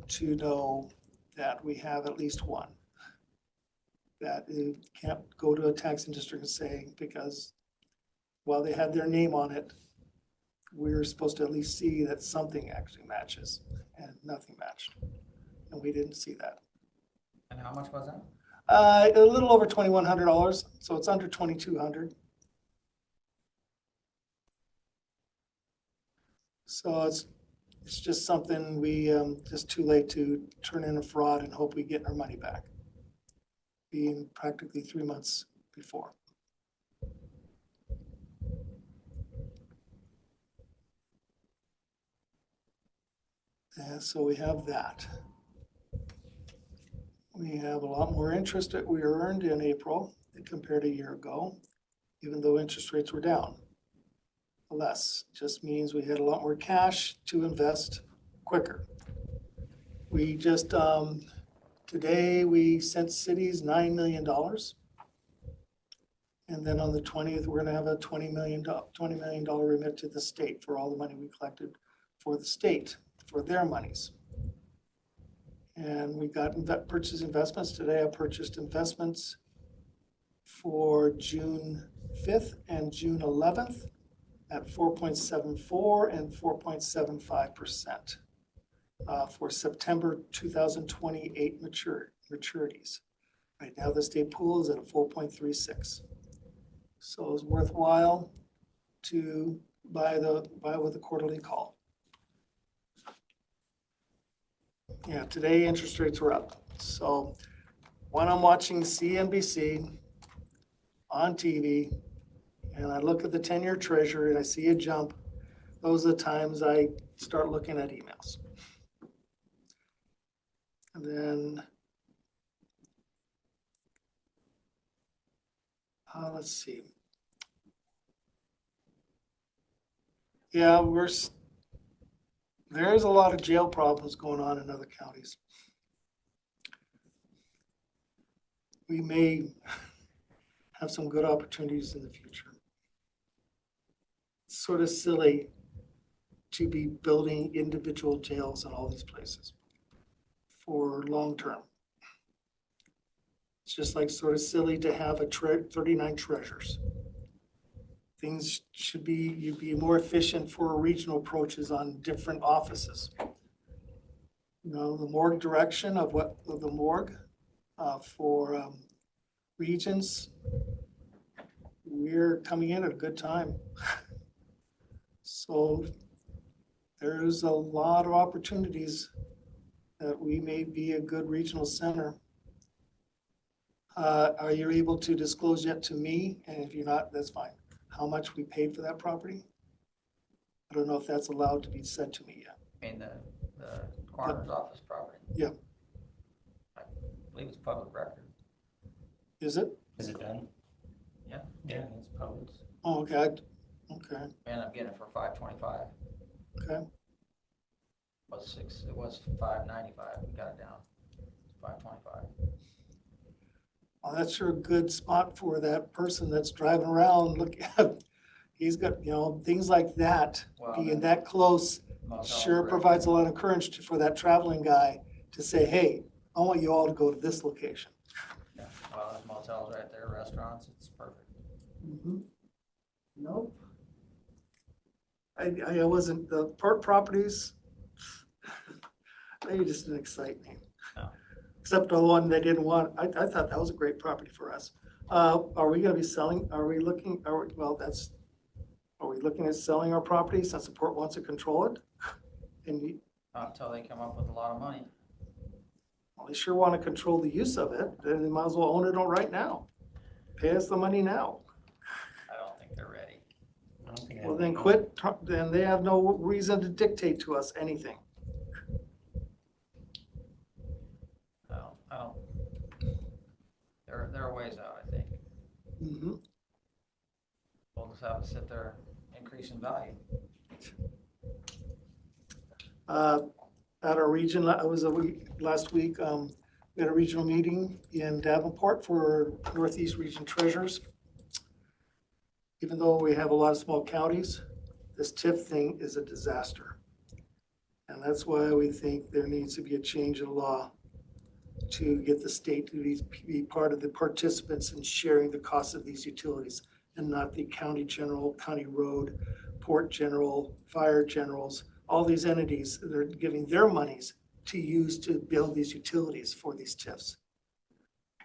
to know that we have at least one. that you can't go to a taxing district and say, because while they had their name on it, we're supposed to at least see that something actually matches, and nothing matched. And we didn't see that. And how much was that? A little over $2,100, so it's under 2,200. So it's just something we, just too late to turn in a fraud and hope we get our money back, being practically 3 months before. And so we have that. We have a lot more interest that we earned in April compared to a year ago, even though interest rates were down. Less just means we had a lot more cash to invest quicker. We just, today we sent cities $9 million. And then on the 20th, we're gonna have a $20 million remit to the state for all the money we collected for the state, for their monies. And we got purchase investments. Today I purchased investments for June 5th and June 11th. At 4.74 and 4.75% for September 2028 maturities. Right now, the state pool is at a 4.36. So it's worthwhile to buy with a quarterly call. Yeah, today interest rates were up. So when I'm watching CNBC on TV, and I look at the 10-year treasury and I see a jump, those are the times I start looking at emails. And then, let's see. Yeah, there's a lot of jail problems going on in other counties. We may have some good opportunities in the future. Sort of silly to be building individual jails in all these places for long term. It's just like sort of silly to have 39 treasures. Things should be, you'd be more efficient for regional approaches on different offices. You know, the morgue direction of the morgue for regions, we're coming in at a good time. So there's a lot of opportunities that we may be a good regional center. Are you able to disclose yet to me? And if you're not, that's fine. How much we paid for that property? I don't know if that's allowed to be said to me yet. I mean, the coroner's office property. Yeah. I believe it's public record. Is it? Is it done? Yeah. Yeah, it's public. Oh, okay. Okay. We ended up getting it for $525. Okay. It was $595. We got it down to $525. Well, that's sure a good spot for that person that's driving around. Look at, he's got, you know, things like that. Well, Being that close sure provides a lot of courage for that traveling guy to say, hey, I want you all to go to this location. Yeah. Well, there's motels right there, restaurants. It's perfect. Mm-hmm. Nope. I wasn't, the park properties, they just didn't excite me. No. Except the one they didn't want. I thought that was a great property for us. Are we gonna be selling, are we looking at selling our property since the port wants to control it? And Not until they come up with a lot of money. well, they sure wanna control the use of it, then they might as well own it right now. Pay us the money now. I don't think they're ready. I don't think Well, then quit, then they have no reason to dictate to us anything. I don't. They're a ways out, I think. Mm-hmm. We'll just have to sit there, increase in value. At our region, last week, we had a regional meeting in Davenport for Northeast Region Treasurers. Even though we have a lot of small counties, this TIF thing is a disaster. And that's why we think there needs to be a change in law to get the state to be part of the participants in sharing the cost of these utilities, and not the county general, county road, port general, fire generals, all these entities, they're giving their monies to use to build these utilities for these TIFs.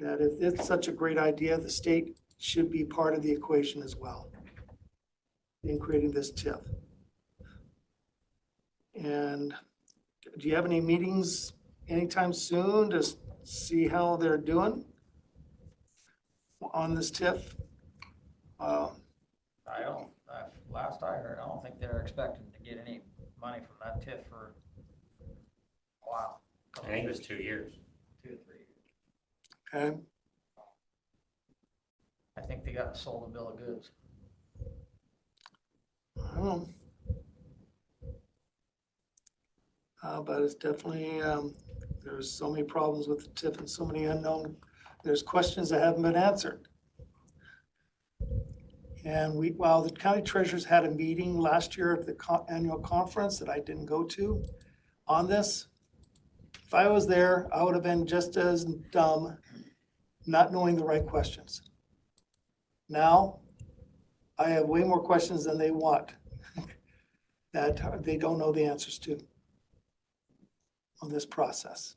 That if it's such a great idea, the state should be part of the equation as well in creating this TIF. And do you have any meetings anytime soon to see how they're doing on this TIF? I don't, last I heard, I don't think they're expecting to get any money from that TIF for a while. I think it was 2 years. 2 to 3 years. Okay, I think they got sold a bill of goods. I don't know. But it's definitely, there's so many problems with the TIF and so many unknown, there's questions that haven't been answered. And while the county treasurers had a meeting last year at the annual conference that I didn't go to on this, if I was there, I would have been just as dumb, not knowing the right questions. Now, I have way more questions than they want that they don't know the answers to on this process.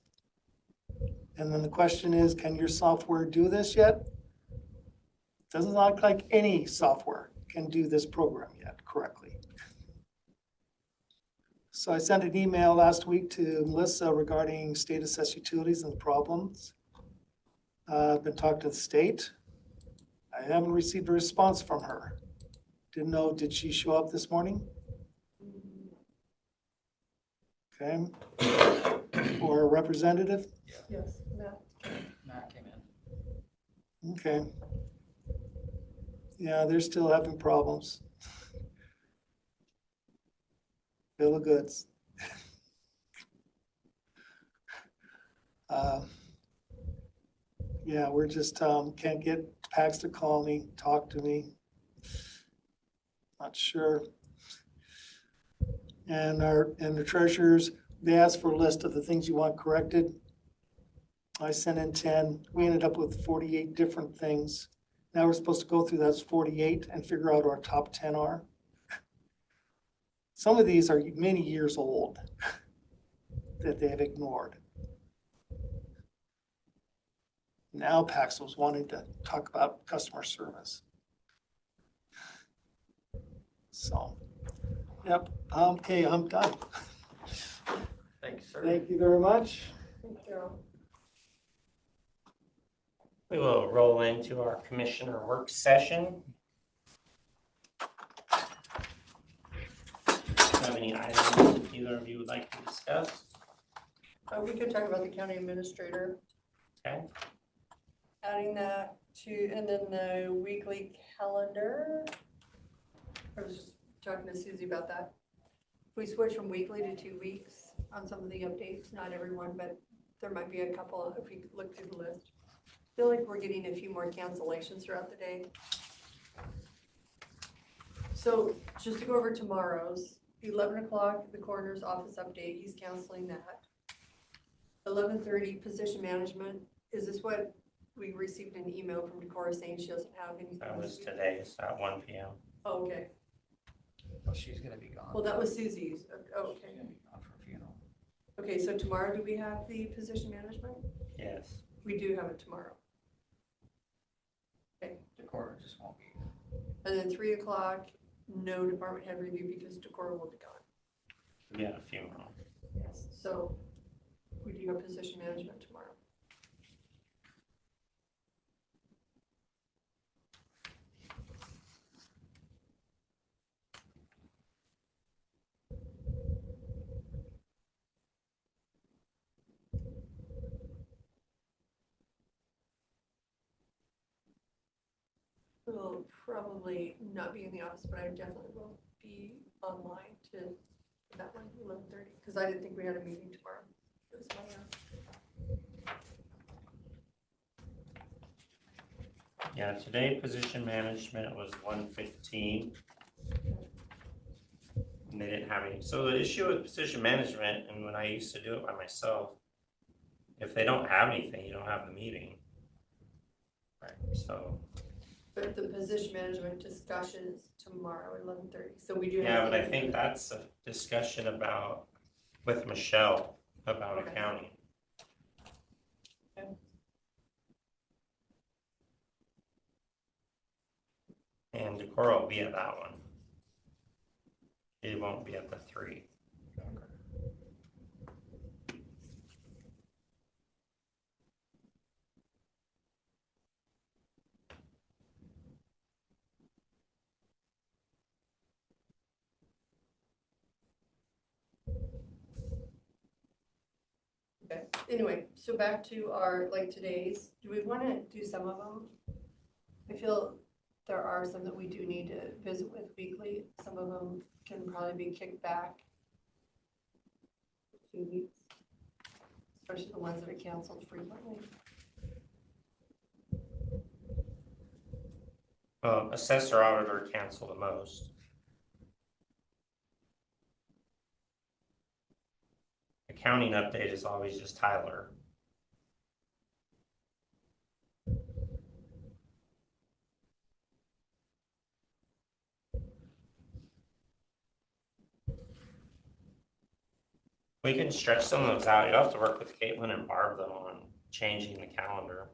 And then the question is, can your software do this yet? Doesn't look like any software can do this program yet correctly. So I sent an email last week to Melissa regarding state assessed utilities and the problems. I've been talking to the state. I haven't received a response from her. Didn't know, did she show up this morning? Okay. Or a representative? Yes, Matt. Matt came in. Okay. Yeah, they're still having problems. Bill of goods. Yeah, we're just, can't get Pax to call me, talk to me. Not sure. And the treasurers, they asked for a list of the things you want corrected. I sent in 10. We ended up with 48 different things. Now we're supposed to go through those 48 and figure out what our top 10 are. Some of these are many years old that they have ignored. Now Pax was wanting to talk about customer service. So, yep, okay, I'm done. Thank you, sir. Thank you very much. Thank you. We will roll into our commissioner work session. Have any items either of you would like to discuss? We could talk about the county administrator. Okay. Adding that to, and then the weekly calendar. I was just talking to Susie about that. If we switch from weekly to 2 weeks on some of the updates, not everyone, but there might be a couple if we look through the list. I feel like we're getting a few more cancellations throughout the day. So just to go over tomorrow's, 11 o'clock, the coroner's office update, he's canceling that. 11:30, position management. Is this what we received an email from Decorah saying she doesn't have anything? That was today's at 1 p.m. Oh, okay. Well, she's gonna be gone. Well, that was Susie's. Oh, okay. She's gonna be gone for a funeral. Okay, so tomorrow, do we have the position management? Yes. We do have it tomorrow. Okay, Decorah just won't be here. and then 3 o'clock, no department head review because Decorah will be gone. We had a funeral. Yes, so we do have position management tomorrow. Will probably not be in the office, but I definitely will be online to that one, 11:30, because I didn't think we had a meeting tomorrow. It was my, Yeah, today position management was 1:15. And they didn't have any. So the issue with position management, and when I used to do it by myself, If they don't have anything, you don't have the meeting. Right, so, But the position management discussion is tomorrow at 11:30, so we do have. yeah, but I think that's a discussion about, with Michelle, about Okay. accounting. Okay. And Decorah will be at that one. He won't be at the 3. Okay, anyway, so back to our, like today's, do we wanna do some of them? I feel there are some that we do need to visit with weekly, some of them can probably be kicked back. 2 weeks, especially the ones that are canceled frequently. Assessor auditor cancel the most. Accounting update is always just Tyler. We can stretch some of those out. You'll have to work with Caitlin and Barb though on changing the calendar.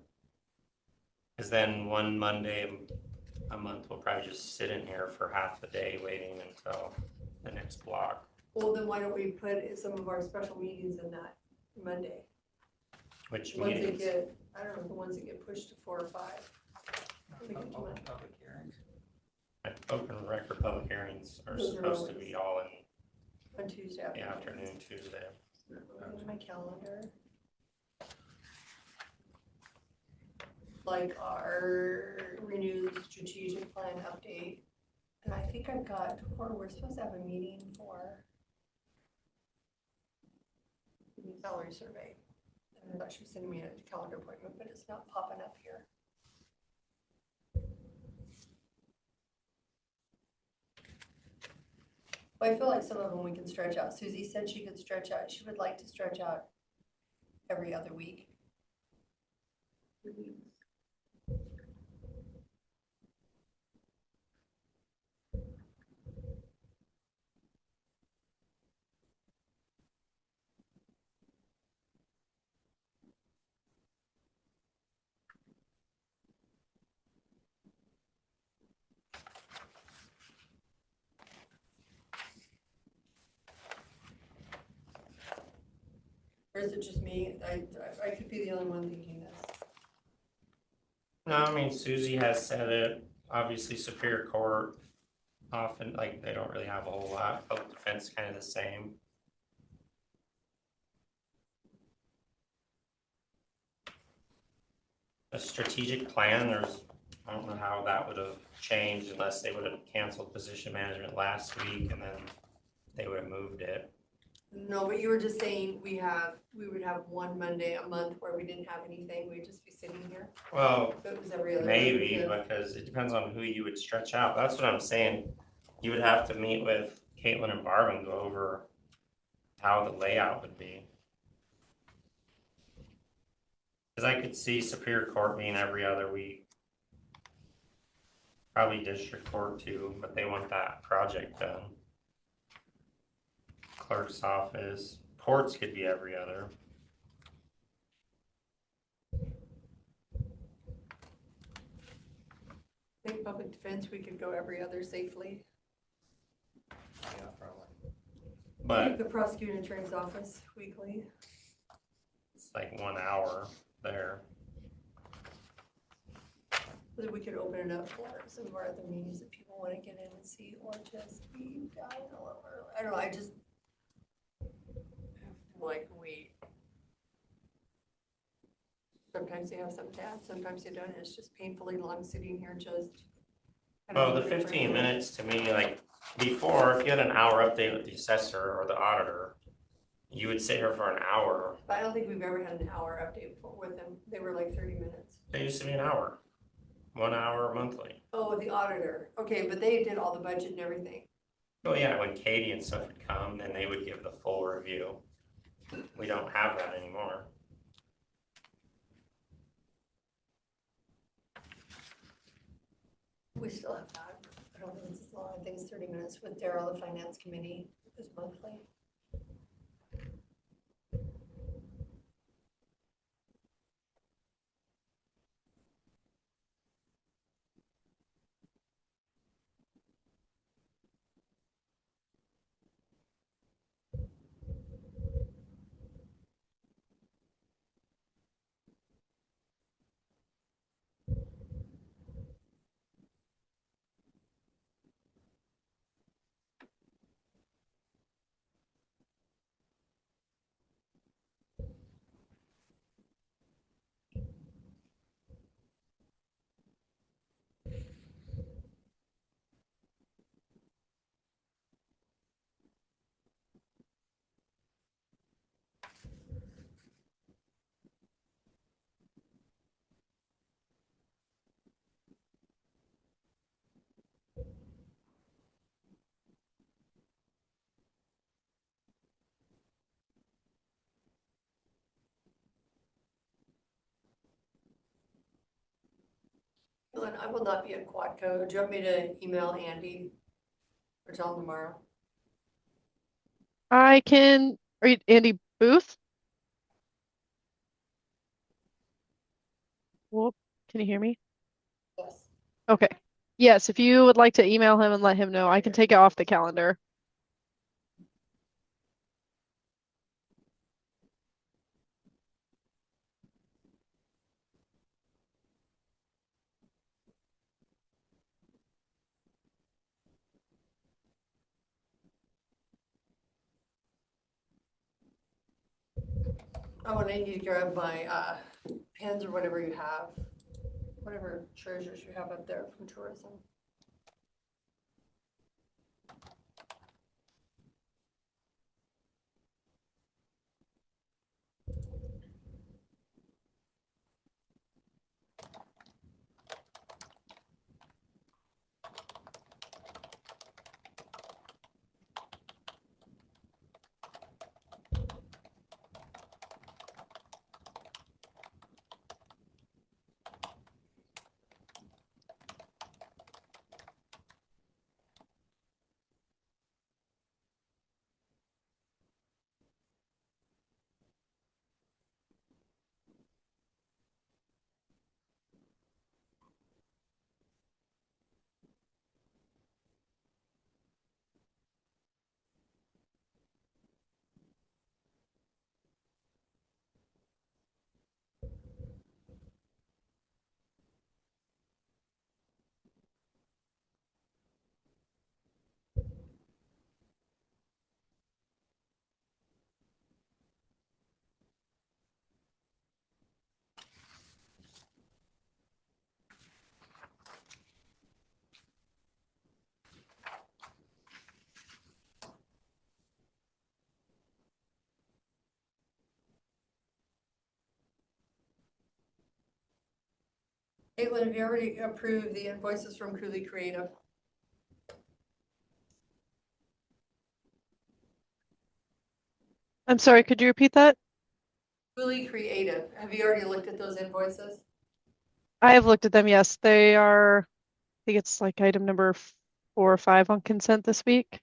Cause then one Monday a month, we'll probably just sit in here for half the day waiting until the next block. Well, then why don't we put some of our special meetings in that Monday? Which Ones that meetings? get, I don't know, the ones that get pushed to 4 or 5. We can do Open it. public hearings. Open record public hearings are Those are supposed to always be all in on Tuesday the afternoon. afternoon Tuesday. Look at my calendar. Like our renewed strategic plan update. And I think I've got, or we're supposed to have a meeting for the salary survey. And they're actually sending me a calendar appointment, but it's not popping up here. But I feel like some of them we can stretch out. Susie said she could stretch out, she would like to stretch out every other week. Or is it just me? I could be the only one thinking this. No, I mean, Susie has said it, obviously Superior Court, often, like, they don't really have a whole lot, public defense kind of the same. A strategic plan, I don't know how that would have changed unless they would have canceled position management last week and then they would have moved it. No, but you were just saying we would have one Monday a month where we didn't have anything, we'd just be sitting here. Well, But it was every other. maybe, month. because it depends on who you would stretch out. That's what I'm saying. You would have to meet with Caitlin and Barb and go over how the layout would be. Because I could see Superior Court being every other week. Probably District Court too, but they want that project done. Clerk's office, courts could be every other. I think public defense, we could go every other safely. Yeah, probably. But The prosecuting attorney's office weekly. it's like 1 hour there. Whether we could open it up for some of our other meetings that people want to get in and see, or just be down a little early. I don't know, I just like sometimes they have some tabs, sometimes they don't. It's just painfully long sitting here just. Well, the 15 minutes to me, like before, if you had an hour update with the assessor or the auditor, you would sit here for an hour. But I don't think we've ever had an hour update with them. They were like 30 minutes. They used to be an hour, 1 hour monthly. Oh, the auditor. Okay, but they did all the budget and everything. Oh yeah, when Katie and stuff would come, then they would give the full review. We don't have that anymore. We still have that. I don't think it's long. I think it's 30 minutes with Daryl, the finance committee, is monthly. Glenn, I will not be at Quadco. Do you want me to email Andy or tell him tomorrow? I can, are you Andy Booth? Whoop, can you hear me? Yes. Okay. Yes, if you would like to email him and let him know, I can take it off the calendar. Oh, and I need to grab my pens or whatever you have, whatever treasures you have up there from tourism. Caitlin, have you already approved the invoices from Cooley Creative? I'm sorry, could you repeat that? Cooley Creative, have you already looked at those invoices? I have looked at them, yes. They are, I think it's like item number 4 or 5 on consent this week.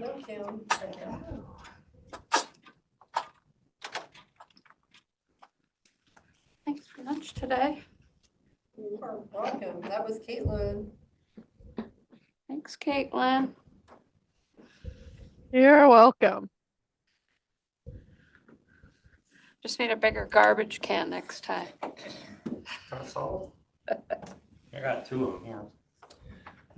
No, Kim. Thanks for lunch today. You are welcome. That was Caitlin. Thanks, Caitlin. You're welcome. Just need a bigger garbage can next time. That's all. I got two of them here.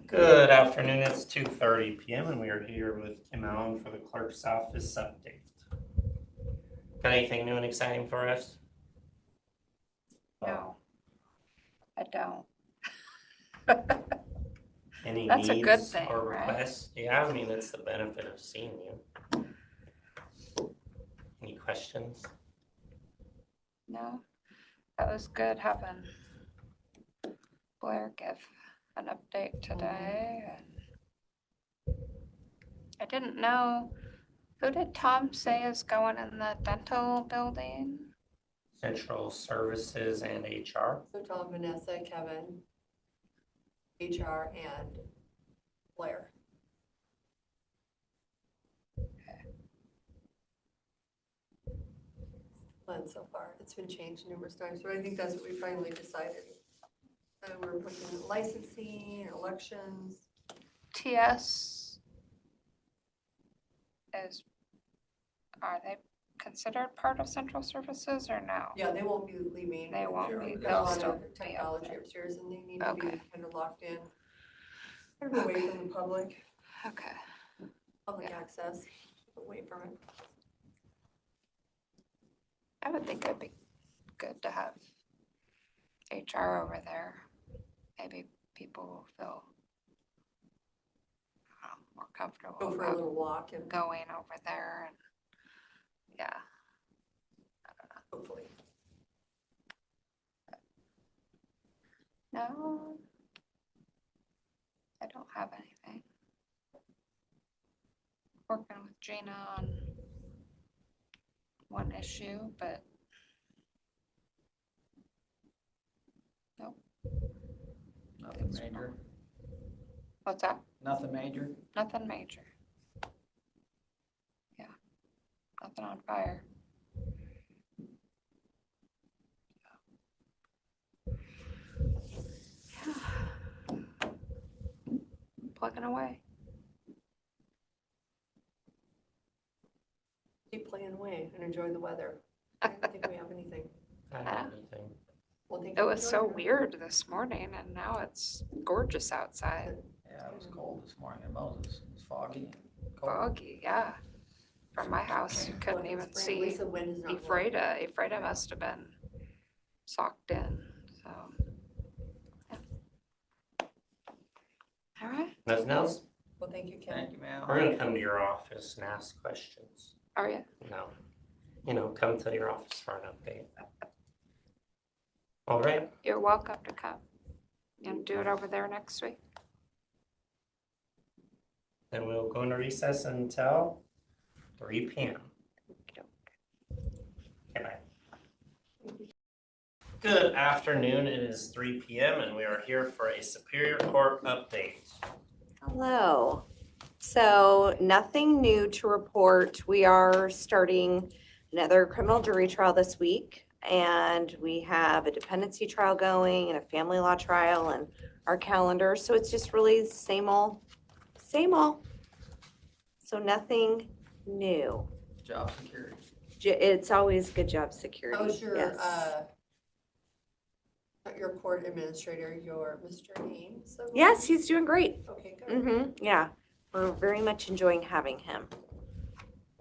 Good afternoon, it's 2:30 PM and we are here with Kim Allen for the clerk's office update. Got anything new and exciting for us? No, I don't. Any That's a good needs thing, or right? requests? Yeah, I mean, it's the benefit of seeing you. Any questions? No, that was good having Blair give an update today. And I didn't know, who did Tom say is going in the dental building? Central Services and HR. So Tom, Vanessa, Kevin, HR, and Blair. Plan so far. It's been changed numerous times, but I think that's what we finally decided. We're looking at licensing, elections. TS is, are they considered part of central services or no? Yeah, they won't be leaving. They won't be, There's a they'll lot still of be up technology there. upstairs and they need to be Okay. kind of locked in. Kind of away from the public, Okay. public access, away from it. I would think it'd be good to have HR over there. Maybe people will feel more comfortable Go for a about little walk and going over there and, yeah. hopefully. No, I don't have anything. Working with Gina on one issue, but nope. Nothing major, What's that? nothing major. Nothing major. Yeah, nothing on fire. Yeah. Plugging away. Keep playing away and enjoy the weather. I don't think we have anything. I don't have anything. Well, thank It you was for so joining us. weird this morning and now it's gorgeous outside. Yeah, it was cold this morning in Moses. It was foggy and cold. Foggy, yeah. From my house, you couldn't Well, even spring, see Lisa, wind is not blowing. Ephrata. Ephrata must have been socked in, so. Yeah. All right, Nothing else? Well, thank you, Kim. Thank you, ma'am. We're gonna come to your office and ask questions. are you? No, come to your office for an update. All right, You're welcome to come and do it over there next week. then we'll go into recess until 3 PM. Okay, bye. Good afternoon, it is 3 PM and we are here for a Superior Court update. Hello. So nothing new to report. We are starting another criminal jury trial this week. And we have a dependency trial going and a family law trial and our calendar. So it's just really same old, same old. So nothing new. Job security. It's always good job security. How's your, Yes. not your court administrator, your Mr. Ames? Yes, he's doing great. Okay, good. Mm-hmm, yeah. We're very much enjoying having him.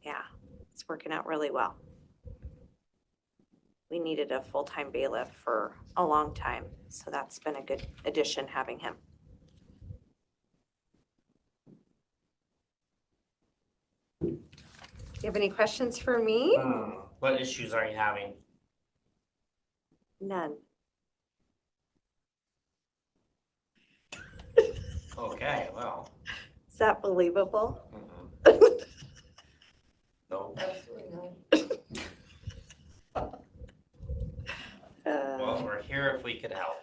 Yeah, it's working out really well. We needed a full-time bailiff for a long time, so that's been a good addition having him. Do you have any questions for me? What issues are you having? None. Okay, well. Is that believable? No. Absolutely not. Well, we're here if we could help.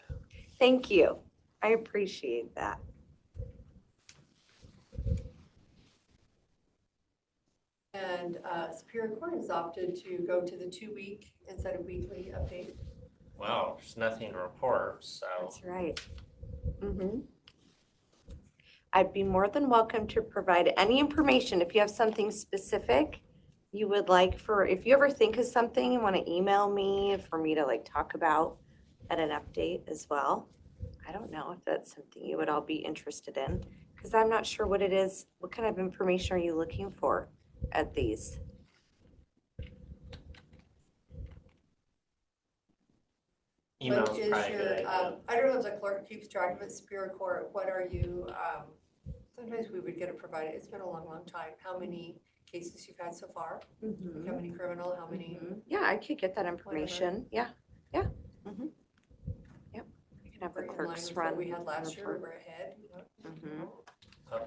Thank you. I appreciate that. And Superior Court has opted to go to the 2-week instead of weekly update. Well, there's nothing to report, so. That's right. Mm-hmm. I'd be more than welcome to provide any information if you have something specific you would like for, if you ever think of something and want to email me for me to like talk about at an update as well. I don't know if that's something you would all be interested in, because I'm not sure what it is. What kind of information are you looking for at these? Email's What is probably a good your, idea. I don't know if the clerk keeps track of it, Superior Court, what are you, sometimes we would get it provided, it's been a long, long time, how many cases you've had so far? How many criminal, how many? Yeah, I could get that information. Yeah, yeah. Yep. I can have the In line clerks with what run. we had last year, report. we're ahead.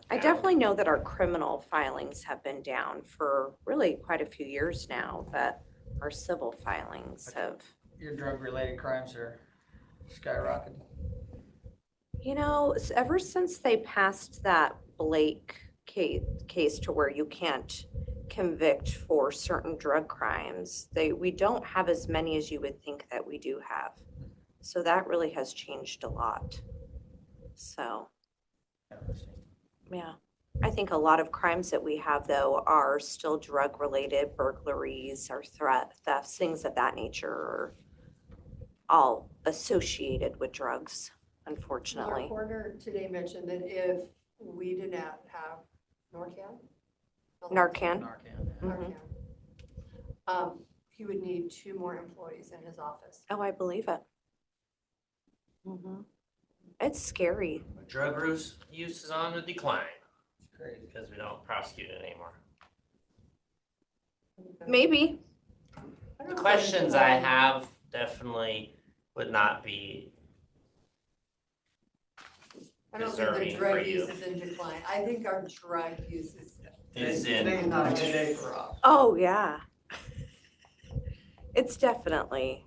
I definitely know that our criminal filings have been down for really quite a few years now, but our civil filings have. Your drug-related crimes are skyrocketing. You know, ever since they passed that Blake case to where you can't convict for certain drug crimes, we don't have as many as you would think that we do have. So that really has changed a lot. So, yeah. I think a lot of crimes that we have though are still drug-related, burglaries or thefts, things of that nature are all associated with drugs. Our Unfortunately. coroner today mentioned that if we did not have Narcan. Narcan. Narcan. He would need 2 more employees in his office. Oh, I believe it. It's scary. Drug use is on the decline. Because we don't prosecute it anymore. Maybe. The questions I have definitely would not be I don't think deserving the for drug you. use is in decline. I think our drug use is. Today's not a good day for us. Oh, yeah. It's definitely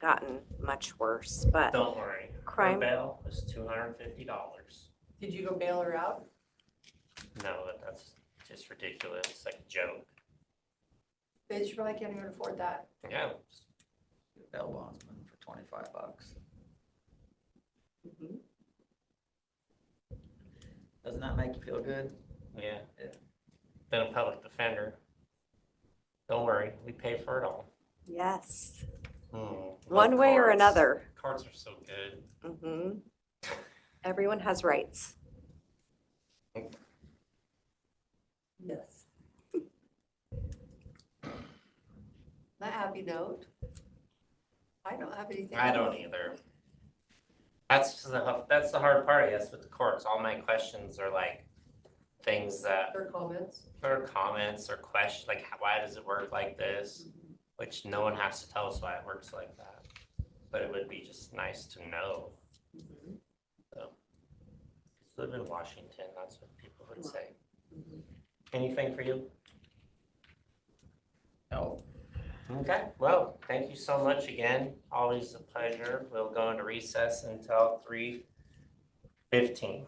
gotten much worse, but. Don't worry. Crime. Her bail was $250. Did you go bail her out? No, that's just ridiculous. It's like a joke. Bitch, you probably can't even afford that. Yeah. Bail bondsman for $25. Doesn't that make you feel good? Yeah. Been a public defender. Don't worry, we pay for it all. Yes. Love One way or cards. another. Cards are so good. Everyone has rights. Yes. That happy note. I don't have anything. I don't either. That's the hard part, I guess, with the courts. All my questions are like things that Their comments. or comments or questions like why does it work like this? Which no one has to tell us why it works like that. But it would be just nice to know. So, live in Washington, that's what people would say. Anything for you? No. Okay, well, thank you so much again. Always a pleasure. We'll go into recess until 3:15.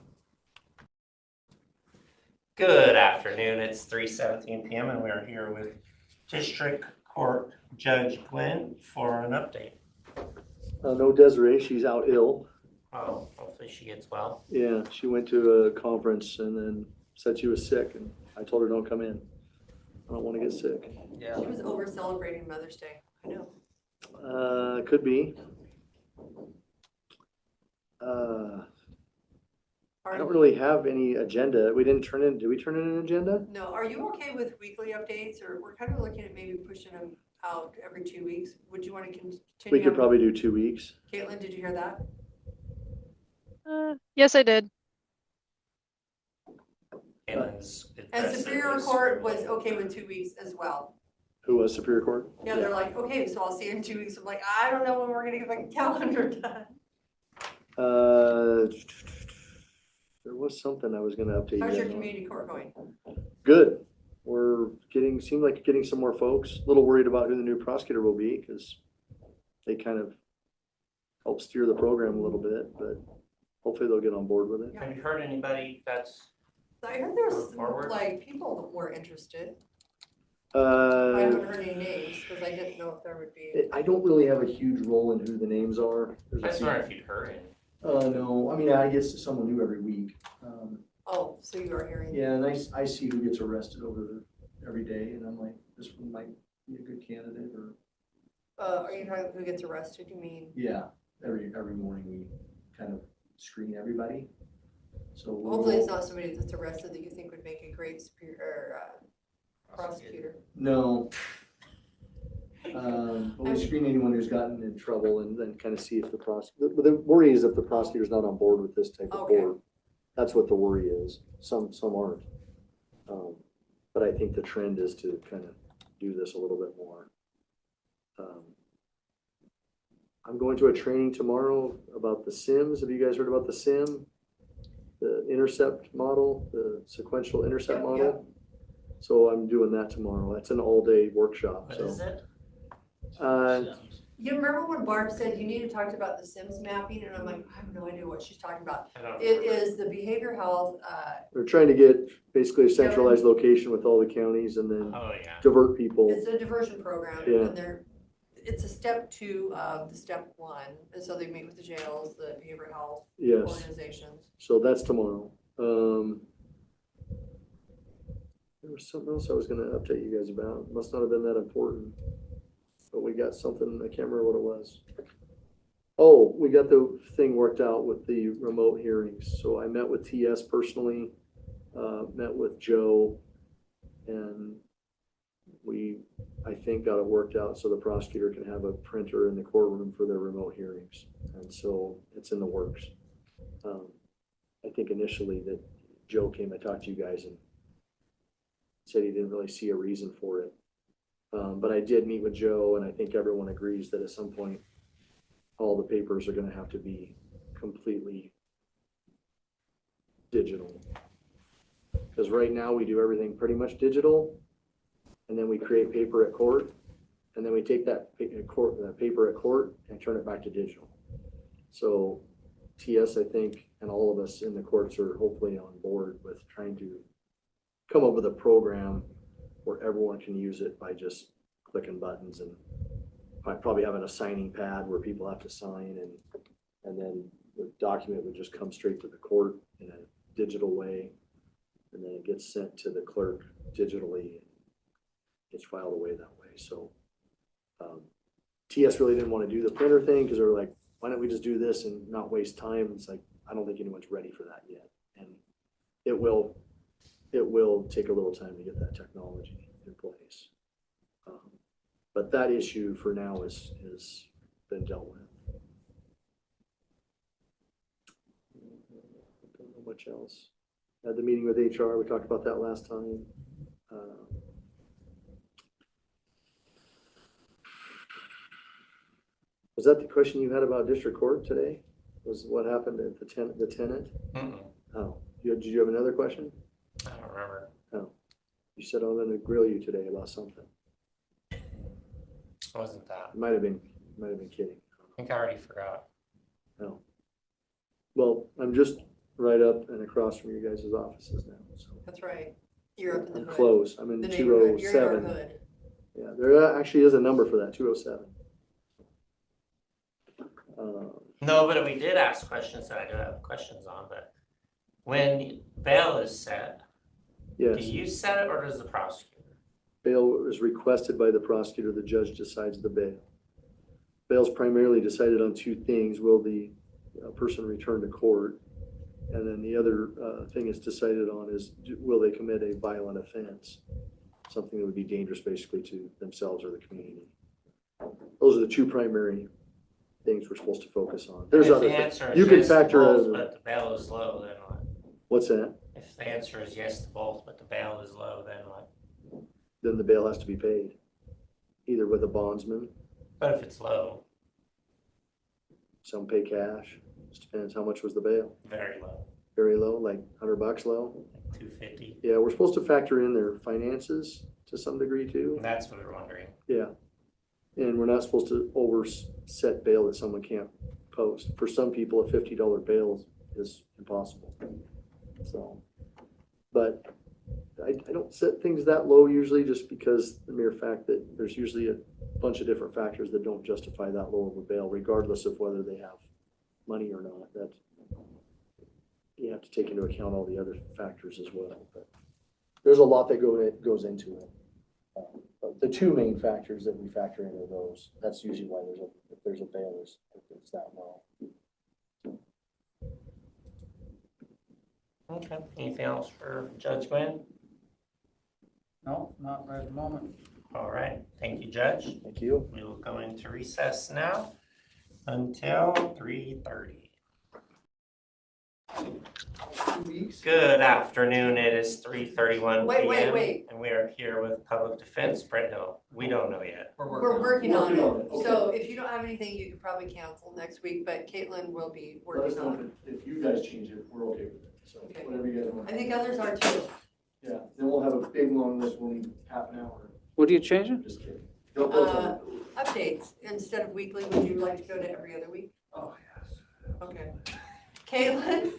Good afternoon. It's 3:17 p.m. and we are here with District Court Judge Glenn for an update. No Desiree, she's out ill. Oh, hopefully she gets well. Yeah, she went to a conference and then said she was sick, and I told her don't come in. I don't want to get sick. Yeah. She was over celebrating Mother's Day. I know. Could be. I don't really have any agenda. We didn't turn in, did we turn in an agenda? No, are you okay with weekly updates, or we're kind of looking at maybe pushing them out every 2 weeks? Would you want to continue? We could on- probably do 2 weeks. Caitlin, did you hear that? Yes, I did. Caitlin's And Superior Court was okay with 2 weeks as well. Who was Superior Court? Yeah, they're like, okay, so I'll see you in 2 weeks. I'm like, I don't know when we're gonna get my calendar done. There was something I was gonna update you. How's your on. community court going? Good. We're seem like getting some more folks. A little worried about who the new prosecutor will be, because they kind of help steer the program a little bit, but hopefully they'll get on board with it. Have you heard anybody that's I heard there's Move forward. like people that were interested. I haven't heard any names, because I didn't know if there would be. I don't really have a huge role in who the names are. There's I a just few. wonder if you'd heard it. No, I mean, I guess someone new every week. Oh, so you are hearing. Yeah, and I see who gets arrested every day, and I'm like, this one might be a good candidate, or. Are you talking who gets arrested, you mean? Yeah, every morning we kind of screen everybody. So Hopefully it's not somebody that's arrested that you think would make a great prosecutor. No. But we screen anyone who's gotten in trouble and then kind of see if the worry is if the prosecutor's not on board with this type of board. That's what the worry is. Some aren't. But I think the trend is to kind of do this a little bit more. I'm going to a training tomorrow about the SIMs. Have you guys heard about the SIM? The intercept model, the sequential intercept model? So I'm doing that tomorrow. That's an all-day workshop. What is it? You remember when Barb said you need to talk about the SIMS mapping, and I'm like, I have no idea what she's talking about. It is the behavior health. They're trying to get basically a centralized location with all the counties and then divert people. It's a diversion program, and it's a step 2 of the step 1, and so they meet with the jails, the behavioral health organizations. So that's tomorrow. There was something else I was going to update you guys about. Must not have been that important. But we got something, I can't remember what it was. Oh, we got the thing worked out with the remote hearings. So I met with TS personally, met with Joe, and we, I think, got it worked out so the prosecutor can have a printer in the courtroom for their remote hearings. And so it's in the works. I think initially that Joe came, I talked to you guys and said he didn't really see a reason for it. But I did meet with Joe, and I think everyone agrees that at some point, all the papers are gonna have to be completely digital. Because right now we do everything pretty much digital, and then we create paper at court, and then we take that paper at court and turn it back to digital. So TS, I think, and all of us in the courts are hopefully on board with trying to come up with a program where everyone can use it by just clicking buttons, and probably having a signing pad where people have to sign, and then the document would just come straight to the court in a digital way, and then it gets sent to the clerk digitally and gets filed away that way. So TS really didn't want to do the printer thing because they were like, why don't we just do this and not waste time? It's like, I don't think anyone's ready for that yet, and it will take a little time to get that technology in place. But that issue for now has been dealt with. I don't know much else. Had the meeting with HR, we talked about that last time. Was that the question you had about district court today? Was what happened at the tenant? Oh, did you have another question? I don't remember. Oh, you said I'm gonna grill you today about something. Wasn't that? Might have been kidding. I think I already forgot. No. Well, I'm just right up and across from you guys' offices now, so. That's right. You're up in the hood. Close. I'm in The neighborhood. You're in our 207. hood. Yeah, there actually is a number for that, 207. No, but we did ask questions that I do have questions on, but when bail is set, Yes. do you set it or does the prosecutor? Bail is requested by the prosecutor, the judge decides the bail. Bail's primarily decided on 2 things. Will the person return to court? And then the other thing it's decided on is, will they commit a violent offense? Something that would be dangerous basically to themselves or the community. Those are the 2 primary things we're supposed to focus on. There's If other the things. answer is You can yes to factor both, in. but the bail is low, then what? What's that? If the answer is yes to both, but the bail is low, then what? Then the bail has to be paid, either with a bondsman. But if it's low? Some pay cash. Just depends how much was the bail. Very low. Very low, like $100 low. Like $250. Yeah, we're supposed to factor in their finances to some degree too. And that's what we're wondering. Yeah. And we're not supposed to overset bail that someone can't post. For some people, a $50 bail is impossible. So, but I don't set things that low usually, just because the mere fact that there's usually a bunch of different factors that don't justify that low of a bail, regardless of whether they have money or not. That you have to take into account all the other factors as well. But there's a lot that goes into it. But the two main factors that we factor into those, that's usually why if there's a bail, it's that low. Okay, anything else for Judge Gwynn? No, not right at the moment. All right, thank you, Judge. Thank you. We will go into recess now until 3:30. Good afternoon, it is 3:31 Wait, PM. wait. And we are here with Public Defense, Brett Hill. We don't know yet. We're working on it. Okay. So if you don't have anything, you could probably cancel next week, but Caitlin will be Let us working know on it. if you guys change it, we're okay with it. So Okay. whatever you guys want. I think others are too. Yeah, then we'll have a big long list, we'll need half an hour. What are you changing? Just kidding. Don't tell me. Updates, instead of weekly, would you like to go to every other week? Oh, yes. Okay. Caitlin?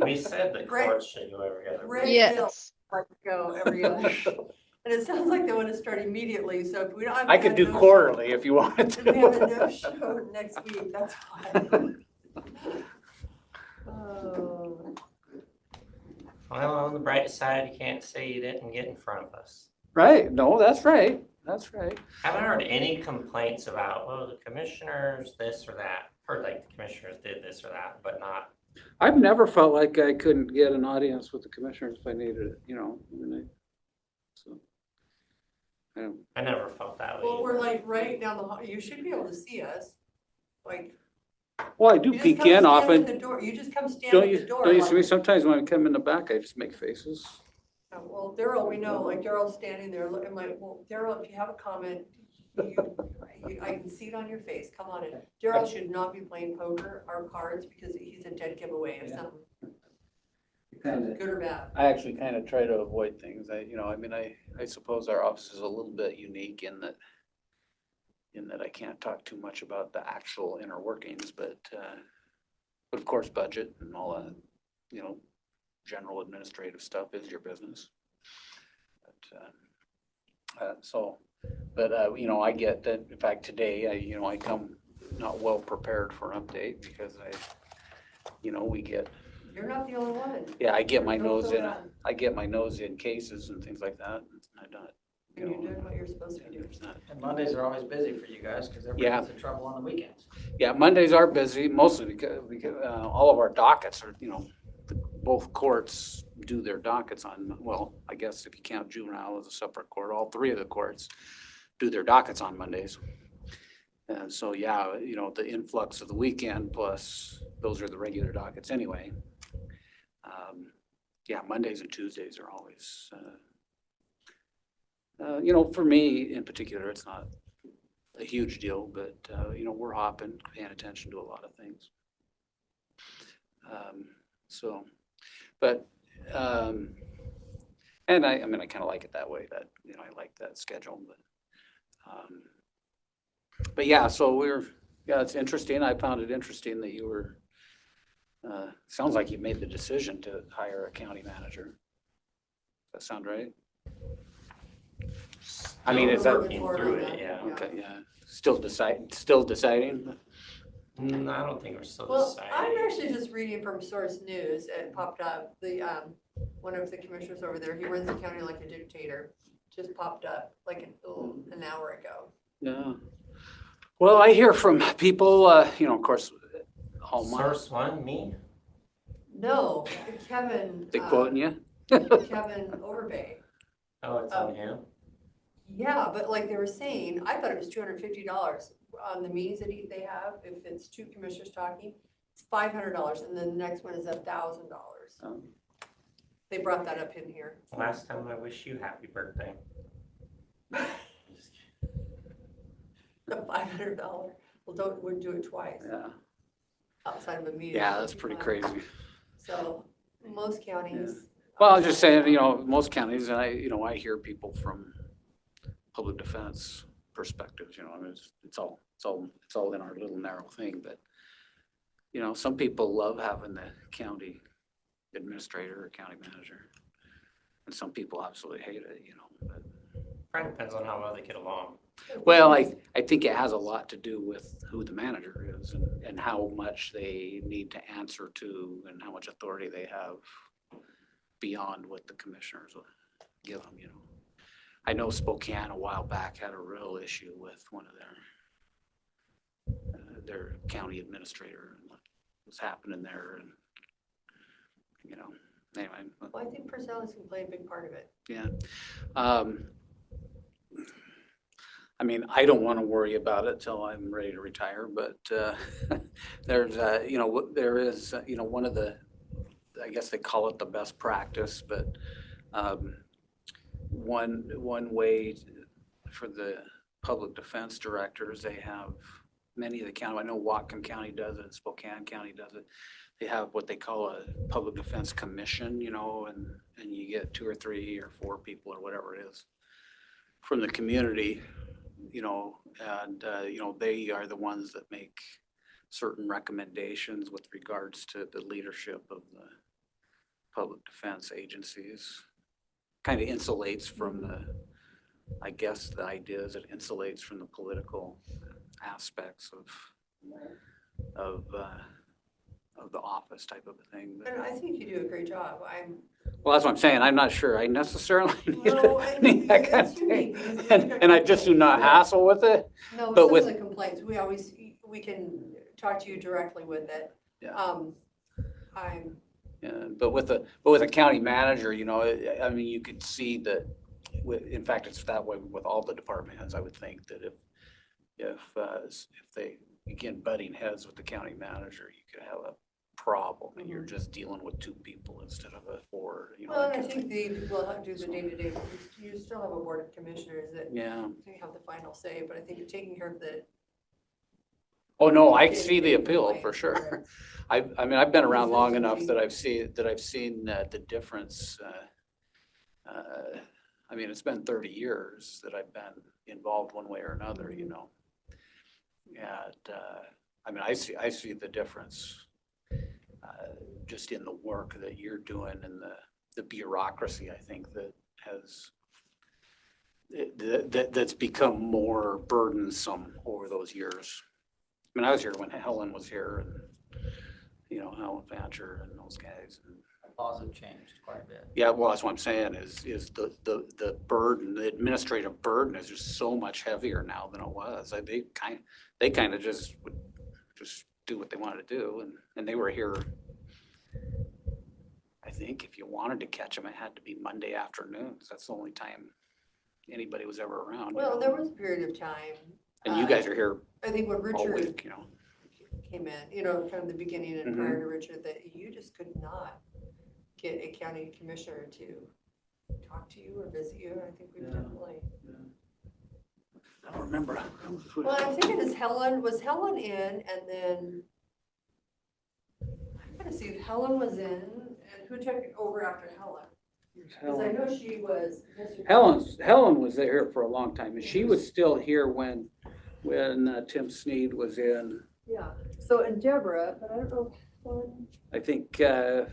We said the Rick- court should go every other Rick week. Bill like to go every other. And it sounds like they want to start immediately, so if we don't have. I could do quarterly if you wanted If we have a to. no-show next week, that's fine. Oh. Well, on the bright side, you can't say you didn't get in front of us. Right, no, that's right, that's right. Haven't heard any complaints about, well, the commissioners, this or that. Heard like the commissioners did this or that, but not. I've never felt like I couldn't get an audience with the commissioners if I needed it, you know, I mean, so. I don't, I never felt that way. Well, we're like right down the hall, you should be able to see us, like. well, I do you just peek come in stand often. at the door. You just come stand Don't at you, the door. don't you see me like- sometimes when I come in the back, I just make faces? Well, Daryl, we know, like Daryl's standing there, looking like, well, Daryl, if you have a comment, I can see it on your face, come on in. Daryl should not be playing poker or cards because he's a dead giveaway if something, Kinda. good or bad. I actually kind of try to avoid things. I suppose our office is a little bit unique in that I can't talk too much about the actual inner workings, but of course, budget and all that, you know, general administrative stuff is your business. But you know, I get that. In fact, today, I come not well prepared for an update because we get. You're not the only one. Yeah, I get my Don't nose feel in, bad. I get my nose in cases and things like that. I don't, And you're doing what you're supposed to be doing. And Mondays are always busy for you guys because Yeah. everybody gets in trouble on the weekends. Yeah, Mondays are busy, mostly because all of our dockets are, both courts do their dockets on, well, I guess if you count juvenile as a separate court, all three of the courts do their dockets on Mondays. And so, yeah, the influx of the weekend plus those are the regular dockets anyway. Yeah, Mondays and Tuesdays are always, for me in particular, it's not a huge deal, but, we're hopping, paying attention to a lot of things. And I kind of like it that way, that, I like that schedule, but yeah, so it's interesting. I found it interesting that you were, sounds like you made the decision to hire a county manager. Does that sound right? I mean, is that? Working through it, yeah. Okay, yeah. Still deciding? No, I don't think we're still Well, deciding. I'm actually just reading from Source News. It popped up, one of the commissioners over there, he runs the county like a dictator, just popped up like an hour ago. Yeah. Well, I hear from people, of course, all my. Source one, me? No, Kevin. They quoting you? Kevin Overbay. Oh, it's on him? Yeah, but like they were saying, I thought it was $250 on the meetings that they have. If it's two commissioners talking, it's $500, and then the next one is $1,000. They brought that up in here. Last time I wish you happy birthday. The $500. Well, wouldn't do it twice. Yeah. Outside of a meeting. Yeah, that's pretty crazy. So most counties. Well, I was just saying, most counties, and I hear people from public defense perspectives, it's all in our little narrow thing, but, some people love having the county administrator or county manager. And some people absolutely hate it, you know, but. Probably depends on how well they get along. Well, I think it has a lot to do with who the manager is and how much they need to answer to and how much authority they have beyond what the commissioners will give them, you know. I know Spokane a while back had a real issue with one of their county administrator and what was happening there and, you know, anyway. Well, I think personalities can play a big part of it. Yeah. I mean, I don't want to worry about it till I'm ready to retire, but there's, you know, there is, you know, one of the, I guess they call it the best practice, but one way for the public defense directors, they have many of the county, I know Whatcom County does it, Spokane County does it. They have what they call a public defense commission, you know, and you get 2 or 3 or 4 people or whatever it is from the community, you know, and, you know, they are the ones that make certain recommendations with regards to the leadership of the public defense agencies. Kind of insulates from the, I guess the idea is it insulates from the political aspects of the office type of a thing. And I think you do a great job. Well, that's what I'm saying. I'm not sure I necessarily No, I mean, need that kind of it's thing. unique. And I just do not hassle with it. No, but some with of the complaints, we can talk to you directly with it. Yeah. Yeah, but with a county manager, you know, I mean, you could see that, in fact, it's that way with all the department heads. I would think that if they begin butting heads with the county manager, you could have a problem and you're just dealing with 2 people instead of 4, you know. well, and I think we'll have to do the day-to-day, you still have a board of commissioners that have the final say, but I think you're taking care of the. Oh, no, I see the appeal for sure. I mean, I've been around long enough that I've seen the difference. I mean, it's been 30 years that I've been involved one way or another, you know. And I mean, I see the difference just in the work that you're doing and the bureaucracy, I think, that has that's become more burdensome over those years. I mean, I was here when Helen was here, and you know, Helen Fancher and those guys. And laws have changed quite a bit. yeah, well, that's what I'm saying is the burden, the administrative burden is just so much heavier now than it was. They kind of just would just do what they wanted to do, and they were here. I think if you wanted to catch them, it had to be Monday afternoons. That's the only time anybody was ever around. Well, you know? there was a period of time. And you guys are here. I think when all Richard week, you know. came in, you know, kind of the beginning and Mm-hmm. prior to Richard, that you just could not get a county commissioner to talk to you or visit you. I think we've definitely. I don't remember. Well, I'm thinking was Helen in, and then I'm gonna see if Helen was in, and who took it over after Helen? Because I know she was. Helen was there for a long time, and she was still here when Tim Sneed was in. Yeah, so and Deborah, but I don't know when. I think her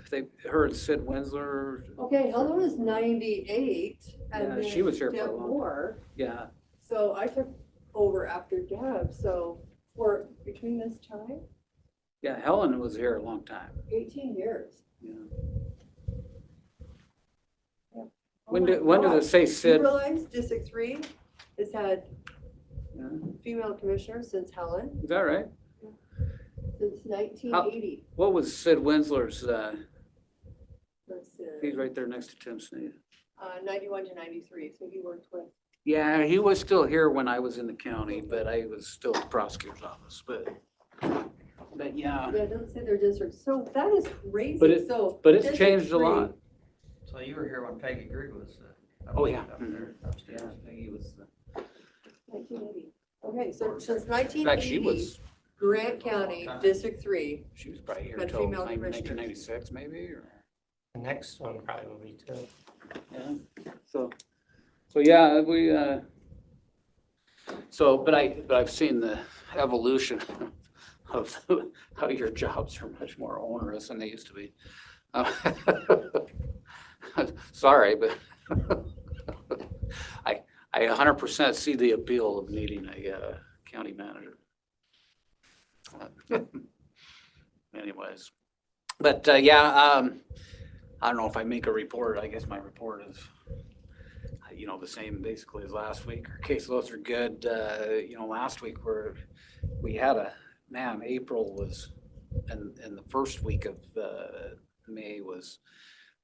and Sid Winsler. Okay, Helen was 98, and Yeah, then she was here for Deb a long Moore. Yeah. So I took over after Deb, so for between this time, Yeah, Helen was here a long time. 18 years. Yeah. Yeah. When Oh did my it say gosh. Sid? You realize District 3 has had female commissioners since Helen, Is that right? since 1980. What was Sid Winsler's? Let's see, He's right there next to Tim Sneed. 91 to 93, so he worked with. Yeah, he was still here when I was in the county, but I was still at the prosecutor's office. But yeah. Yeah, don't say their districts. So that is crazy. But it's District changed a 3 lot. So you were here when Peggy Grigg was. Oh, yeah. Up there, upstairs. Yeah, Peggy was. 1980. Okay, so since In fact, she 1980, was. Grant County, District 3. She was probably here had until female commissioners. 1996, maybe, or. The next one probably will be too. Yeah. So yeah, we. But I've seen the evolution of how your jobs are much more onerous than they used to be. So sorry, but I 100% see the appeal of needing a county manager. Anyways, but I don't know if I make a report. I guess my report is, the same basically as last week. Our caseloads are good. Last week we had April was, and the first week of May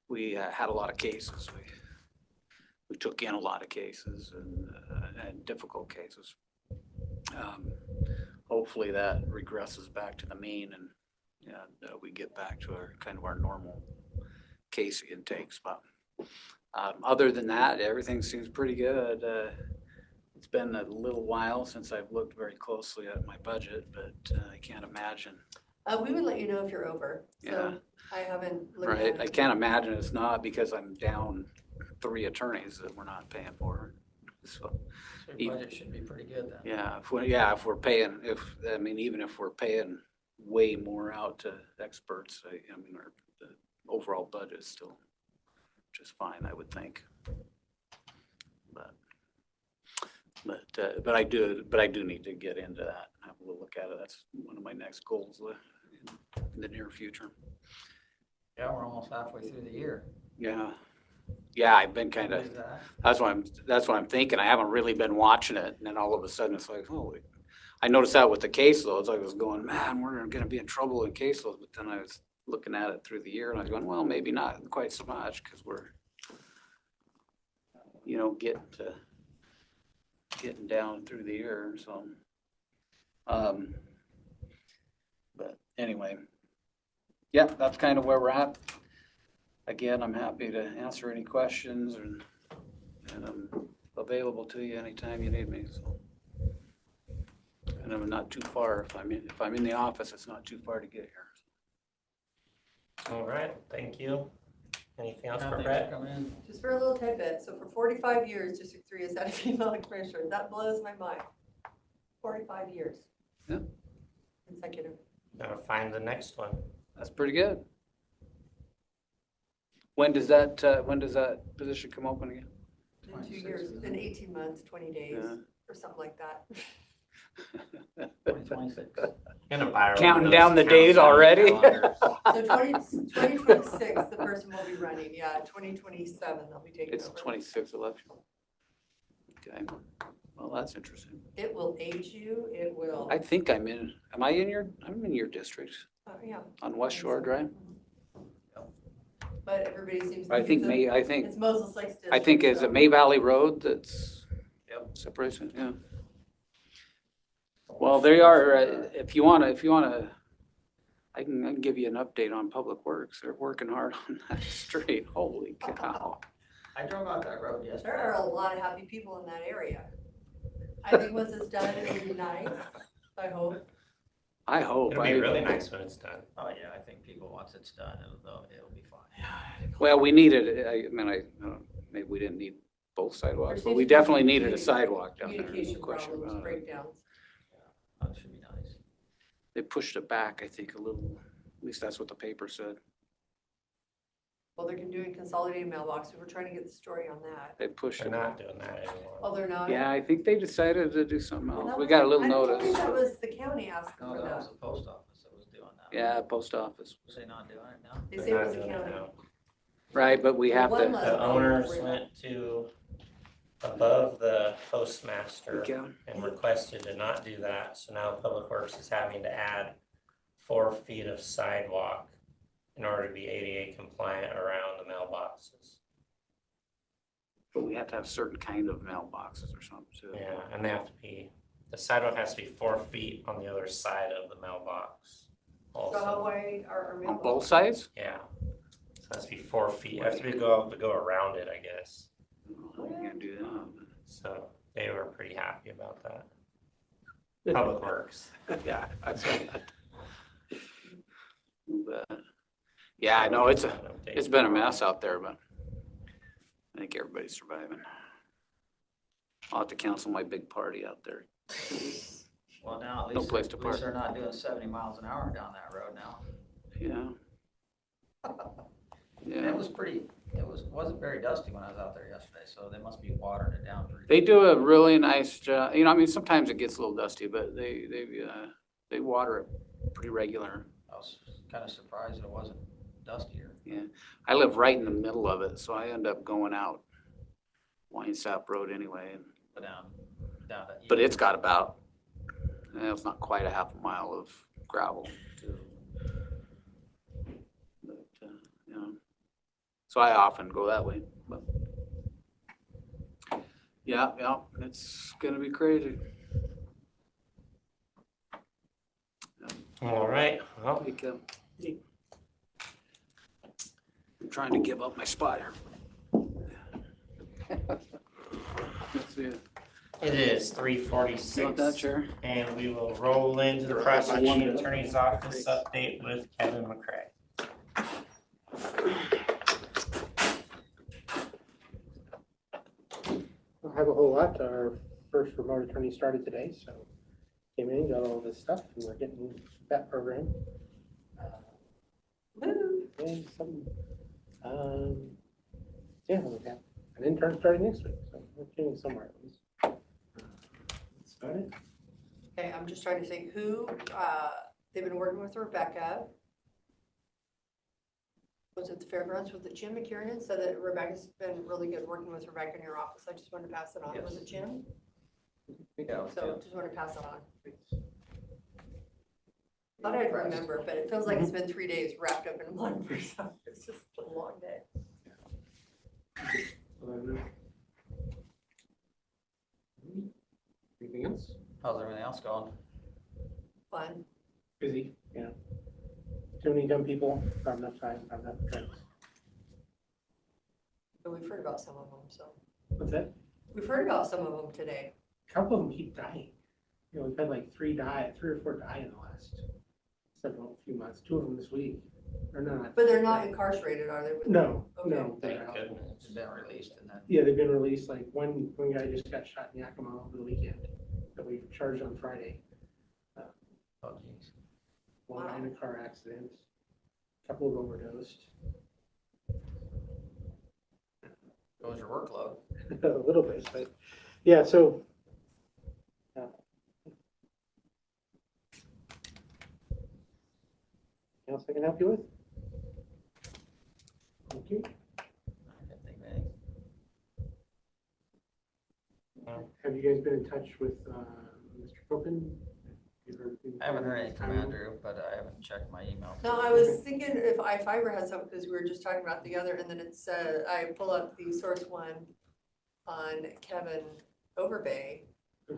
we had a lot of cases. We took in a lot of cases and difficult cases. Hopefully that regresses back to the mean and we get back to our normal case intakes. But other than that, everything seems pretty good. It's been a little while since I've looked very closely at my budget, but I can't imagine. We would let you know if you're over. So I haven't looked at Right. it. I can't imagine it's not because I'm down 3 attorneys that we're not paying for. So your budget should be pretty good then. yeah, if we're paying, even if we're paying way more out to experts, the overall budget is still just fine, I would think. But I do need to get into that and have a little look at it. That's one of my next goals in the near future. Yeah, we're almost halfway through the year. Yeah, I've been kind of, that's what I'm thinking. I haven't really been watching it. And then all of a sudden it's like, holy, I noticed that with the caseloads. I was going, man, we're going to be in trouble in caseloads. But then I was looking at it through the year and I was going, well, maybe not quite so much because we're, getting down through the year. So, but anyway, yeah, that's kind of where we're at. Again, I'm happy to answer any questions and I'm available to you anytime you need me. So, and I'm not too far. If I'm in the office, it's not too far to get here. All right, thank you. Anything else for Thanks Brett? coming in. Just for a little tidbit, so for 45 years, District 3 has had a female commissioner. That blows my mind. 45 years. Yeah. Consecutive. Gotta find the next one. That's pretty good. When does that position come open again? In 2 years, in 18 months, 20 days, or something like that. 2026. Gonna buy Counting down the days already. So 2026, the person will be running. Yeah, 2027, they'll be taking It's over. 26 election. Okay. Well, that's interesting. It will age you. It will. I think I'm in your district Yeah. on West Shore Drive. But everybody seems. I think it's Moses Lakes district. I think is so. it May Valley Road that's separation. Yeah. Well, they are. If you wanna, I can give you an update on Public Works. They're working hard on that street. Holy cow! I drove out that road yesterday. There are a lot of happy people in that area. I think once it's done, it'll be nice. I hope. I hope. It'll be really nice when it's done. Oh yeah, I think people, once it's done, it'll be fine. Well, we needed. Maybe we didn't need both sidewalks, but we definitely needed a sidewalk down there. Communication No question problems, about it. breakdowns. That should be nice. They pushed it back, I think, a little. At least that's what the paper said. Well, they're doing consolidated mailboxes. We're trying to get the story on that. They pushed They're it. not doing that anymore. Oh, they're not? Yeah, I think they decided to do something Well, else. that We was- got a little I don't think notice. that was the county asking No, for that was that. the post office that was doing that. Yeah, post office. Was they not doing it now? They They're say it not was the doing it county. now. Right, but we have One to. less The problem owners for you. went to above the postmaster Yeah. and requested to not do that. So now Public Works is having to add 4 feet of sidewalk in order to be ADA compliant around the mailboxes. But we have to have certain kind of mailboxes or something too. Yeah, and they have to be, the sidewalk has to be 4 feet on the other side of the mailbox So how also. wide are our On mailboxes? both sides? Yeah, so it has to be 4 feet. You have to go around it, I guess. You can't do that. So they were pretty happy about that. Public Works. Yeah, that's it. But, yeah, I know it's been a mess out there, but I think everybody's surviving. I'll have to cancel my big party out there. Well, now at No least, place to at least park. they're not doing 70 miles an hour down that road now. Yeah. And Yeah. it was pretty wasn't very dusty when I was out there yesterday, so they must be watering it down. They do a really nice job. You know, I mean, sometimes it gets a little dusty, but they water it pretty regular. I was kind of surprised it wasn't dustier. Yeah, I live right in the middle of it, so I end up going out Winesap Road anyway. Down to. But it's got about, it's not quite a half a mile of gravel. But, you know, so I often go that way. But yeah, it's gonna be crazy. All right, well. I'm trying to give up my spot here. Let's see it. It is 3:46. That chair. And we will roll into the prosecuting attorney's office update with Kevin McCray. Don't have a whole lot. Our first remote attorney started today, so came in, got all this stuff, and we're getting that program. And some, yeah, we have an intern starting next week, so we're getting somewhere at least. That's about it. Okay, I'm just trying to think who, they've been working with Rebecca. Was it the fairgrounds with the Jim McKiernan? Said that Rebecca's been really good working with Rebecca in your office. I just wanted to pass it on. Was it Jim? Yeah. So just want to pass it on. Thought I'd remember, but it feels like it's been 3 days wrapped up in one for some. It's just a long day. Anything else? How's everything else going? Fun. Busy, yeah. Too many dumb people, not enough time, not enough drinks. But we've heard about some of them, so. What's that? We've heard about some of them today. A couple of them keep dying. You know, we've had like 3 or 4 die in the last few months. 2 of them this week. Or not. But they're not incarcerated, are they? No, Okay. no. Thank goodness it's been released and then. Yeah, they've been released. Like one guy just got shot in Yakima over the weekend that we charged on Friday. Oh, geez. One guy in a car accident. A couple of overdosed. What was your workload? A little bit, but yeah, so. Anything else I can help you with? Thank you. Have you guys been in touch with Mr. Copen? I haven't heard anything from Andrew, but I haven't checked my email. No, I was thinking if iFiber had something, because we were just talking about the other, and then it said, I pull up the source one on Kevin Overbay.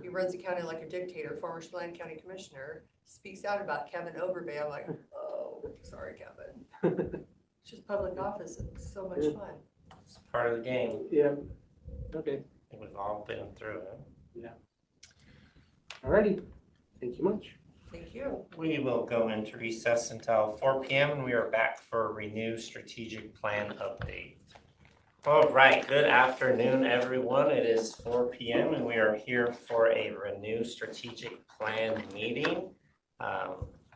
He runs the county like a dictator, former Chelan County Commissioner, speaks out about Kevin Overbay. I'm like, oh, sorry, Kevin. It's just public office. It's so much fun. It's part of the game. Yeah, okay. We've all been through it. Yeah. Alrighty, thank you much. Thank you. We will go into recess until 4 p.m. and we are back for a renewed strategic plan update. All right, good afternoon, everyone. It is 4 p.m. and we are here for a renewed strategic plan meeting.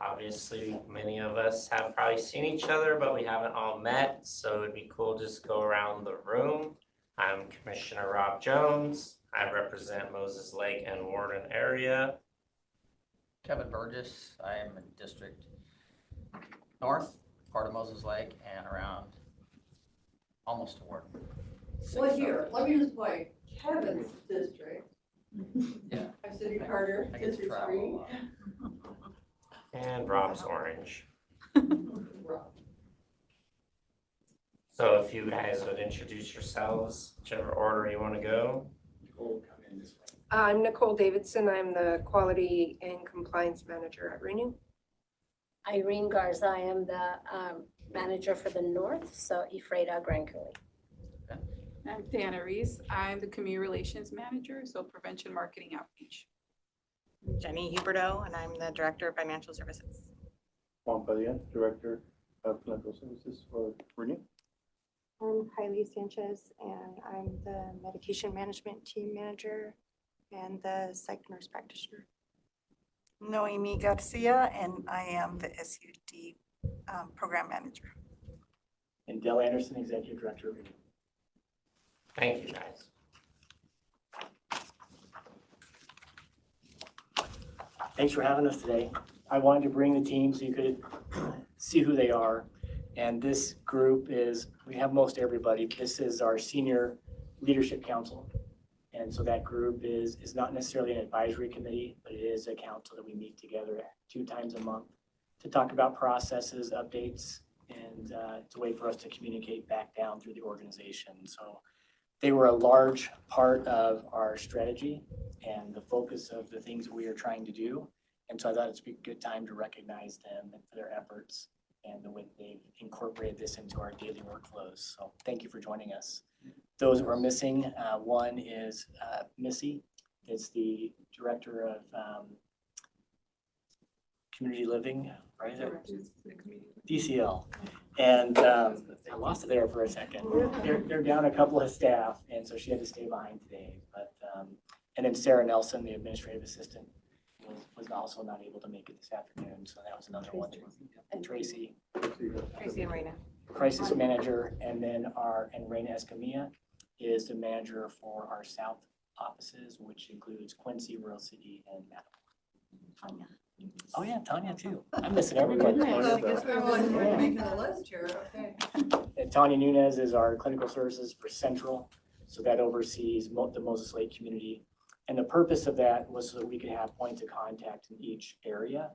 Obviously, many of us have probably seen each other, but we haven't all met, so it'd be cool just to go around the room. I'm Commissioner Rob Jones. I represent Moses Lake and Warden area. Kevin Burgess. I am in District North, part of Moses Lake, and around almost to Warden. Well, here, let me just play Kevin's district. Yeah. I'm City Carter, I get to District travel 3. a lot. And Rob's orange. Rob. So if you guys would introduce yourselves, whichever order you want to go. I'm Nicole Davidson. I'm the Quality and Compliance Manager at Renew. Irene Garza, I am the manager for the North, so Ephrata, Grand Coulee. I'm Dana Reese. I'm the Community Relations Manager, so Prevention Marketing Outreach. Jenny Huberto, and I'm the Director of Financial Services. Juan Padilla, Director of Clinical Services for Renew. I'm Kylie Sanchez, and I'm the Medication Management Team Manager and the Psych Nurse Practitioner. Noemi Garcia, and I am the SUD Program Manager. And Dell Anderson, Executive Director of Renew. Thank you, guys. Thanks for having us today. I wanted to bring the team so you could see who they are. And this group is, we have most everybody. This is our senior leadership council. And so that group is not necessarily an advisory committee, but it is a council that we meet together 2 times a month to talk about processes, updates, and it's a way for us to communicate back down through the organization. So they were a large part of our strategy and the focus of the things that we are trying to do. And so I thought it'd be a good time to recognize them and for their efforts and the way they've incorporated this into our daily workflows. So thank you for joining us. Those that were missing, one is Missy, is the director of community living, right? DCL. And I lost it there for a second. They're down a couple of staff, and so she had to stay behind today. But and then Sarah Nelson, the administrative assistant, was also not able to make it this afternoon. So that was another one. And Tracy and Raina. Crisis manager, and then Raina Escamilla is the manager for our South offices, which includes Quincy, Rural City, and Tanya. Oh yeah, Tanya too. I'm missing everybody. Well, I guess we're making the list here, okay. And Tanya Nunez is our clinical services for Central, so that oversees the Moses Lake community. And the purpose of that was so that we could have points of contact in each area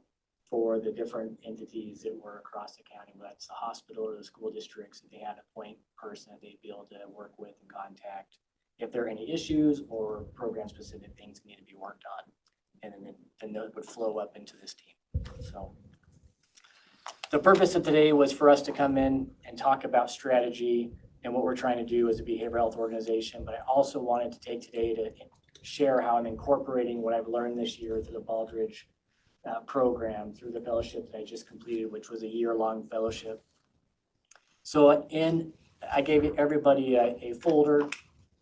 for the different entities that were across the county, whether that's the hospital or the school districts, that they had a point person that they'd be able to work with and contact if there are any issues or program-specific things that need to be worked on. And then that would flow up into this team. So the purpose of today was for us to come in and talk about strategy and what we're trying to do as a behavioral health organization. But I also wanted to take today to share how I'm incorporating what I've learned this year through the Baldridge program, through the fellowship that I just completed, which was a year-long fellowship. So I gave everybody a folder.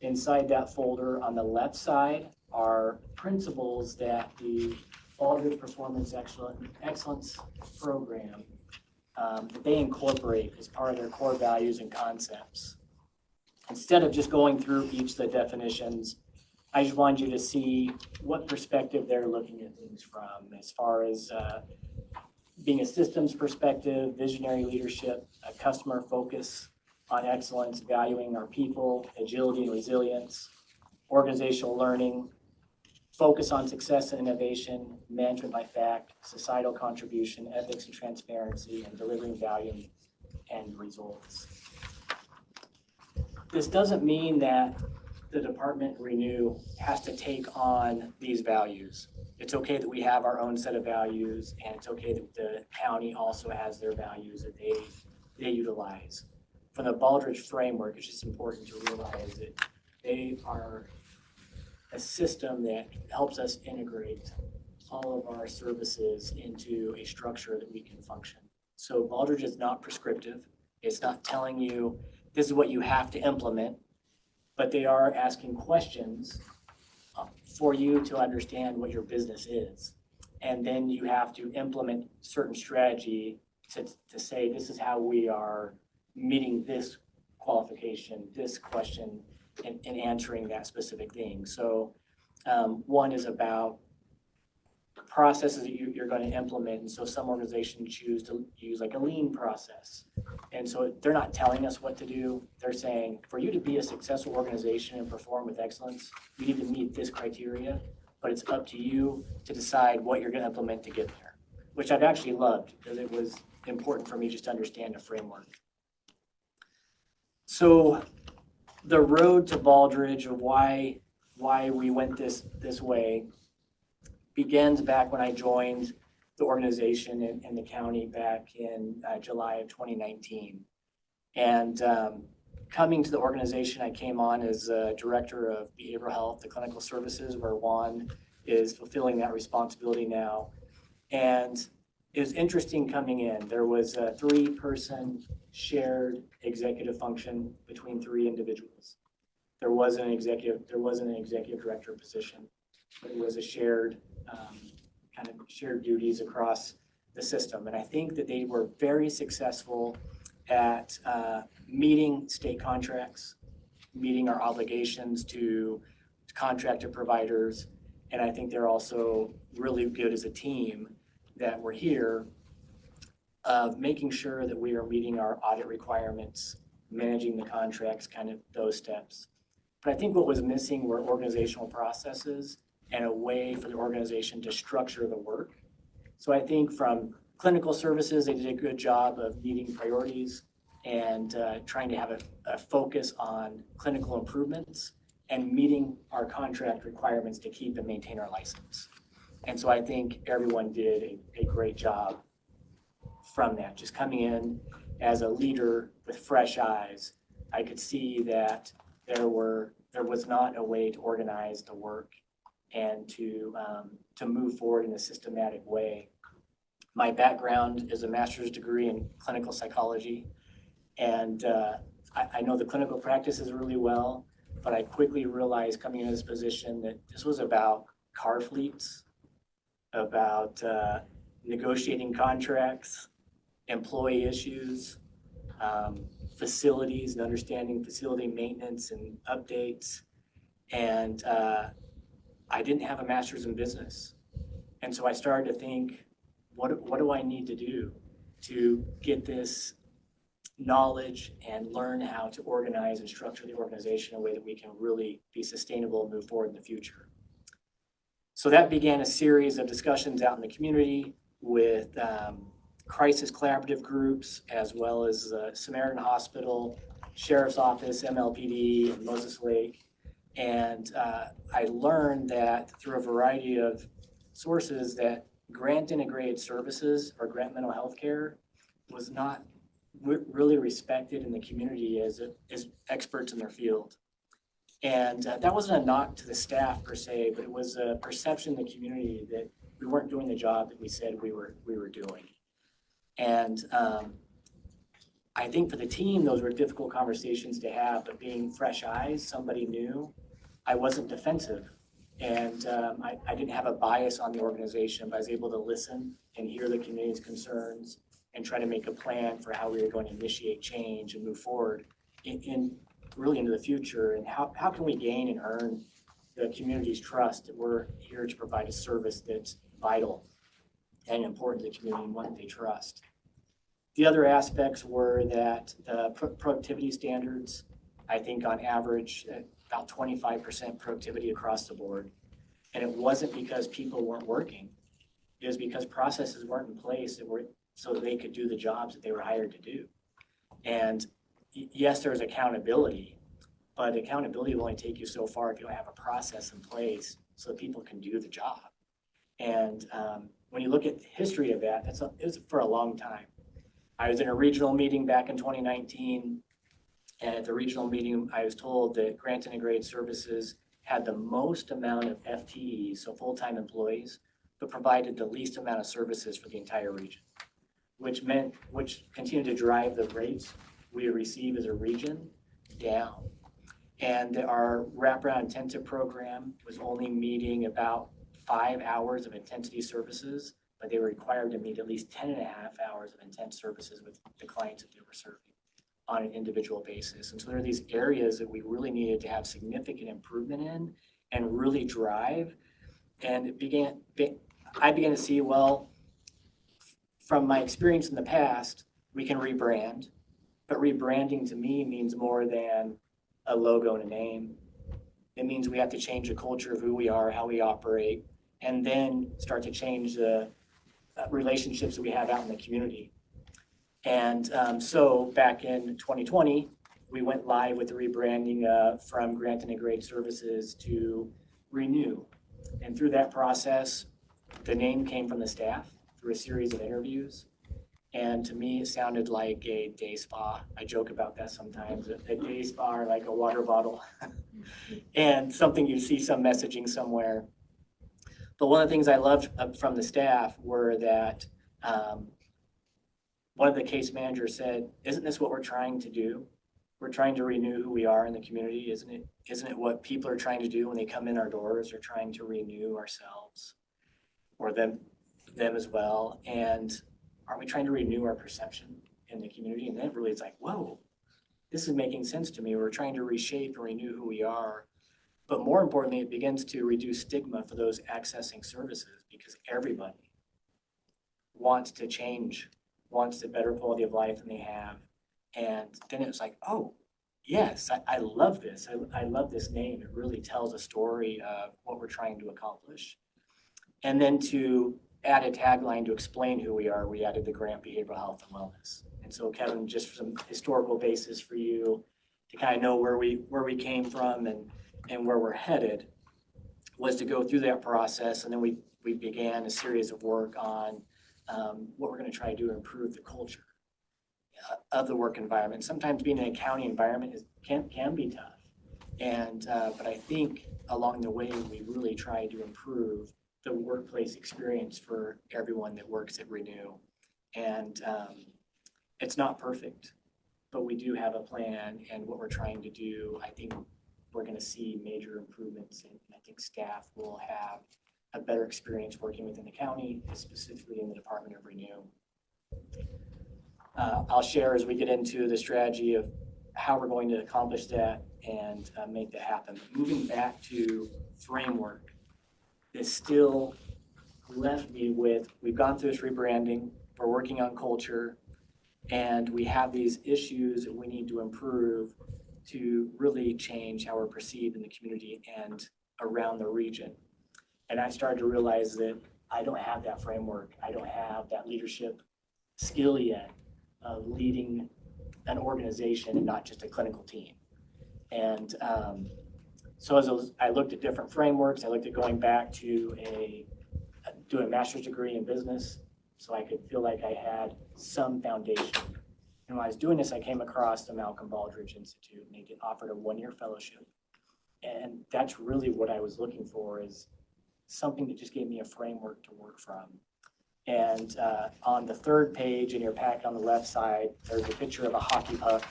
Inside that folder on the left side are principles that the Baldridge Performance Excellence Program that they incorporate as part of their core values and concepts. Instead of just going through each of the definitions, I just wanted you to see what perspective they're looking at things from, as far as being a systems perspective, visionary leadership, a customer focus on excellence, valuing our people, agility and resilience, organizational learning, focus on success and innovation, management by fact, societal contribution, ethics and transparency, and delivering value and results. This doesn't mean that the department Renew has to take on these values. It's okay that we have our own set of values, and it's okay that the county also has their values that they utilize. From the Baldridge framework, it's just important to realize that they are a system that helps us integrate all of our services into a structure that we can function. So Baldridge is not prescriptive. It's not telling you this is what you have to implement, but they are asking questions for you to understand what your business is. And then you have to implement certain strategy to say, this is how we are meeting this qualification, this question, and answering that specific thing. So one is about processes that you're going to implement. And so some organizations choose to use like a lean process. And so they're not telling us what to do. They're saying, for you to be a successful organization and perform with excellence, you need to meet this criteria, but it's up to you to decide what you're going to implement to get there, which I've actually loved because it was important for me just to understand the framework. So the road to Baldridge, of why we went this way, begins back when I joined the organization in the county back in July of 2019. And coming to the organization, I came on as Director of Behavioral Health, the Clinical Services, where Juan is fulfilling that responsibility now. And it was interesting coming in. There was a 3-person shared executive function between 3 individuals. There wasn't an executive director position, but it was a shared kind of shared duties across the system. And I think that they were very successful at meeting state contracts, meeting our obligations to contracted providers. And I think they're also really good as a team that we're here of making sure that we are meeting our audit requirements, managing the contracts, kind of those steps. But I think what was missing were organizational processes and a way for the organization to structure the work. So I think from clinical services, they did a good job of meeting priorities and trying to have a focus on clinical improvements and meeting our contract requirements to keep and maintain our license. And so I think everyone did a great job from that. Just coming in as a leader with fresh eyes, I could see that there was not a way to organize the work and to move forward in a systematic way. My background is a master's degree in clinical psychology, and I know the clinical practices really well, but I quickly realized coming into this position that this was about car fleets, about negotiating contracts, employee issues, facilities and understanding facility maintenance and updates. And I didn't have a master's in business. And so I started to think, what do I need to do to get this knowledge and learn how to organize and structure the organization in a way that we can really be sustainable and move forward in the future. So that began a series of discussions out in the community with crisis collaborative groups, as well as Samaritan Hospital, Sheriff's Office, MLPD, and Moses Lake. And I learned that through a variety of sources that grant integrated services or grant mental health care was not really respected in the community as experts in their field. And that wasn't a knock to the staff per se, but it was a perception in the community that we weren't doing the job that we said we were doing. And I think for the team, those were difficult conversations to have, but being fresh eyes, somebody new, I wasn't defensive. And I didn't have a bias on the organization, but I was able to listen and hear the community's concerns and try to make a plan for how we were going to initiate change and move forward in really into the future. And how can we gain and earn the community's trust that we're here to provide a service that's vital and important to the community and one that they trust. The other aspects were that the productivity standards, I think on average, about 25% productivity across the board. And it wasn't because people weren't working. It was because processes weren't in place so that they could do the jobs that they were hired to do. And yes, there's accountability, but accountability will only take you so far if you don't have a process in place so that people can do the job. And when you look at the history of that, it was for a long time. I was in a regional meeting back in 2019, and at the regional meeting, I was told that Grant Integrated Services had the most amount of FTEs, so full-time employees, but provided the least amount of services for the entire region, which continued to drive the rates we receive as a region down. And our wraparound intensive program was only meeting about 5 hours of intensity services, but they were required to meet at least 10.5 hours of intense services with the clients that they were serving on an individual basis. And so there are these areas that we really needed to have significant improvement in and really drive. And I began to see, well, from my experience in the past, we can rebrand, but rebranding to me means more than a logo and a name. It means we have to change the culture of who we are, how we operate, and then start to change the relationships that we have out in the community. And so back in 2020, we went live with the rebranding from Grant Integrated Services to Renew. And through that process, the name came from the staff through a series of interviews. And to me, it sounded like a day spa. I joke about that sometimes. A day spa or like a water bottle and something you see some messaging somewhere. But one of the things I loved from the staff were that one of the case managers said, isn't this what we're trying to do? We're trying to renew who we are in the community. Isn't it what people are trying to do when they come in our doors? They're trying to renew ourselves or them as well. And aren't we trying to renew our perception in the community? And then really it's like, whoa, this is making sense to me. We're trying to reshape and renew who we are. But more importantly, it begins to reduce stigma for those accessing services because everybody wants to change, wants a better quality of life than they have. And then it was like, oh, yes, I love this. I love this name. It really tells a story of what we're trying to accomplish. And then to add a tagline to explain who we are, we added the grant behavioral health and wellness. And so Kevin, just for some historical basis for you to kind of know where we came from and where we're headed was to go through that process. And then we began a series of work on what we're going to try to do to improve the culture of the work environment. Sometimes being in a county environment can be tough. And but I think along the way, we really try to improve the workplace experience for everyone that works at Renew. And it's not perfect, but we do have a plan and what we're trying to do. I think we're going to see major improvements, and I think staff will have a better experience working within the county, specifically in the Department of Renew. I'll share as we get into the strategy of how we're going to accomplish that and make that happen. Moving back to framework, it still left me with, we've gone through this rebranding, we're working on culture, and we have these issues that we need to improve to really change how we're perceived in the community and around the region. And I started to realize that I don't have that framework. I don't have that leadership skill yet of leading an organization and not just a clinical team. And so as I looked at different frameworks, I looked at going back to doing a master's degree in business so I could feel like I had some foundation. And when I was doing this, I came across the Malcolm Baldrige Institute, and they offered a one-year fellowship. And that's really what I was looking for, is something that just gave me a framework to work from. And on the third page in your packet on the left side, there's a picture of a hockey puck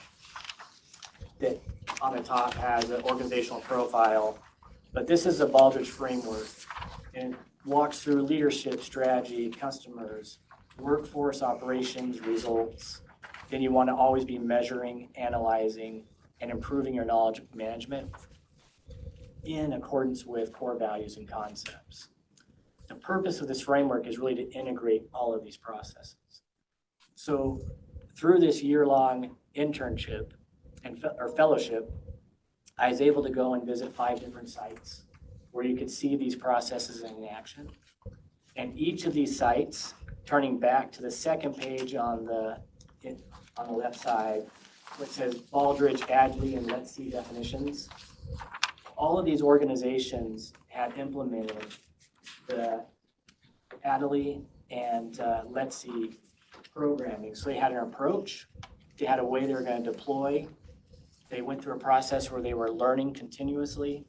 that on the top has an organizational profile. But this is a Baldrige framework, and it walks through leadership, strategy, customers, workforce operations, results. Then you want to always be measuring, analyzing, and improving your knowledge management in accordance with core values and concepts. The purpose of this framework is really to integrate all of these processes. So through this year-long internship or fellowship, I was able to go and visit 5 different sites where you could see these processes in action. And each of these sites, turning back to the second page on the left side, which says Baldrige, Adley, and Let's See definitions, all of these organizations had implemented the Adley and Let's See programming. So they had an approach, they had a way they were going to deploy, they went through a process where they were learning continuously,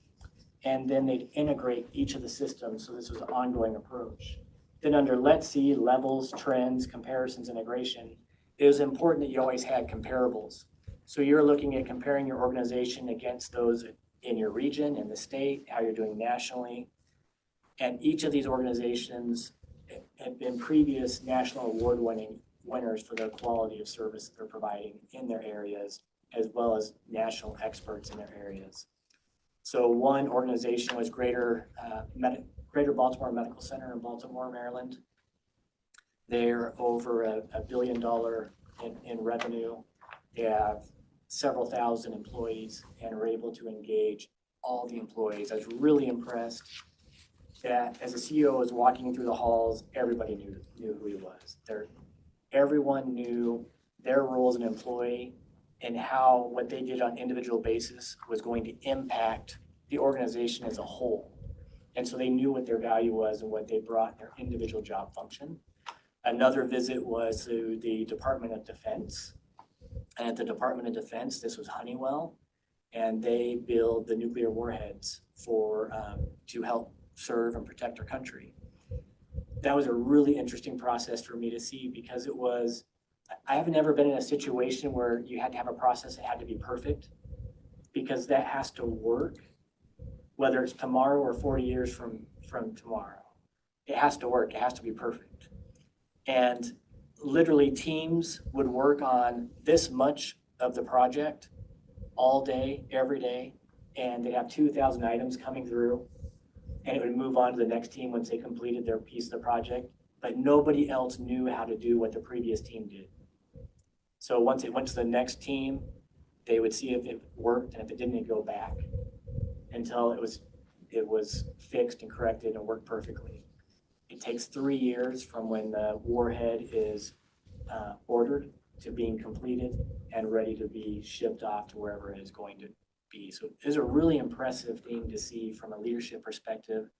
and then they'd integrate each of the systems. So this was an ongoing approach. Then under Let's See, levels, trends, comparisons, integration, it was important that you always had comparables. So you're looking at comparing your organization against those in your region, in the state, how you're doing nationally. And each of these organizations have been previous national award winners for the quality of service they're providing in their areas, as well as national experts in their areas. So one organization was Greater Baltimore Medical Center in Baltimore, Maryland. They're over $1 billion in revenue. They have several thousand employees and are able to engage all the employees. I was really impressed that as a CEO was walking through the halls, everybody knew who he was. Everyone knew their role as an employee and how what they did on an individual basis was going to impact the organization as a whole. And so they knew what their value was and what they brought in their individual job function. Another visit was to the Department of Defense. And at the Department of Defense, this was Honeywell, and they build the nuclear warheads to help serve and protect our country. That was a really interesting process for me to see, because I have never been in a situation where you had to have a process that had to be perfect, because that has to work, whether it's tomorrow or 40 years from tomorrow. It has to work, it has to be perfect. And literally teams would work on this much of the project all day, every day, and they'd have 2,000 items coming through, and it would move on to the next team once they completed their piece of the project, but nobody else knew how to do what the previous team did. So once it went to the next team, they would see if it worked, and if it didn't, it'd go back until it was fixed and corrected and worked perfectly. It takes 3 years from when the warhead is ordered to being completed and ready to be shipped off to wherever it is going to be. So it was a really impressive thing to see from a leadership perspective,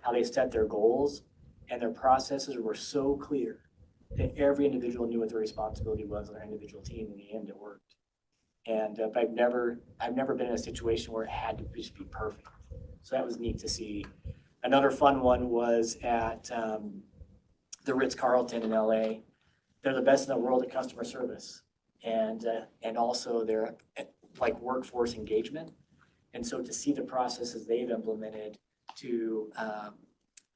how they set their goals and their processes were so clear that every individual knew what their responsibility was on their individual team. In the end, it worked. And but I've never been in a situation where it had to just be perfect. So that was neat to see. Another fun one was at the Ritz-Carlton in LA. They're the best in the world at customer service, and also they're like workforce engagement. And so to see the processes they've implemented to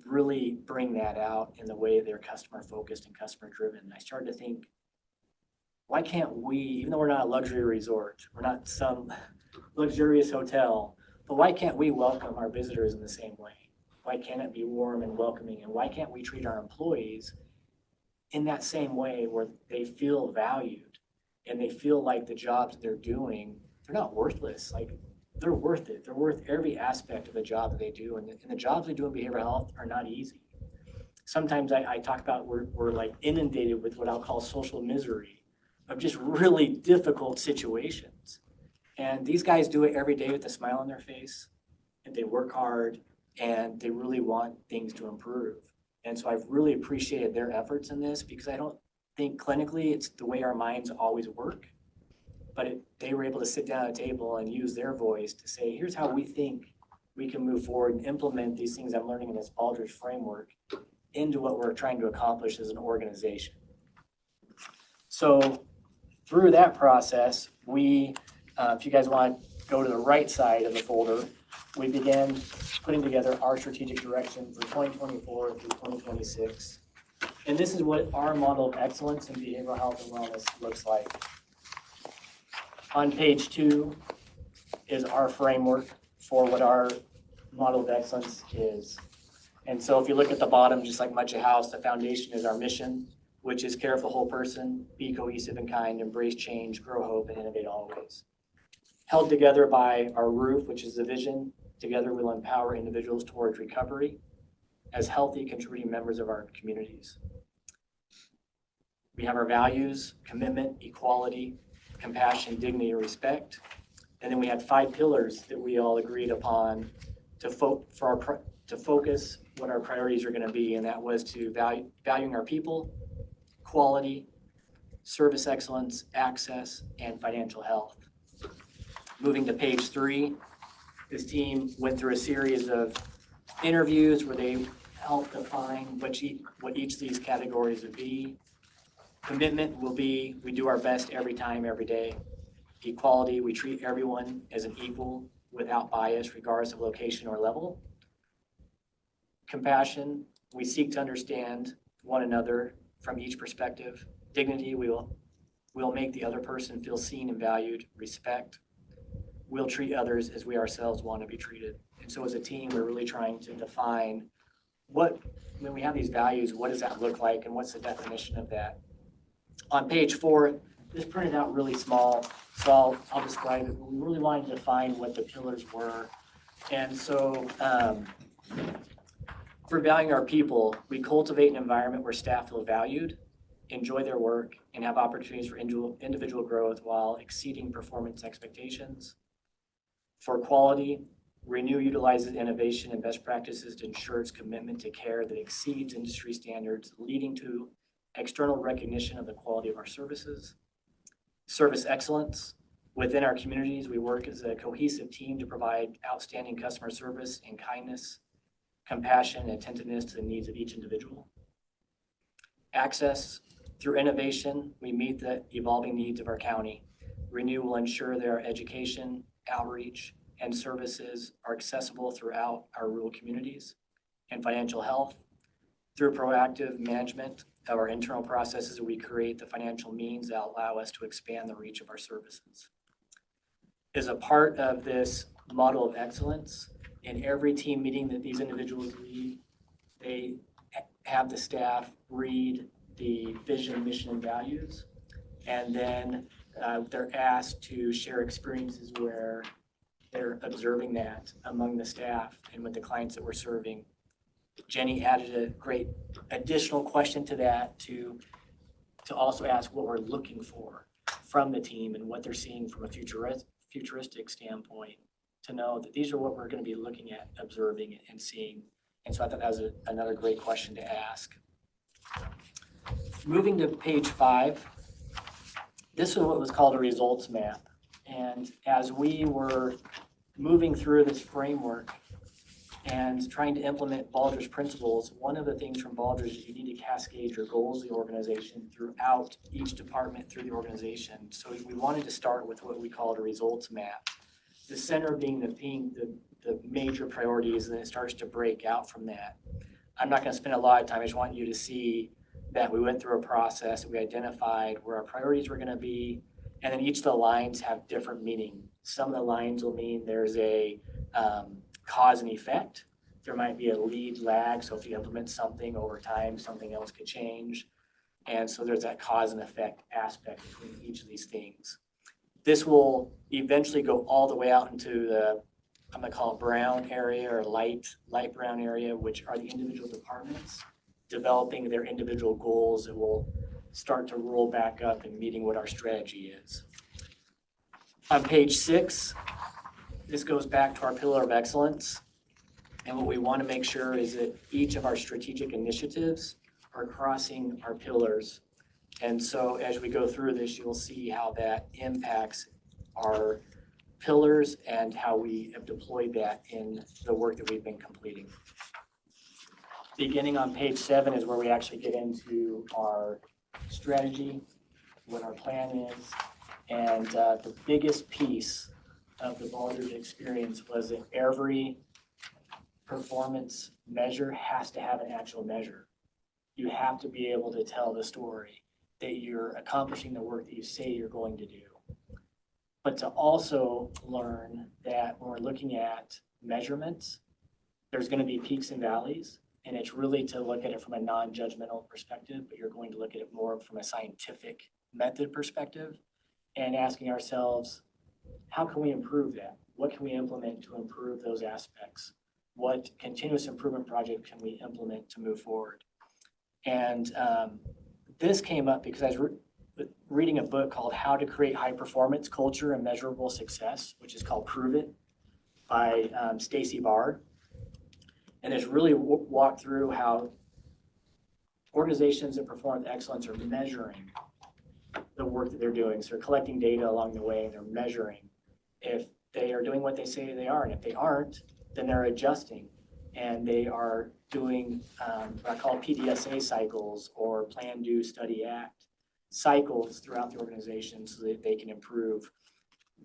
really bring that out in the way they're customer focused and customer driven, I started to think, why can't we, even though we're not a luxury resort, we're not some luxurious hotel, but why can't we welcome our visitors in the same way? Why can't it be warm and welcoming? And why can't we treat our employees in that same way where they feel valued and they feel like the jobs that they're doing, they're not worthless. Like they're worth it. They're worth every aspect of the job that they do. And the jobs they do in behavioral health are not easy. Sometimes I talk about we're like inundated with what I'll call social misery of just really difficult situations. And these guys do it every day with a smile on their face, and they work hard, and they really want things to improve. And so I've really appreciated their efforts in this because I don't think clinically it's the way our minds always work, but they were able to sit down at a table and use their voice to say, here's how we think we can move forward and implement these things I'm learning in this Baldrige framework into what we're trying to accomplish as an organization. So through that process, we, if you guys want to go to the right side of the folder, we began putting together our strategic direction for 2024 through 2026. And this is what our model of excellence in behavioral health and wellness looks like. On page 2 is our framework for what our model of excellence is. And so if you look at the bottom, just like much a house, the foundation is our mission, which is care for the whole person, be cohesive and kind, embrace change, grow hope, and innovate always. Held together by our roof, which is the vision. Together we'll empower individuals towards recovery as healthy, contributing members of our communities. We have our values: commitment, equality, compassion, dignity, and respect. And then we had 5 pillars that we all agreed upon to focus what our priorities are going to be, and that was to valuing our people, quality, service excellence, access, and financial health. Moving to page 3, this team went through a series of interviews where they helped define what each of these categories would be. Commitment will be, we do our best every time, every day. Equality, we treat everyone as an equal without bias, regardless of location or level. Compassion, we seek to understand one another from each perspective. Dignity, we'll make the other person feel seen and valued. Respect, we'll treat others as we ourselves want to be treated. And so as a team, we're really trying to define when we have these values, what does that look like and what's the definition of that? On page 4, this printed out really small, so I'll describe it. We really wanted to define what the pillars were. And so for valuing our people, we cultivate an environment where staff feel valued, enjoy their work, and have opportunities for individual growth while exceeding performance expectations. For quality, Renew utilizes innovation and best practices to ensure its commitment to care that exceeds industry standards, leading to external recognition of the quality of our services. Service excellence. Within our communities, we work as a cohesive team to provide outstanding customer service and kindness, compassion, and attentiveness to the needs of each individual. Access. Through innovation, we meet the evolving needs of our county. Renew will ensure that our education, outreach, and services are accessible throughout our rural communities. And financial health. Through proactive management of our internal processes, we create the financial means that allow us to expand the reach of our services. is a part of this model of excellence. In every team meeting that these individuals lead, they have the staff read the vision, mission, and values. And then they're asked to share experiences where they're observing that among the staff and with the clients that we're serving. Jenny added a great additional question to that to also ask what we're looking for from the team and what they're seeing from a futuristic standpoint, to know that these are what we're going to be looking at, observing, and seeing. And so I thought that was another great question to ask. Moving to page 5, this is what was called a results map. And as we were moving through this framework and trying to implement Baldr's principles, one of the things from Baldr's is you need to cascade your goals of the organization throughout each department through the organization. So we wanted to start with what we called a results map. The center being the major priorities, and then it starts to break out from that. I'm not going to spend a lot of time. I just want you to see that we went through a process, we identified where our priorities were going to be, and then each of the lines have different meaning. Some of the lines will mean there's a cause and effect. There might be a lead lag, so if you implement something over time, something else could change. And so there's that cause and effect aspect between each of these things. This will eventually go all the way out into the, I'm going to call it brown area or light brown area, which are the individual departments developing their individual goals that will start to roll back up and meeting what our strategy is. On page 6, this goes back to our pillar of excellence. And what we want to make sure is that each of our strategic initiatives are crossing our pillars. And so as we go through this, you'll see how that impacts our pillars and how we have deployed that in the work that we've been completing. Beginning on page 7 is where we actually get into our strategy, what our plan is. And the biggest piece of the Baldr's experience was that every performance measure has to have an actual measure. You have to be able to tell the story that you're accomplishing the work that you say you're going to do. But to also learn that when we're looking at measurements, there's going to be peaks and valleys. And it's really to look at it from a non-judgmental perspective, but you're going to look at it more from a scientific method perspective and asking ourselves, how can we improve that? What can we implement to improve those aspects? What continuous improvement project can we implement to move forward? And this came up because I was reading a book called How to Create High Performance Culture and Measurable Success, which is called Prove It by Stacy Bard. And it's really walked through how organizations that perform with excellence are measuring the work that they're doing. So they're collecting data along the way and they're measuring if they are doing what they say they are. And if they aren't, then they're adjusting. And they are doing what I call PDSA cycles or plan, do, study, act cycles throughout the organization so that they can improve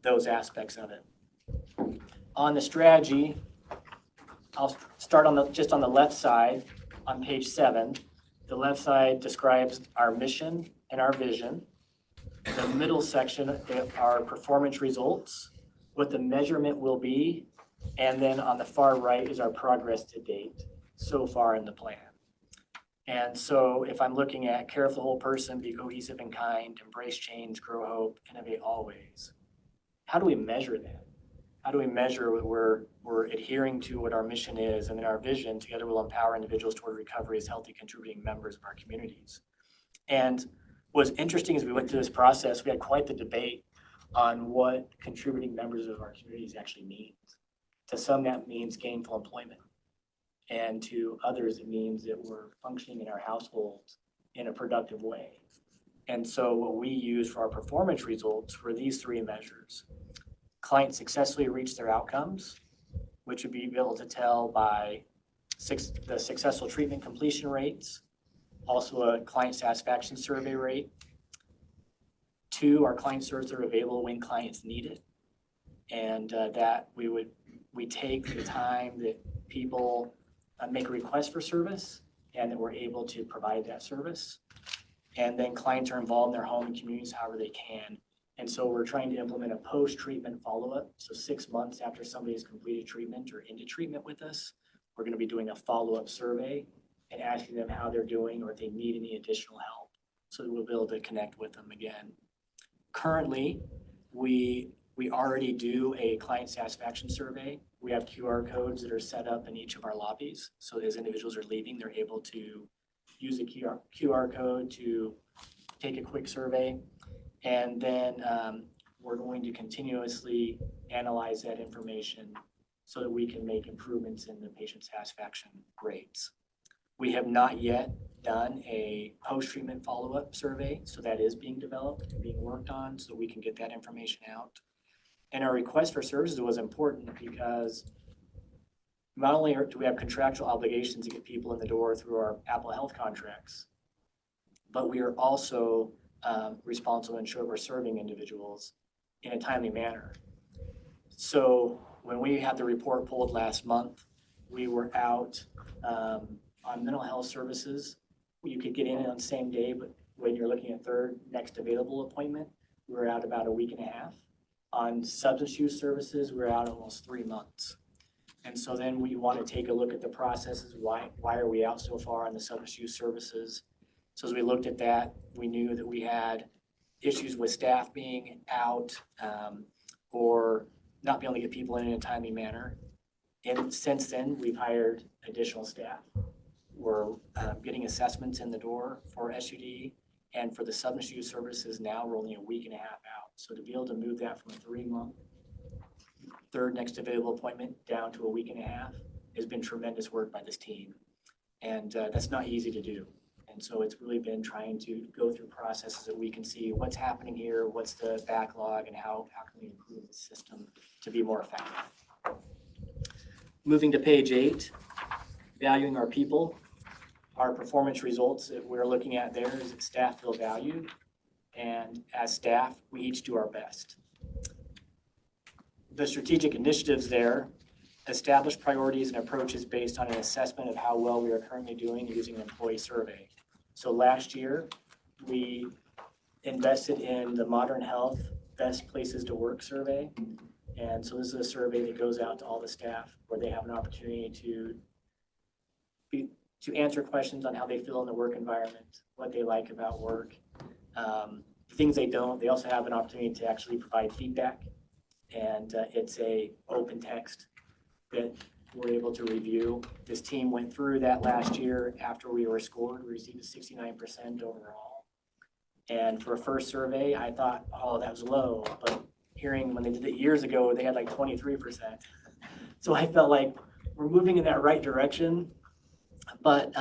those aspects of it. On the strategy, I'll start just on the left side on page 7. The left side describes our mission and our vision. The middle section are performance results, what the measurement will be, and then on the far right is our progress to date so far in the plan. And so if I'm looking at care for the whole person, be cohesive and kind, embrace change, grow hope, innovate always, how do we measure that? How do we measure what we're adhering to what our mission is, and then our vision together will empower individuals toward recovery as healthy contributing members of our communities? And what's interesting is we went through this process, we had quite the debate on what contributing members of our communities actually means. To some that means gainful employment. And to others it means that we're functioning in our households in a productive way. And so what we use for our performance results were these 3 measures. Clients successfully reach their outcomes, which would be able to tell by the successful treatment completion rates, also a client satisfaction survey rate. 2, our client services are available when clients need it. And that we take the time that people make a request for service and that we're able to provide that service. And then clients are involved in their home and communities however they can. And so we're trying to implement a post-treatment follow-up. So 6 months after somebody has completed treatment or into treatment with us, we're going to be doing a follow-up survey and asking them how they're doing or if they need any additional help. So that we'll be able to connect with them again. Currently, we already do a client satisfaction survey. We have QR codes that are set up in each of our lobbies. So as individuals are leaving, they're able to use a QR code to take a quick survey. And then we're going to continuously analyze that information so that we can make improvements in the patient satisfaction rates. We have not yet done a post-treatment follow-up survey, so that is being developed and being worked on so we can get that information out. And our request for services was important because not only do we have contractual obligations to get people in the door through our Apple Health contracts, but we are also responsible to ensure we're serving individuals in a timely manner. So when we had the report pulled last month, we were out on mental health services. You could get in on the same day, but when you're looking at third next available appointment, we were out about a week and a half. On substance use services, we were out almost 3 months. And so then we want to take a look at the processes. Why are we out so far on the substance use services? So as we looked at that, we knew that we had issues with staff being out or not being able to get people in a timely manner. And since then, we've hired additional staff. We're getting assessments in the door for SUD, and for the substance use services now, we're only a week and a half out. So to be able to move that from a 3-month third next available appointment down to a week and a half has been tremendous work by this team. And that's not easy to do. And so it's really been trying to go through processes that we can see what's happening here, what's the backlog, and how can we improve the system to be more effective. Moving to page 8, valuing our people. Our performance results that we're looking at there is that staff feel valued. And as staff, we each do our best. The strategic initiatives there establish priorities and approaches based on an assessment of how well we are currently doing using an employee survey. So last year, we invested in the Modern Health Best Places to Work survey. And so this is a survey that goes out to all the staff where they have an opportunity to answer questions on how they feel in the work environment, what they like about work, things they don't. They also have an opportunity to actually provide feedback. And it's a open text that we're able to review. This team went through that last year after we were scored. We received a 69% overall. And for a first survey, I thought, oh, that was low. But hearing when they did it years ago, they had like 23%. So I felt like we're moving in that right direction. But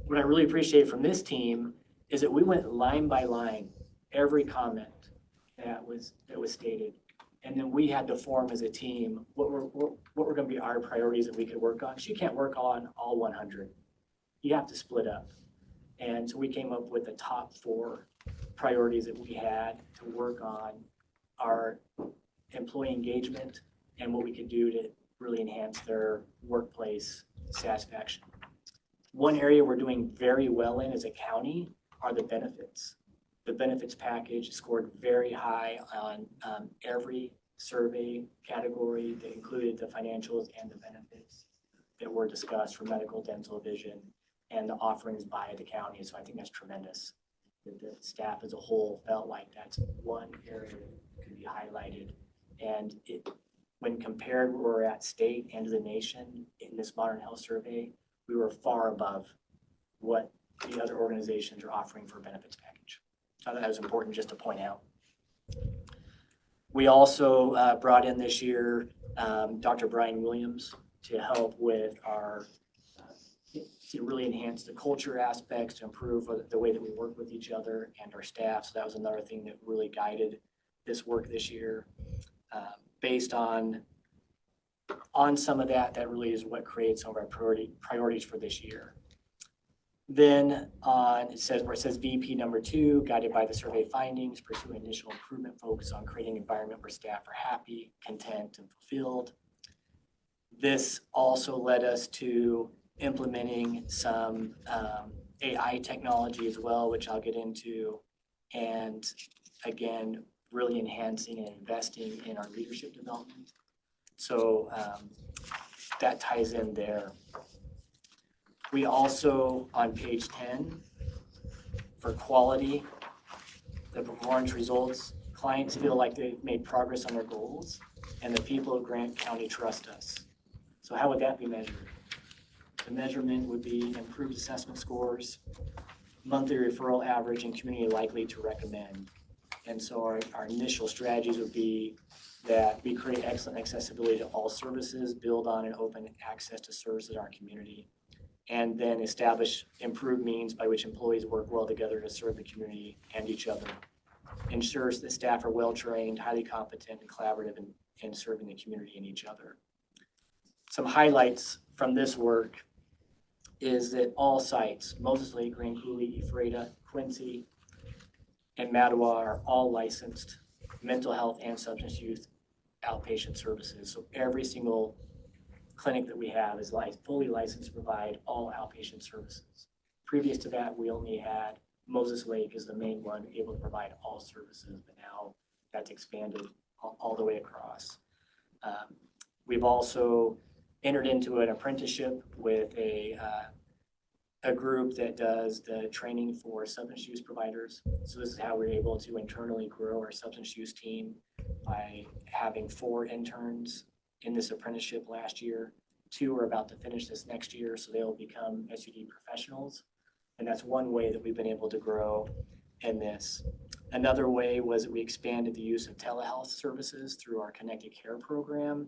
what I really appreciate from this team is that we went line by line, every comment that was stated. And then we had to form as a team what were going to be our priorities that we could work on. Because you can't work on all 100. You have to split up. And so we came up with the top 4 priorities that we had to work on our employee engagement and what we could do to really enhance their workplace satisfaction. One area we're doing very well in as a county are the benefits. The benefits package scored very high on every survey category that included the financials and the benefits that were discussed for medical, dental, vision, and the offerings by the county. So I think that's tremendous. The staff as a whole felt like that's one area that could be highlighted. And when compared where we're at state and to the nation in this Modern Health survey, we were far above what the other organizations are offering for a benefits package. So I thought that was important just to point out. We also brought in this year Dr. Brian Williams to help with our, to really enhance the culture aspects, to improve the way that we work with each other and our staff. So that was another thing that really guided this work this year. Based on some of that really is what creates some of our priorities for this year. Then on, where it says VP number 2, guided by the survey findings, pursue initial improvement focus on creating an environment where staff are happy, content, and fulfilled. This also led us to implementing some AI technology as well, which I'll get into. And again, really enhancing and investing in our leadership development. So that ties in there. We also, on page 10, for quality, the performance results, clients feel like they've made progress on their goals, and the people of Grant County trust us. So how would that be measured? The measurement would be improved assessment scores, monthly referral average, and community likely to recommend. And so our initial strategies would be that we create excellent accessibility to all services, build on and open access to services in our community, and then establish improved means by which employees work well together to serve the community and each other. Ensures that staff are well-trained, highly competent, and collaborative in serving the community and each other. Some highlights from this work is that all sites, Moses Lake, Grand Coulee, Ephrata, Quincy, and Mattawa are all licensed mental health and substance use outpatient services. So every single clinic that we have is fully licensed to provide all outpatient services. Previous to that, we only had Moses Lake as the main one able to provide all services, but now that's expanded all the way across. We've also entered into an apprenticeship with a group that does the training for substance use providers. So this is how we're able to internally grow our substance use team by having 4 interns in this apprenticeship last year. 2 are about to finish this next year, so they'll become SUD professionals. And that's one way that we've been able to grow in this. Another way was that we expanded the use of telehealth services through our Connected Care program.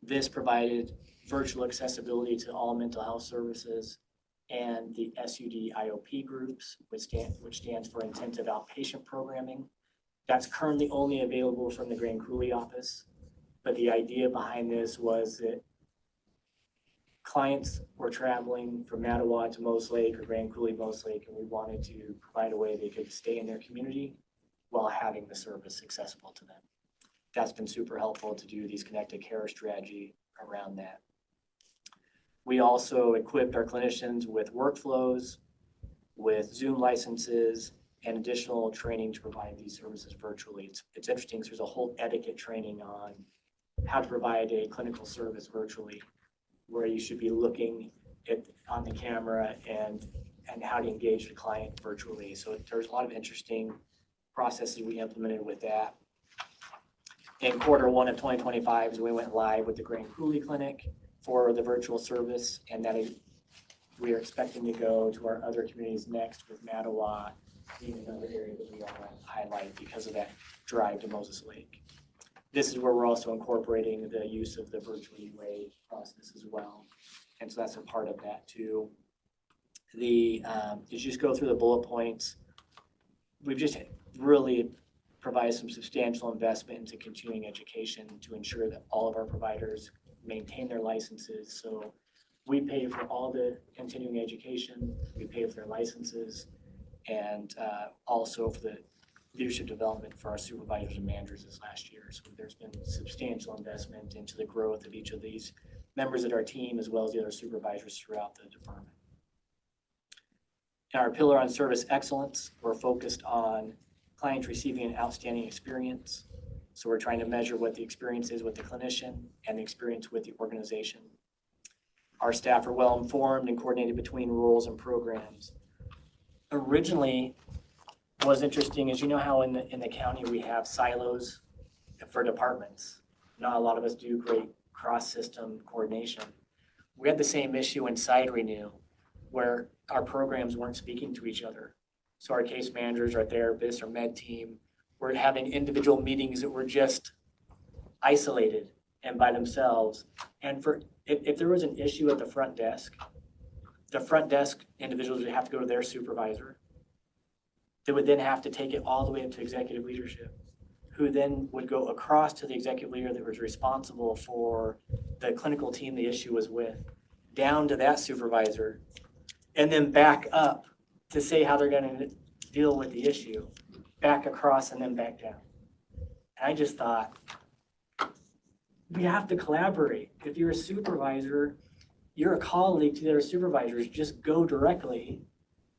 This provided virtual accessibility to all mental health services and the SUD IOP groups, which stands for Intensive Outpatient Programming. That's currently only available from the Grand Coulee office. But the idea behind this was that clients were traveling from Mattawa to Moses Lake or Grand Coulee, Moses Lake, and we wanted to provide a way they could stay in their community while having the service accessible to them. That's been super helpful to do these Connected Care strategy around that. We also equipped our clinicians with workflows, with Zoom licenses, and additional training to provide these services virtually. It's interesting because there's a whole etiquette training on how to provide a clinical service virtually, where you should be looking on the camera and how to engage the client virtually. So there's a lot of interesting processes we implemented with that. In Q1 of 2025 is when we went live with the Grand Coulee Clinic for the virtual service, and that we are expecting to go to our other communities next, with Mattawa being another area that we want to highlight because of that drive to Moses Lake. This is where we're also incorporating the use of the virtual UA process as well. And so that's a part of that too. As you just go through the bullet points, we've just really provided some substantial investment into continuing education to ensure that all of our providers maintain their licenses. So we pay for all the continuing education, we pay for their licenses, and also for the leadership development for our supervisors and managers this last year. So there's been substantial investment into the growth of each of these members of our team, as well as the other supervisors throughout the department. In our pillar on service excellence, we're focused on clients receiving an outstanding experience. So we're trying to measure what the experience is with the clinician and the experience with the organization. Our staff are well informed and coordinated between roles and programs. Originally, what was interesting is, you know how in the county we have silos for departments. Not a lot of us do great cross-system coordination. We had the same issue inside Renew, where our programs weren't speaking to each other. So our case managers, our therapists, our med team were having individual meetings that were just isolated and by themselves. And if there was an issue at the front desk individuals would have to go to their supervisor. They would then have to take it all the way up to executive leadership, who then would go across to the executive leader that was responsible for the clinical team the issue was with, down to that supervisor, and then back up to say how they're going to deal with the issue, back across and then back down. And I just thought, we have to collaborate. If you're a supervisor, you're a colleague to the other supervisors, just go directly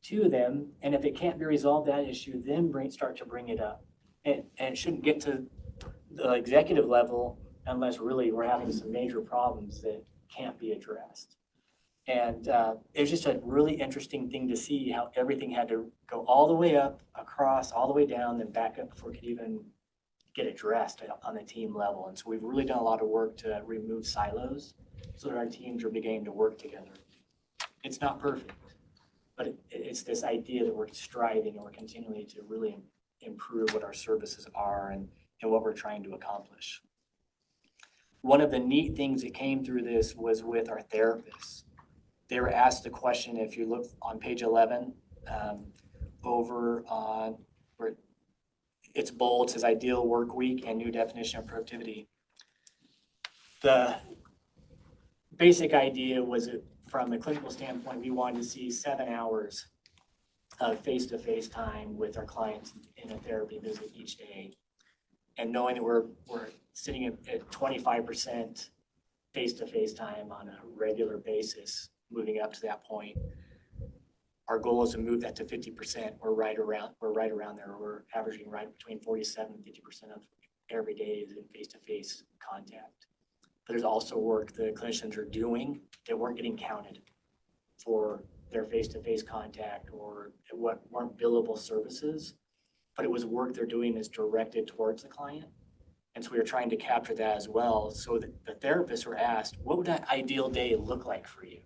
to them. And if it can't be resolved, that issue, then start to bring it up And it shouldn't get to the executive level unless really we're having some major problems that can't be addressed. And it's just a really interesting thing to see how everything had to go all the way up, across, all the way down, then back up before it could even get addressed on the team level. And so we've really done a lot of work to remove silos so that our teams are beginning to work together. It's not perfect, but it's this idea that we're striving and we're continuing to really improve what our services are and what we're trying to accomplish. One of the neat things that came through this was with our therapists. They were asked the question, if you look on page 11, over on where it's bold, it says ideal work week and new definition of productivity. The basic idea was that from a clinical standpoint, we wanted to see 7 hours of face-to-face time with our clients in a therapy visit each day. And knowing that we're sitting at 25% face-to-face time on a regular basis, moving up to that point, our goal is to move that to 50%. We're right around there. We're averaging right between 47 and 50% of every day is in face-to-face contact. But there's also work the clinicians are doing that weren't getting counted for their face-to-face contact or what weren't billable services, but it was work they're doing that's directed towards the client. And so we were trying to capture that as well. So that the therapists were asked, what would that ideal day look like for you?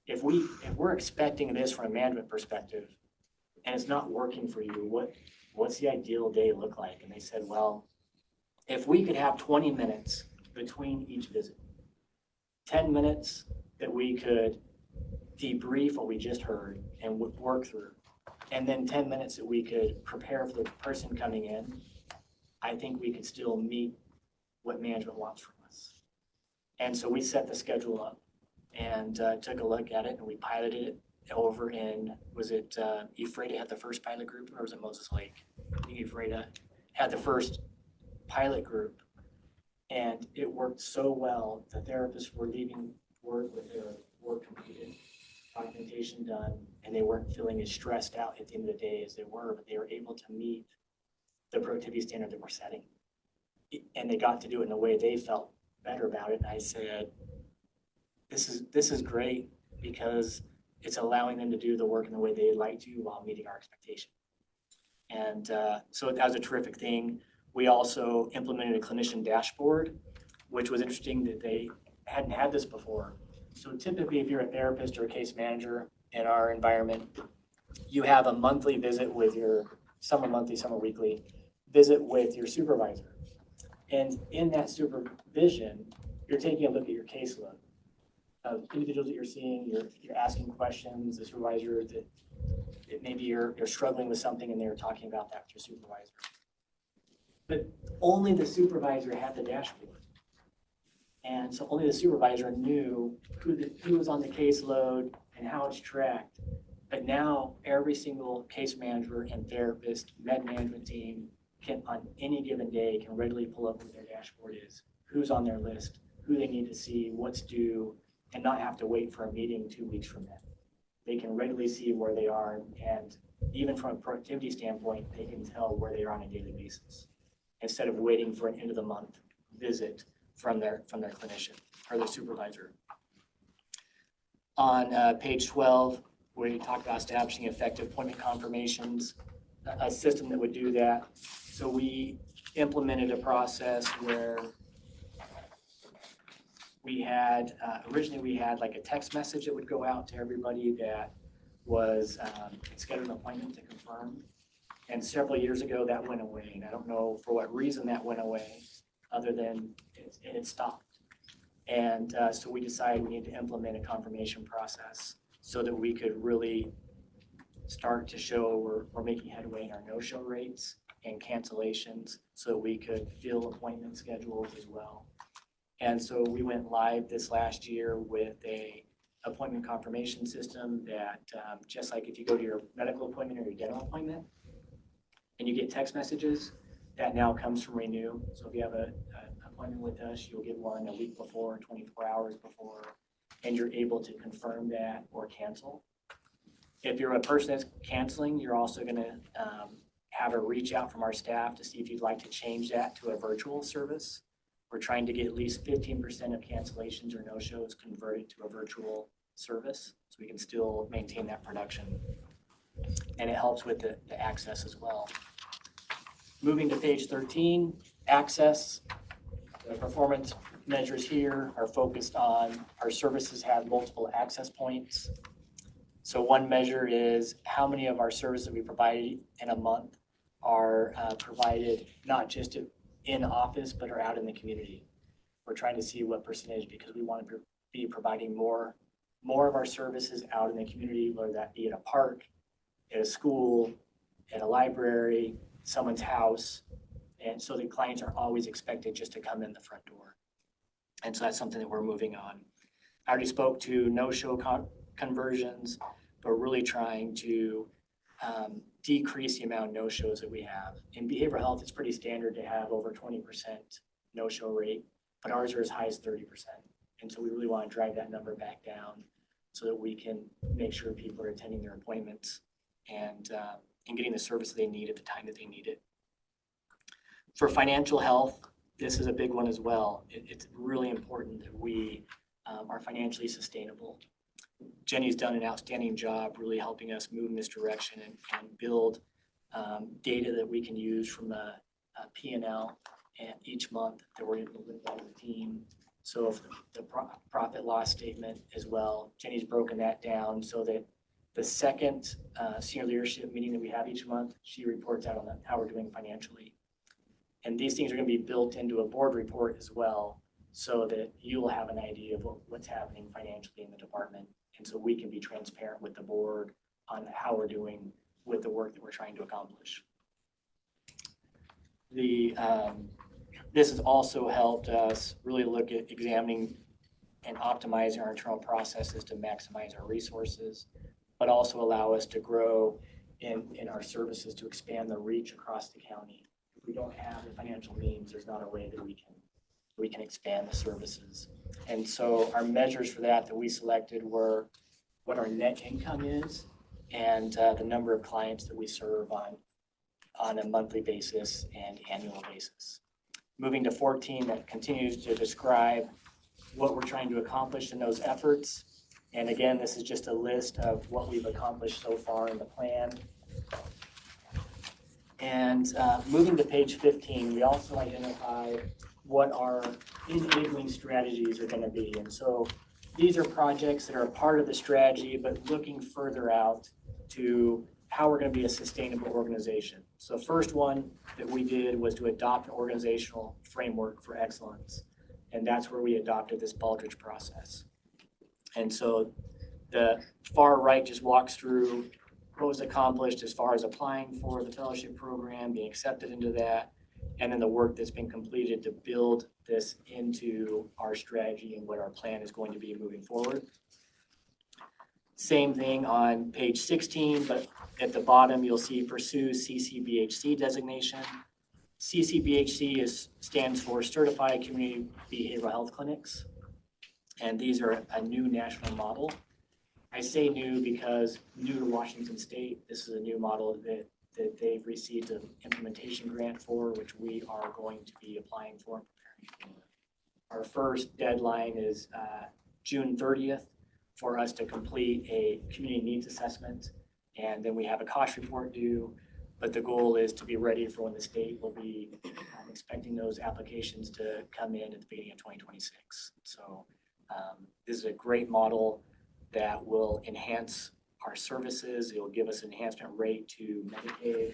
If we're expecting this from a management perspective and it's not working for you, what's the ideal day look like? And they said, well, if we could have 20 minutes between each visit, 10 minutes that we could debrief what we just heard and work through, and then 10 minutes that we could prepare for the person coming in, I think we could still meet what management wants from us. And so we set the schedule up and took a look at it, and we piloted it over in, was it Ephrata had the first pilot group, or was it Moses Lake? I think Ephrata had the first pilot group, and it worked so well. The therapists were leaving work with their work completed, documentation done, and they weren't feeling as stressed out at the end of the day as they were, but they were able to meet the productivity standard that we're setting. And they got to do it in a way they felt better about it. And I said, this is great because it's allowing them to do the work in the way they'd like to while meeting our expectation. And so that was a terrific thing. We also implemented a clinician dashboard, which was interesting that they hadn't had this before. So typically, if you're a therapist or a case manager in our environment, you have a monthly visit with some are monthly, some are weekly, visit with your supervisor. And in that supervision, you're taking a look at your caseload of individuals that you're seeing, you're asking questions, the supervisor that maybe you're struggling with something and they're talking about that with your supervisor. But only the supervisor had the dashboard. And so only the supervisor knew who was on the caseload and how it's tracked. But now every single case manager and therapist, med management team can, on any given day, can readily pull up what their dashboard is, who's on their list, who they need to see, what's due, and not have to wait for a meeting 2 weeks from then. They can readily see where they are, and even from a productivity standpoint, they can tell where they are on a daily basis, instead of waiting for an end of the month visit from their clinician or their supervisor. On page 12, we talk about establishing effective appointment confirmations, a system that would do that. So we implemented a process where we had, originally we had like a text message that would go out to everybody that was scheduled an appointment to confirm. And several years ago that went away. And I don't know for what reason that went away, other than it stopped. And so we decided we need to implement a confirmation process so that we could really start to show we're making headway in our no-show rates and cancellations, so that we could fill appointment schedules as well. And so we went live this last year with a appointment confirmation system that just like if you go to your medical appointment or your dental appointment and you get text messages, that now comes from Renew. So if you have an appointment with us, you'll get one a week before, 24 hours before, and you're able to confirm that or cancel. If you're a person that's canceling, you're also going to have a reach out from our staff to see if you'd like to change that to a virtual service. We're trying to get at least 15% of cancellations or no-shows converted to a virtual service, so we can still maintain that production. And it helps with the access as well. Moving to page 13, access. The performance measures here are focused on our services have multiple access points. So one measure is how many of our services we provide in a month are provided not just in office, but are out in the community. We're trying to see what percentage, because we want to be providing more of our services out in the community, whether that be at a park, at a school, at a library, someone's house. And so the clients are always expected just to come in the front door. And so that's something that we're moving on. I already spoke to no-show conversions, but really trying to decrease the amount of no-shows that we have. In behavioral health, it's pretty standard to have over 20% no-show rate, but ours are as high as 30%. And so we really want to drive that number back down so that we can make sure people are attending their appointments and getting the service they need at the time that they need it. For financial health, this is a big one as well. It's really important that we are financially sustainable. Jenny's done an outstanding job really helping us move in this direction and build data that we can use from the P&L each month that we're able to live on the team. So if the profit loss statement as well, Jenny's broken that down so that the second senior leadership meeting that we have each month, she reports out on how we're doing financially. And these things are going to be built into a board report as well, so that you will have an idea of what's happening financially in the department. And so we can be transparent with the board on how we're doing with the work that we're trying to accomplish. This has also helped us really look at examining and optimizing our internal processes to maximize our resources, but also allow us to grow in our services to expand the reach across the county. If we don't have the financial means, there's not a way that we can expand the services. And so our measures for that we selected were what our net income is and the number of clients that we serve on a monthly basis and annual basis. Moving to 14, that continues to describe what we're trying to accomplish in those efforts. And again, this is just a list of what we've accomplished so far in the plan. And moving to page 15, we also identify what our enabling strategies are going to be. And so these are projects that are a part of the strategy, but looking further out to how we're going to be a sustainable organization. So the first one that we did was to adopt an organizational framework for excellence. And that's where we adopted this Baldrige process. And so the far right just walks through what was accomplished as far as applying for the fellowship program, being accepted into that, and then the work that's been completed to build this into our strategy and what our plan is going to be moving forward. Same thing on page 16, but at the bottom you'll see pursue CCBHC designation. CCBHC stands for Certified Community Behavioral Health Clinics, and these are a new national model. I say new because new to Washington State. This is a new model that they've received an implementation grant for, which we are going to be applying for and preparing for. Our first deadline is June 30th for us to complete a community needs assessment, and then we have a cost report due, but the goal is to be ready for when the state will be expecting those applications to come in at the beginning of 2026. So this is a great model that will enhance our services. It will give us an enhancement rate to Medicaid,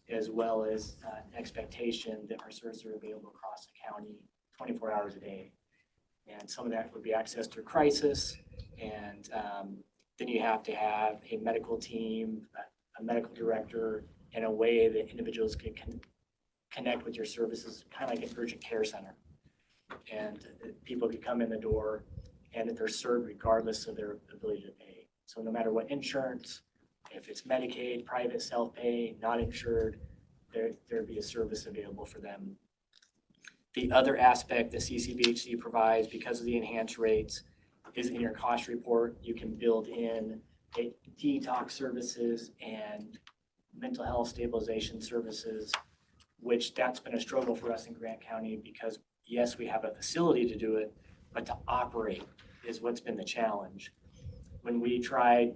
as well as expectation that our services are available across the county 24 hours a day. And some of that would be access through crisis. And then you have to have a medical team, a medical director, in a way that individuals can connect with your services, kind of like an urgent care center. And people can come in the door and that they're served regardless of their ability to pay. So no matter what insurance, if it's Medicaid, private, self-pay, not insured, there'd be a service available for them. The other aspect that CCBHC provides, because of the enhanced rates, is in your cost report. You can build in detox services and mental health stabilization services, which that's been a struggle for us in Grant County because yes, we have a facility to do it, but to operate is what's been the challenge. When we tried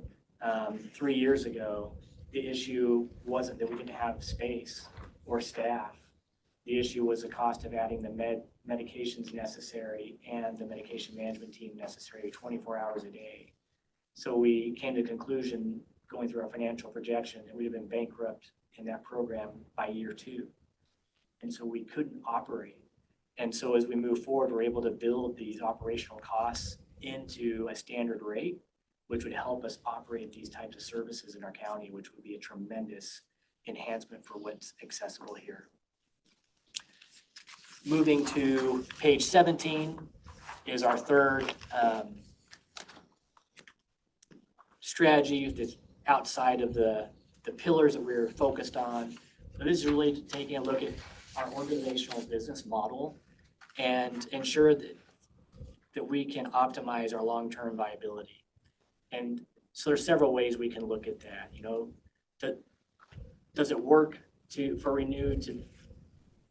3 years ago, the issue wasn't that we didn't have space or staff. The issue was the cost of adding the medications necessary and the medication management team necessary 24 hours a day. So we came to the conclusion, going through our financial projection, that we'd have been bankrupt in that program by year 2. And so we couldn't operate. And so as we move forward, we're able to build these operational costs into a standard rate, which would help us operate these types of services in our county, which would be a tremendous enhancement for what's accessible here. Moving to page 17 is our third strategy that's outside of the pillars that we're focused on. So this is really taking a look at our organizational business model and ensure that we can optimize our long-term viability. And so there's several ways we can look at that. You know, does it work for Renew to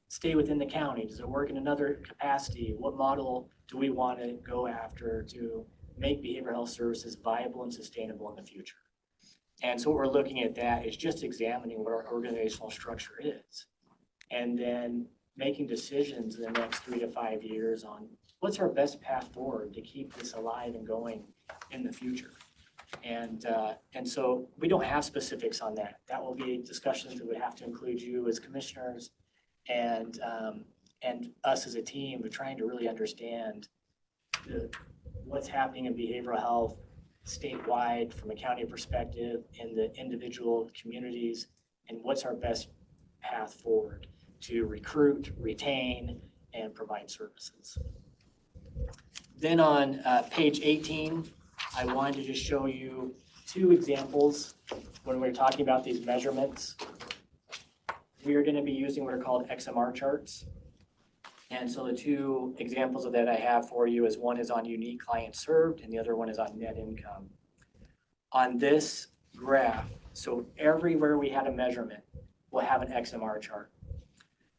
stay within the county? Does it work in another capacity? What model do we want to go after to make behavioral health services viable and sustainable in the future? And so what we're looking at that is just examining what our organizational structure is, and then making decisions in the next 3 to 5 years on what's our best path forward to keep this alive and going in the future. And so we don't have specifics on that. That will be discussions that would have to include you as commissioners and us as a team of trying to really understand what's happening in behavioral health statewide from a county perspective in the individual communities, and what's our best path forward to recruit, retain, and provide services. Then on page 18, I wanted to just show you 2 examples when we're talking about these measurements. We are going to be using what are called XMR charts. And so the 2 examples of that I have for you is one is on unique clients served and the other one is on net income. On this graph, so everywhere we had a measurement, we'll have an XMR chart.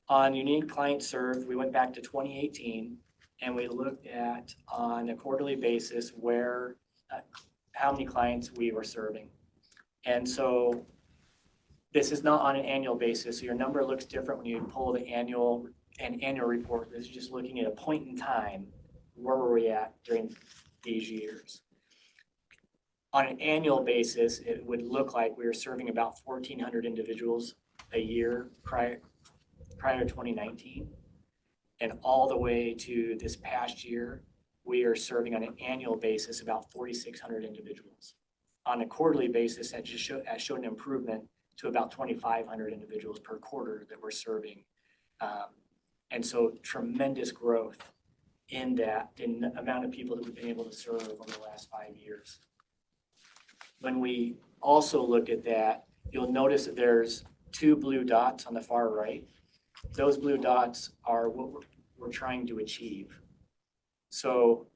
On unique clients served, we went back to 2018 and we looked at on a quarterly basis where how many clients we were serving. And so this is not on an annual basis, so your number looks different when you pull the annual report. This is just looking at a point in time, where were we at during these years. On an annual basis, it would look like we were serving about 1,400 individuals a year prior to 2019. And all the way to this past year, we are serving on an annual basis about 4,600 individuals. On a quarterly basis, that just showed an improvement to about 2,500 individuals per quarter that we're serving. And so tremendous growth in the amount of people that we've been able to serve over the last 5 years. When we also look at that, you'll notice that there's 2 blue dots on the far right. Those blue dots are what we're trying to achieve. So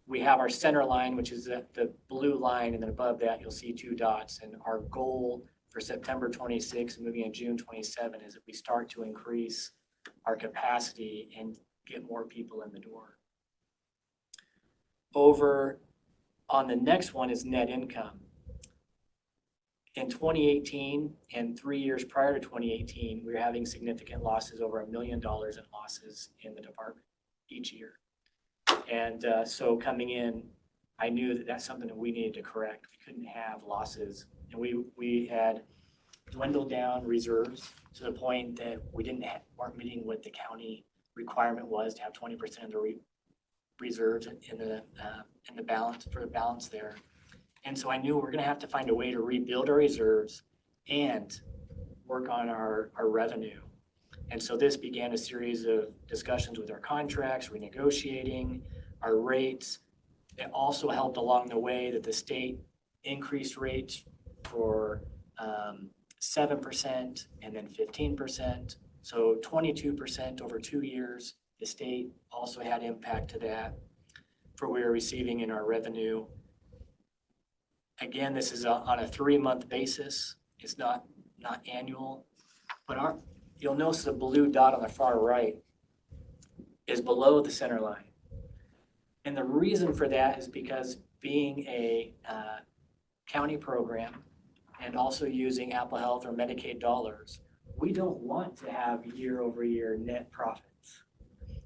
we have our center line, which is the blue line, and then above that, you'll see 2 dots. And our goal for September 26 and moving in June 27 is that we start to increase our capacity and get more people in the door. Over on the next one is net income. In 2018 and 3 years prior to 2018, we were having significant losses, over $1 million in losses in the department each year. And so coming in, I knew that that's something that we needed to correct. We couldn't have losses. And we had dwindled down reserves to the point that we weren't meeting what the county requirement was to have 20% of the reserves in the balance for the balance there. And so I knew we're going to have to find a way to rebuild our reserves and work on our revenue. And so this began a series of discussions with our contracts, renegotiating our rates. It also helped along the way that the state increased rates for 7% and then 15%. So 22% over 2 years. The state also had impact to that for what we were receiving in our revenue. Again, this is on a 3-month basis. It's not not annual, but you'll notice the blue dot on the far right is below the center line. And the reason for that is because being a county program and also using Apple Health or Medicaid dollars, we don't want to have year-over-year net profits.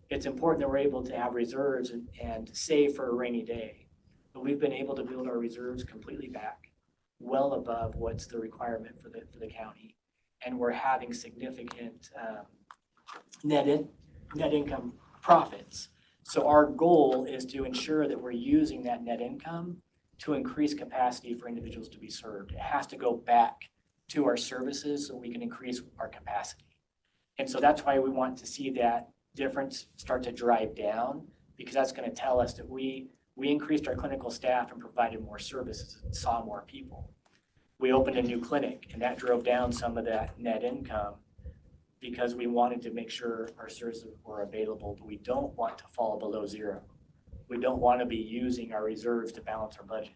It's important that we're able to have reserves and save for a rainy day. But we've been able to build our reserves completely back, well above what's the requirement for the county. And we're having significant net income profits. So our goal is to ensure that we're using that net income to increase capacity for individuals to be served. It has to go back to our services so we can increase our capacity. And so that's why we want to see that difference start to drive down, because that's going to tell us that we increased our clinical staff and provided more services and saw more people. We opened a new clinic and that drove down some of that net income because we wanted to make sure our services were available, but we don't want to fall below zero. We don't want to be using our reserves to balance our budget.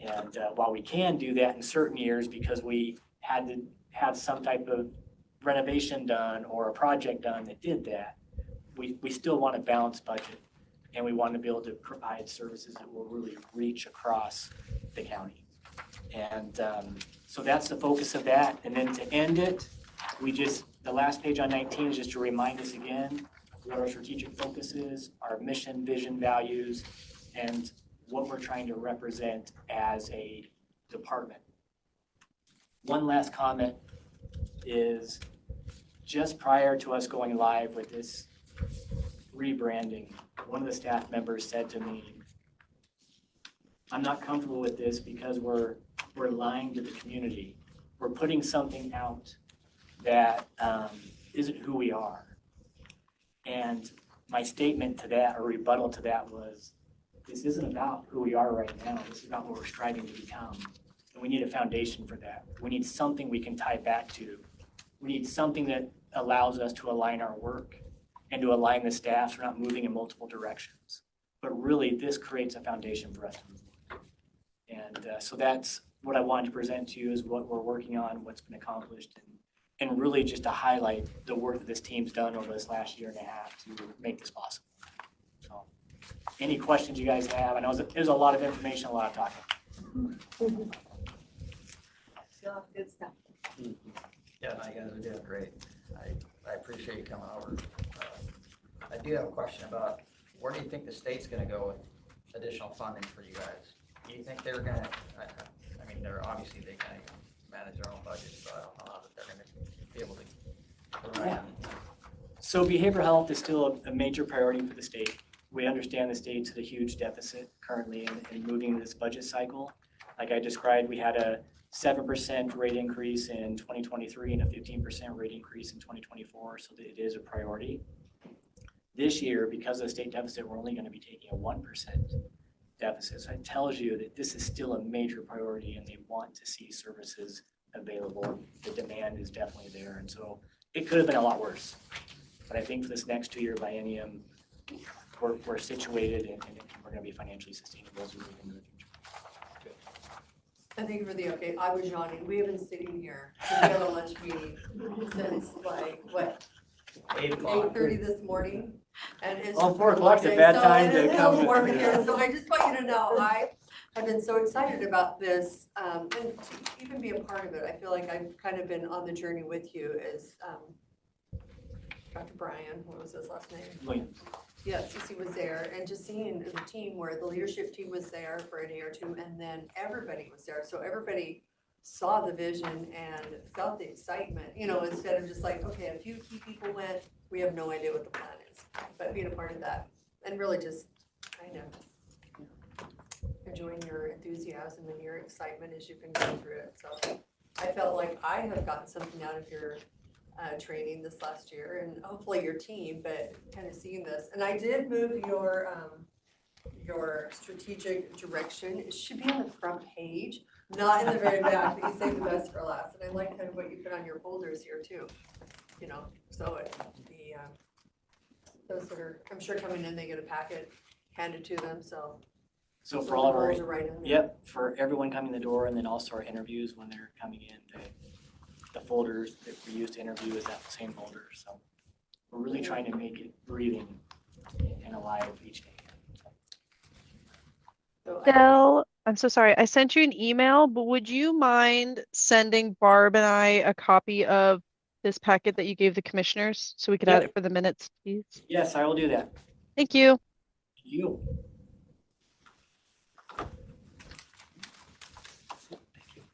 And while we can do that in certain years because we had to have some type of renovation done or a project done that did that, we still want a balanced budget, and we want to be able to provide services that will really reach across the county. And so that's the focus of that. And then to end it, the last page on 19 is just to remind us again what our strategic focus is, our mission, vision, values, and what we're trying to represent as a department. One last comment is just prior to us going live with this rebranding, one of the staff members said to me, I'm not comfortable with this because we're lying to the community. We're putting something out that isn't who we are. And my statement to that, or rebuttal to that, was this isn't about who we are right now. This is about what we're striving to become. And we need a foundation for that. We need something we can tie back to. We need something that allows us to align our work and to align the staff so we're not moving in multiple directions. But really, this creates a foundation for us to move on. And so that's what I wanted to present to you, is what we're working on, what's been accomplished, and really just to highlight the work that this team's done over this last year and a half to make this possible. So any questions you guys have? I know there's a lot of information, a lot of talking. Good stuff. Yeah, no, you guys are doing great. I appreciate you coming over. I do have a question about where do you think the state's gonna go with additional funding for you guys? Do you think they're gonna, I mean, they're obviously, they kind of manage their own budget, so I don't know how that they're gonna be able to provide. So behavioral health is still a major priority for the state. We understand the state's at a huge deficit currently in moving into this budget cycle. Like I described, we had a 7% rate increase in 2023 and a 15% rate increase in 2024, so that it is a priority. This year, because of the state deficit, we're only going to be taking a 1% deficit. So it tells you that this is still a major priority and they want to see services available. The demand is definitely there. And so it could have been a lot worse. But I think for this next 2-year biennium, we're situated and we're going to be financially sustainable as we move into the future. And thank you for the update. I was yawning. We have been sitting here at a lunch meeting since like, what? 8:30 this morning. And it's. 4 o'clock's a bad time to come. So I just want you to know, I have been so excited about this, and to even be a part of it. I feel like I've kind of been on the journey with you as Dr. Brian, what was his last name? Williams. Yes, he was there, and just seeing the team where the leadership team was there for a day or two, and then everybody was there. So everybody saw the vision and felt the excitement, you know, instead of just like, okay, a few key people went, we have no idea what the plan is. But being a part of that and really just kind of enjoying your enthusiasm and your excitement as you've been going through it. So I felt like I have gotten something out of your training this last year, and hopefully your team, but kind of seeing this. And I did move your strategic direction. It should be on the front page, not in the very back, but you saved the best for last. And I like kind of what you put on your folders here too, you know, so those that are, I'm sure coming in, they get a packet handed to them, so for all of our, right in there. yep, for everyone coming in the door, and then also our interviews when they're coming in, the folders that we use to interview is that same folder, so we're really trying to make it breathing and alive each day. Del, I'm so sorry. I sent you an email, but would you mind sending Barb and I a copy of this packet that you gave the commissioners so we could add Yep. it for the minutes, please? Yes, I will do that. Thank you. You.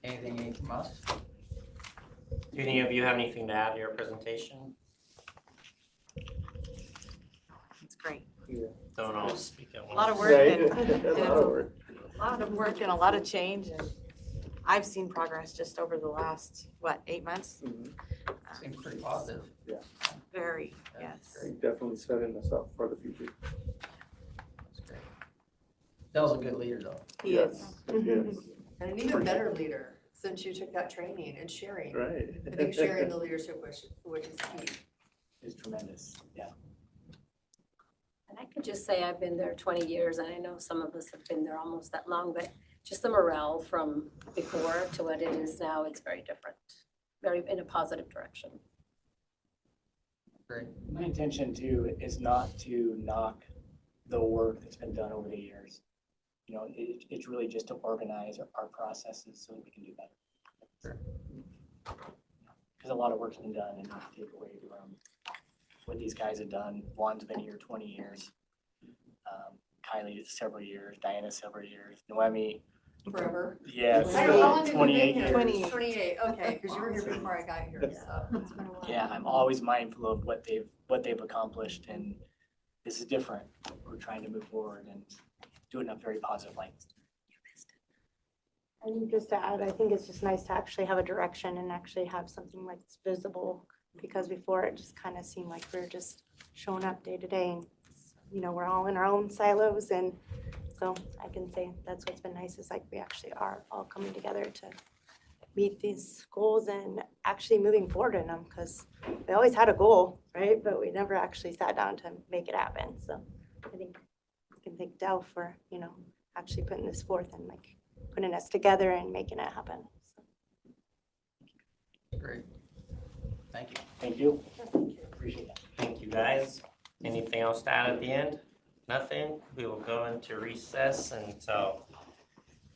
Anything from us? Do any of you have anything to add to your presentation? It's great. Don't all speak at once. A lot of work Right. and, A lot of work. a lot of work and a lot of change, and I've seen progress just over the last, 8 months? Seems pretty positive. Very, yes. Definitely setting us up for the future. That's great. Del's a good leader though. He is. And an even better leader, since you took that training and sharing. Right. I think sharing the leadership, which is key. Is tremendous, yeah. And I could just say I've been there 20 years, and I know some of us have been there almost that long, but just the morale from before to what it is now, it's very different, very in a positive direction. Great. My intention too is not to knock the work that's been done over the years. You know, it's really just to organize our processes so that we can do better. Sure. Because a lot of work's been done and not to take away what these guys have done. Juan's been here 20 years. Kylie several years, Diana several years, Noemi. Forever. Yeah, How long have you been 28 here? years. 28, okay, because you were here before I got here, so it's been a while. Yeah, I'm always mindful of what they've accomplished, and this is different. We're trying to move forward and do it in a very positive light. And just to add, I think it's just nice to actually have a direction and actually have something like it's visible, because before it just kind of seemed like we were just showing up day to day, and we're all in our own silos, and so I can say that's what's been nice, is like we actually are all coming together to meet these goals and actually moving forward in them, because we always had a goal, right? But we never actually sat down to make it happen. So I think I can thank Del for, actually putting this forth and like putting us together and making it happen. So. Great. Thank you. Thank you. Appreciate it. Thank you, guys. Anything else to add at the end? Nothing? We will go into recess until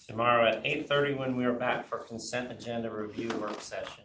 tomorrow at 8:30 when we are back for consent agenda review work session.